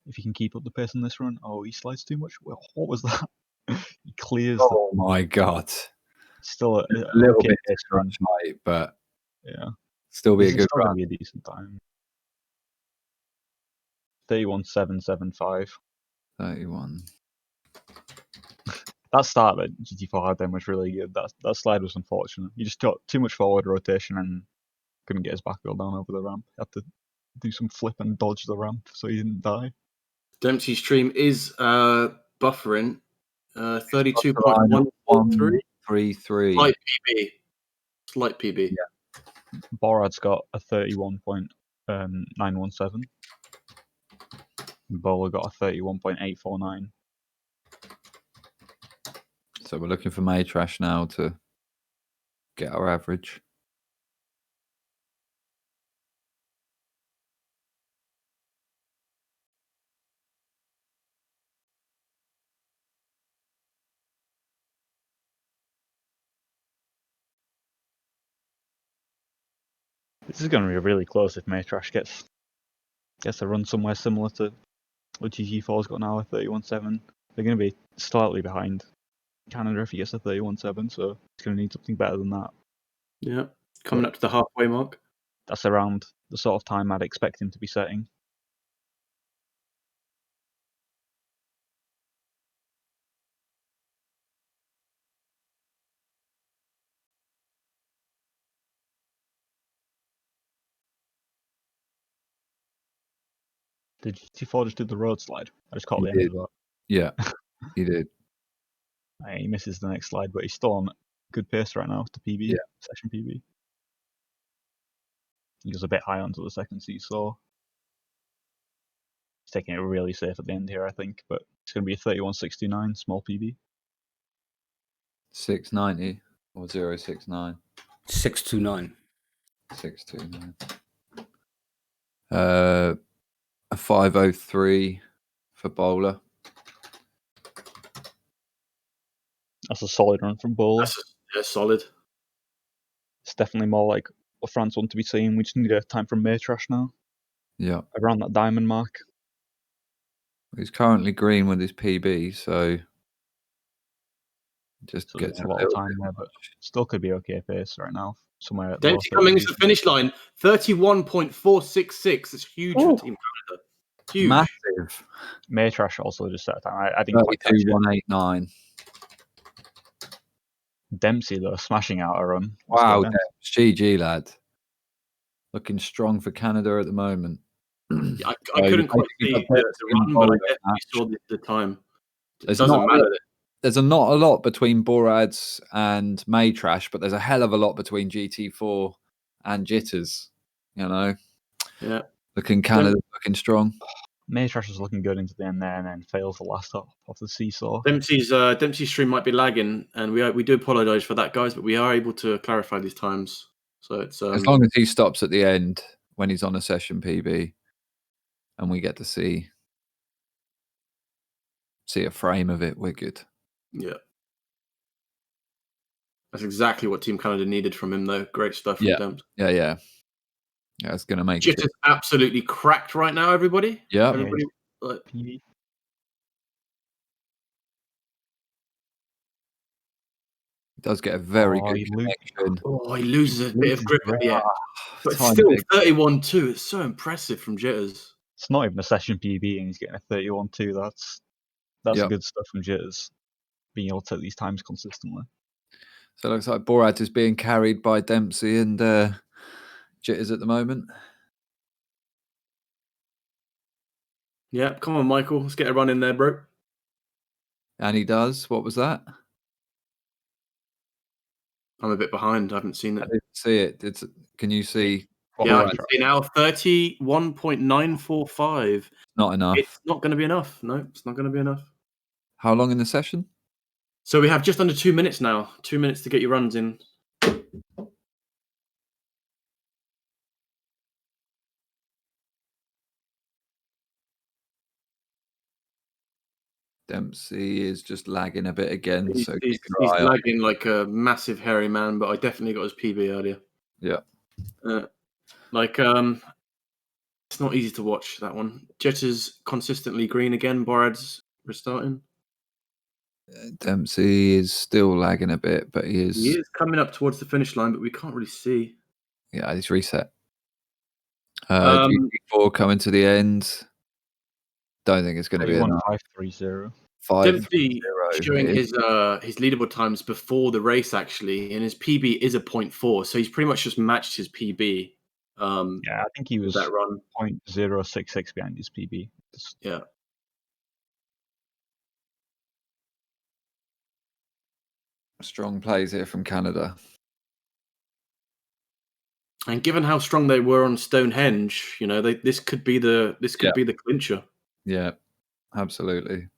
If he can keep up the pace in this run. Oh, he slides too much. Well, what was that? He clears. Oh my god! Still a little okay bit pace run, tight, but yeah, still be a good run. run. Be a decent time. 31.775. 31. That start that GT4 had then was really good. That slide was unfortunate. He just got too much forward rotation and couldn't get his back wheel down over the ramp. He had to do some flip and dodge the ramp so he didn't die. Dempsey's stream is buffering. 32.143. 33. Slight PB. Yeah. Borad's got a 31.917. Bowler got a 31.849. So we're looking for Maytrash now to get our average. This is going to be really close if Maytrash gets a run somewhere similar to what GT4's got now, a 31.7. They're going to be slightly behind Canada if he gets a 31.7, so he's going to need something better than that. Yeah, coming up to the halfway mark. That's around the sort of time I'd expect him to be setting. Did GT4 just do the road slide? I just caught He the end did. of that. Yeah, he did. He misses the next slide, but he's still on good pace right now to PB, Yeah. session PB. He goes a bit high onto the second seesaw. He's taking it really safe at the end here, I think, but it's going to be a 31.69 small PB. 690 or 069. 629. 629. A 503 for bowler. That's a solid run from Bowler. That's solid. It's definitely more like what France want to be seeing. We just need a time from Maytrash now, Yeah. around that diamond mark. He's currently green with his PB, so just So gets there's a lot of time there, but still could be okay pace right now. Somewhere at the Dempsey coming into the finish line, 31.466. That's huge for Team Canada. Huge. massive. Maytrash also just set a time. I didn't quite catch it. 32.189. Dempsey though, smashing out a run. Wow, Dempsey. GG lad. Looking strong for Canada at the moment. I couldn't quite see the run, but I definitely saw the time. It doesn't matter. There's not a lot between Borads and Maytrash, but there's a hell of a lot between GT4 and Jitters. You know, yeah. Canada looking strong. Maytrash was looking good into the end there, and then fails the last off the seesaw. Dempsey's stream might be lagging, and we do apologise for that, guys. But we are able to clarify these times, so it's as long as he stops at the end when he's on a session PB, and we get to see a frame of it, we're good. Yeah. That's exactly what Team Canada needed from him, though. Great stuff from Demps. Yeah, it's going to make it. Just absolutely cracked right now, everybody. Yeah. Everybody. He does get a very good connection. He loses a bit of grip at the end. But still, 31-2. It's so impressive from Jitters. It's not even a session PB, and he's getting a 31-2. That's good stuff from Jitters, being able to take these times consistently. So it looks like Borat is being carried by Dempsey and Jitters at the moment. Yeah, come on, Michael. Let's get a run in there, bro. And he does. What was that? I'm a bit behind. I haven't seen it. I didn't see it. Can you see? Yeah, I can see now 31.945. Not enough. It's not going to be enough. No, it's not going to be enough. How long in the session? So we have just under 2 minutes now. 2 minutes to get your runs in. Dempsey is just lagging a bit again. He's lagging like a massive hairy man, but I definitely got his PB earlier. Yeah. It's not easy to watch, that one. Jitters consistently green again. Borad's restarting. Dempsey is still lagging a bit, but he is coming up towards the finish line, but we can't really see. Yeah, he's reset. GT4 coming to the end. Don't think it's going to be enough. 5-3-0. Dempsey showing his leaderboard times before the race, actually, and his PB is a 0.4, so he's pretty much just matched his PB. I think he was that run 0.066 behind his PB. Yeah. Strong plays here from Canada. And given how strong they were on Stonehenge, you know, this could be the clincher. Yeah, absolutely.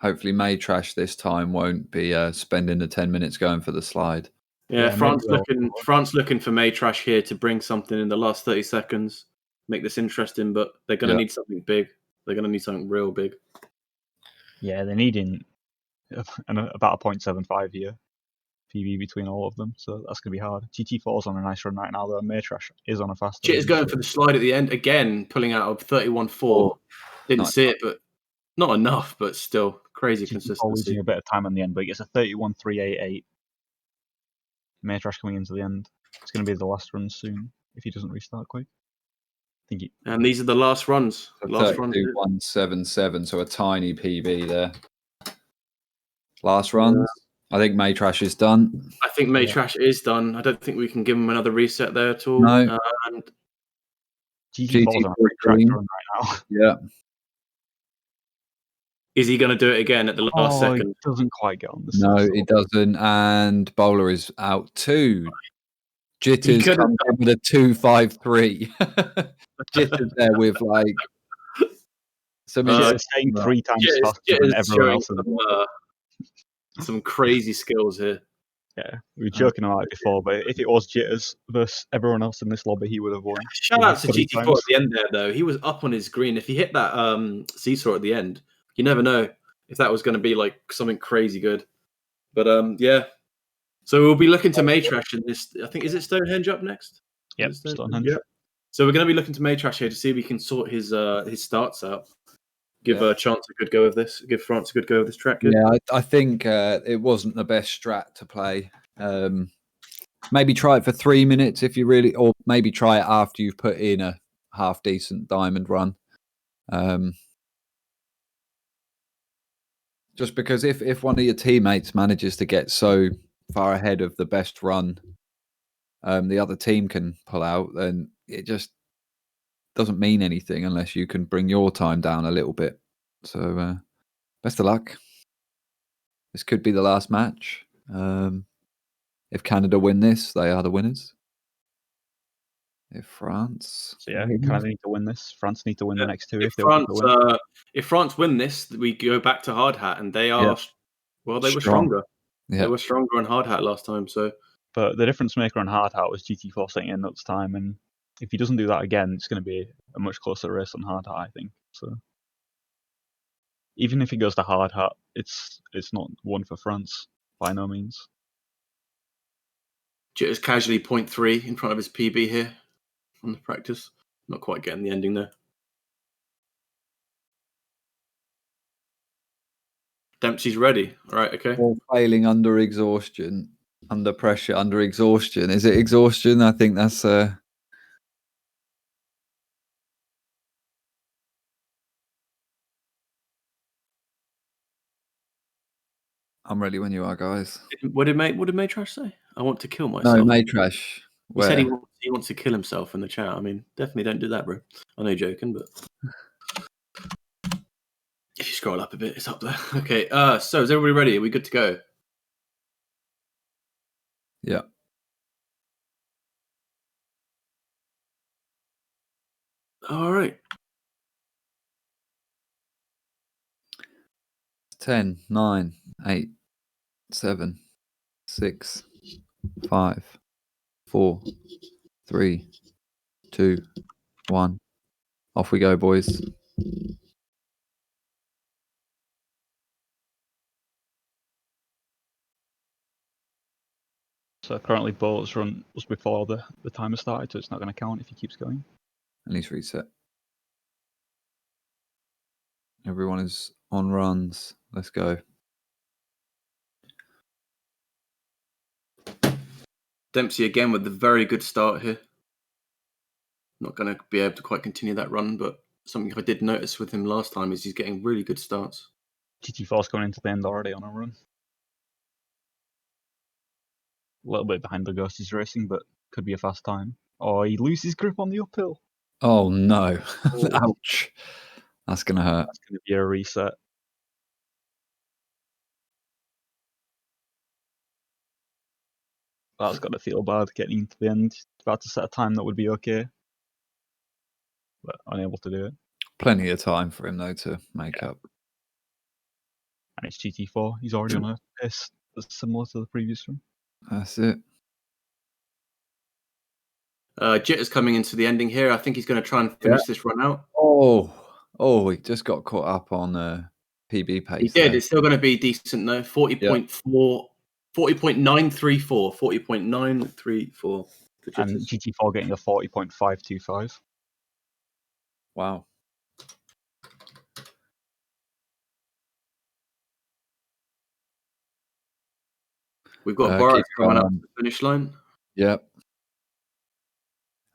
Hopefully Maytrash this time won't be spending the 10 minutes going for the slide. Yeah, France looking for Maytrash here to bring something in the last 30 seconds, make this interesting, but they're going to need something big. They're going to need something real big. Yeah, they're needing about a 0.75 here. PB between all of them, so that's going to be hard. GT4's on a nice run right now, though. Maytrash is on a faster. Chit is going for the slide at the end again, pulling out of 31.4. Didn't see it, but not enough, but still crazy consistency. Losing a bit of time on the end, but he gets a 31.388. Maytrash coming into the end. It's going to be the last run soon if he doesn't restart quick. I think he, And these are the last runs. Last runs. 32,177, so a tiny PB there. Last runs. I think Maytrash is done. I think Maytrash is done. I don't think we can give him another reset there at all. No. And GT4's on a quick track to run right now. Yeah. is he going to do it again at the last second? He doesn't quite get on the No, sixth. he doesn't. And Bowler is out too. Jitters could've comes in with a 253. Jitters there with like some Jitters saying 3 times faster than everyone else in the world. Some crazy skills here. Yeah, we were joking about it before, but if it was Jitters versus everyone else in this lobby, he would have won. Shout out to GT4 at the end there, though. He was up on his green. If he hit that seesaw at the end, you never know if that was going to be like something crazy good. But yeah. So we'll be looking to Maytrash in this. I think, is it Stonehenge up next? Yep, Stonehenge. Yeah. So we're going to be looking to Maytrash here to see if we can sort his starts out. Give Chance a good go of this. Give France a good go of this track. Yeah, I think it wasn't the best strat to play. Maybe try it for 3 minutes if you really, or maybe try it after you've put in a half decent diamond run. Just because if one of your teammates manages to get so far ahead of the best run, the other team can pull out, then it just doesn't mean anything unless you can bring your time down a little bit. So best of luck. This could be the last match. If Canada win this, they are the winners. If France, so yeah, Canada need to win this. France need to win the next two. If France win this, we go back to hard hat, and they are well. They were stronger. Yeah. They were stronger on hard hat last time. So, but the difference maker on hard hat was GT4 setting in Nuts time, and if he doesn't do that again, it's going to be a much closer race on hard hat, I think. So, even if he goes to hard hat, it's not one for France by no means. Jitters casually 0.3 in front of his PB here on the practice. Not quite getting the ending there. Dempsey's ready. All right, okay. Or failing under exhaustion, under pressure, under exhaustion. Is it exhaustion? I think that's I'm ready when you are, guys. What did Maytrash say? I want to kill myself. No, Maytrash. He said he wants to kill himself in the chat. I mean, definitely don't do that, bro. I know you're joking, but if you scroll up a bit, it's up there. Okay, so is everybody ready? Are we good to go? Yeah. All right. 10, 9, 8, 7, 6, 5, 4, 3, 2, 1. Off we go, boys. So currently Bolt's run was before the timer started, so it's not going to count if he keeps going. At least reset. Everyone is on runs. Let's go. Dempsey again with the very good start here. Not going to be able to quite continue that run, but something I did notice with him last time is he's getting really good starts. GT4's going into the end already on a run. A little bit behind the Ghost he's racing, but could be a fast time. Oh, he loses grip on the uphill. Oh, no. Ouch. That's going to hurt. That's going to be a reset. That's got to feel bad getting into the end. About to set a time that would be okay, but unable to do it. Plenty of time for him, though, to make up. And it's GT4. He's already on a pace that's similar to the previous one. That's it. Jitter's coming into the ending here. I think he's going to try and finish this run out. Oh, he just got caught up on PB pace. He did. There. It's still going to be decent, though. 40.4, 40.934, 40.934. And GT4 getting a 40.525. Wow. We've got Boris coming up to the finish line. Yep.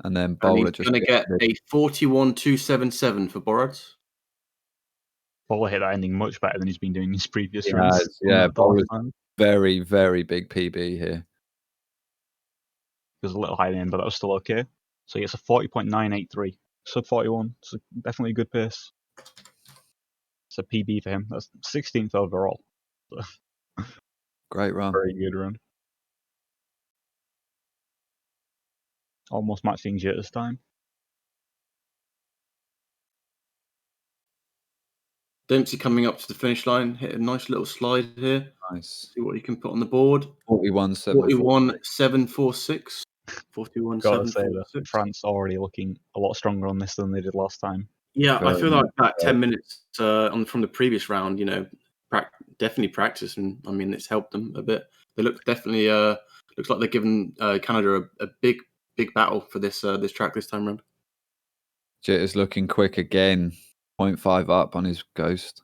and then And Bowler he's just going to hit get it. a 41.277 for Borads. Bowler hit that ending much better than he's been doing his previous He runs. has, yeah. The last Bowler's time. very, very big PB here. It was a little high in, but that was still okay. So he gets a 40.983. Sub 41. So definitely a good pace. It's a PB for him. That's 16th overall. So Great run. very good run. Almost matching Jitters time. Dempsey coming up to the finish line, hit a nice little slide here. Nice. See what he can put on the board. 41.746. 41.746. Gotta say that France already looking a lot stronger on this than they did last time. Yeah, I feel Very like that nice. 10 minutes from the previous round, definitely practice, and I mean it's helped them a bit. They look definitely looks like they're giving Canada a big battle for this this track this time round. Jitters looking quick again. 0.5 up on his Ghost.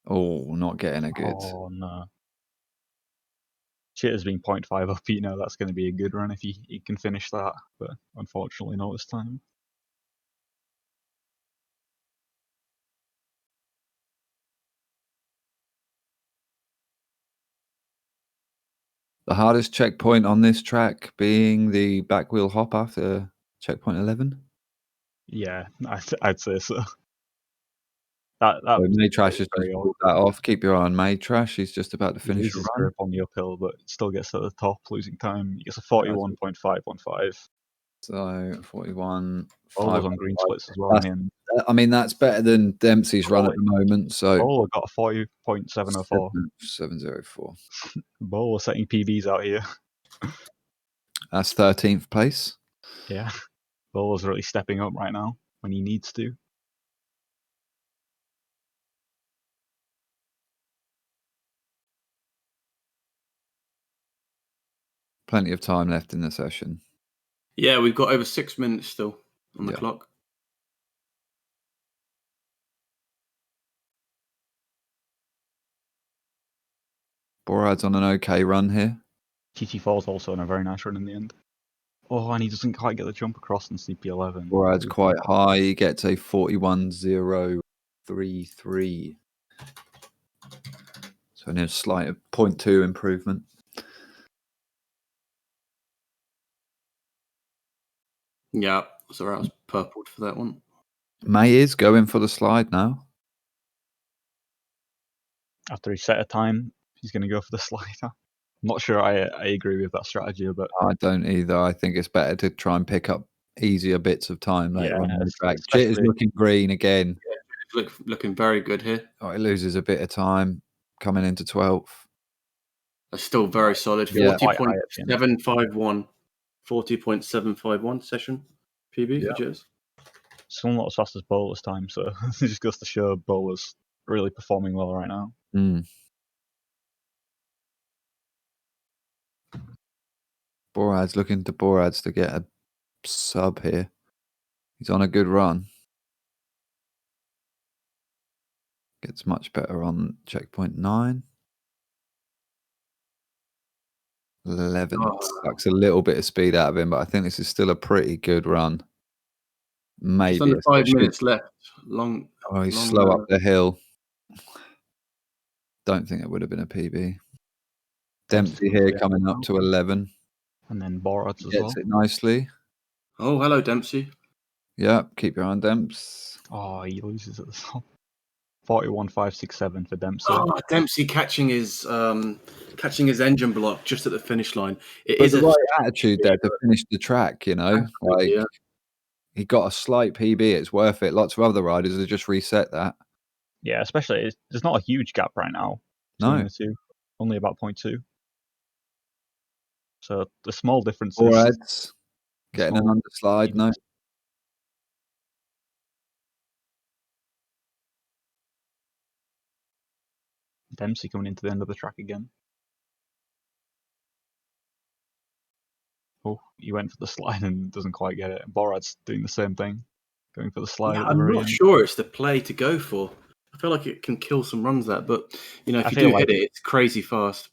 Oh, not getting a good. Oh no. Jitters being 0.5 up, that's going to be a good run if he can finish that, but unfortunately not this time. The hardest checkpoint on this track being the back wheel hop after checkpoint 11. Yeah, I'd say so. That Maytrash has very just odd. pulled that off. Keep your eye on Maytrash. He's just about to He finish the loses run. grip on the uphill, but still gets to the top, losing time. He gets a 41.515. So 41. Bowler's on green splits as well in the end. I mean, that's better than Dempsey's run at the moment. So Bowler got a 40.704. 704. Bowler setting PBs out here. That's 13th place. Yeah. Bowler's really stepping up right now when he needs to. Plenty of time left in the session. Yeah, we've got over 6 minutes still on the Yeah. clock. Borad's on an okay run here. TT Falls also on a very nice run in the end. Oh, and he doesn't quite get the jump across in CP11. Borad's quite high. He gets a 41.033. So a slight 0.2 improvement. Yeah, sorry, I was purpled for that one. May is going for the slide now. After he set a time, he's going to go for the slider. I'm not sure I agree with that strategy, but I don't either. I think it's better to try and pick up easier bits of time later on the track. Jit is looking green again. Yeah, looking very good here. Oh, he loses a bit of time coming into 12th. That's still very solid. Yeah. 40.751. 40.751 session PB for Jitters. still not as fast as Bowler's time, so it just goes to show Bowler's really performing well right now. Borad's looking to Borad's to get a sub here. He's on a good run. Gets much better on checkpoint 9. 11 sucks a little bit of speed out of him, but I think this is still a pretty good run. Maybe Just under 5 minutes left. Long. Oh, he's long, slow up the hill. Don't think it would have been a PB. Dempsey here coming up to 11. And then Borad's as well. Gets it nicely. Oh, hello, Dempsey. Yeah, keep your eye on Demps. Oh, he loses at the top. 41.567 for Dempsey. Oh, Dempsey catching his engine block just at the finish line. It But is the a right attitude there to finish the track, you know. Like he got a slight PB, it's worth it. Lots of other riders have just reset that. Yeah, especially there's not a huge gap right now. No. The two, only about 0.2. So the small difference Borad's getting an underslide, no. Dempsey coming into the end of the track again. Oh, he went for the slide and doesn't quite get it. Borad's doing the same thing, going for the slide. Yeah, at the I'm very not end. sure it's the play to go for. I feel like it can kill some runs that, but if I you feel do like- hit it, it's crazy fast.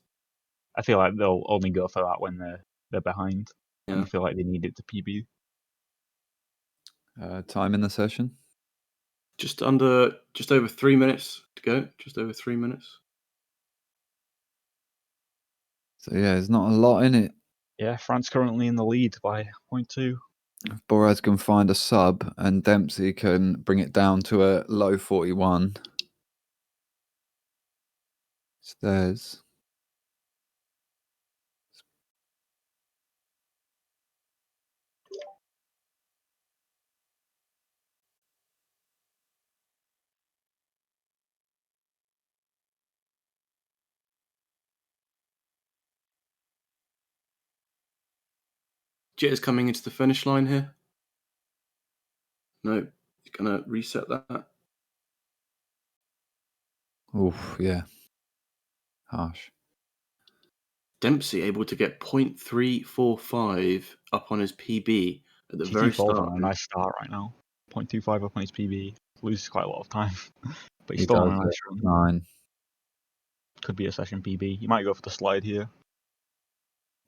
I feel like they'll only go for that when they're they're behind. And Yeah. I feel like they need it to PB. Time in the session. Just over 3 minutes to go. Just over 3 minutes. So yeah, there's not a lot in it. Yeah, France currently in the lead by 0.2. If Boraz can find a sub and Dempsey can bring it down to a low 41. Stairs. Jitter's coming into the finish line here. No, he's gonna reset that. Oof, yeah. Harsh. Dempsey able to get 0.345 up on his PB at the very GT4's start. on a nice start right now. 0.25 up on his PB. Loses quite a lot of time. But he's He still on does a nice it. run. 9. Could be a session PB. He might go for the slide here.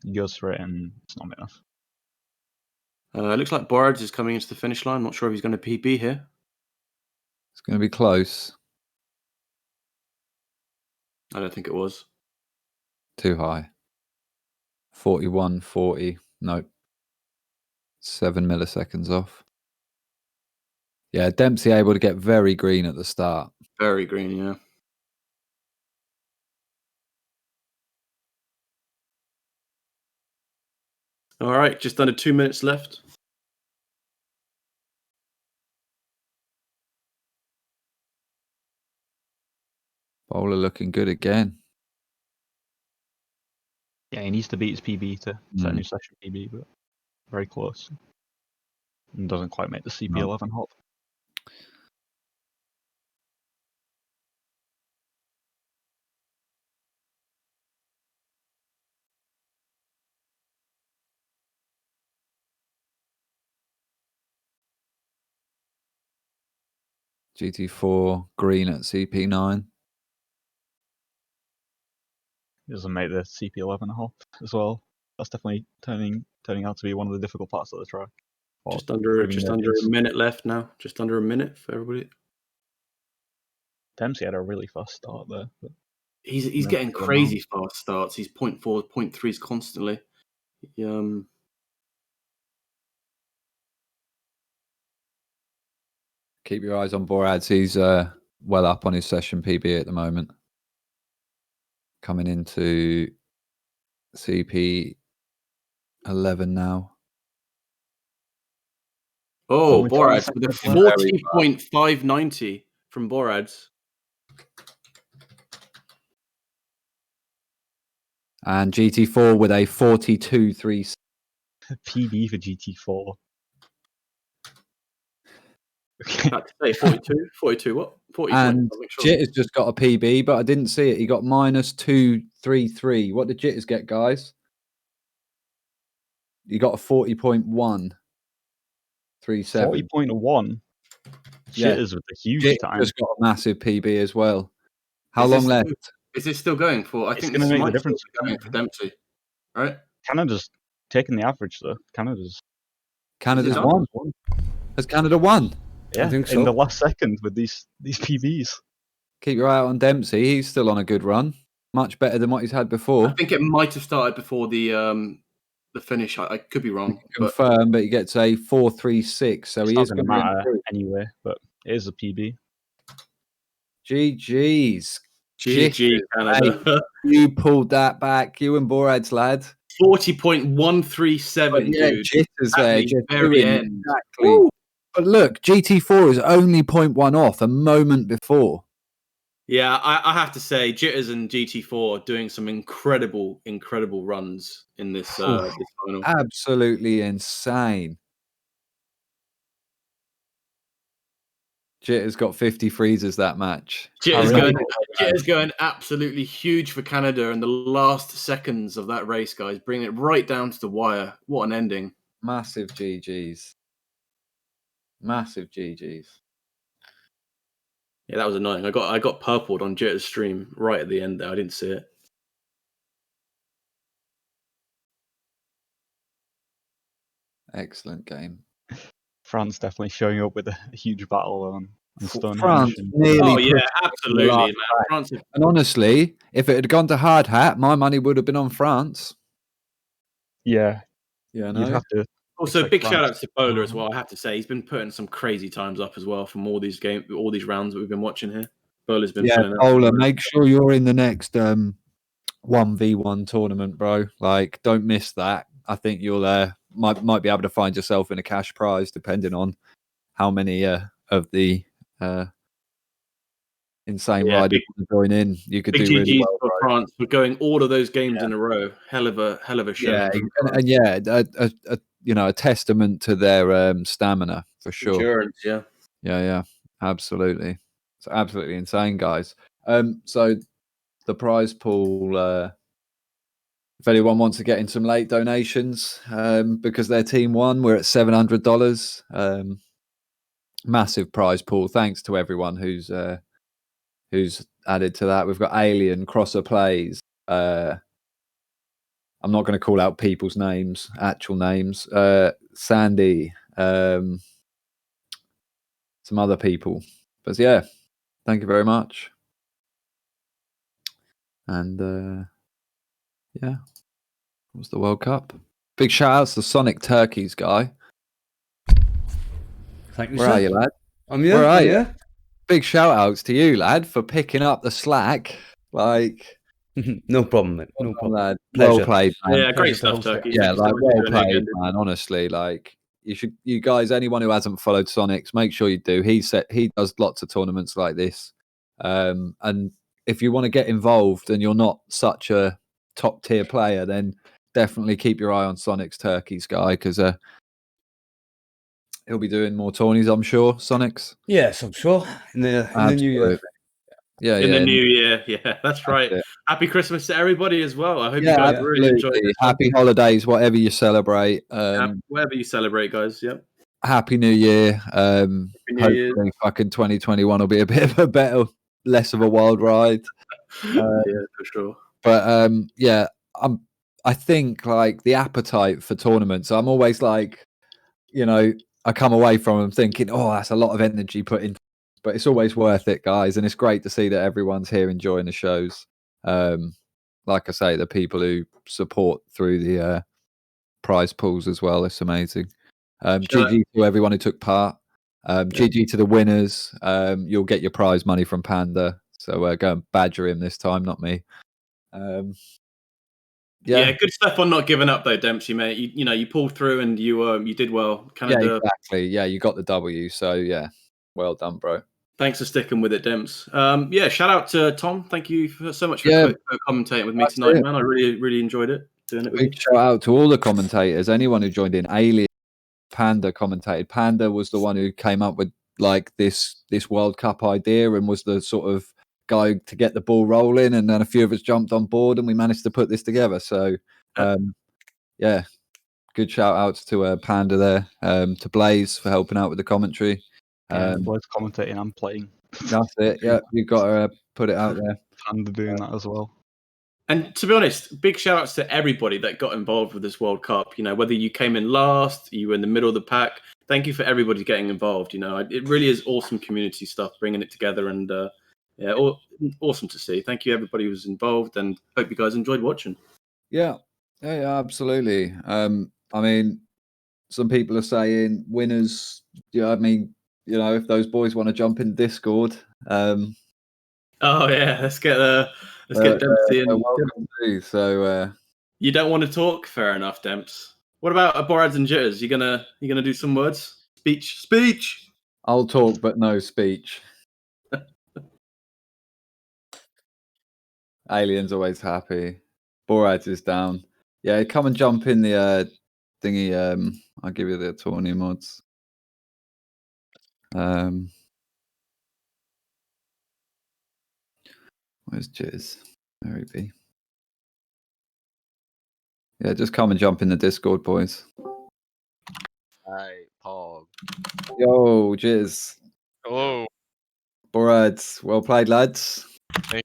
He goes for it and it's not enough. Looks like Borads is coming into the finish line. Not sure if he's going to PB here. It's going to be close. I don't think it was. Too high. 41, 40. Nope. 7 milliseconds off. Yeah, Dempsey able to get very green at the start. Very green, yeah. All right, just under 2 minutes left. Bowler looking good again. Yeah, he needs to beat his PB to set a new session PB, but very close. And doesn't quite make the CP11 hop. GT4 green at CP9. He doesn't make the CP11 hop as well. That's definitely turning out to be one of the difficult parts of the track. Or Just under proving their a case. minute left now. Just under a minute for everybody. Dempsey had a really fast start there. But He's then getting people crazy fast starts. He's 0.4, 0.3s constantly. Keep your eyes on Borads. He's well up on his session PB at the moment. Coming into CP11 now. Oh, Only Borads 20 with a seconds. 40.590 from Borads. And GT4 with a 42.3. PB for GT4. Had to say 42. 42 what? 40. And I'll make sure. Jitters just got a PB, but I didn't see it. He got -233. What did Jitters get, guys? He got a 40.137. 40.1. Yeah. Shitters with a huge Jitters time. just got a massive PB as well. How Is long this left? Is this still going for? I It's think gonna this make the might difference. still be going for Dempsey. Right? Canada's taking the average though. Canada's Canada's done? won. Has Canada won? yeah, think in so. the last second with these PBs. Keep your eye out on Dempsey. He's still on a good run. Much better than what he's had I before. think it might have started before the finish. I could be wrong, but Confirmed, but he gets a 4.36. So It's he not is going to going to matter improve. anyway, but it is a PB. GG's. GG Canada. You pulled that back. You and Borad's lad. 40.137, Yeah, dude. Jitters At there. the Just very doing end. exactly. Woo! But look, GT4 is only 0.1 off a moment before. Yeah, I have to say, Jitters and GT4 are doing some incredible runs in this this final. Absolutely insane. Jitters got 50 freezers that match. Jitters going absolutely huge for Canada in the last seconds of that race, guys. Bringing it right down to the wire. What an ending. Massive GGs. Massive GGs. Yeah, that was annoying. I got purpled on Jitters' stream right at the end there. I didn't see it. Excellent game. France definitely showing up with a huge battle on Stonehenge. France and- nearly Oh pushed yeah, it to absolutely, the man. last track. France have And honestly, if it had gone to hard hat, my money would have been on France. Yeah, Yeah, you'd no. have to. Also, Expect big shout France out to Bowler as to- well. I have to say, he's been putting some crazy times up as well from all these rounds that we've been watching here. Bowler's been Yeah, filling out. Bowler, make sure you're in the next 1v1 tournament, bro. Like, don't miss that. I think you'll might be able to find yourself in a cash prize depending on how many of the insane Yeah, riders want to join in. You could Big do really GGs well, for bro. France for going all of those games in a row. Hell of a show. Yeah, and yeah, a you know, a testament to their stamina for sure. Endurance, yeah. Yeah, absolutely. It's absolutely insane, guys. So the prize pool, if anyone wants to get in some late donations, because their team won, we're at $700. Massive prize pool. Thanks to everyone who's added to that. We've got Alien, Crosser Plays. I'm not going to call out people's names, actual names. Sandy, some other people. But yeah, thank you very much. And yeah, it was the World Cup. Big shout outs to Sonic Turkeys guy. Thank you, Where sir. are you, lad? I'm here. Where are I'm you? here. Big shout outs to you, lad, for picking up the slack. Like, No problem, mate. well No done, problem. lad. Pleasure. Well played, man. Yeah, great Pleasure to stuff, host it. Turkey. Yeah, Thank you so like much for well doing it played, again. man. Honestly, like you guys, anyone who hasn't followed Sonics, make sure you do. He does lots of tournaments like this, and if you want to get involved and you're not such a top tier player, then definitely keep your eye on Sonics Turkeys guy because he'll be doing more tourneys, I'm sure. Sonics, Yes, I'm sure. In the new year. Absolutely. Yeah, In yeah, the new year, yeah, that's right. it. Happy Christmas to everybody as well. I hope yeah, you guys really enjoyed absolutely. it. Happy holidays, whatever you celebrate. Whatever you celebrate, guys. Yep. Happy New Year. New Year. Hopefully, fucking 2021 will be a bit of a better, less of a wild ride. Yeah, for sure. But yeah, I think like the appetite for tournaments. I'm always like, you know, I come away from them thinking, oh, that's a lot of energy put in, but it's always worth it, guys. And it's great to see that everyone's here enjoying the shows. Like I say, the people who support through the prize pools as well. It's amazing. GG to everyone who took part. GG to the winners. You'll get your prize money from Panda. So go and badger him this time, not me. Yeah, good stuff on not giving up though, Dempsey, mate. You know, you pulled through and you did well. Canada, yeah, exactly. Yeah, you got the W. So yeah, well done, bro. Thanks for sticking with it, Demps. Yeah, shout out to Tom. Thank you so much for commentating with me tonight, man. I really enjoyed it doing it with you. Big shout out to all the commentators, anyone who joined in. Alien, Panda commentated. Panda was the one who came up with like this World Cup idea and was the sort of guy to get the ball rolling, and then a few of us jumped on board and we managed to put this together. So yeah, good shout outs to Panda there, to Blaze for helping out with the commentary. Both commentating and playing. That's it. Yeah, you've got to put it out there. Panda doing that as well. And to be honest, big shout outs to everybody that got involved with this World Cup. You know, whether you came in last, you were in the middle of the pack. Thank you for everybody getting involved. You know, it really is awesome community stuff, bringing it together, and yeah, awesome to see. Thank you, everybody who was involved, and hope you guys enjoyed watching. Yeah, absolutely. I mean, some people are saying winners. Yeah, I mean, you know, if those boys want to jump in Discord. Oh yeah, let's get Dempsey in. Welcome too. So you don't want to talk? Fair enough, Demps. What about Borads and Jitters? You gonna do some words? Speech. I'll talk, but no speech. Alien's always happy. Borads is down. Yeah, come and jump in the thingy. I'll give you the tourney mods. Where's Jizz? There he be. Yeah, just come and jump in the Discord, boys. Hey, Pog. Yo, Jizz. Hello. Borads, well played, lads. Thank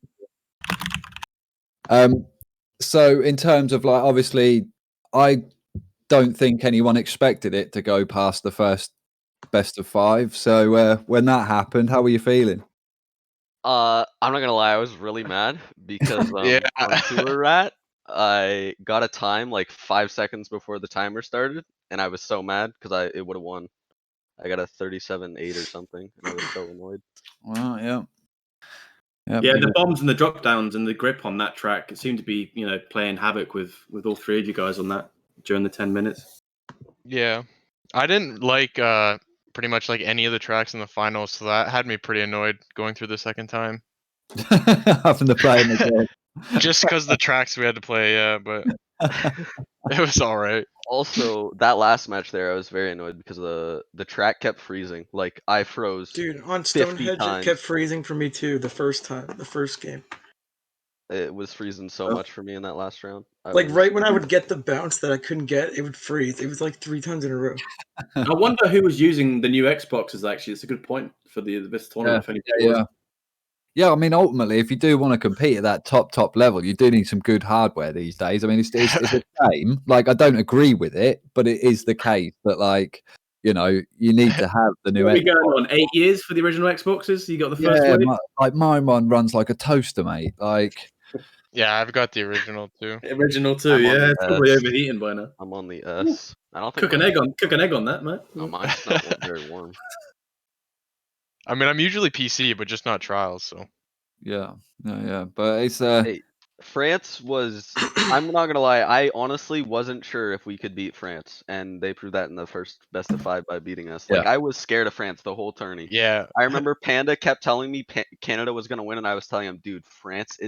So in terms of like, obviously, I don't think anyone expected it to go past the first best of 5. So when that happened, how were you feeling? I'm not gonna lie, I was really mad because Yeah. on Tour Rat, I got a time like 5 seconds before the timer started, and I was so mad because it would have won. I got a 37.8 or something, and I was so annoyed. Well, yeah. Yeah, the bombs and the drop downs and the grip on that track, it seemed to be, playing havoc with all three of you guys on that during the 10 minutes. Yeah. I didn't like pretty much like any of the tracks in the finals, so that had me pretty annoyed going through the second time. Having to play them again. Just because the tracks we had to play, yeah, but it was all right. Also, that last match there, I was very annoyed because the track kept freezing. Like I froze. Dude, on 50 Stonehenge, it times. kept freezing for me too. The first game. It was freezing so much for me in that last round. Right when I would get the bounce that I couldn't get, it would freeze. It was like 3 times in a row. I wonder who was using the new Xboxes. Actually, it's a good point for this tournament. If anybody was. Yeah, I mean, ultimately, if you do want to compete at that top level, you do need some good hardware these days. I mean, it's a shame. Like, I don't agree with it, but it is the case that, like, you need to have the new. What are we going on 8 years for the original Xboxes? You got the first wave? My one runs like a toaster, mate. Like, yeah, I've got the original too. Original too, yeah. It's probably overheating by now. I'm on the S. I don't think cook an egg on that, mate. Oh, mine's not very warm. I mean, I'm usually PC, but just not trials. So yeah. But it's Hey, France was. I'm not gonna lie. I honestly wasn't sure if we could beat France, and they proved that in the first best of 5 by beating us. Like I was scared of France the whole tourney. Yeah. I remember Panda kept telling me Canada was gonna win, and I was telling him, dude, France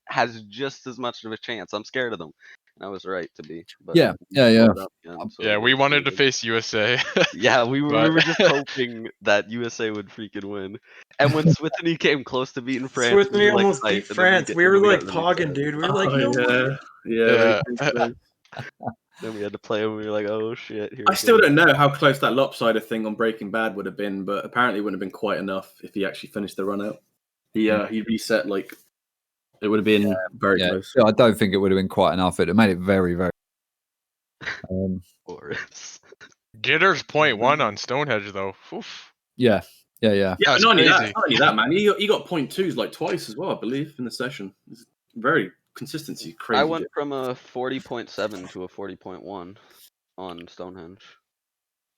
has just as much of a chance. I'm scared of them. And I was right to be. But yeah. Yeah, we wanted to face USA. Yeah, we were just hoping that USA would freaking win. And when Swithany came close to beating France, Swithany almost beat France. We were like pogging, dude. We were like, no. Yeah. Then we had to play and we were like, oh shit. I still don't know how close that lopsided thing on Breaking Bad would have been, but apparently it wouldn't have been quite enough if he actually finished the run out. He reset like it would have been very close. I don't think it would have been quite enough. It made it very, very. Jitters 0.1 on Stonehenge though. Oof. Yeah. Yeah, not only that, man. He got 0.2s like twice as well, I believe, in the session. It's very consistency crazy. I went from a 40.7 to a 40.1 on Stonehenge.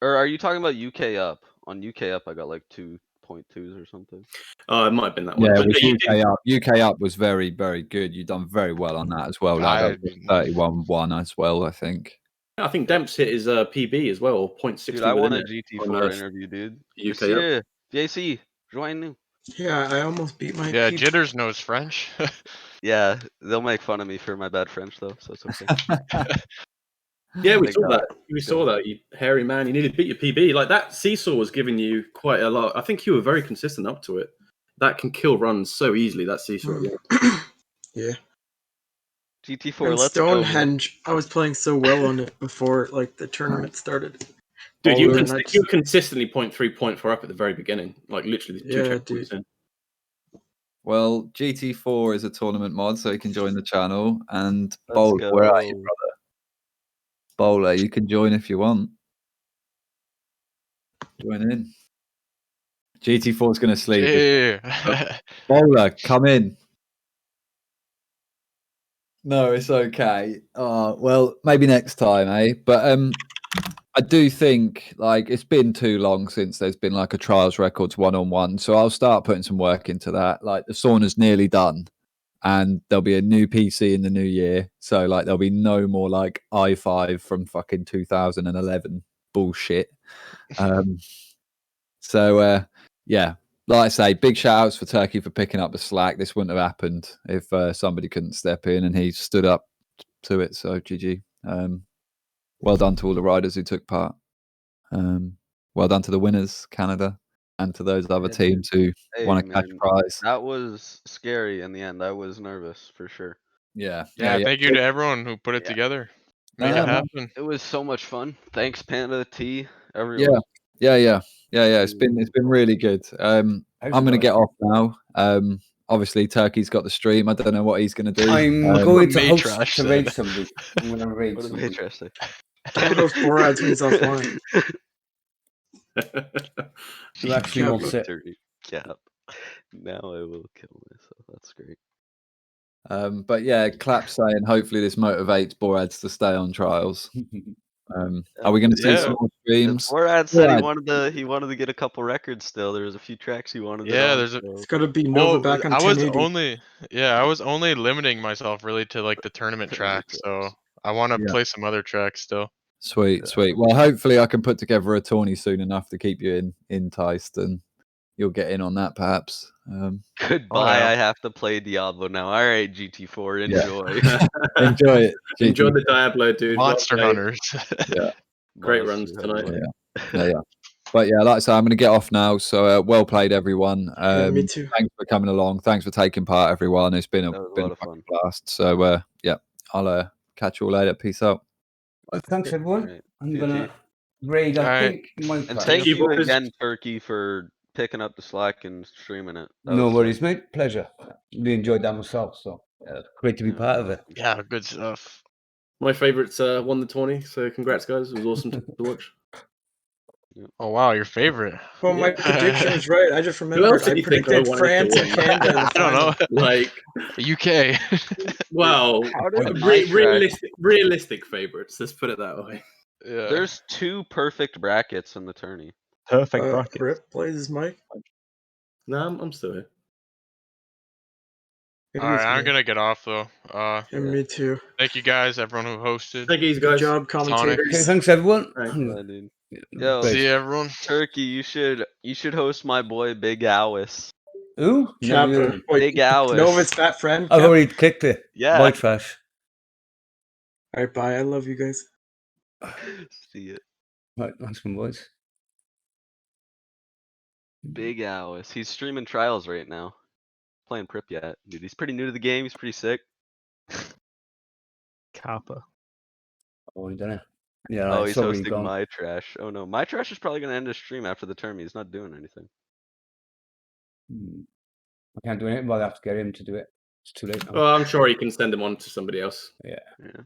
Or are you talking about UK up? On UK up, I got like 2.2s or something. Oh, it might have been that one. Yeah, it was UK up was very, very good. You've done very well on that as well. Like 31-1 as well, I think. I think Demps hit his PB as well, 0.60. Dude, I won a GT4 interview, dude. UK JC, join. Yeah, I almost beat my. Yeah, Jitters knows French. Yeah, they'll make fun of me for my bad French though, so it's okay. Yeah, we saw that. We saw that. You hairy man, you nearly beat your PB. Like that seesaw was giving you quite a lot. I think you were very consistent up to it. That can kill runs so easily. That seesaw. Yeah. GT4. And Let's Stonehenge. I was playing so well on it before the tournament started. Dude, you were consistently 0.3, 0.4 up at the very beginning. Like literally 2 checkpoints in. Well, GT4 is a tournament mod, so you can join the channel. And Bowler, where are you, brother? Bowler, you can join if you want. Join in. GT4's going to sleep. Yeah. Bowler, come in. No, it's okay. Well, maybe next time, eh? But I do think it's been too long since there's been a Trials Records 1-on-1, so I'll start putting some work into that. The sauna's nearly done, and there'll be a new PC in the new year, so there'll be no more i5 from fucking 2011 bullshit. So yeah, like I say, big shout outs for Turkey for picking up the slack. This wouldn't have happened if somebody couldn't step in, and he stood up to it. So GG. Well done to all the riders who took part. Well done to the winners, Canada, and to those other teams who want to catch a prize. That was scary in the end. I was nervous for sure. Yeah. Thank you to everyone who put it together. Made it happen. It was so much fun. Thanks, Panda T. Everyone. Yeah. It's been really good. I'm gonna get off now. Obviously, Turkey's got the stream. I don't know what he's going to do. I'm going to host to raid somebody. I'm going to raid somebody. I don't know if Borad's means offline. You actually won't sit. Victory cap. Now I will kill myself. That's great. But yeah, Clap saying hopefully this motivates Borads to stay on trials. Are we going to see Yeah. some more streams? Borad said Borad. he wanted to get a couple records still. There was a few tracks he wanted. Yeah, on, there's a. so- It's got to be Nova back on I was 1080. I was only limiting myself really to like the tournament tracks. So I want to Yeah. play some other tracks still. Sweet. Well, hopefully I can put together a tourney soon enough to keep you enticed, and you'll get in on that perhaps. Goodbye. yeah. I have to play Diablo now. All right, GT4, enjoy. Enjoy it. Enjoy GT. the Diablo, dude. Well Monster played. Hunters. Yeah. Great Monster runs tonight. Hunter. Yeah. But yeah, like I say, I'm going to get off now. So well played, everyone. Yeah, me too. Thanks for coming along. Thanks for taking part, everyone. It's been a That was a been lot a of fucking fun. blast. So yeah, I'll catch you all later. Peace out. Well, thanks, everyone. Alright, I'm GG. gonna raid, I Alright. think, Minecraft. And thank you, you boys. again, Turkey, for picking up the slack and streaming it. That No was worries, mate. Pleasure. Really enjoyed that myself. So great to be part of it. Yeah, good stuff. My favourites won the tourney, so congrats, guys. It was awesome to watch. Oh wow, your favorite. Well, my prediction was right. I just Who remembered. else did I you think I predicted wanted France to and win? Canada in the I don't final. know. Like, UK. well, How did my track- realistic favourites. Let's put it that way. Yeah. There's 2 perfect brackets in the tourney. Perfect bracket. Rip plays his mic. No, I'm still here. Maybe All it's right, I'm me. gonna get off though. Yeah, me too. Thank you guys, everyone who hosted. Thank you, Good guys. job, commentators. Okay, thanks, everyone. Right. Yeah, dude. Yo, Great. See you, everyone. Turkey, you should host my boy Big Alice. Who? Never heard of Chapter. him. Wait, Big Alice. Nova's fat friend. I've Cap? already clicked it. Yeah. White trash. All right, bye. I love you guys. See it. Right, nice one, boys. Big Alice. He's streaming trials right now. Playing Pripyat. Dude, he's pretty new to the game. He's pretty sick. Kappa. Oh, you done it. Yeah, Oh, right, he's so already hosting gone. My Trash. Oh no, My Trash is probably gonna end his stream after the term. He's not doing anything. I can't do anything, but I have to get him to do it. It's too late now. Well, I'm sure you can send them on to somebody else. Yeah. Yeah.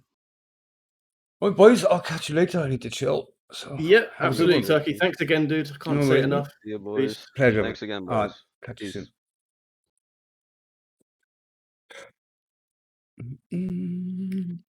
Well, boys, I'll catch you later. I need to chill. So Yeah, have a good absolutely, one. Turkey. Thanks again, dude. I can't No say worries, it enough. See ya, boys. Peace. Pleasure. Thanks again, All right, boys. catch you Peace. soon.